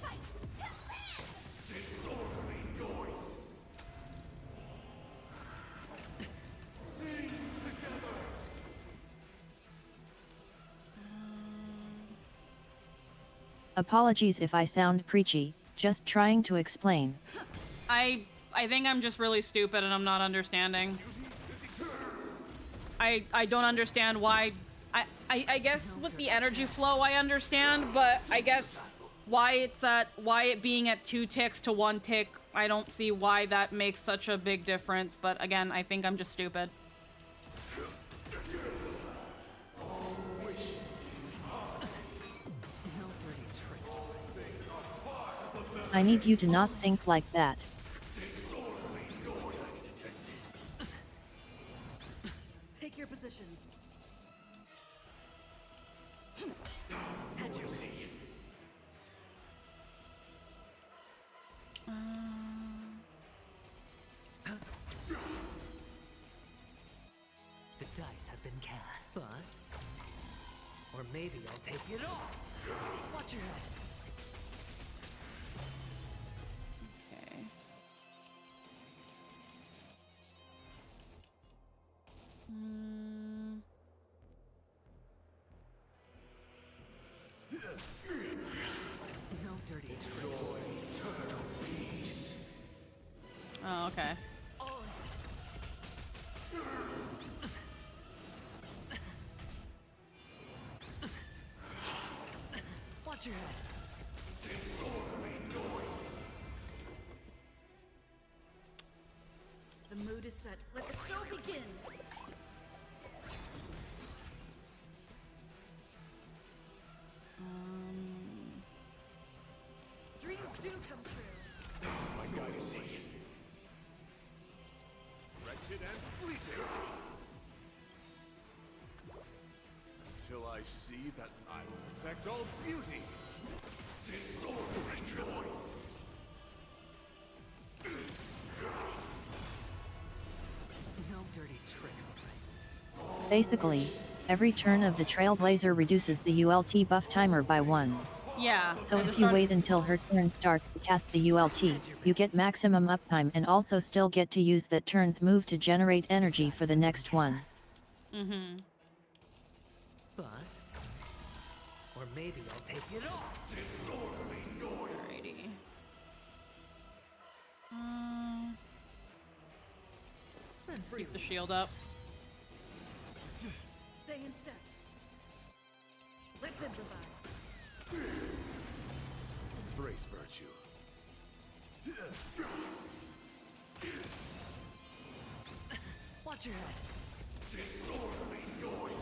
Fight to live! Disorderly noise. Sing together. Apologies if I sound preachy, just trying to explain. I think I'm just really stupid and I'm not understanding. I don't understand why. I guess with the energy flow I understand, but I guess why it being at 2 ticks to 1 tick, I don't see why that makes such a big difference. But again, I think I'm just stupid. I need you to not think like that. Take your positions. At your seats. The dice have been cast. Bust. Or maybe I'll take it all. Watch your head. Okay. No dirty tricks. Eternal peace. Oh, okay. Watch your head. Disorderly noise. The mood is set. Let the show begin. Dreams do come true. My guiding seat. limited and fleeting. Until I see that I will protect all beauty. Disorder rejoice. No dirty tricks. Basically, every turn of the Trailblazer reduces the ULT buff timer by 1. Yeah. So if you wait until her turn starts to cast the ULT, you get maximum uptime and also still get to use that turn's move to generate energy for the next one. Mm-hmm. Bust. Or maybe I'll take it off. Disorderly noise. Alrighty. Keep the shield up. Stay in step. Let's improvise. Embrace virtue. Watch your head. Disorderly noise.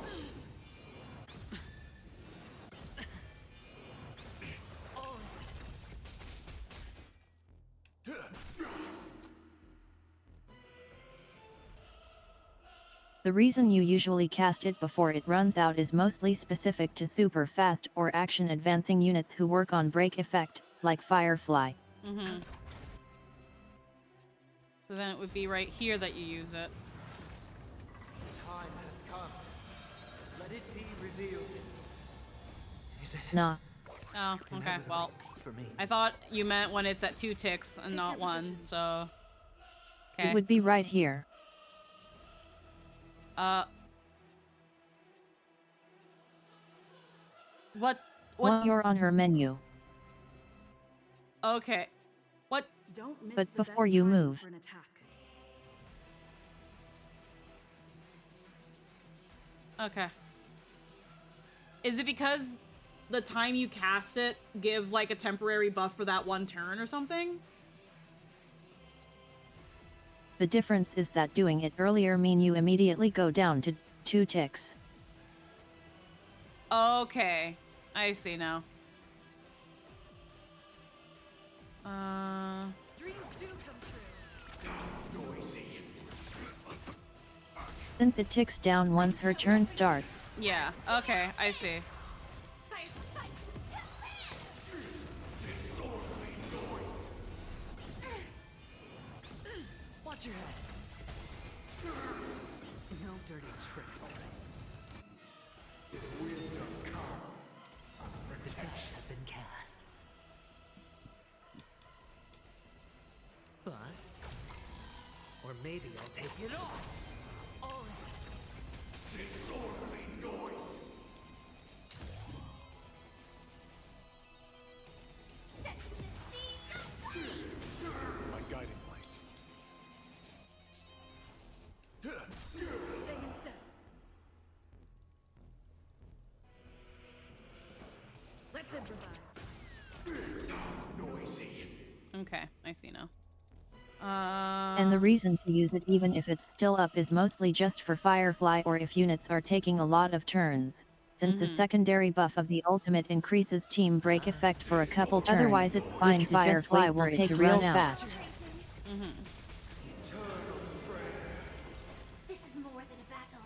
The reason you usually cast it before it runs out is mostly specific to super fast or action advancing units who work on break effect, like Firefly. Mm-hmm. So then it would be right here that you use it. Time has come. Let it be revealed. Is it? Nah. Oh, okay, well. For me. I thought you meant when it's at 2 ticks and not 1, so... Okay. It would be right here. What? When you're on her menu. Okay. What? Don't miss But the before best you time move. for an attack. Okay. Is it because the time you cast it gives like a temporary buff for that one turn or something? The difference is that doing it earlier mean you immediately go down to 2 ticks. Okay. I see now. Dreams do come true. Noisy. Since it ticks down once her turn starts. Yeah, okay, I see. Disorderly noise. Watch your head. No dirty tricks. Wisdom come. The dice have been cast. Bust. Or maybe I'll take it off. Disorderly noise. My guiding light. Stay in step. Let's improvise. Noisy. Okay, I see now. And the reason to use it even if it's still up is mostly just for Firefly or if units are taking a lot of turns, since the secondary buff of the ultimate increases team break effect for a couple turns. Otherwise it's fine to Firefly will take real fast. This is more than a battle.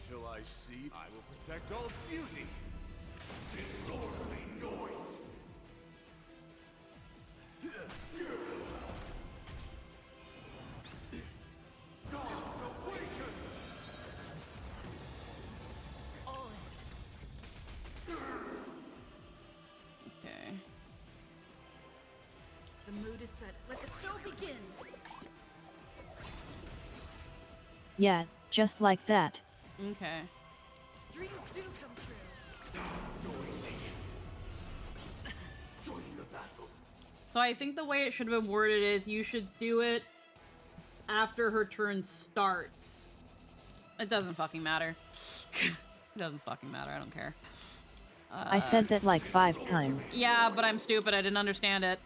Till I see, I will protect all beauty. Disorderly noise. Gods awaken. Okay. The mood is set. Let the show begin. Yeah, just like that. Okay. Dreams do come true. Noisy. Join the battle. So I think the way it should have been worded is you should do it after her turn starts. It doesn't fucking matter. It doesn't fucking matter, I don't care. I said that like 5 times. Yeah, but I'm stupid, I didn't understand it.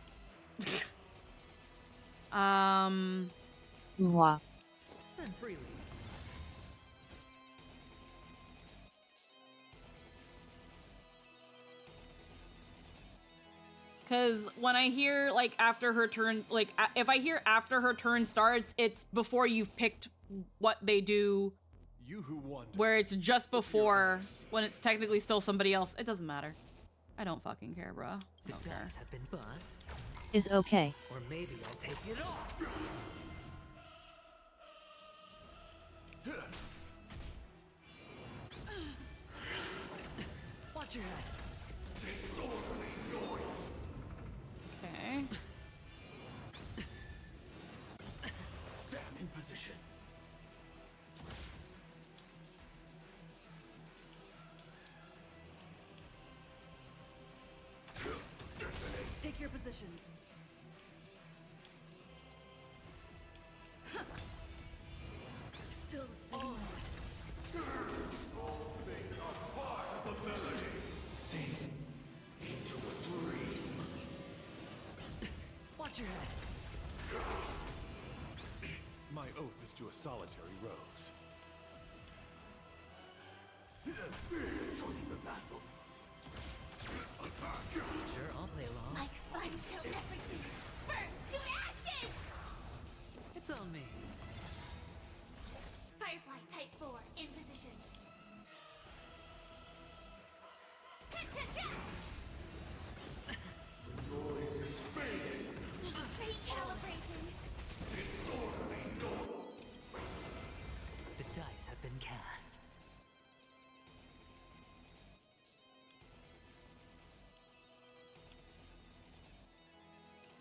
Mwah. Spend freely. Because when I hear, like, after her turn, like, if I hear after her turn starts, it's before you've picked what they do. You who wonder. Where it's just before, when it's technically still somebody else. It doesn't matter. I don't fucking care, bro. The dice have been bust. Is okay. Or maybe I'll take it off. Watch your head. Okay. Stand in position. Take your positions. Still the same. All things are part of the melody. Sing into a dream. Watch your head. My oath is to a solitary rose. Joining the battle. Attack! Sure, I'll play along. Like fun till everything burns to ashes! It's on me. Firefly Type 4 in position. Noise is fading. Recalibrating. Disorderly noise. The dice have been cast.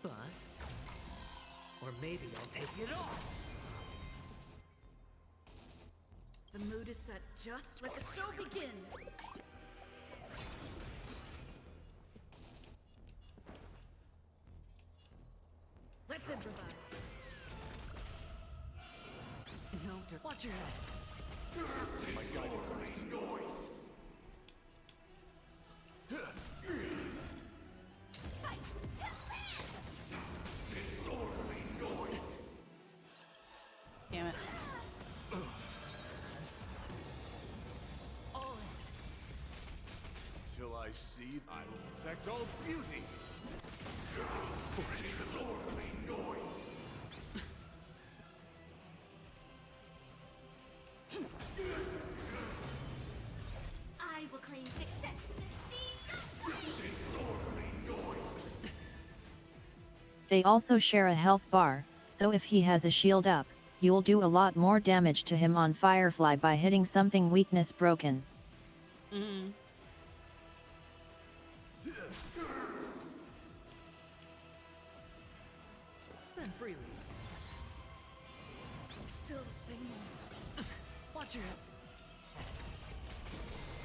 Bust. Or maybe I'll take it off. The mood is set. Just let the show begin. Let's improvise. No, watch your head. My guiding light. Noise. Fight to live! Disorderly noise. Damn it. Till I see, I will protect all beauty. For disorderly noise. I will claim success in the sea of light! Disorderly noise. They also share a health bar, so if he has a shield up, you'll do a lot more damage to him on Firefly by hitting something weakness broken. Mm-hmm. Spend freely. Still the same one. Watch your head.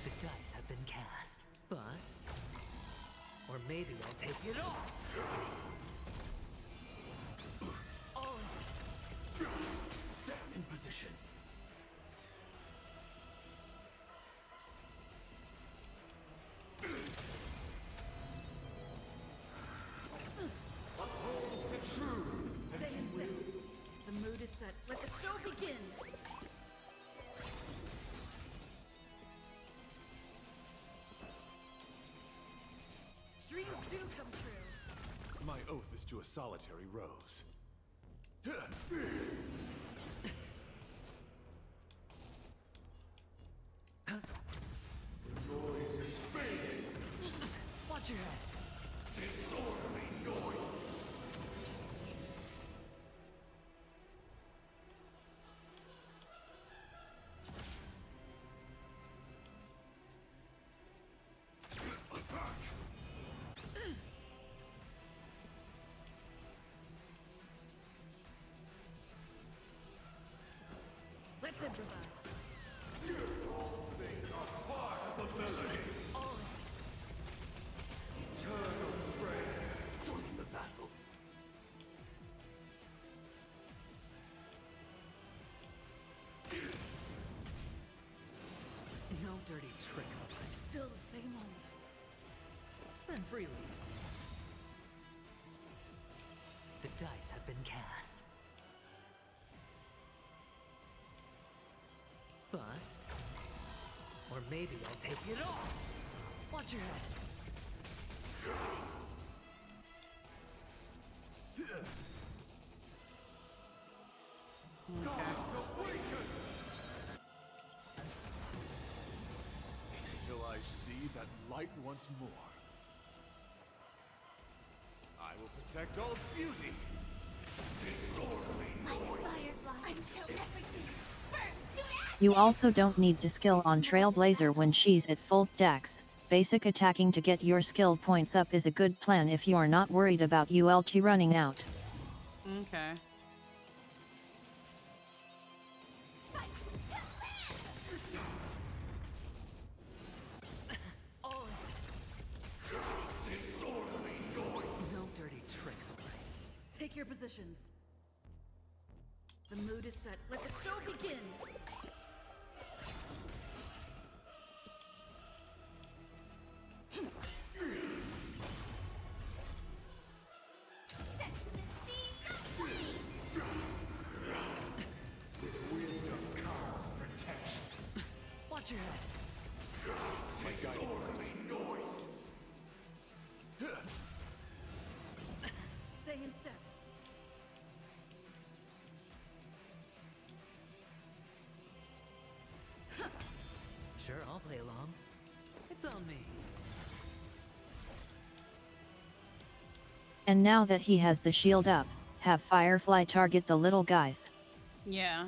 The dice have been cast. Bust. Or maybe I'll take it off. Stand in position. Uphold the truth. Stay in sync. The mood is set. Let the show begin. Dreams do come true. My oath is to a solitary rose. Noise is fading. Watch your head. Disorderly noise. Attack! Let's improvise. All things are part of the melody. Eternal prayer. Joining the battle. No dirty tricks. Still the same old. Spend freely. The dice have been cast. Bust. Or maybe I'll take it off. Watch your head. Till I see that light once more. I will protect all beauty. Disorderly noise. I'm so everything. Burns to ashes! You also don't need to skill on Trailblazer when she's at full dex. Basic attacking to get your skill points up is a good plan if you're not worried about ULT running out. Okay. Disorderly noise. No dirty tricks. Take your positions. The mood is set. Let the show begin. Wisdom comes protection. Watch your head. Disorderly noise. Stay in step. Sure, I'll play along. It's on me. And now that he has the shield up, have Firefly target the little guys. Yeah.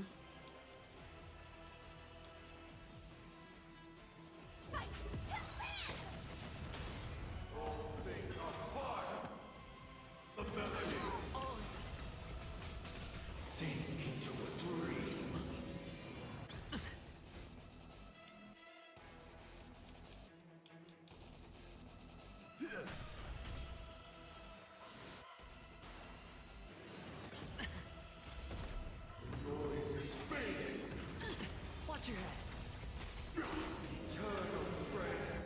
Sink into a dream. Noise is fading. Watch your head. Eternal prayer.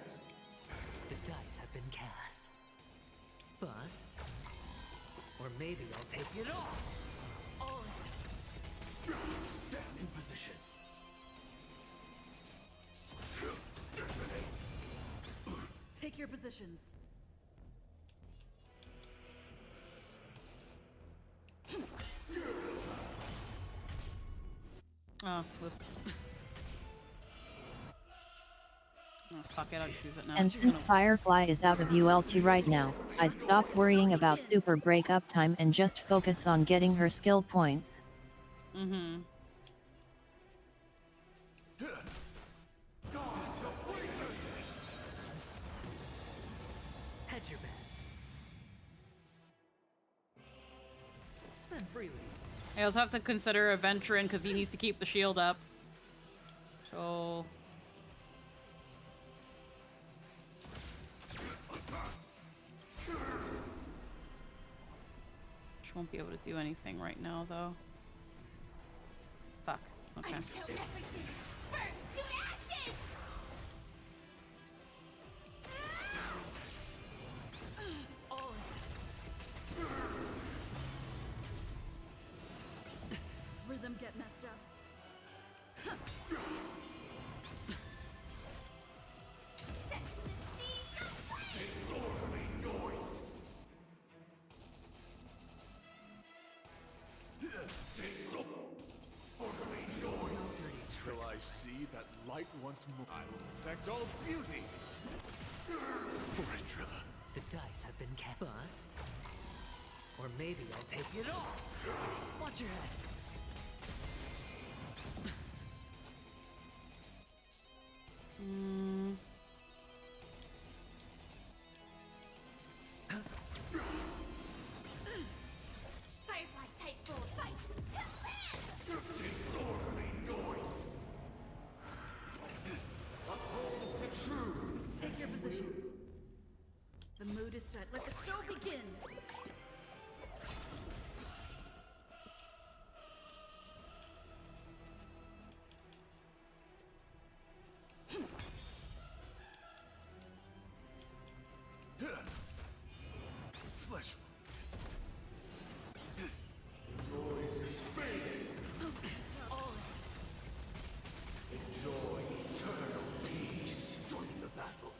The dice have been cast. Bust. Or maybe I'll take it off. Stand in position. Detonate. Take your positions. Oh, whoops. Oh, fuck it, I'll just use it now. And since Firefly is out of ULT right now, I'd stop worrying about super breakup time and just focus on getting her skill points. Mm-hmm. Hedge your bets. Spend freely. I also have to consider a Venturin because he needs to keep the shield up. So... She won't be able to do anything right now, though. Fuck. Okay. Until everything burns to ashes! Rhythm get messed up. Disorderly noise. Disorderly noise. Till I see that light once more. I will protect all beauty. For it, Trilla. The dice have been cast. Bust. Or maybe I'll take it off. Watch your head. Mm. Firefly type roll fight to live! Disorderly noise. Uphold the truth. Take your positions. The mood is set. Let the show begin. Flesh. Noise is fading. Enjoy eternal peace. Join the battle.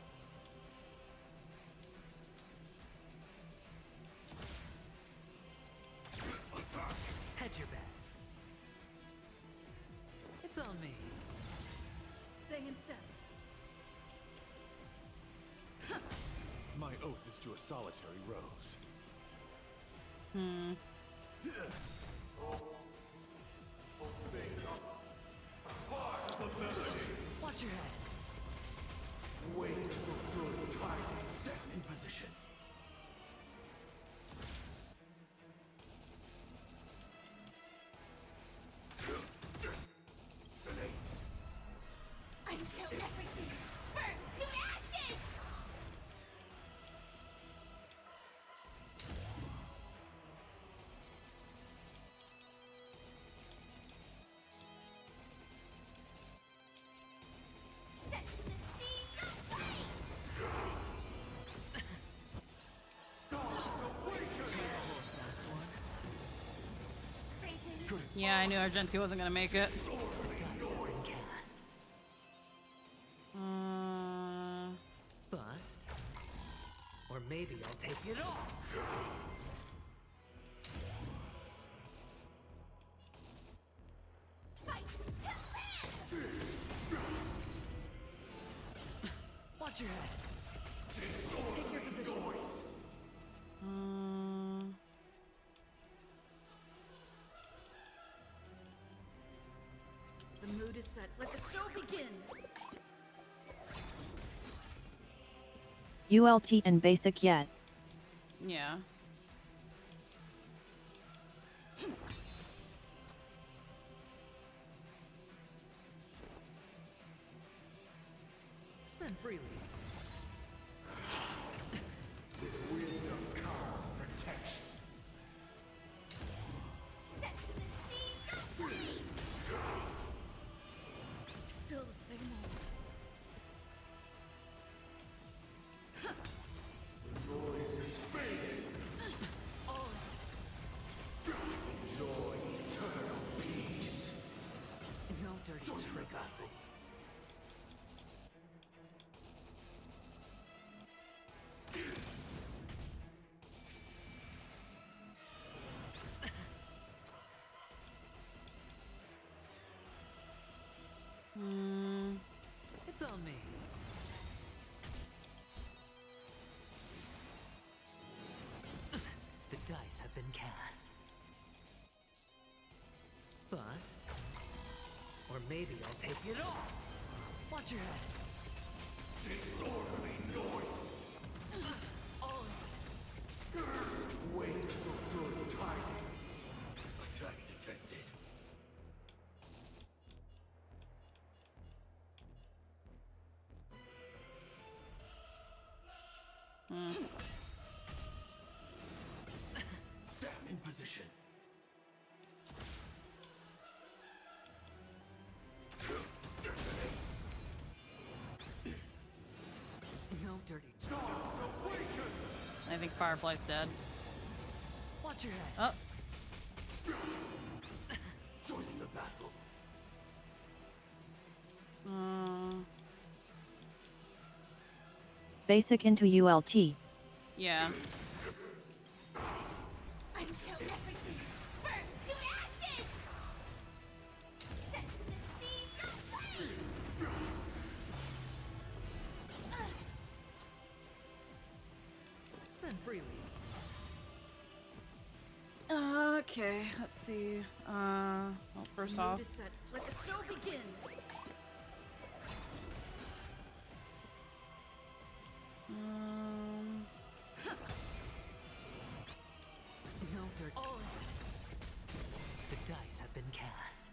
on me. Stay in step. My oath is to a solitary rose. Watch your head. Wait for good tidings. Set in position. Until everything burns to ashes! Set the seas aflame! Yeah, I knew Argenti wasn't gonna make it. The dice have been cast. Bust. Or maybe I'll take it all. Fight to live! Watch your head. Take your position. The mood is set. Let the show begin. ULT and basic yet. Yeah. Spend freely. Wisdom comes protection. Set the seas aflame! Still the same old. Noise is fading. Enjoy eternal peace. No dirty tricks. It's on me. The dice have been cast. Bust. Or maybe I'll take it all. Watch your head. Disorderly noise. Wait for good tidings. Attack detected. Set in position. No dirty tricks. Gods awaken! I think Firefly's dead. Watch your head. Oh. Join the battle. Basic into ULT. Yeah. Until everything burns to ashes! Set the seas aflame! Spend freely. Okay, let's see. Well, first The off, mood is set. Let the show begin. No dirt. The dice have been cast.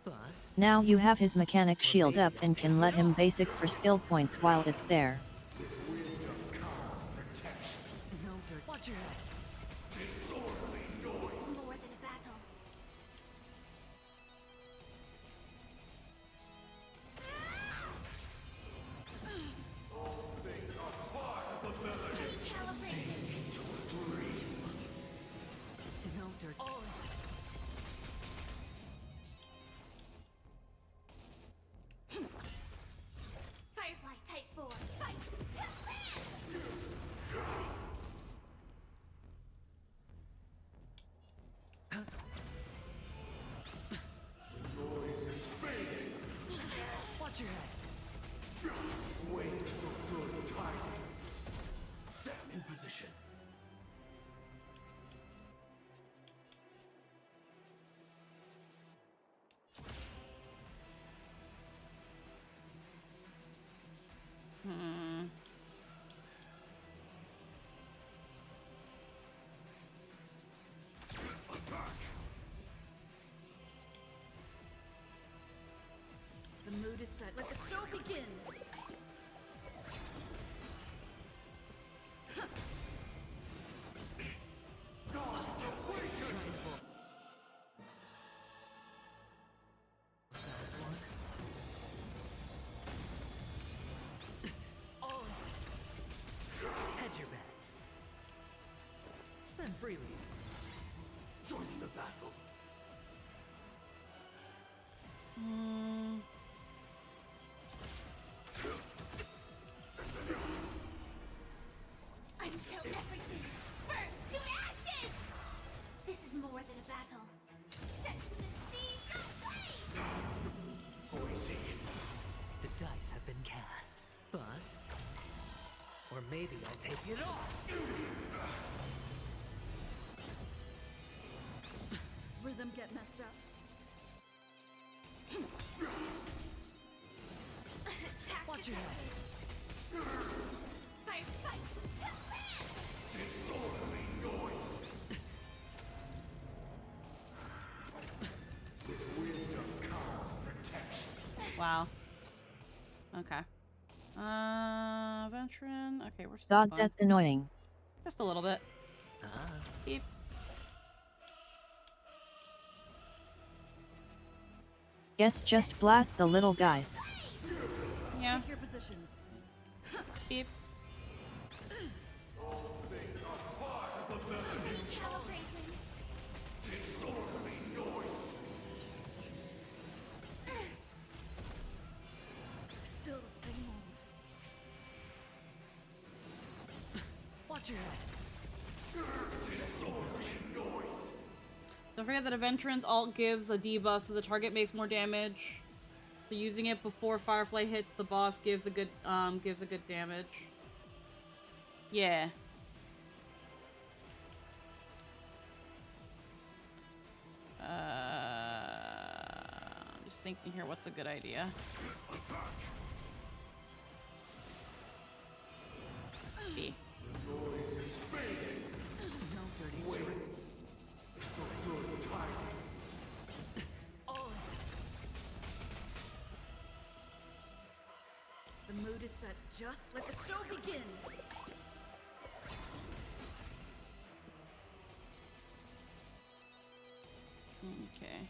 Bust. Now you have his mechanic shield up and can let him basic for skill points while it's there. Wisdom comes protection. No dirt. Watch your head. Disorderly noise. This is more than a battle. All things are part of the melody. Calibrate! Into a dream. No dirt. Firefly Type 4, fight! In position. Hmm. The mood is set. Let the show begin! Hedge your bets. Spend freely. Joining the battle. Hmm. I'm so everything. Burns to ashes! This is more than a battle. Set to the sea, go play! Easy. The dice have been cast. Bust. Or maybe I'll take it off. Rhythm get messed up. Attack, Watch your head. Fire, fight, to land! Disorderly noise. With wisdom comes protection. Wow. Okay. Veteran. Okay, we're still God, fine. that's annoying. Just a little bit. Beep. Guess just blast the little guys. Yeah. Take your positions. Beep. All things are part of the melody. Calibrating. Disorderly noise. Still the same old. Watch your head. Disorderly noise. Don't forget that Aventurin's alt gives a debuff so the target makes more damage. So using it before Firefly hits the boss gives a good damage. Yeah. I'm just thinking here what's a good idea. B. Noise is fading. No dirty Wait. trick. It's the good tidings. The mood is set. Just let the show begin! Okay.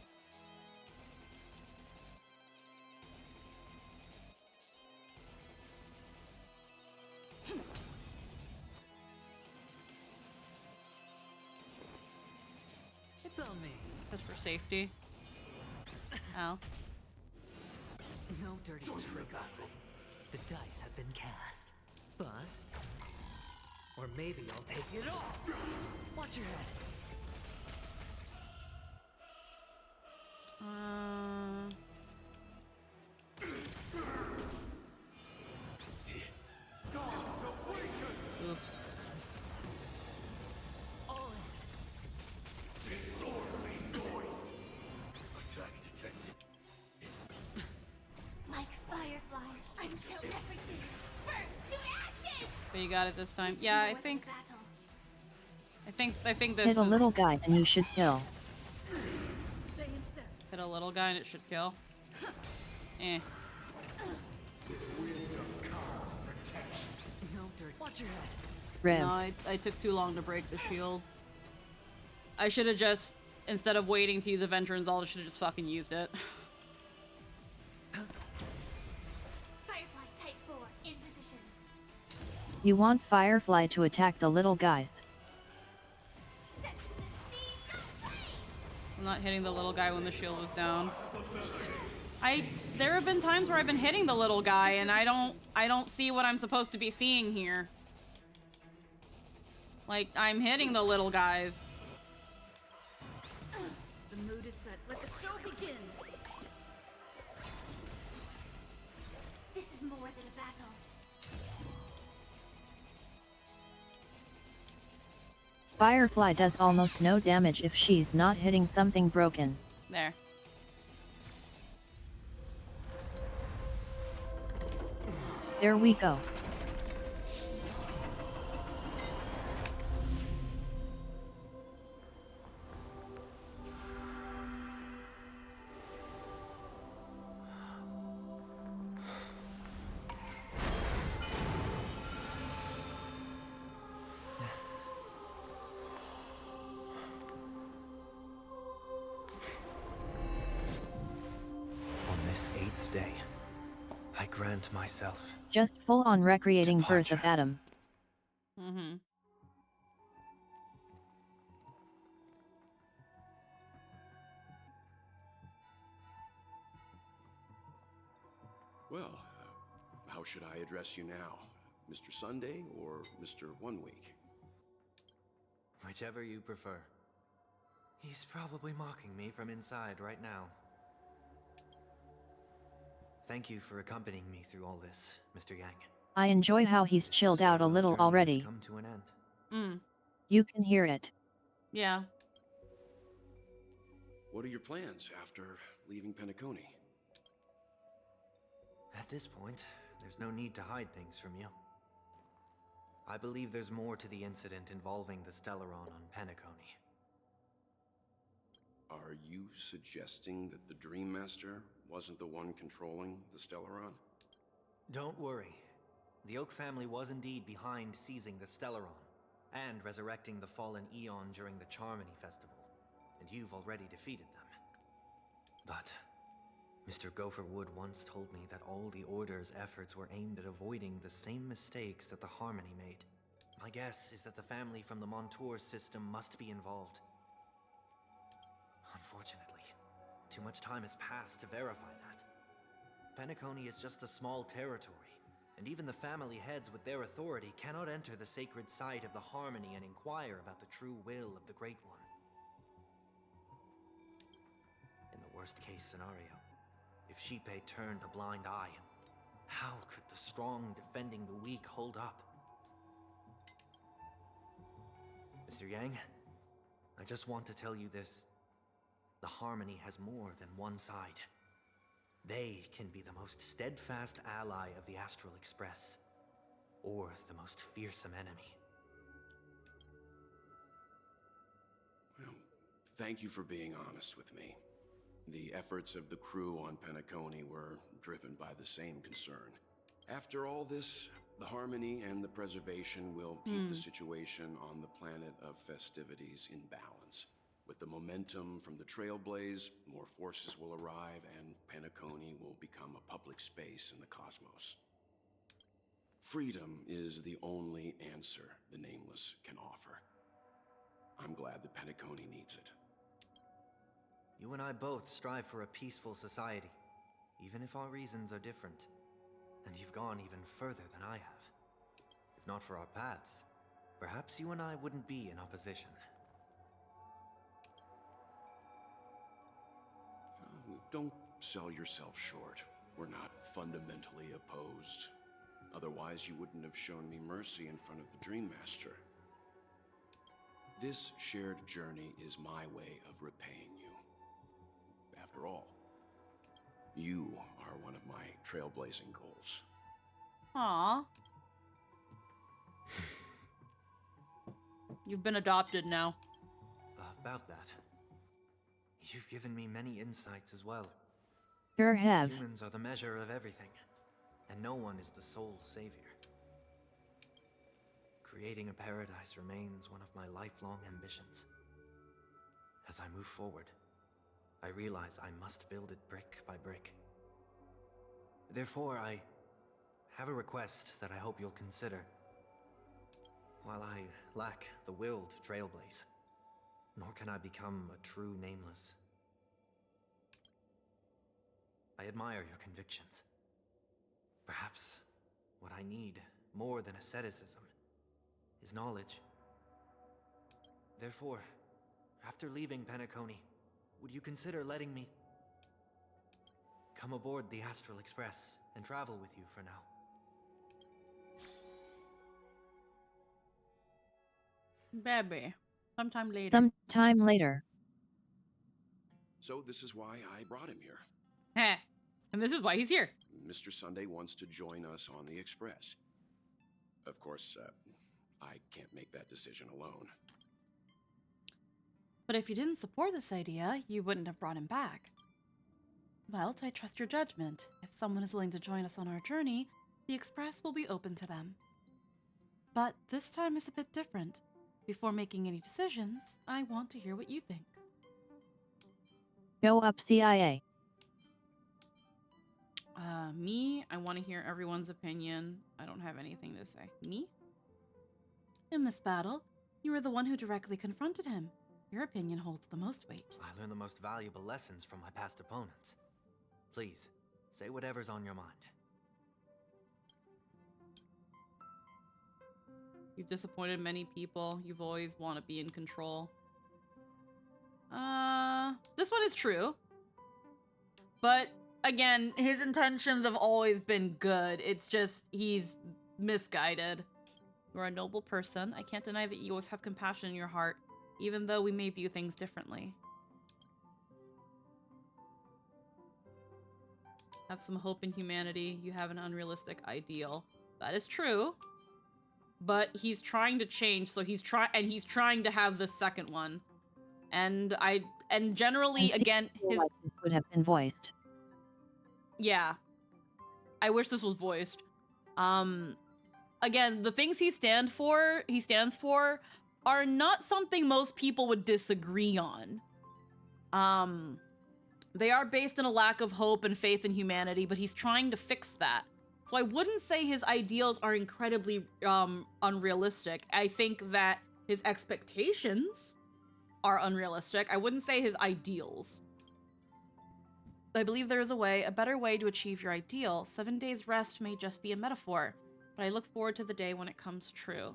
It's on me. Just for safety. Ow. No dirty tricks. The dice have been cast. Bust. Or maybe I'll take it off. Watch your head. Oof. Disorderly noise. Attack detected. Like fireflies. I'm so everything. Burns to ashes! But you got it this time. Yeah, I think this Hit a little is- guy and you should kill. Stay in step. Hit a little guy and it should kill. Eh. No dirty. Watch your head. Rev. No, I took too long to break the shield. I should have just, instead of waiting to use Aventurin's ult, I should have just fucking used it. Firefly type 4 in position. You want Firefly to attack the little guys. Set to the sea, go play! I'm not hitting the little guy when the shield was down. There have been times where I've been hitting the little guy and I don't see what I'm supposed to be seeing here. Like, I'm hitting the little guys. The mood is set. Let the show begin! This is more than a battle. Firefly does almost no damage if she's not hitting something broken. There. There we go. On this 8th day, I grant myself. Just full-on recreating Birth of Adam. Mm-hmm. Well, how should I address you now? Mr. Sunday or Mr. 1 Week? Whichever you prefer. He's probably mocking me from inside right now. Thank you for accompanying me through all this, Mr. Yang. I enjoy how he's chilled out a little already. Come to an end. Mm. You can hear it. Yeah. What are your plans after leaving Penacony? At this point, there's no need to hide things from you. I believe there's more to the incident involving the Stellaron on Penacony. Are you suggesting that the Dream Master wasn't the one controlling the Stellaron? Don't worry. The Oak family was indeed behind seizing the Stellaron and resurrecting the fallen Eon during the Charmony Festival, and you've already defeated them. But Mr. Gopherwood once told me that all the Order's efforts were aimed at avoiding the same mistakes that the Harmony made. My guess is that the family from the Montour system must be involved. Unfortunately, too much time has passed to verify that. Penacony is just a small territory, and even the family heads with their authority cannot enter the sacred site of the Harmony and inquire about the true will of the Great One. In the worst-case scenario, if Xipe turned a blind eye, how could the strong defending the weak hold up? Mr. Yang, I just want to tell you this. The Harmony has more than one side. They can be the most steadfast ally of the Astral Express, or the most fearsome enemy. Well, thank you for being honest with me. The efforts of the crew on Penacony were driven by the same concern. After all this, the Harmony and the Preservation will keep the situation on the planet of festivities in balance. With the momentum from the Trailblaze, more forces will arrive and Penacony will become a public space in the cosmos. Freedom is the only answer the Nameless can offer. I'm glad that Penacony needs it. You and I both strive for a peaceful society, even if our reasons are different. And you've gone even further than I have. If not for our paths, perhaps you and I wouldn't be in opposition. Don't sell yourself short. We're not fundamentally opposed. Otherwise, you wouldn't have shown me mercy in front of the Dream Master. This shared journey is my way of repaying you. After all, you are one of my trailblazing goals. Aww. You've been adopted now. About that. You've given me many insights as well. Sure have. Humans are the measure of everything, and no one is the sole savior. Creating a paradise remains one of my lifelong ambitions. As I move forward, I realize I must build it brick by brick. Therefore, I have a request that I hope you'll consider. While I lack the will to trailblaze, nor can I become a true Nameless, I admire your convictions. Perhaps what I need more than asceticism is knowledge. Therefore, after leaving Penacony, would you consider letting me come aboard the Astral Express and travel with you for now? Baby. Sometime later. Sometime later. So this is why I brought him here. Heh. And this is why he's here. Mr. Sunday wants to join us on the Express. Of course, I can't make that decision alone. But if you didn't support this idea, you wouldn't have brought him back. Well, I trust your judgment. If someone is willing to join us on our journey, the Express will be open to them. But this time is a bit different. Before making any decisions, I want to hear what you think. Show up CIA. Me? I want to hear everyone's opinion. I don't have anything to say. Me? In this battle, you were the one who directly confronted him. Your opinion holds the most weight. I learned the most valuable lessons from my past opponents. Please, say whatever's on your mind. You've disappointed many people. You've always want to be in control. This one is true. But again, his intentions have always been good. It's just he's misguided. You're a noble person. I can't deny that you always have compassion in your heart, even though we may view things differently. Have some hope in humanity. You have an unrealistic ideal. That is true. But he's trying to change, so he's trying to have the second one. And generally, again, his would have been voiced. Yeah. I wish this was voiced. Again, the things he stands for are not something most people would disagree on. They are based on a lack of hope and faith in humanity, but he's trying to fix that. So I wouldn't say his ideals are incredibly unrealistic. I think that his expectations are unrealistic. I wouldn't say his ideals. I believe there is a better way to achieve your ideal. 7 days rest may just be a metaphor, but I look forward to the day when it comes true.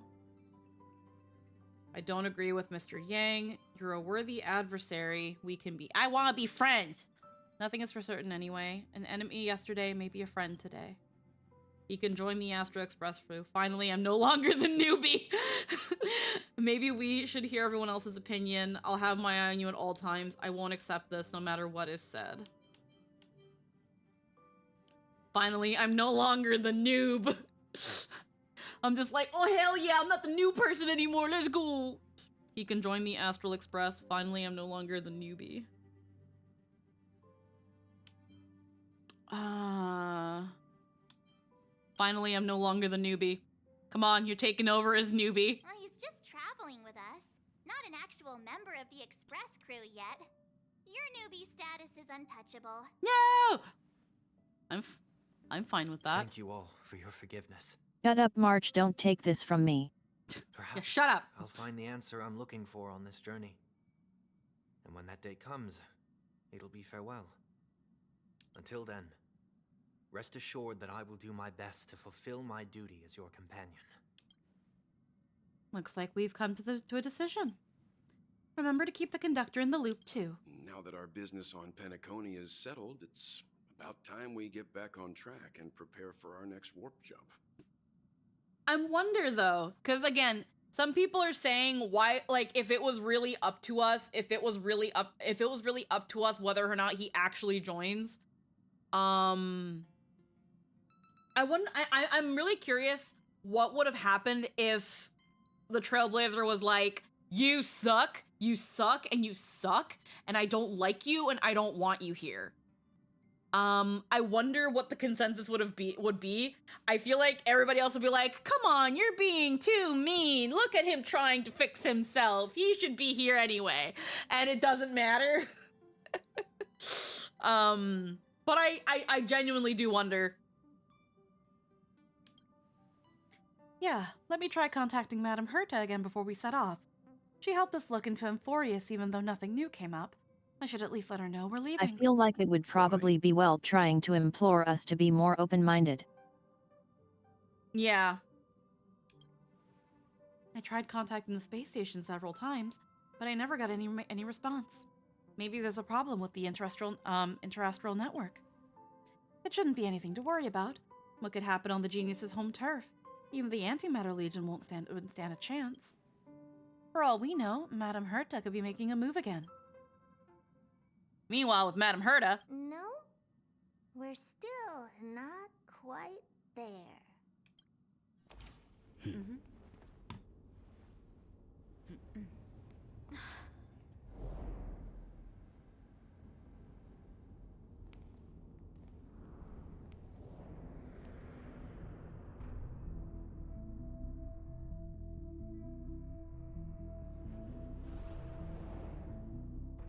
I don't agree with Mr. Yang. You're a worthy adversary. We can be. I want to be friends. Nothing is for certain anyway. An enemy yesterday may be a friend today. He can join the Astro Express crew. Finally, I'm no longer the newbie. Maybe we should hear everyone else's opinion. I'll have my eye on you at all times. I won't accept this no matter what is said. Finally, I'm no longer the noob. I'm just like, oh hell yeah, I'm not the new person anymore. Let's go. He can join the Astral Express. Finally, I'm no longer the newbie. Finally, I'm no longer the newbie. Come on, you're taking over as newbie. Well, he's just traveling with us. Not an actual member of the Express crew yet. Your newbie status is untouchable. No! I'm fine with that. Thank you all for your forgiveness. Shut up, March. Don't take this from me. Perhaps yeah, shut up. I'll find the answer I'm looking for on this journey. And when that day comes, it'll be farewell. Until then, rest assured that I will do my best to fulfill my duty as your companion. Looks like we've come to a decision. Remember to keep the conductor in the loop, too. Now that our business on Penacony is settled, it's about time we get back on track and prepare for our next warp jump. I wonder though, because again, some people are saying why, like, if it was really up to us, if it was really up to us whether or not he actually joins. I'm really curious what would have happened if the Trailblazer was like, you suck, and you suck, and I don't like you, and I don't want you here. I wonder what the consensus would be. I feel like everybody else would be like, come on, you're being too mean. Look at him trying to fix himself. He should be here anyway. And it doesn't matter. But I genuinely do wonder. Yeah, let me try contacting Madame Herta again before we set off. She helped us look into Amphorius even though nothing new came up. I should at least let her know we're leaving. I feel like it would probably be well trying to implore us to be more open-minded. Yeah. I tried contacting the space station several times, but I never got any response. Maybe there's a problem with the interastral network. It shouldn't be anything to worry about. What could happen on the Genius's home turf? Even the Antimatter Legion wouldn't stand a chance. For all we know, Madame Herta could be making a move again. Meanwhile, with Madame Herta, No, we're still not quite there.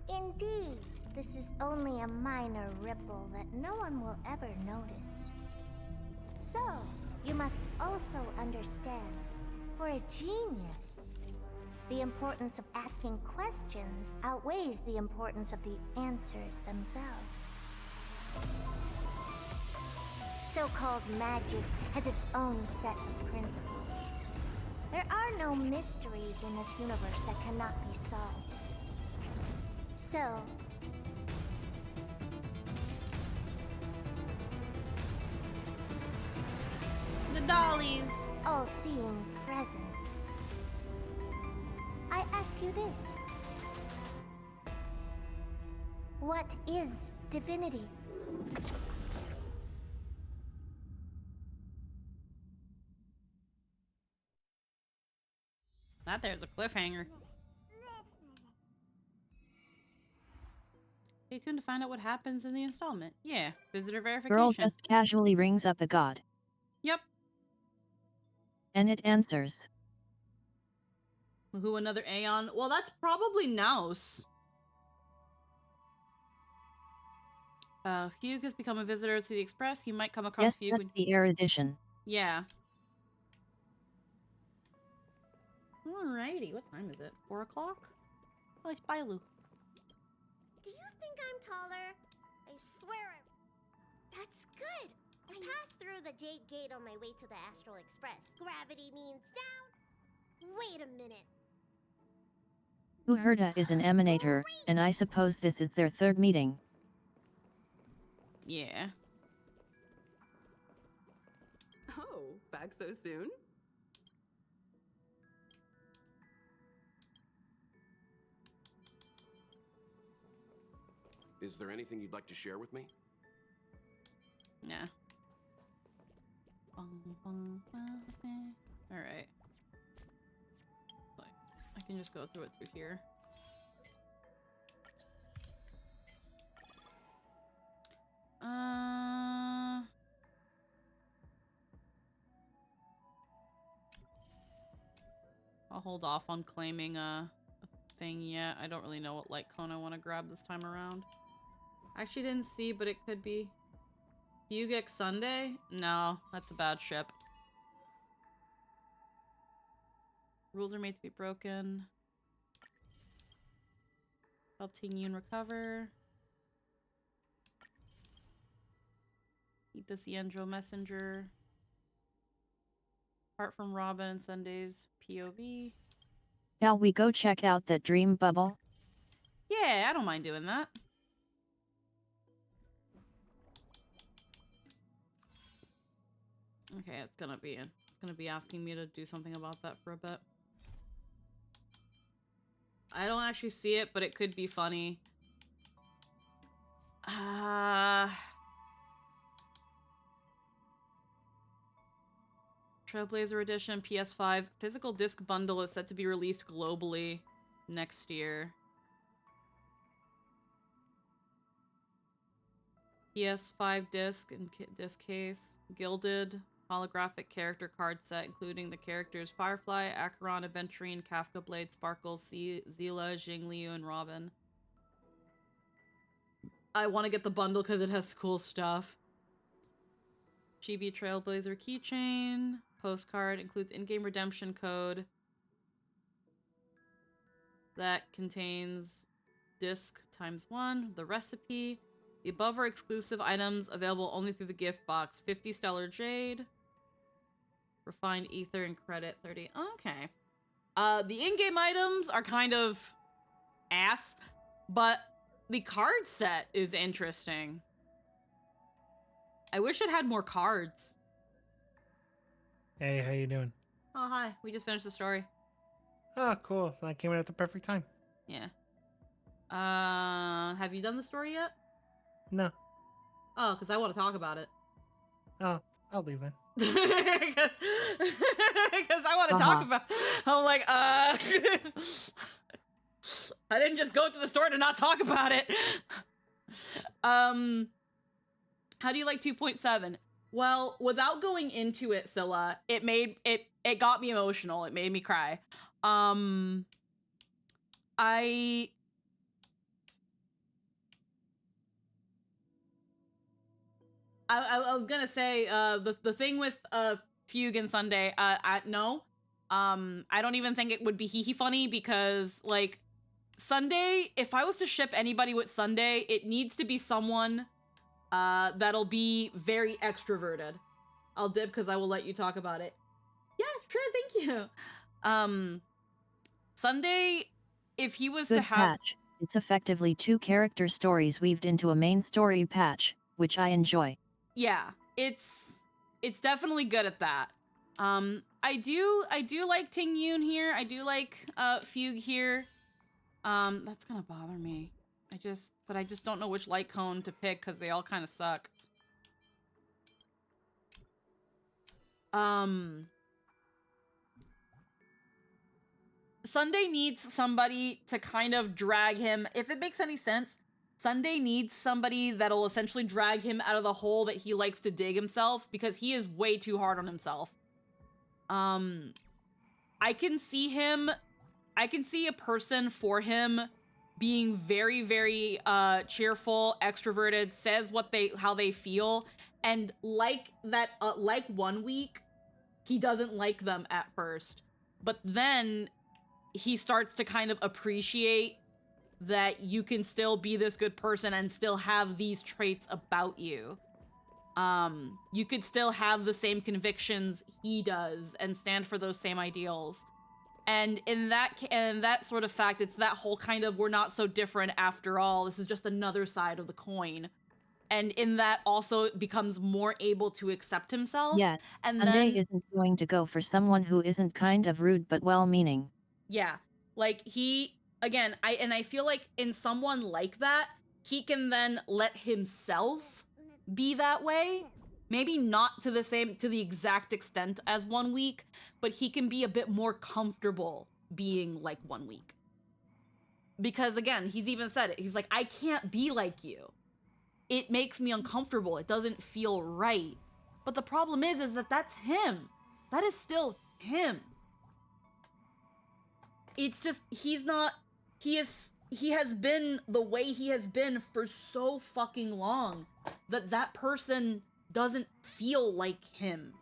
Indeed, this is only a minor ripple that no one will ever notice. So, you must also understand, for a genius, the importance of asking questions outweighs the importance of the answers themselves. So-called magic has its own set of principles. There are no mysteries in this universe that cannot be solved. So, the dollies. All-seeing presence. I ask you this. What is divinity? That there's a cliffhanger. Stay tuned to find out what happens in the installment. Yeah, visitor verification. Girl just casually rings up a god. Yep. And it answers. Who, another Aeon? Well, that's probably Naus. If Fugue has become a visitor to the Express, you might come across Yes, Fugue. that's the air edition. Yeah. Alrighty, what time is it? 4 o'clock? Oh, it's Bailu. Do you think I'm taller? I swear I... That's good! I passed through the Jade Gate on my way to the Astral Express. Gravity means down. Wait a minute. Uherta is an emanator, and I suppose this is their third meeting. Yeah. Oh, back so soon? Is there anything you'd like to share with me? Nah. Alright. I can just go through it through here. I'll hold off on claiming a thing yet. I don't really know what light cone I want to grab this time around. Actually didn't see, but it could be. Fugex Sunday? No, that's a bad ship. Rules are made to be broken. Help Ting Yun recover. Eat the Ciendro messenger. Apart from Robin and Sunday's POV. Shall we go check out that dream bubble? Yeah, I don't mind doing that. Okay, it's gonna be asking me to do something about that for a bit. I don't actually see it, but it could be funny. Trailblazer Edition PS5 physical disc bundle is set to be released globally next year. PS5 disc and disc case, gilded holographic character card set, including the characters Firefly, Acheron, Aventurine, Kafka Blade, Sparkle, Zila, Jingliu, and Robin. I want to get the bundle because it has cool stuff. Chibi Trailblazer keychain, postcard, includes in-game redemption code that contains disc ×1, the recipe. The above are exclusive items available only through the gift box. 50 Stellar Jade, Refined Ether, and Credit 30. Okay. The in-game items are kind of ass, but the card set is interesting. I wish it had more cards. Hey, how you doing? Oh, hi. We just finished the story. Oh, cool. That came in at the perfect time. Yeah. Have you done the story yet? No. Oh, because I want to talk about it. Oh, I'll leave it. Because I want to talk about. I'm like, I didn't just go to the store to not talk about it. How do you like 2.7? Well, without going into it, Scylla, it got me emotional. It made me cry. I was gonna say the thing with Fugue and Sunday. No, I don't even think it would be hee funny because like Sunday. If I was to ship anybody with Sunday, it needs to be someone that'll be very extroverted. I'll dip because I will let you talk about it. Yeah, sure. Thank you. Sunday, if he was Good to have. patch. It's effectively 2 character stories weaved into a main story patch, which I enjoy. Yeah, it's definitely good at that. I do like Ting Yoon here. I do like Fugue here. That's gonna bother me. I just don't know which light cone to pick because they all kind of suck. Sunday needs somebody to kind of drag him, if it makes any sense. Sunday needs somebody that'll essentially drag him out of the hole that he likes to dig himself because he is way too hard on himself. I can see a person for him being very, very cheerful, extroverted, says how they feel, and like 1 week, he doesn't like them at first, but then he starts to kind of appreciate that you can still be this good person and still have these traits about you. You could still have the same convictions he does and stand for those same ideals. And in that sort of fact, it's that whole kind of we're not so different after all. This is just another side of the coin. And in that also becomes more able to accept himself. Yeah, and Sunday then isn't going to go for someone who isn't kind of rude but well-meaning. yeah, like I feel like in someone like that, he can then let himself be that way. Maybe not to the exact extent as 1 week, but he can be a bit more comfortable being like 1 week. Because again, he's even said it. He's like, I can't be like you. It makes me uncomfortable. It doesn't feel right. But the problem is that that's him. That is still him. It's just, he has been the way he has been for so fucking long that person doesn't feel like him.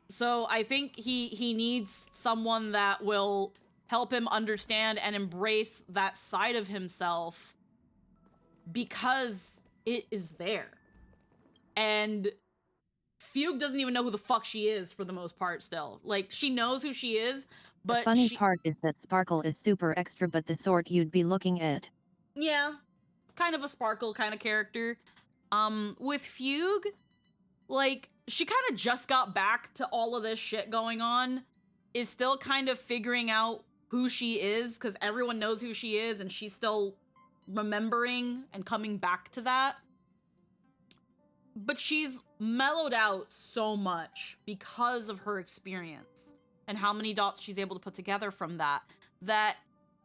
So I think he needs someone that will help him understand and embrace that side of himself because it is there. And Fugue doesn't even know who the fuck she is for the most part still. Like, she knows who she is, but the funny part is that Sparkle is super extra but the sort you'd be looking at. Yeah, kind of a Sparkle kind of character. With Fugue, like, she kind of just got back to all of this shit going on, is still kind of figuring out who she is, because everyone knows who she is, and she's still remembering and coming back to that. But she's mellowed out so much because of her experience and how many dots she's able to put together from that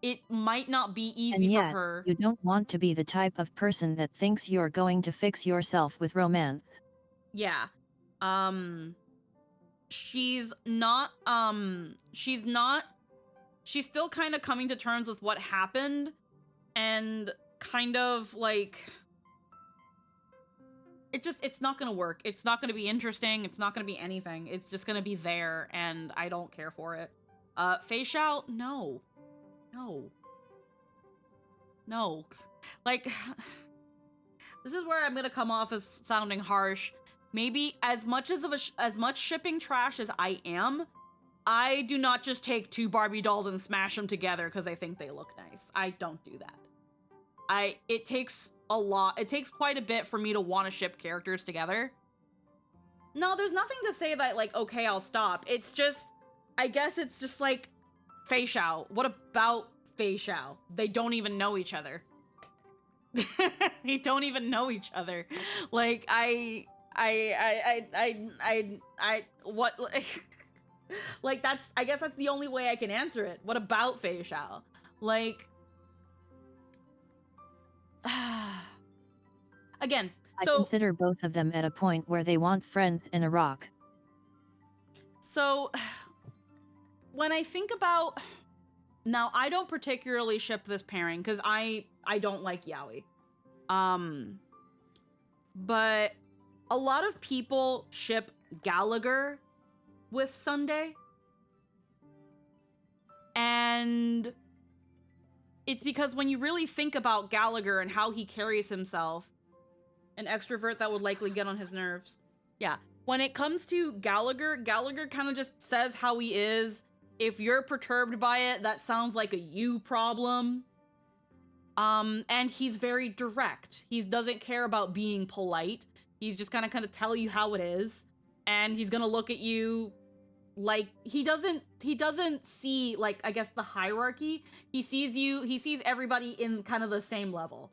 it might not be easy and yet, for her. You don't want to be the type of person that thinks you're going to fix yourself with romance. Yeah. She's still kind of coming to terms with what happened and kind of like it's not gonna work. It's not gonna be interesting. It's not gonna be anything. It's just gonna be there and I don't care for it. Fei Xiao, no. Like, this is where I'm gonna come off as sounding harsh. Maybe as much shipping trash as I am, I do not just take 2 Barbie dolls and smash them together because I think they look nice. I don't do that. It takes a lot. It takes quite a bit for me to want to ship characters together. No, there's nothing to say that, like, okay, I'll stop. It's just, I guess it's just like Fei Xiao. What about Fei Xiao? They don't even know each other. They don't even know each other. Like what like that's, I guess that's the only way I can answer it. What about Fei Xiao? Like again, I so consider both of them at a point where they want friends in a rock. so when I think about, now I don't particularly ship this pairing because I don't like Yaoi. But a lot of people ship Gallagher with Sunday. And it's because when you really think about Gallagher and how he carries himself, an extrovert that would likely get on his nerves. Yeah. When it comes to Gallagher, Gallagher kind of just says how he is. If you're perturbed by it, that sounds like a you problem. And he's very direct. He doesn't care about being polite. He's just gonna kind of tell you how it is. And he's gonna look at you like he doesn't see, like, I guess, the hierarchy. He sees everybody in kind of the same level.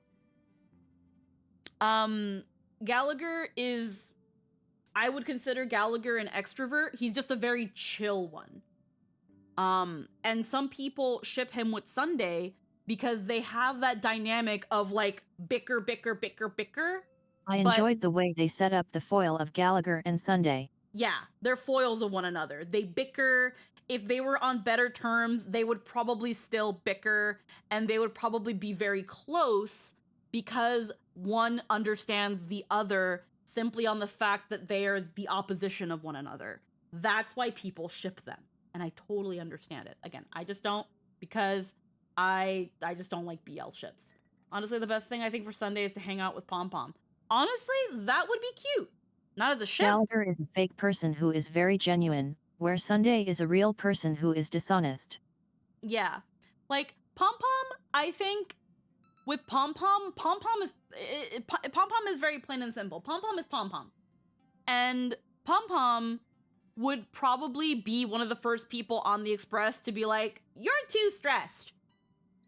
Gallagher is, I would consider Gallagher an extrovert. He's just a very chill one. And some people ship him with Sunday because they have that dynamic of like bicker. I enjoyed the way they set up the foil of Gallagher and Sunday. Yeah, they're foils of one another. They bicker. If they were on better terms, they would probably still bicker, and they would probably be very close because one understands the other simply on the fact that they are the opposition of one another. That's why people ship them, and I totally understand it. Again, I just don't, because I just don't like BL ships. Honestly, the best thing I think for Sunday is to hang out with Pom Pom. Honestly, that would be cute. Not as a ship. Gallagher is a fake person who is very genuine, where Sunday is a real person who is dishonest. Yeah. Like, Pom Pom, I think, with Pom Pom is very plain and simple. Pom Pom is Pom Pom. And Pom Pom would probably be one of the first people on the Express to be like, you're too stressed.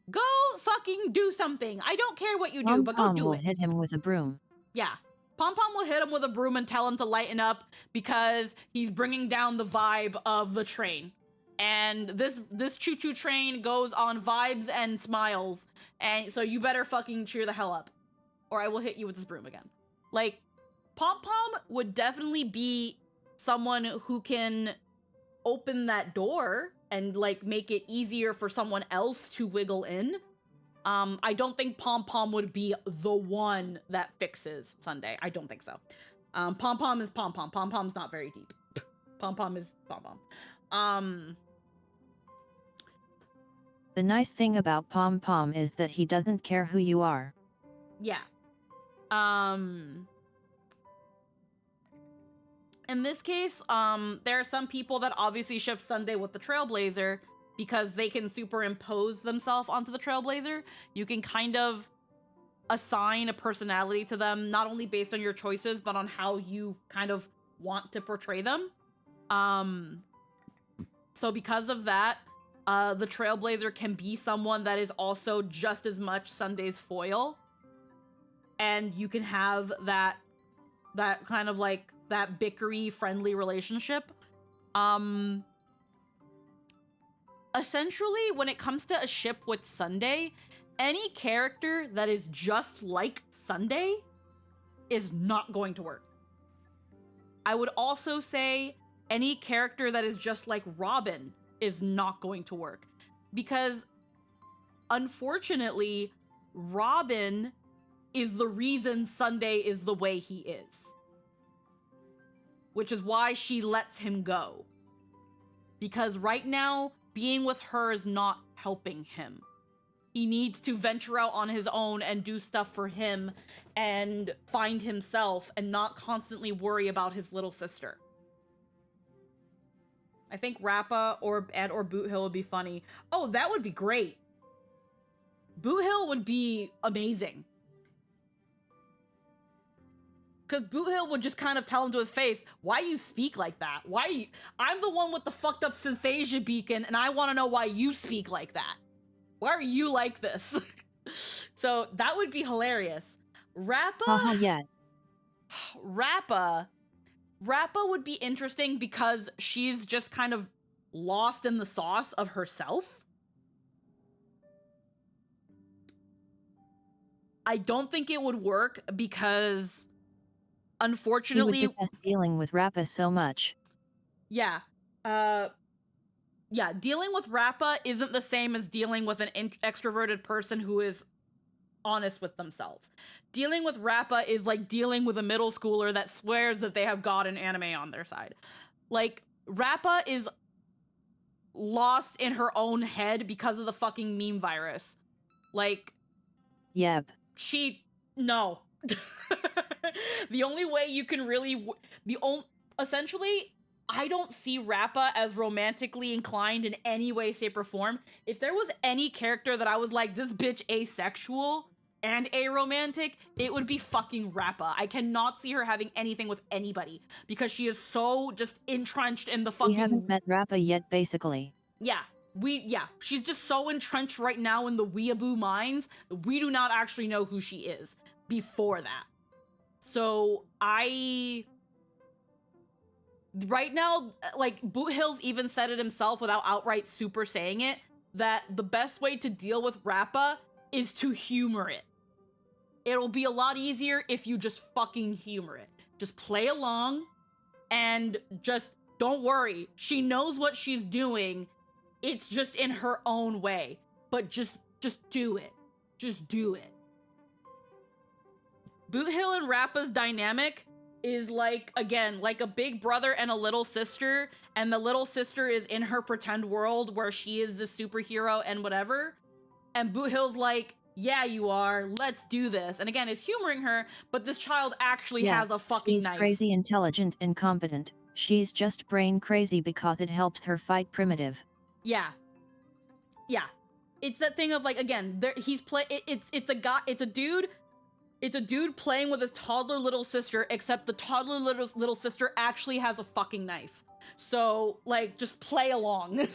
Go fucking do something. I don't care what you do, but go do will it. Hit him with a broom. Yeah. Pom Pom will hit him with a broom and tell him to lighten up because he's bringing down the vibe of the train. And this choo-choo train goes on vibes and smiles. And so you better fucking cheer the hell up, or I will hit you with this broom again. Like, Pom Pom would definitely be someone who can open that door and, like, make it easier for someone else to wiggle in. I don't think Pom Pom would be the one that fixes Sunday. I don't think so. Pom Pom is Pom Pom. Pom Pom's not very deep. Pom Pom is Pom Pom. The nice thing about Pom Pom is that he doesn't care who you are. Yeah. In this case, there are some people that obviously ship Sunday with the Trailblazer because they can superimpose themselves onto the Trailblazer. You can kind of assign a personality to them, not only based on your choices, but on how you kind of want to portray them. So because of that, the Trailblazer can be someone that is also just as much Sunday's foil. And you can have that kind of like that bickery friendly relationship. Essentially, when it comes to a ship with Sunday, any character that is just like Sunday is not going to work. I would also say any character that is just like Robin is not going to work. Because, unfortunately, Robin is the reason Sunday is the way he is. Which is why she lets him go. Because right now, being with her is not helping him. He needs to venture out on his own and do stuff for him and find himself and not constantly worry about his little sister. I think Rappa or Boot Hill would be funny. Oh, that would be great. Boot Hill would be amazing. Because Boot Hill would just kind of tell him to his face, why you speak like that? I'm the one with the fucked up Synthesia beacon, and I want to know why you speak like that. Why are you like this? So that would be hilarious. Rappa? Yeah. Rappa would be interesting because she's just kind of lost in the sauce of herself. I don't think it would work because, unfortunately, He would detest dealing with Rappa so much. Yeah. Yeah, dealing with Rappa isn't the same as dealing with an extroverted person who is honest with themselves. Dealing with Rappa is like dealing with a middle schooler that swears that they have God and anime on their side. Like, Rappa is lost in her own head because of the fucking meme virus. Like... Yep. No. The only way you can really... Essentially... I don't see Rappa as romantically inclined in any way, shape, or form. If there was any character that I was like, this bitch asexual and aromantic, it would be fucking Rappa. I cannot see her having anything with anybody because she is so just entrenched in the fucking... We haven't met Rappa yet, basically. Yeah. She's just so entrenched right now in the weeaboo minds that we do not actually know who she is before that. So right now, like, Boot Hill's even said it himself without outright super saying it, that the best way to deal with Rappa is to humor it. It'll be a lot easier if you just fucking humor it. Just play along and just don't worry. She knows what she's doing. It's just in her own way. But just do it. Just do it. Boot Hill and Rappa's dynamic is like, again, like a big brother and a little sister, and the little sister is in her pretend world where she is the superhero and whatever, and Boot Hill's like, yeah, you are, let's do this. And again, it's humoring her, but this child actually has a fucking knife. She's crazy intelligent and competent. She's just brain crazy because it helps her fight Primitive. Yeah. It's that thing of like, again, it's a dude playing with his toddler little sister, except the toddler little sister actually has a fucking knife. So, like, just play along.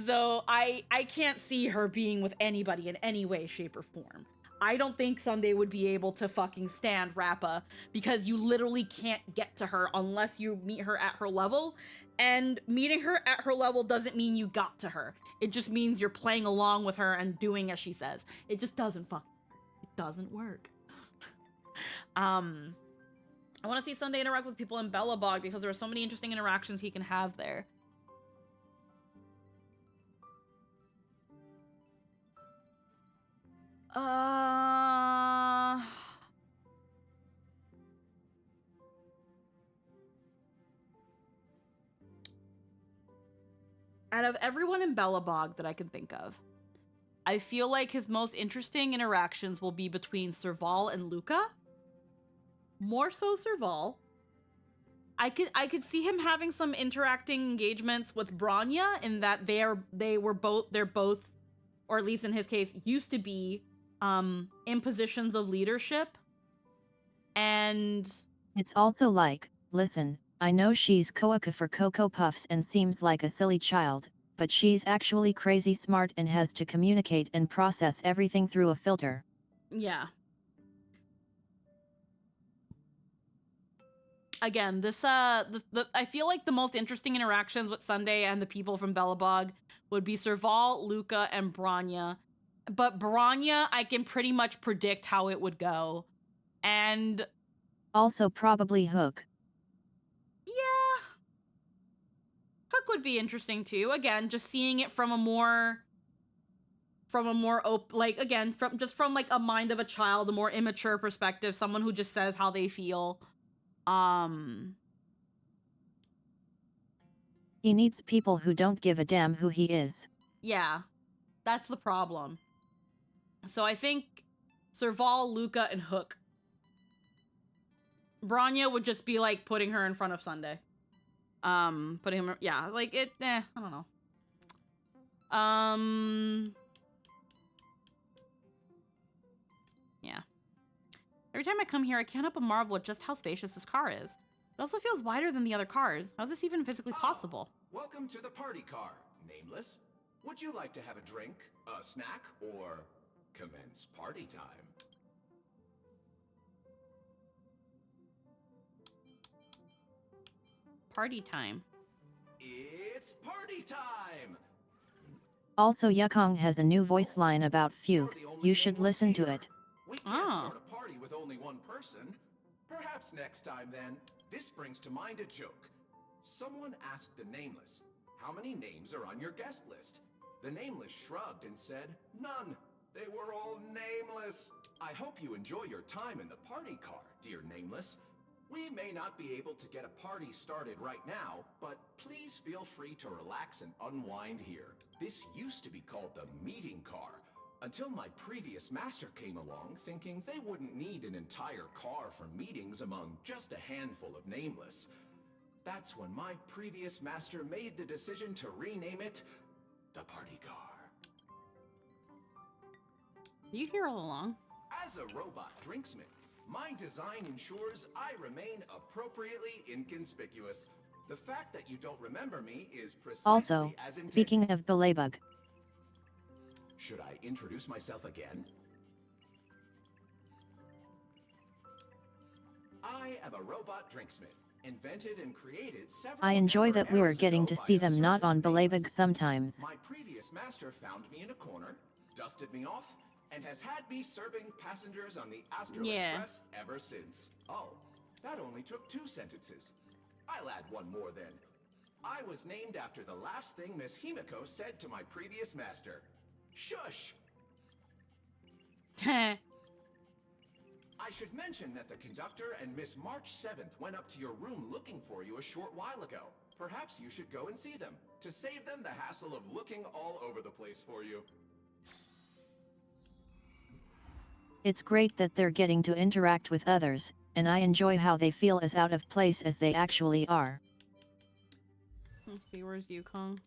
So, I can't see her being with anybody in any way, shape, or form. I don't think Sunday would be able to fucking stand Rappa, because you literally can't get to her unless you meet her at her level, and meeting her at her level doesn't mean you got to her. It just means you're playing along with her and doing as she says. It just doesn't work. I want to see Sunday interact with people in Belobog because there are so many interesting interactions he can have there. Out of everyone in Belobog that I can think of, I feel like his most interesting interactions will be between Serval and Luca. More so Serval. I could see him having some interacting engagements with Bronya in that they're both, or at least in his case, used to be in positions of leadership. And it's also like, listen, I know she's Koaka for Cocoa Puffs and seems like a silly child, but she's actually crazy smart and has to communicate and process everything through a filter. Yeah. Again, this I feel like the most interesting interactions with Sunday and the people from Belobog would be Serval, Luca, and Bronya. But Bronya, I can pretty much predict how it would go. And also probably Hook. Yeah. Hook would be interesting too. Again, just seeing it from a more like, again, from like a mind of a child, a more immature perspective, someone who just says how they feel. He needs people who don't give a damn who he is. Yeah. That's the problem. So I think Serval, Luca, and Hook. Bronya would just be like putting her in front of Sunday. Putting him, yeah, like it, I don't know. Yeah. Every time I come here, I can't help but marvel at just how spacious this car is. It also feels wider than the other cars. How is this even physically possible? Welcome to the party car, Nameless. Would you like to have a drink, a snack, or commence party time? Party time. It's party time! Also, Yukong has a new voice line about Fuke. You should listen to it. We can't start a party with only one person. Perhaps next time then. This brings to mind a joke. Someone asked the Nameless, how many names are on your guest list? The Nameless shrugged and said, none. They were all nameless. I hope you enjoy your time in the party car, dear Nameless. We may not be able to get a party started right now, but please feel free to relax and unwind here. This used to be called the meeting car, until my previous master came along thinking they wouldn't need an entire car for meetings among just a handful of Nameless. That's when my previous master made the decision to rename it the party car. You here all along? As a robot drinksmith, my design ensures I remain appropriately inconspicuous. The fact that you don't remember me is precisely Also, as intended. speaking of Belabug, Should I introduce myself again? I am a robot drinksmith, invented and created several I enjoy ever that we're eras getting ago to by see a them not certain on Belabug Nameless. sometimes. My previous master found me in a corner, dusted me off, and has had me serving passengers on the Astral Yeah. Express ever since. Oh, that only took 2 sentences. I'll add one more then. I was named after the last thing Miss Himiko said to my previous master. Shush! I should mention that the conductor and Miss March 7th went up to your room looking for you a short while ago. Perhaps you should go and see them, to save them the hassle of looking all over the place for you. It's great that they're getting to interact with others, and I enjoy how they feel as out of place as they actually are. Let's see, where's Yukong?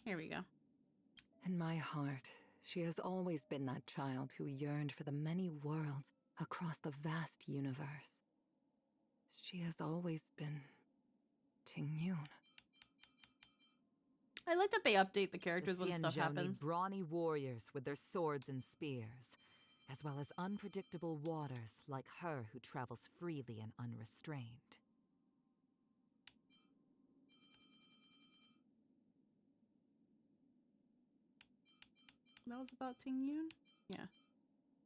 Here we go. In my heart, she has always been that child who yearned for the many worlds across the vast universe. She has always been Tingyun. I like that they update the characters The when stuff Xianzhou need happens. brawny warriors with their swords and spears, as well as unpredictable waters like her who travels freely and unrestrained. That was about Tingyun? Yeah.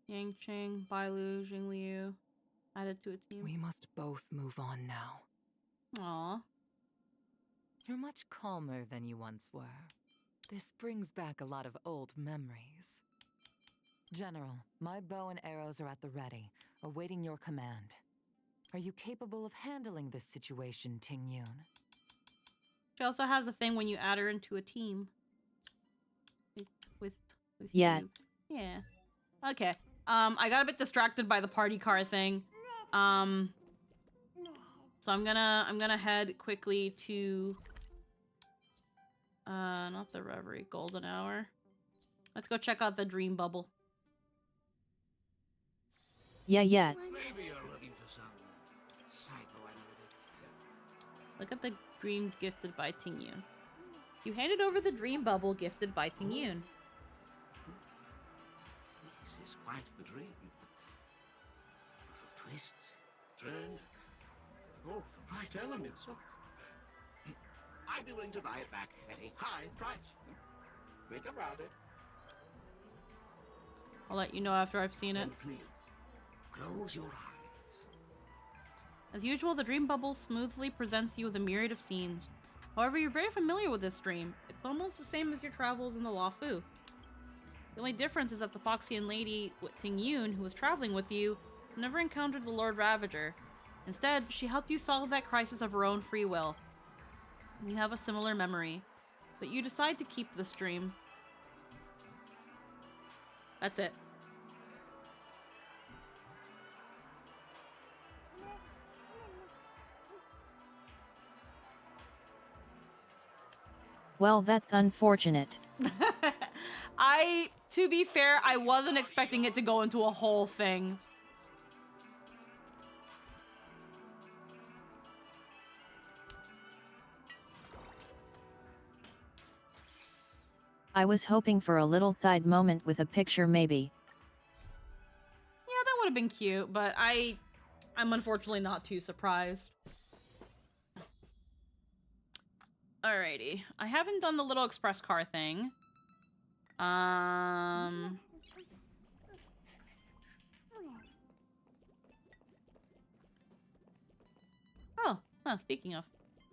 Yang Cheng, Bailu, Jingliu added to a team. We must both move on now. Aww. You're much calmer than you once were. This brings back a lot of old memories. General, my bow and arrows are at the ready, awaiting your command. Are you capable of handling this situation, Tingyun? She also has a thing when you add her into a team. With Yeah. you. Yeah. Okay. I got a bit distracted by the party car thing. So I'm gonna head quickly to not the Reverie, Golden Hour. Let's go check out the Dream Bubble. Yeah. Maybe you're looking for some psychoanalytic Look at the dream gifted by Tingyun. You handed over the Dream Bubble gifted by Tingyun. This is quite the dream. Full of twists, turns, oh, the right elements. I'd be willing to buy it back at a high price. Quick about it. I'll let you know after I've seen it. And please, close your eyes. As usual, the Dream Bubble smoothly presents you with a myriad of scenes. However, you're very familiar with this dream. It's almost the same as your travels in the Luofu. The only difference is that the Foxian lady, Tingyun, who was traveling with you, never encountered the Lord Ravager. Instead, she helped you solve that crisis of her own free will. And you have a similar memory, but you decide to keep this dream. That's it. Well, that's unfortunate. To be fair, I wasn't expecting it to go into a whole thing. I was hoping for a little side moment with a picture maybe. Yeah, that would have been cute, but I'm unfortunately not too surprised. Alrighty. I haven't done the little express car thing. Oh, speaking of,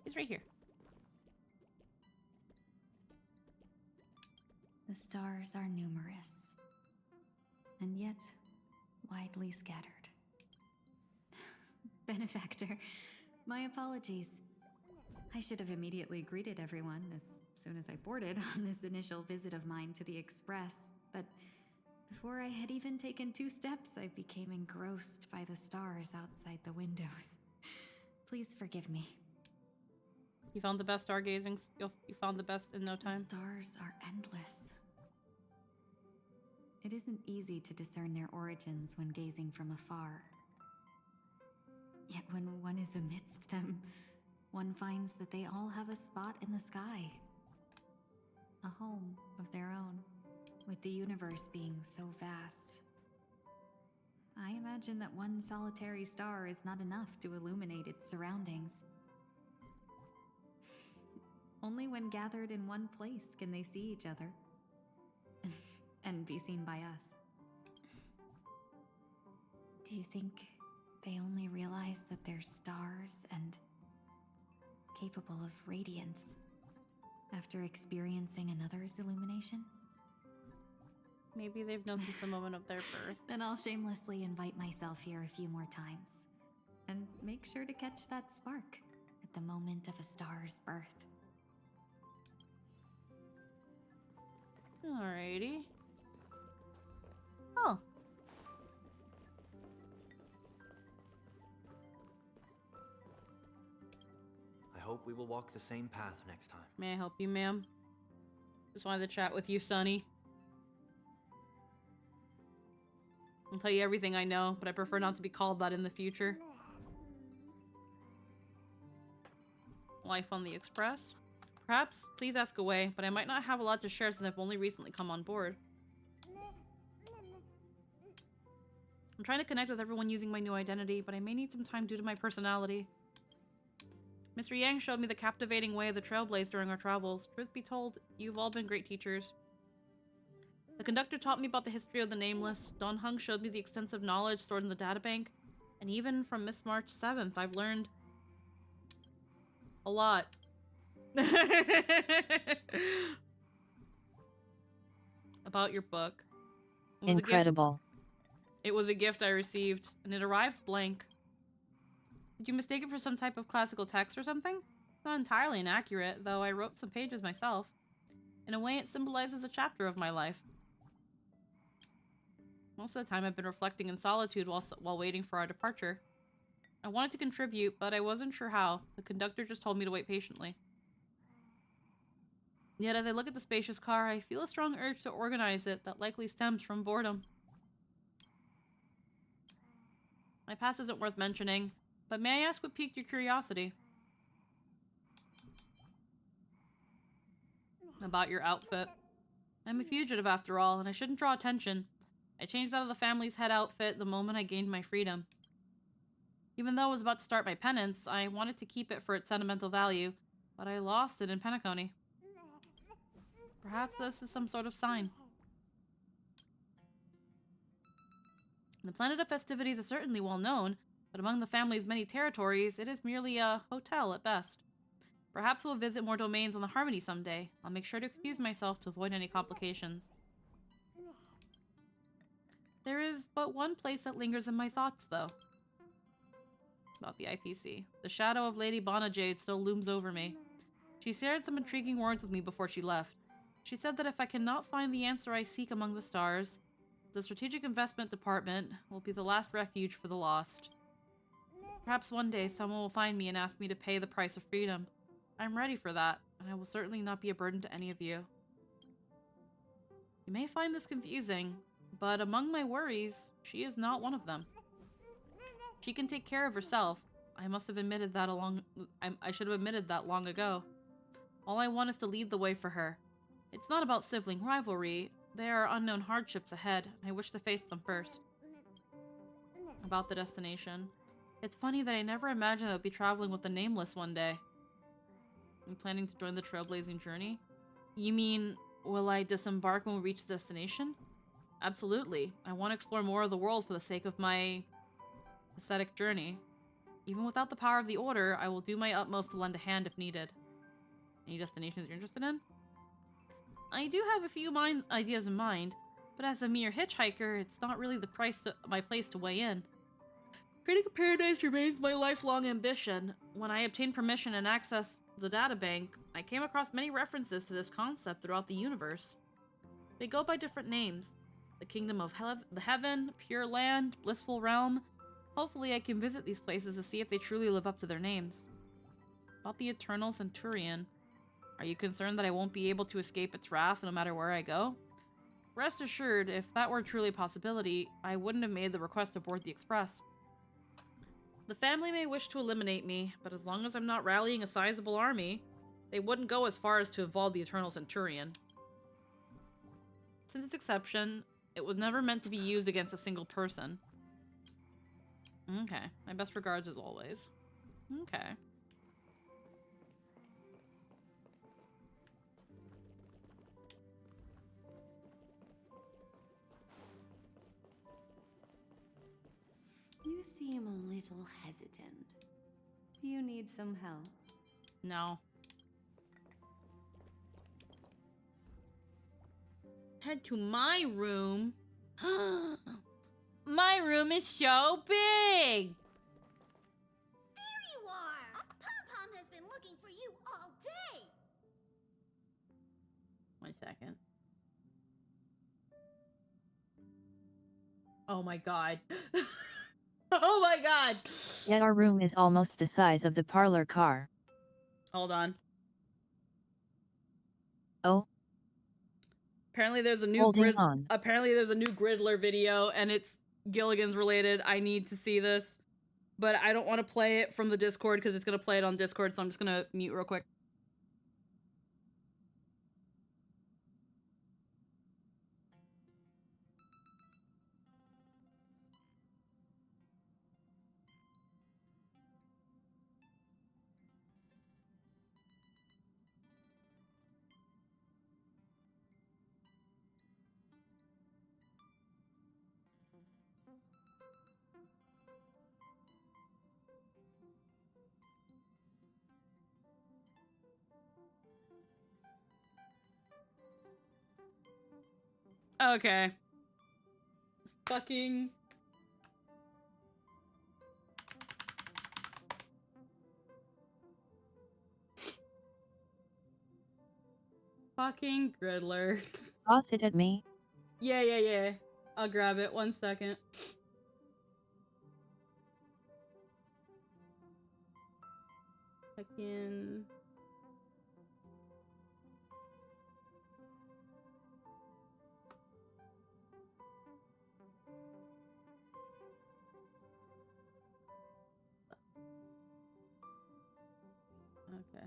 he's right here. The stars are numerous, and yet widely scattered. Benefactor, my apologies. I should have immediately greeted everyone as soon as I boarded on this initial visit of mine to the Express, but before I had even taken 2 steps, I became engrossed by the stars outside the windows. Please forgive me. You found the best stargazing. You found the best in no time. The stars are endless. It isn't easy to discern their origins when gazing from afar. Yet when one is amidst them, one finds that they all have a spot in the sky. A home of their own, with the universe being so vast. I imagine that one solitary star is not enough to illuminate its surroundings. Only when gathered in one place can they see each other. And be seen by us. Do you think they only realize that they're stars and capable of radiance after experiencing another's illumination? Maybe they've known since the moment of their birth. Then I'll shamelessly invite myself here a few more times. And make sure to catch that spark at the moment of a star's birth. Alrighty. Oh. I hope we will walk the same path next time. May I help you, ma'am? Just wanted to chat with you, Sonny. I'll tell you everything I know, but I prefer not to be called that in the future. Life on the Express? Perhaps, please ask away, but I might not have a lot to share since I've only recently come on board. I'm trying to connect with everyone using my new identity, but I may need some time due to my personality. Mr. Yang showed me the captivating way of the Trailblaze during our travels. Truth be told, you've all been great teachers. The conductor taught me about the history of the Nameless. Don Hung showed me the extensive knowledge stored in the databank. And even from Miss March 7th, I've learned a lot. About your book. Incredible. It was a gift I received, and it arrived blank. Did you mistake it for some type of classical text or something? It's not entirely inaccurate, though I wrote some pages myself. In a way, it symbolizes a chapter of my life. Most of the time I've been reflecting in solitude while waiting for our departure. I wanted to contribute, but I wasn't sure how. The conductor just told me to wait patiently. Yet as I look at the spacious car, I feel a strong urge to organize it that likely stems from boredom. My past isn't worth mentioning, but may I ask what piqued your curiosity? About your outfit. I'm a fugitive after all, and I shouldn't draw attention. I changed out of the family's head outfit the moment I gained my freedom. Even though I was about to start my penance, I wanted to keep it for its sentimental value, but I lost it in Penacony. Perhaps this is some sort of sign. The planet of festivities is certainly well known, but among the family's many territories, it is merely a hotel at best. Perhaps we'll visit more domains on the Harmony someday. I'll make sure to excuse myself to avoid any complications. There is but one place that lingers in my thoughts, though. About the IPC. The shadow of Lady Bonajade still looms over me. She shared some intriguing words with me before she left. She said that if I cannot find the answer I seek among the stars, the Strategic Investment Department will be the last refuge for the lost. Perhaps one day someone will find me and ask me to pay the price of freedom. I'm ready for that. and I will certainly not be a burden to any of you. You may find this confusing, but among my worries, she is not one of them. She can take care of herself. I must have admitted that I should have admitted that long ago. All I want is to lead the way for her. It's not about sibling rivalry. There are unknown hardships ahead, and I wish to face them first. About the destination. It's funny that I never imagined I would be traveling with the Nameless one day. I'm planning to join the trailblazing journey. You mean, will I disembark when we reach the destination? Absolutely. I want to explore more of the world for the sake of my aesthetic journey. Even without the power of the Order, I will do my utmost to lend a hand if needed. Any destinations you're interested in? I do have a few ideas in mind, but as a mere hitchhiker, it's not really my place to weigh in. Creating a paradise remains my lifelong ambition. When I obtained permission and access to the databank, I came across many references to this concept throughout the universe. They go by different names. The Kingdom of the Heaven, Pure Land, Blissful Realm. Hopefully I can visit these places to see if they truly live up to their names. About the Eternal Centurion. Are you concerned that I won't be able to escape its wrath no matter where I go? Rest assured, if that were truly a possibility, I wouldn't have made the request to board the Express. The family may wish to eliminate me, but as long as I'm not rallying a sizable army, they wouldn't go as far as to involve the Eternal Centurion. Since its exception, it was never meant to be used against a single person. Okay. My best regards as always. Okay. You seem a little hesitant. Do you need some help? No. Head to my room. My room is so big! There you are! Pom-Pom has been looking for you all day! 1 second. Oh my god. Oh my god! Yet our room is almost the size of the parlor car. Hold on. Oh? Apparently there's a new Holding on. Apparently there's a new Gridler video and it's Gilligan's related. I need to see this. But I don't want to play it from the Discord because it's going to play it on Discord, so I'm just going to mute real quick. Okay. Fucking... Fucking Gridler. Toss it at me. Yeah. I'll grab it. 1 second. Fucking... Okay.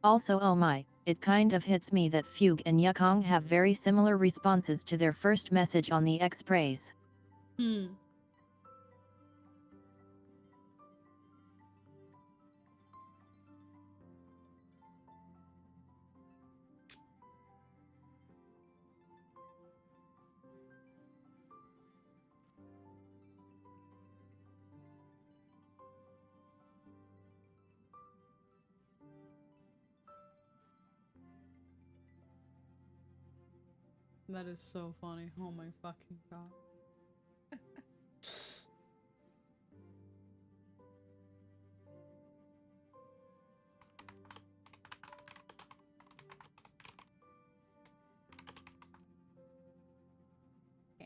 Also, oh my, it kind of hits me that Fugue and Yukong have very similar responses to their first message on the X-Praise. That is so funny. Oh my fucking god.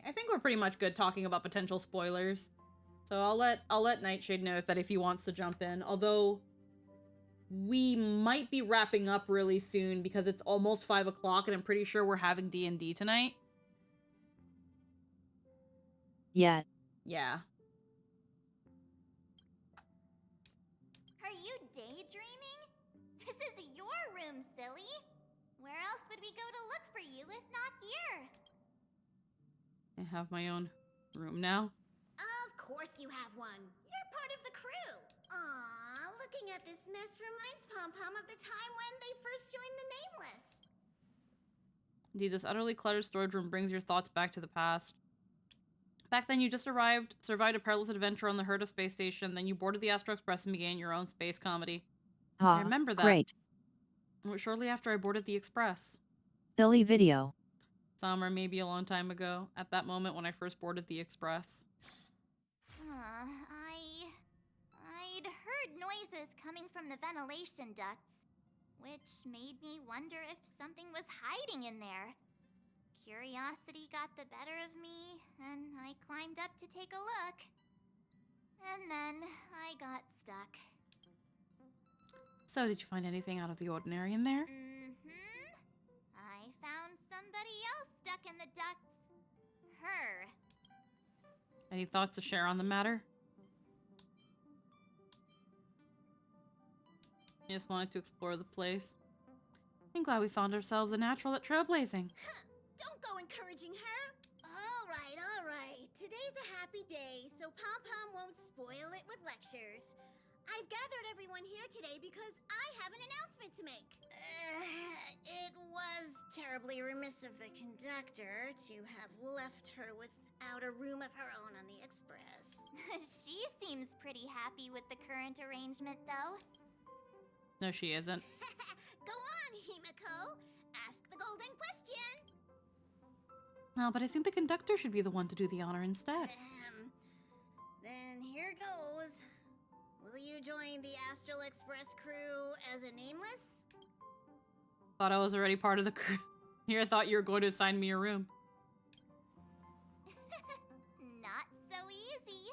I think we're pretty much good talking about potential spoilers. So I'll let Nightshade know that if he wants to jump in. Although we might be wrapping up really soon because it's almost 5 o'clock and I'm pretty sure we're having D&D tonight. Yeah. Yeah. Are you daydreaming? This is your room, silly. Where else would we go to look for you if not here? I have my own room now. Of course you have one. You're part of the crew. Aw, looking at this mess reminds Pom Pom of the time when they first joined the Nameless. Indeed, this utterly cluttered storage room brings your thoughts back to the past. Back then, you just survived a perilous adventure on the Herta space station, then you boarded the Astro Express and began your own space comedy. I remember that. Great. Shortly after I boarded the Express. Silly video. Some or maybe a long time ago, at that moment when I first boarded the Express. I'd heard noises coming from the ventilation ducts, which made me wonder if something was hiding in there. Curiosity got the better of me, and I climbed up to take a look. And then I got stuck. So, did you find anything out of the ordinary in there? I found somebody else stuck in the ducts. Her. Any thoughts to share on the matter? I just wanted to explore the place. I'm glad we found ourselves a natural at trailblazing. Don't go encouraging her. All right. Today's a happy day, so Pom Pom won't spoil it with lectures. I've gathered everyone here today because I have an announcement to make. It was terribly remiss of the conductor to have left her without a room of her own on the Express. She seems pretty happy with the current arrangement, though. No, she isn't. Go on, Himiko. Ask the golden question. No, but I think the conductor should be the one to do the honor instead. Then here goes. Will you join the Astral Express crew as a nameless? Thought I was already part of the crew. Here, I thought you were going to assign me a room. Not so easy.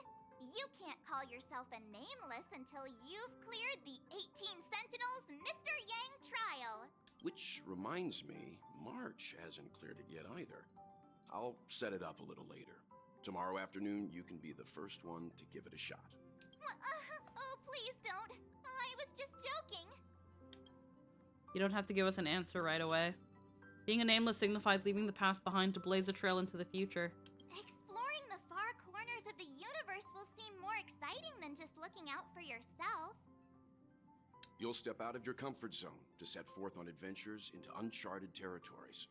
You can't call yourself a nameless until you've cleared the 18 Sentinels Mr. Yang trial. Which reminds me, March hasn't cleared it yet either. I'll set it up a little later. Tomorrow afternoon, you can be the first one to give it a shot. Oh, please don't. I was just joking. You don't have to give us an answer right away. Being a nameless signifies leaving the past behind to blaze a trail into the future. Exploring the far corners of the universe will seem more exciting than just looking out for yourself. You'll step out of your comfort zone to set forth on adventures into uncharted territories.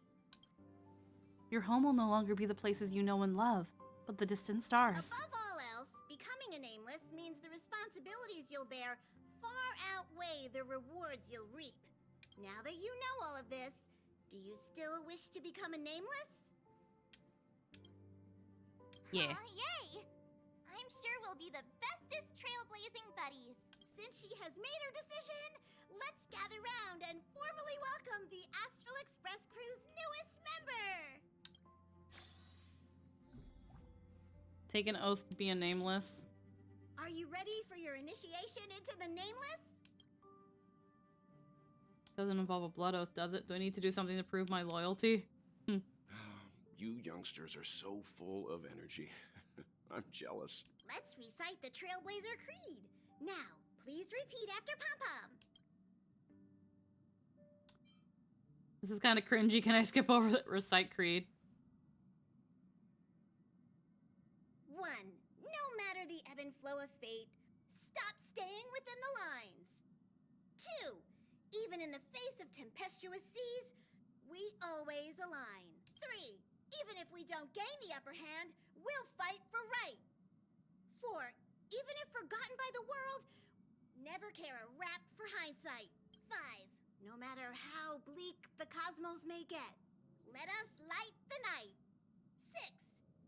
Your home will no longer be the places you know and love, but the distant stars. Above all else, becoming a nameless means the responsibilities you'll bear far outweigh the rewards you'll reap. Now that you know all of this, do you still wish to become a nameless? Yeah. Yay! I'm sure we'll be the bestest trailblazing buddies. Since she has made her decision, let's gather round and formally welcome the Astral Express crew's newest member! Take an oath to be a nameless. Are you ready for your initiation into the nameless? Doesn't involve a blood oath, does it? Do I need to do something to prove my loyalty? You youngsters are so full of energy. I'm jealous. Let's recite the Trailblazer Creed. Now, please repeat after Pom Pom. This is kind of cringy. Can I skip over the recite creed? 1. No matter the ebb and flow of fate, stop staying within the lines. 2. Even in the face of tempestuous seas, we always align. 3. Even if we don't gain the upper hand, we'll fight for right. 4. Even if forgotten by the world, never care a rap for hindsight. 5. No matter how bleak the cosmos may get, let us light the night. 6.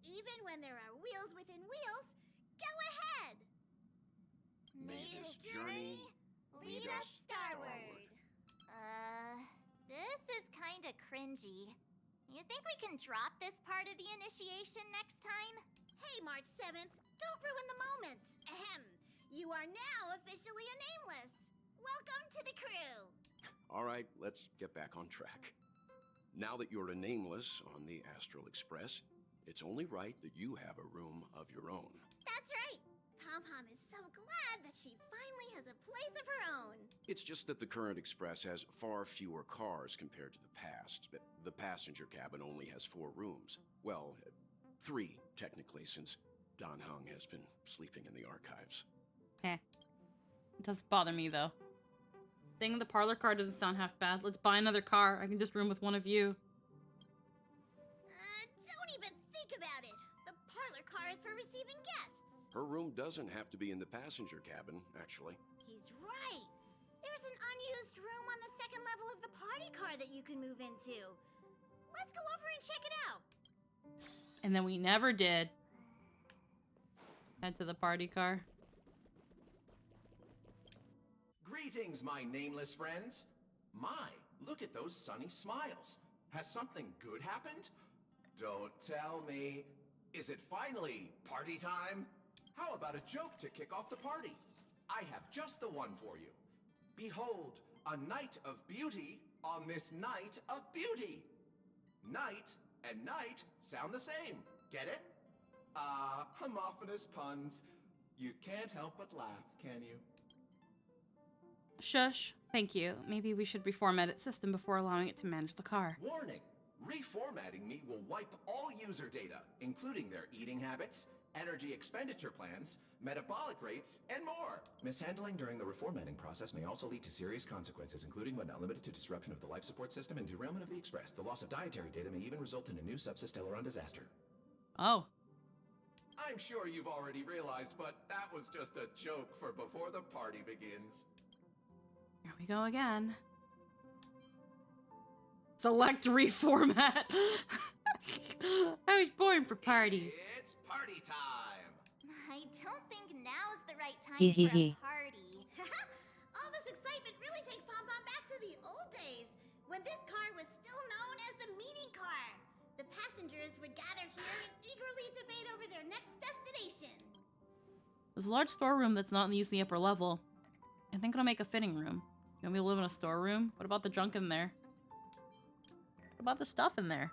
Even when there are wheels within wheels, go ahead. May this journey lead us starward. This is kinda cringy. You think we can drop this part of the initiation next time? Hey, March 7th, don't ruin the moment. Ahem. You are now officially a nameless. Welcome to the crew. All right, let's get back on track. Now that you're a nameless on the Astral Express, it's only right that you have a room of your own. That's right. Pom-Pom is so glad that she finally has a place of her own. It's just that the current Express has far fewer cars compared to the past. The passenger cabin only has 4 rooms. Well, 3, technically, since Dan Heng has been sleeping in the archives. It does bother me, though. Thing the parlor car doesn't sound half bad. Let's buy another car. I can just room with one of you. Don't even think about it. The parlor car is for receiving guests. Her room doesn't have to be in the passenger cabin, actually. He's right. There's an unused room on the second level of the party car that you can move into. Let's go over and check it out. And then we never did. Head to the party car. Greetings, my nameless friends. My, look at those sunny smiles. Has something good happened? Don't tell me. Is it finally party time? How about a joke to kick off the party? I have just the one for you. Behold, a night of beauty on this night of beauty. Night and night sound the same. Get it? Homophonous puns. You can't help but laugh, can you? Shush. Thank you. Maybe we should reformat its system before allowing it to manage the car. Warning! Reformatting me will wipe all user data, including their eating habits, energy expenditure plans, metabolic rates, and more. Mishandling during the reformatting process may also lead to serious consequences, including but not limited to disruption of the life support system and derailment of the Express. The loss of dietary data may even result in a new subsysteleron disaster. Oh. I'm sure you've already realized, but that was just a joke for before the party begins. Here we go again. Select reformat. I was born for parties. It's party time. I don't think now's the right time Hee hee for hee. a party. All this excitement really takes Pom-Pom back to the old days, when this car was still known as the meeting car. The passengers would gather here and eagerly debate over their next destination. There's a large storeroom that's not used in the upper level. I think it'll make a fitting room. You want me to live in a storeroom? What about the junk in there? What about the stuff in there?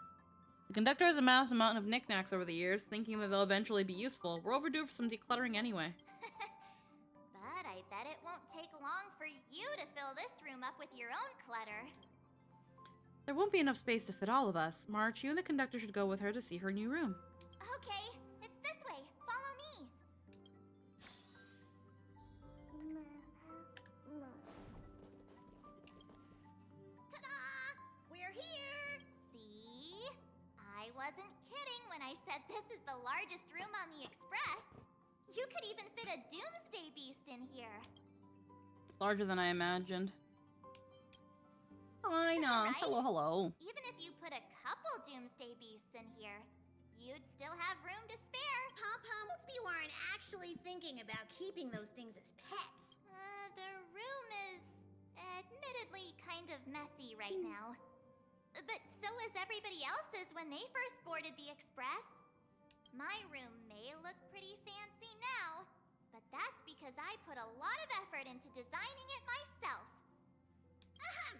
The conductor has amassed a mountain of knickknacks over the years, thinking that they'll eventually be useful. We're overdue for some decluttering anyway. But I bet it won't take long for you to fill this room up with your own clutter. There won't be enough space to fit all of us. March, you and the conductor should go with her to see her new room. Okay, it's this way. Follow me. Ta-da! We're here! See? I wasn't kidding when I said this is the largest room on the Express. You could even fit a Doomsday Beast in here. Larger than I imagined. I know. Right? Hello, hello. Even if you put a couple Doomsday Beasts in here, you'd still have room to spare. Pom-Pom, we weren't actually thinking about keeping those things as pets. The room is admittedly kind of messy right now. But so is everybody else's when they first boarded the Express. My room may look pretty fancy now, but that's because I put a lot of effort into designing it myself. Ahem!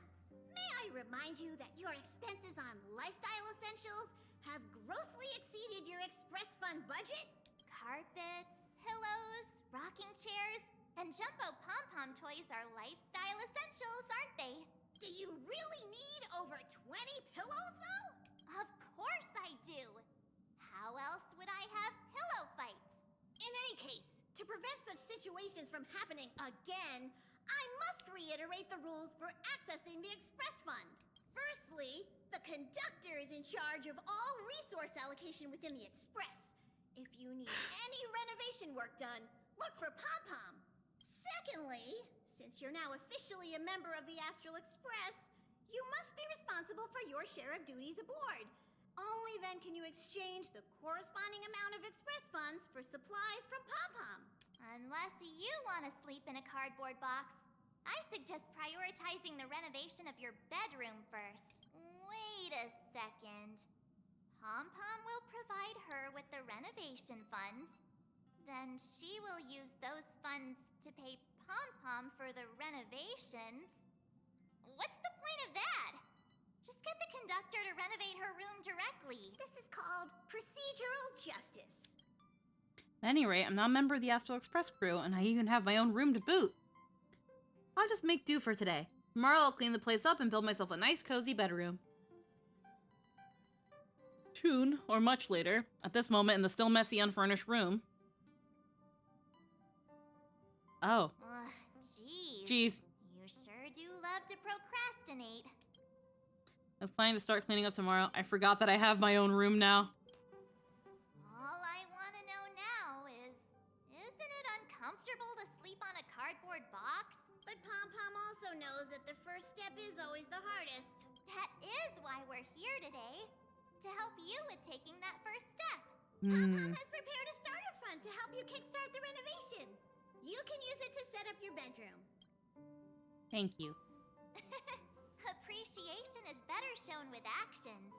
May I remind you that your expenses on lifestyle essentials have grossly exceeded your Express Fund budget? Carpets, pillows, rocking chairs, and jumbo pom-pom toys are lifestyle essentials, aren't they? Do you really need over 20 pillows, though? Of course I do! How else would I have pillow fights? In any case, to prevent such situations from happening again, I must reiterate the rules for accessing the Express Fund. Firstly, the conductor is in charge of all resource allocation within the Express. If you need any renovation work done, look for Pom-Pom. Secondly, since you're now officially a member of the Astral Express, You must be responsible for your share of duties aboard. Only then can you exchange the corresponding amount of express funds for supplies from Pom-Pom. Unless you want to sleep in a cardboard box, I suggest prioritizing the renovation of your bedroom first. Wait a second. Pom-Pom will provide her with the renovation funds. Then she will use those funds to pay Pom-Pom for the renovations. What's the point of that? Just get the conductor to renovate her room directly. This is called procedural justice. At any rate, I'm not a member of the Astral Express crew, and I even have my own room to boot. I'll just make do for today. Tomorrow I'll clean the place up and build myself a nice, cozy bedroom. Soon, or much later, at this moment in the still messy, unfurnished room. Oh. Jeez. You sure do love to procrastinate. I was planning to start cleaning up tomorrow. I forgot that I have my own room now. All I want to know now is, isn't it uncomfortable to sleep on a cardboard box? But Pom-Pom also knows that the first step is always the hardest. That is why we're here today. To help you with taking that first step. Pom-Pom has prepared a starter fund to help you kickstart the renovation. You can use it to set up your bedroom. Thank you. Appreciation is better shown with actions.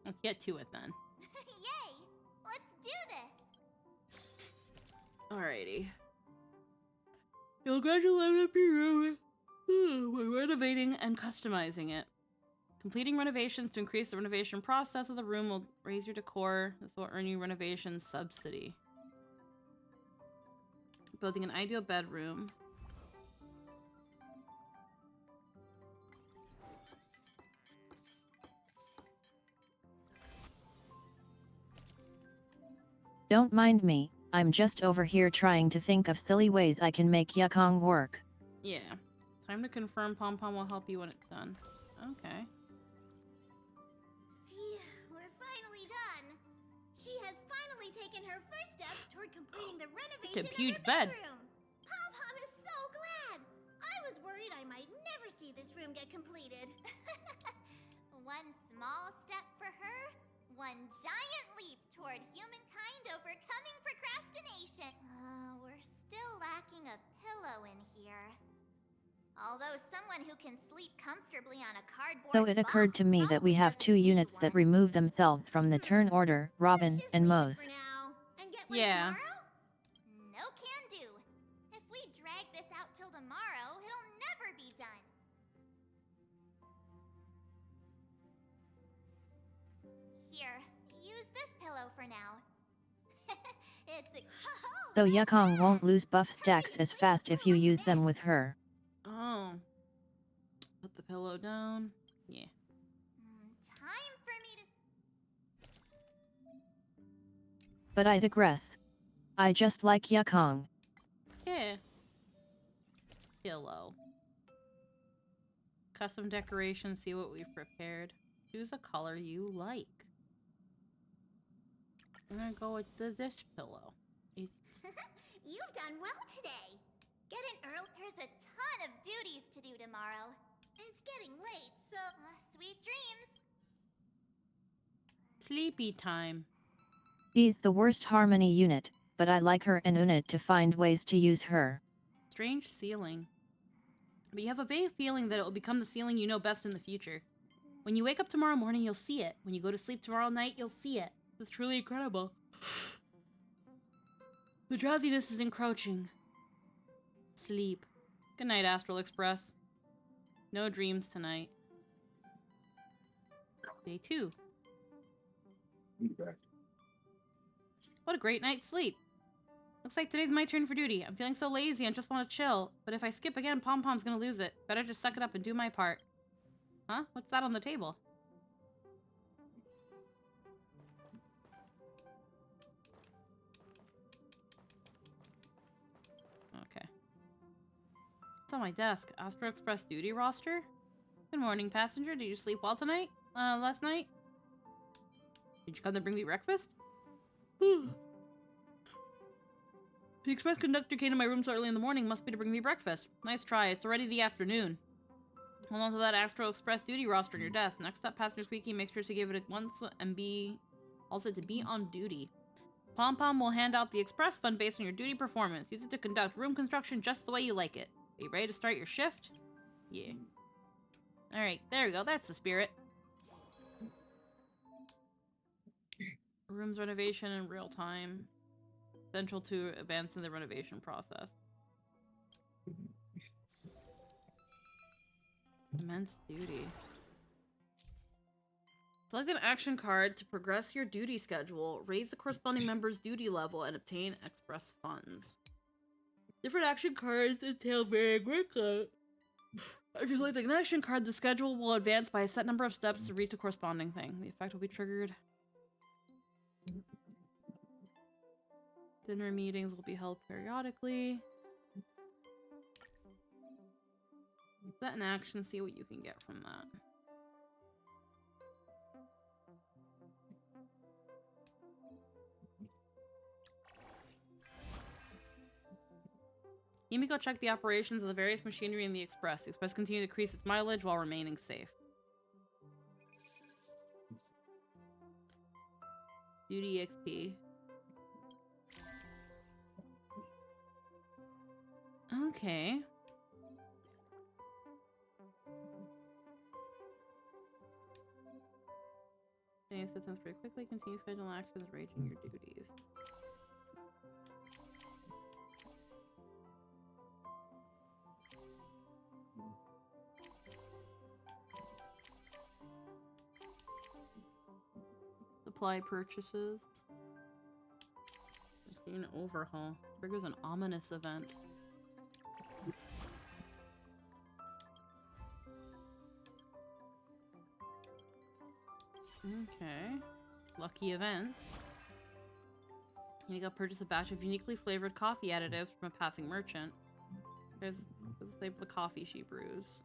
Let's get to it then. Yay! Let's do this! Alrighty. You'll gradually up your room. We're renovating and customizing it. Completing renovations to increase the renovation process of the room will raise your decor. This will earn you renovation subsidy. Building an ideal bedroom. Don't mind me, I'm just over here trying to think of silly ways I can make Yukong work. Yeah. Time to confirm Pom-Pom will help you when it's done. Okay. Phew, we're finally done. She has finally taken her first step toward completing the renovation of huge her bed. bedroom. Pom-Pom is so glad. I was worried I might never see this room get completed. One small step for her, one giant leap toward humankind overcoming procrastination. We're still lacking a pillow in here. Although someone who can sleep comfortably on a cardboard So it occurred to me that we have two units that remove themselves from the turn order, Robin and Mose. Yeah. No can do. If we drag this out till tomorrow, it'll never be done. Here, use this pillow for now. It's a So Yukong won't lose buff stacks as fast if you use them with her. Oh. Put the pillow down. Yeah. time for me to... But I digress. I just like Yukong. Yeah. Pillow. Custom decorations, see what we've prepared. Choose a color you like. I'm gonna go with this pillow. You've done well today. Get an early... There's a ton of duties to do tomorrow. It's getting late, so... Sweet dreams. Sleepy time. She's the worst Harmony unit, but I like her and Unit to find ways to use her. Strange ceiling. But you have a vague feeling that it will become the ceiling you know best in the future. When you wake up tomorrow morning, you'll see it. When you go to sleep tomorrow night, you'll see it. It's truly incredible. The drowsiness is encroaching. Sleep. Good night, Astral Express. No dreams tonight. Day 2. What a great night's sleep. Looks like today's my turn for duty. I'm feeling so lazy and just want to chill. But if I skip again, Pom-Pom's gonna lose it. Better just suck it up and do my part. Huh? What's that on the table? Okay. It's on my desk. Astral Express duty roster? Good morning, passenger. Did you sleep well tonight? Last night? Did you come to bring me breakfast? The express conductor came to my room so early in the morning. Must be to bring me breakfast. Nice try. It's already the afternoon. Hold on to that Astro Express duty roster on your desk. Next up, Passenger Squeaky, make sure to give it a once and be also to be on duty. Pom Pom will hand out the Express Fund based on your duty performance. Use it to conduct room construction just the way you like it. Are you ready to start your shift? Yeah. Alright, there we go. That's the spirit. Rooms renovation in real time. Central to advancing the renovation process. Immense duty. Select an action card to progress your duty schedule, raise the corresponding member's duty level, and obtain express funds. Different action cards entail varying workload. If you select an action card, the schedule will advance by a set number of steps to reach a corresponding thing. The effect will be triggered. Dinner meetings will be held periodically. Set an action, see what you can get from that. Yumiko check the operations of the various machinery in the Express. The Express continue to decrease its mileage while remaining safe. Duty XP. Okay. Gain assistance very quickly. Continue scheduling actions raging your duties. Supply purchases. Machine overhaul. Triggers an ominous event. Okay. Lucky event. You go purchase a batch of uniquely flavored coffee additives from a passing merchant. There's the flavor of the coffee she brews.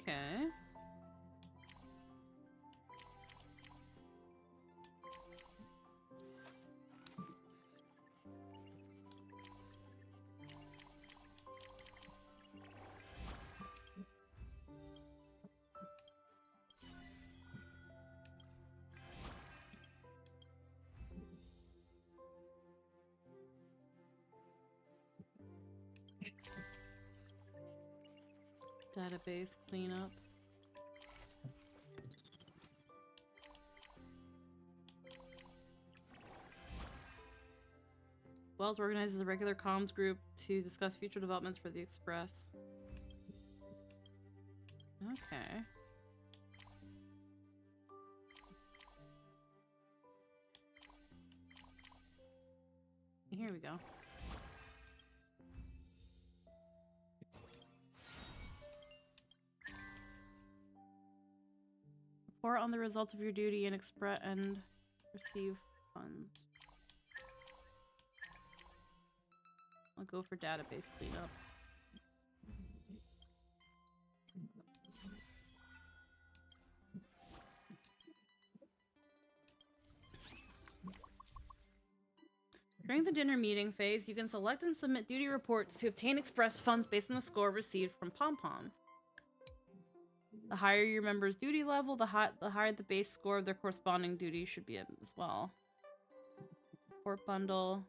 Okay. Database cleanup. Wells organizes a regular comms group to discuss future developments for the Express. Okay. Here we go. Report on the results of your duty and receive funds. I'll go for database cleanup. During the dinner meeting phase, you can select and submit duty reports to obtain express funds based on the score received from Pom Pom. The higher your member's duty level, the higher the base score of their corresponding duty should be as well. Report bundle.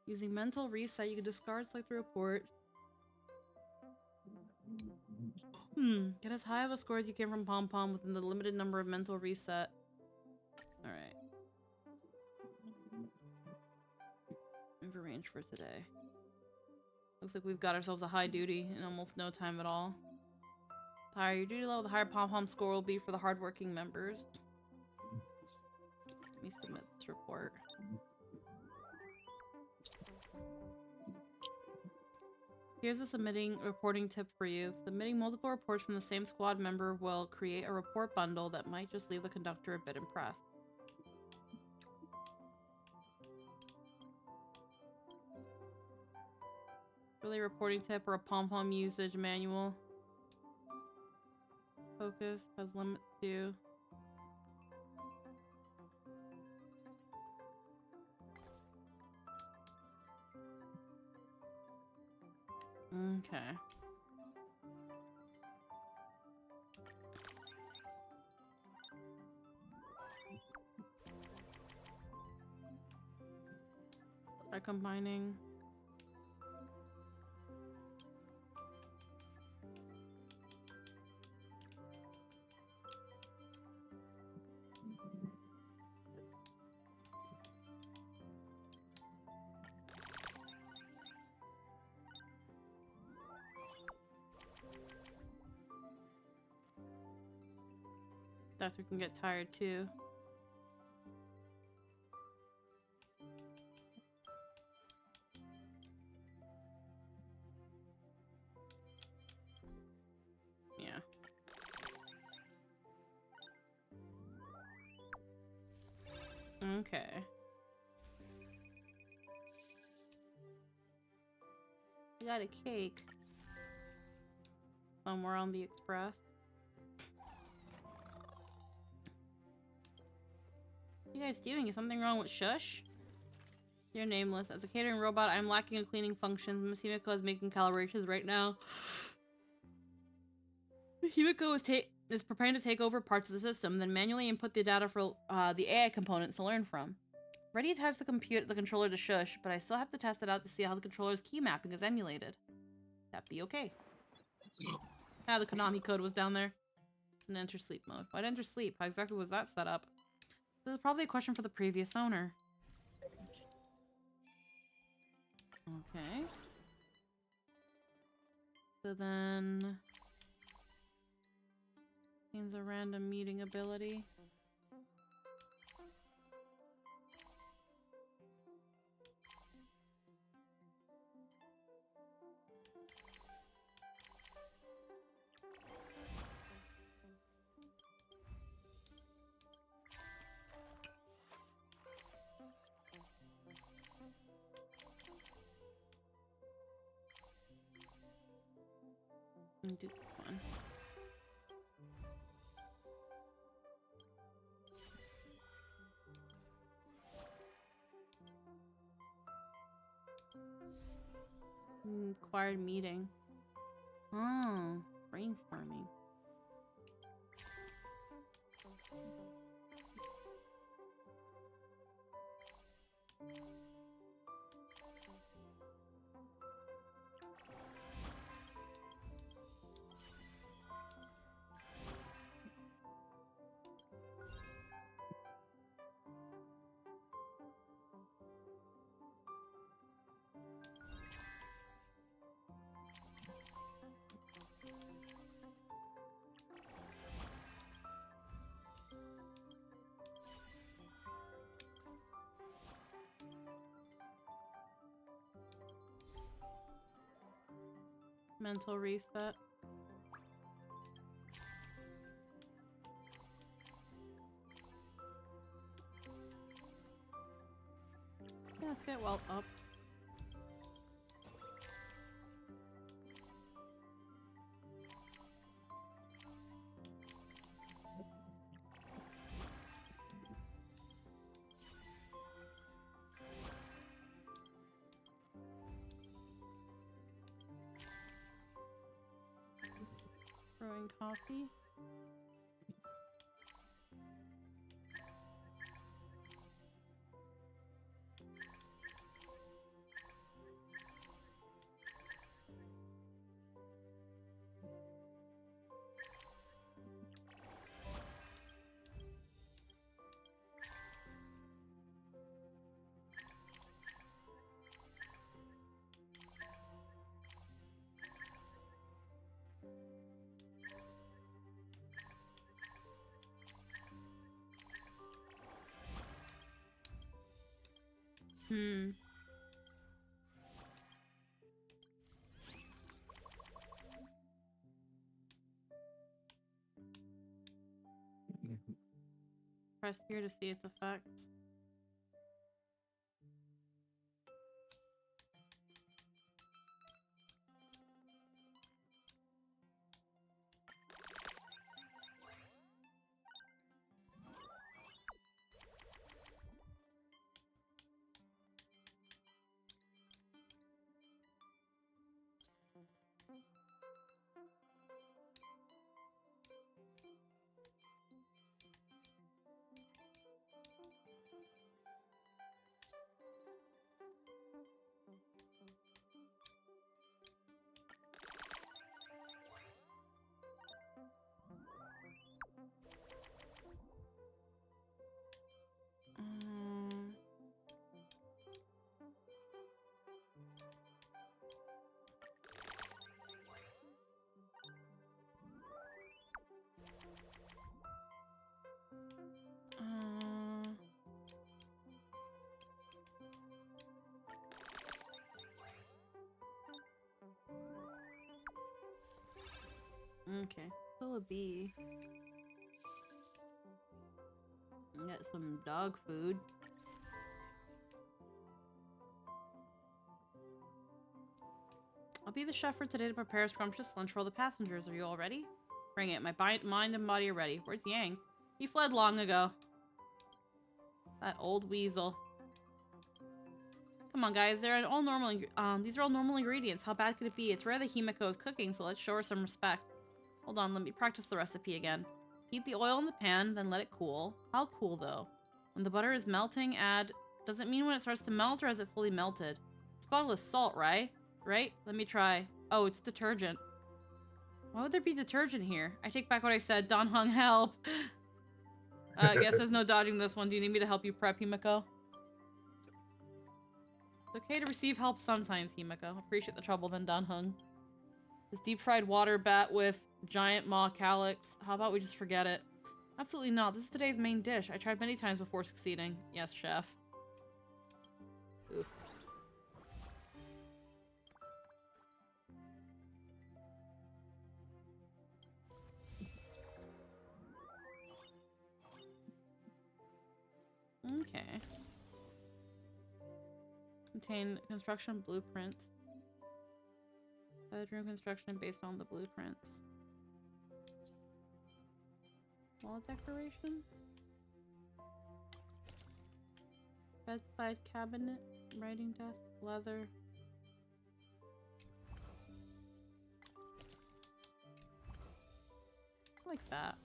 Using mental reset, you can discard select the report. Get as high of a score as you can from Pom Pom within the limited number of mental reset. Alright. We've arranged for today. Looks like we've got ourselves a high duty in almost no time at all. The higher your duty level, the higher Pom Pom score will be for the hardworking members. Let me submit this report. Here's a reporting tip for you. Submitting multiple reports from the same squad member will create a report bundle that might just leave the conductor a bit impressed. Really reporting tip or a Pom Pom usage manual. Focus has limits too. Okay. By combining. That we can get tired too. Yeah. Okay. We got a cake somewhere on the express. What are you guys doing? Is something wrong with Shush? You're nameless. As a catering robot, I'm lacking in cleaning functions. Miss Himiko is making calibrations right now. Himiko is preparing to take over parts of the system, then manually input the data for the AI components to learn from. Ready to attach the controller to Shush, but I still have to test it out to see how the controller's key mapping is emulated. That'd be okay. Ah, the Konami code was down there. And enter sleep mode. Why'd enter sleep? How exactly was that set up? This is probably a question for the previous owner. Okay. So then... means a random meeting ability. Do one. Required meeting. Oh, brainstorming. Mental reset. Yeah, let's get well up. Brewing coffee. Press here to see its effects. Okay, still a bee. Get some dog food. I'll be the chef for today to prepare a scrumptious lunch for all the passengers. Are you all ready? Bring it. My mind and body are ready. Where's Yang? He fled long ago. That old weasel. Come on, guys. They're all normal. These are all normal ingredients. How bad could it be? It's rare that Himiko is cooking, so let's show her some respect. Hold on, let me practice the recipe again. Heat the oil in the pan, then let it cool. How cool, though? When the butter is melting, add... Does it mean when it starts to melt, or has it fully melted? This bottle is salt, right? Right? Let me try. Oh, it's detergent. Why would there be detergent here? I take back what I said. Don Hung, help! I guess there's no dodging this one. Do you need me to help you prep, Himiko? It's okay to receive help sometimes, Himiko. Appreciate the trouble then, Don Hung. This deep-fried water bat with giant maw calyx. How about we just forget it? Absolutely not. This is today's main dish. I tried many times before succeeding. Yes, chef. Oof. Okay. Contain construction blueprints. Bedroom construction based on the blueprints. Wall decoration. Bedside cabinet. Writing desk. Leather. Like that.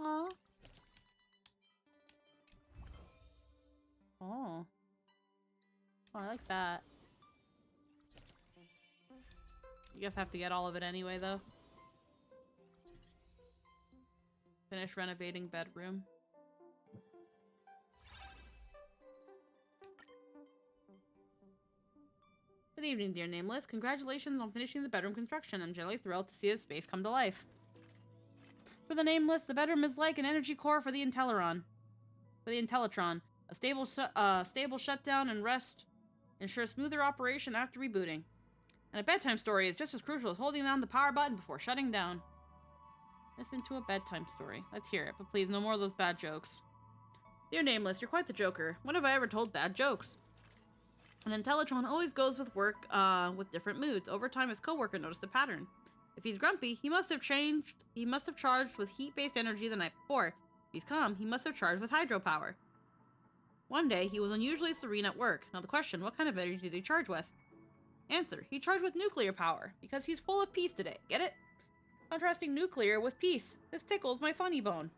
Aw. Oh. Oh, I like that. You guys have to get all of it anyway, though. Finish renovating bedroom. Good evening, dear Nameless. Congratulations on finishing the bedroom construction. I'm generally thrilled to see this space come to life. For the Nameless, the bedroom is like an energy core for the Intellitron. A stable shutdown and rest ensure smoother operation after rebooting. And a bedtime story is just as crucial as holding down the power button before shutting down. Listen to a bedtime story. Let's hear it, but please, no more of those bad jokes. Dear Nameless, you're quite the joker. When have I ever told bad jokes? An Intellitron always goes with work with different moods. Over time, his coworker noticed a pattern. If he's grumpy, he must have charged with heat-based energy the night before. If he's calm, he must have charged with hydropower. One day, he was unusually serene at work. Now the question, what kind of energy did he charge with? Answer, he charged with nuclear power, because he's full of peace today. Get it? Contrasting nuclear with peace. This tickles my funny bone.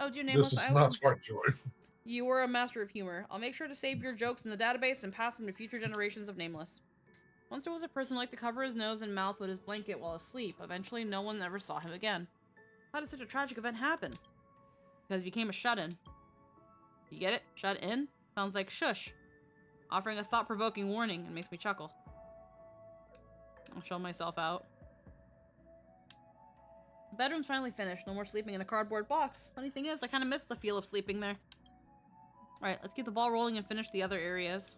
Oh, dear Nameless, This is not Smart Joy. You were a master of humor. I'll make sure to save your jokes in the database and pass them to future generations of Nameless. Once there was a person who liked to cover his nose and mouth with his blanket while asleep. Eventually, no one ever saw him again. How did such a tragic event happen? Because he became a shut-in. You get it? Shut-in? Sounds like shush. Offering a thought-provoking warning and makes me chuckle. I'll show myself out. The bedroom's finally finished. No more sleeping in a cardboard box. Funny thing is, I kind of miss the feel of sleeping there. Alright, let's get the ball rolling and finish the other areas.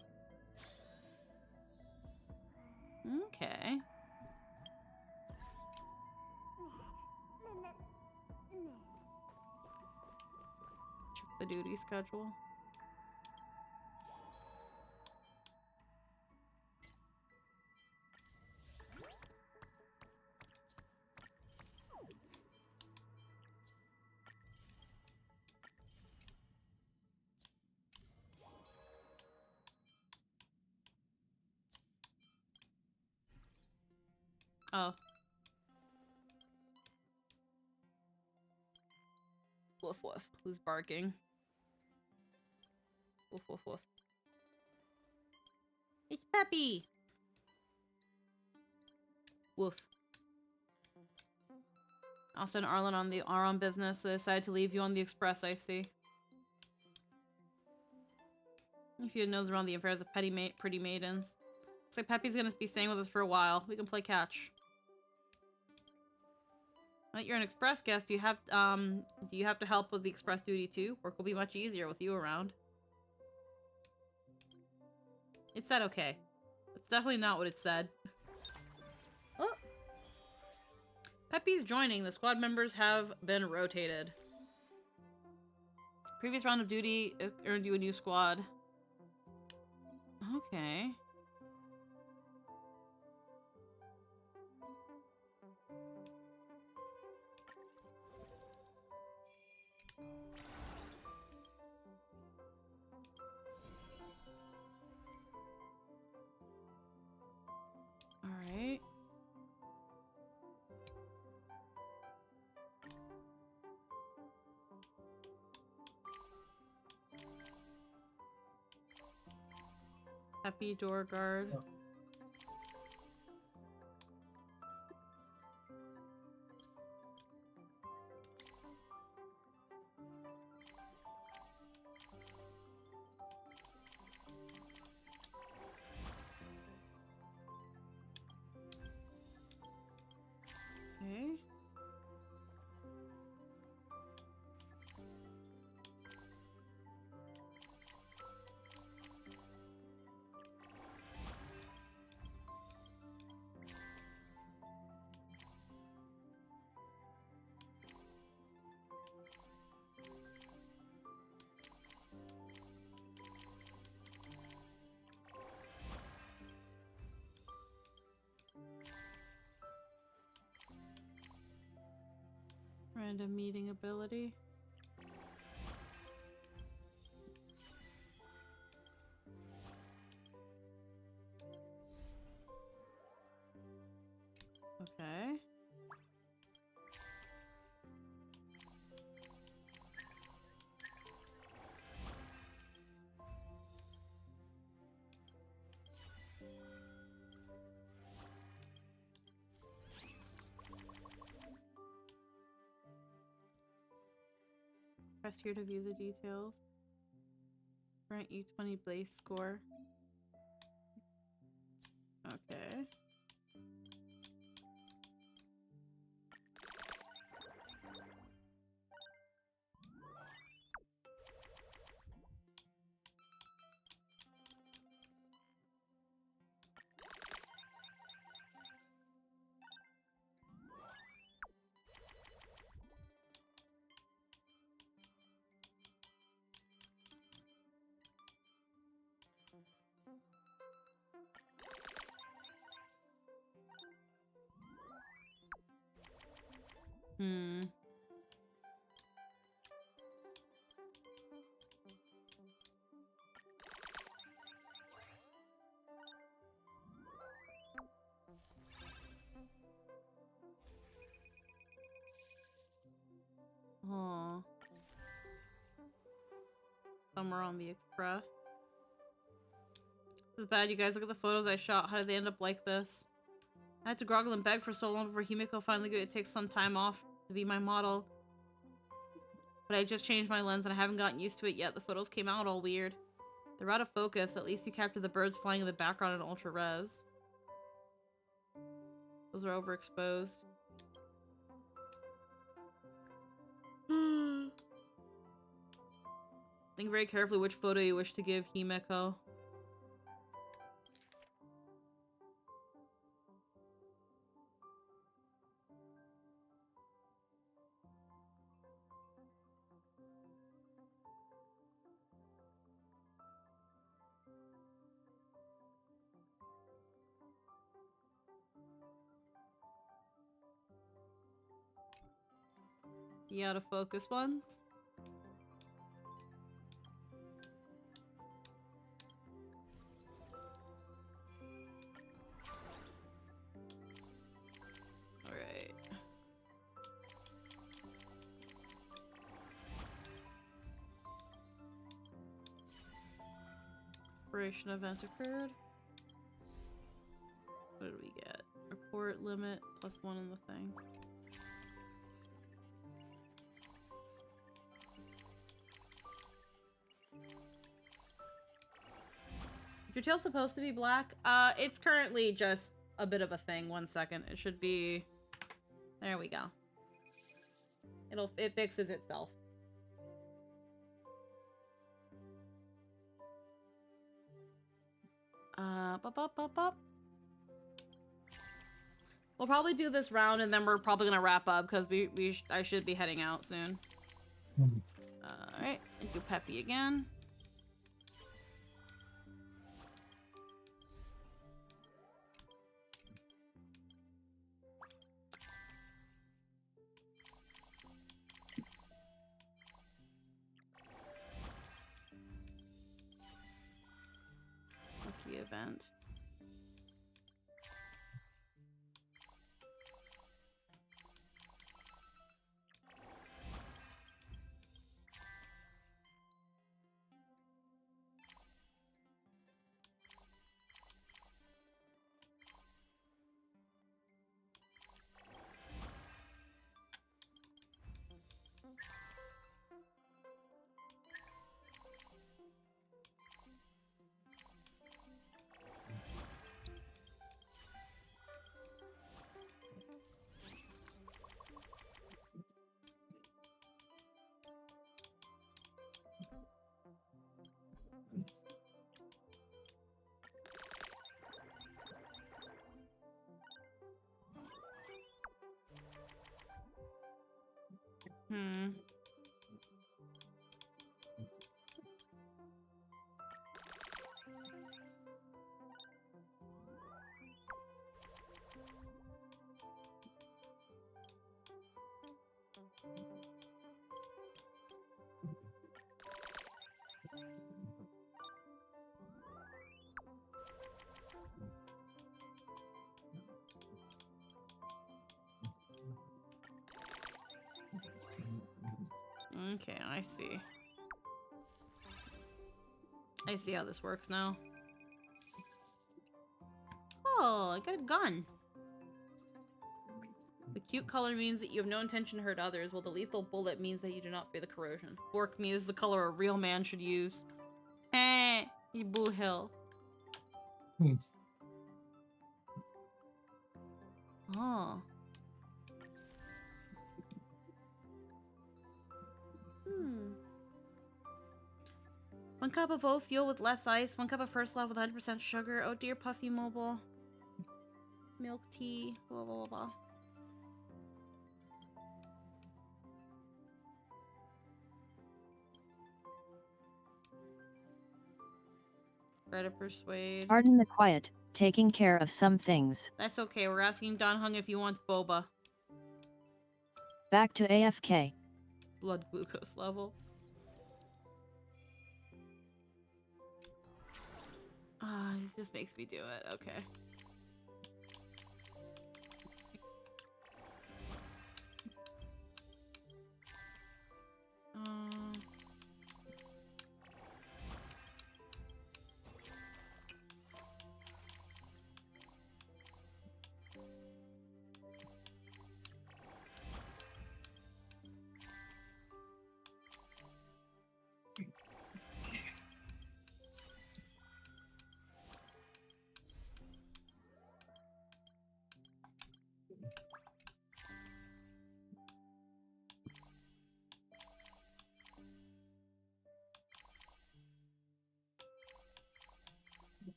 Okay. Check the duty schedule. Oh. Woof woof. Who's barking? Woof woof woof. It's Peppy! Woof. Austin and Arlen are on business, so they decided to leave you on the Express, I see. If you knows around the affairs of pretty maidens. Looks like Peppy's gonna be staying with us for a while. We can play catch. Now that you're an Express guest, do you have to help with the Express duty too? Work will be much easier with you around. It said okay. It's definitely not what it said. Oh. Peppy's joining. The squad members have been rotated. Previous round of duty earned you a new squad. Okay. All right. Happy door guard. Oh. Okay. Random meeting ability. Okay. Press here to view the details. Grant you 20 blaze score. Okay. Hmm. Oh. Somewhere on the Express. This is bad, you guys. Look at the photos I shot. How did they end up like this? I had to groggle and beg for so long before Himiko finally agreed to take some time off to be my model. But I just changed my lens and I haven't gotten used to it yet. The photos came out all weird. They're out of focus. At least you captured the birds flying in the background in ultra res. Those are overexposed. Think very carefully which photo you wish to give Himiko. The out of focus ones? Alright. Operation event occurred. What did we get? Report limit +1 in the thing. Your tail's supposed to be black? It's currently just a bit of a thing. 1 second. It should be... There we go. It fixes itself. Bop. We'll probably do this round and then we're probably gonna wrap up because I should be heading out soon. Alright, and do Peppy again. Lucky event. Okay, I see. I see how this works now. Oh, I got a gun. The cute color means that you have no intention to hurt others, while the lethal bullet means that you do not fear the corrosion. Bork me is the color a real man should use. Eh, you boo hill. Oh. 1 cup of oat fuel with less ice, 1 cup of first love with 100% sugar. Oh dear, Puffy Mobile. Milk tea, blah blah blah blah. Try to persuade. Pardon the quiet, taking care of some things. That's okay, we're asking Don Hung if he wants boba. Back to AFK. Blood glucose level. This just makes me do it. Okay.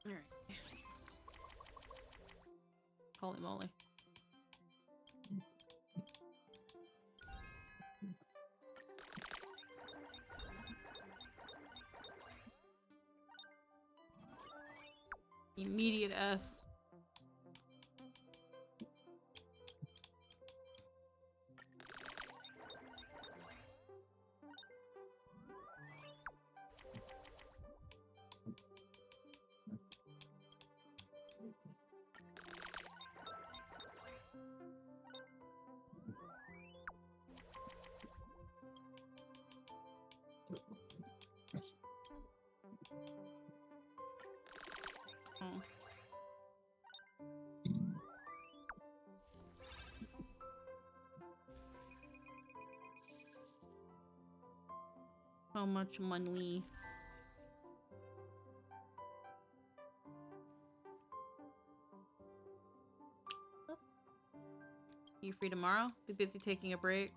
Alright. Holy moly. Immediate S. Oh. How much money? You free tomorrow? Be busy taking a break.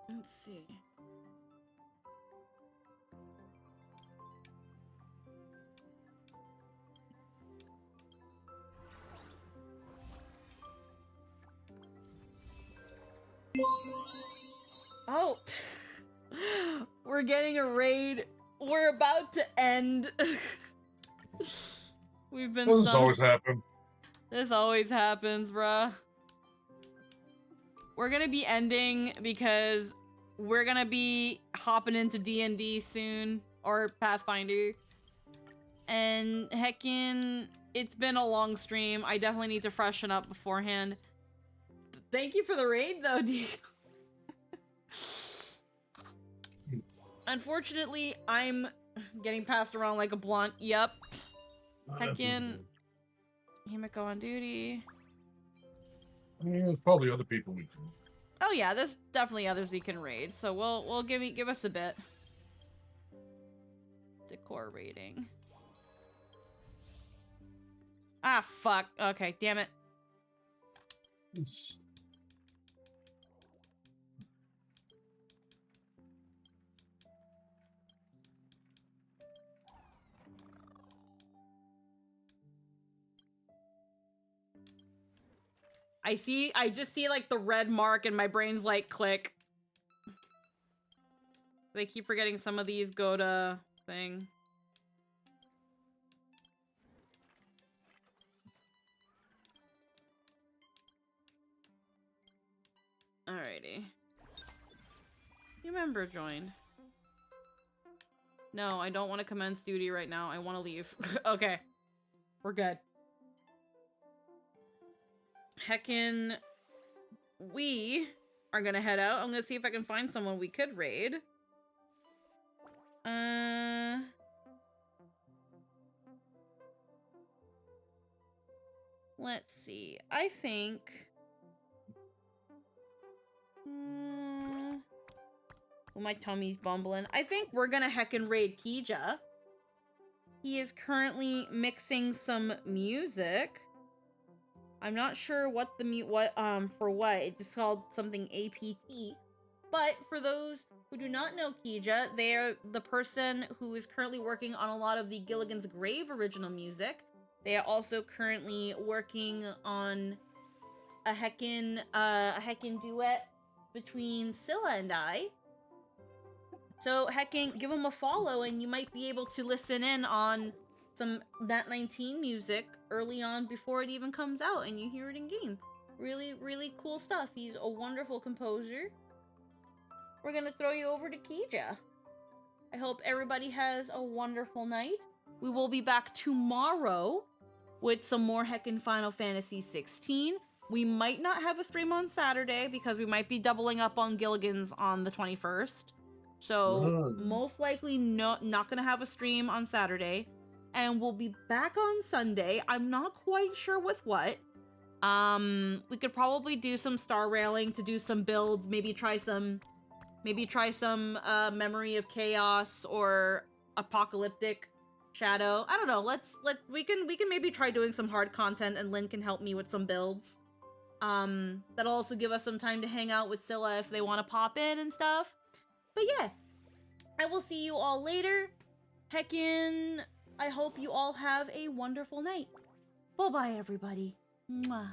Let's see. Oh, we're getting a raid. We're about to end. We've been. Well, this always happens. This always happens, bruh. We're gonna be ending because we're gonna be hopping into D&D soon, or Pathfinder. And heckin', it's been a long stream. I definitely need to freshen up beforehand. Thank you for the raid, though, D. Unfortunately, I'm getting passed around like a blunt. Yep. Heckin'. Himiko on duty. I mean, there's probably other people we can. Oh yeah, there's definitely others we can raid. So we'll give us a bit. Decor rating. Ah, fuck. Okay, damn it. I just see like the red mark and my brain's like, click. They keep forgetting some of these go to thing. Alrighty. New member joined. No, I don't want to commence duty right now. I want to leave. Okay. We're good. Heckin', we are gonna head out. I'm gonna see if I can find someone we could raid. Let's see. I think... well, my tummy's bumbling. I think we're gonna heckin' raid Kija. He is currently mixing some music. I'm not sure what for what. It's called something APT. But for those who do not know Kija, they're the person who is currently working on a lot of the Gilligan's Grave original music. They are also currently working on a heckin' duet between Scylla and I. So heckin', give them a follow and you might be able to listen in on some Nat 19 music early on before it even comes out and you hear it in game. Really, really cool stuff. He's a wonderful composer. We're gonna throw you over to Kija. I hope everybody has a wonderful night. We will be back tomorrow with some more heckin' Final Fantasy 16. We might not have a stream on Saturday because we might be doubling up on Gilligan's on the 21st. So most likely not gonna have a stream on Saturday. And we'll be back on Sunday. I'm not quite sure with what. We could probably do some star railing to do some builds. Maybe try some Memory of Chaos or Apocalyptic Shadow. I don't know. We can maybe try doing some hard content and Lynn can help me with some builds. That'll also give us some time to hang out with Scylla if they want to pop in and stuff. But yeah, I will see you all later. Heckin', I hope you all have a wonderful night. Bye-bye, everybody. Mwah.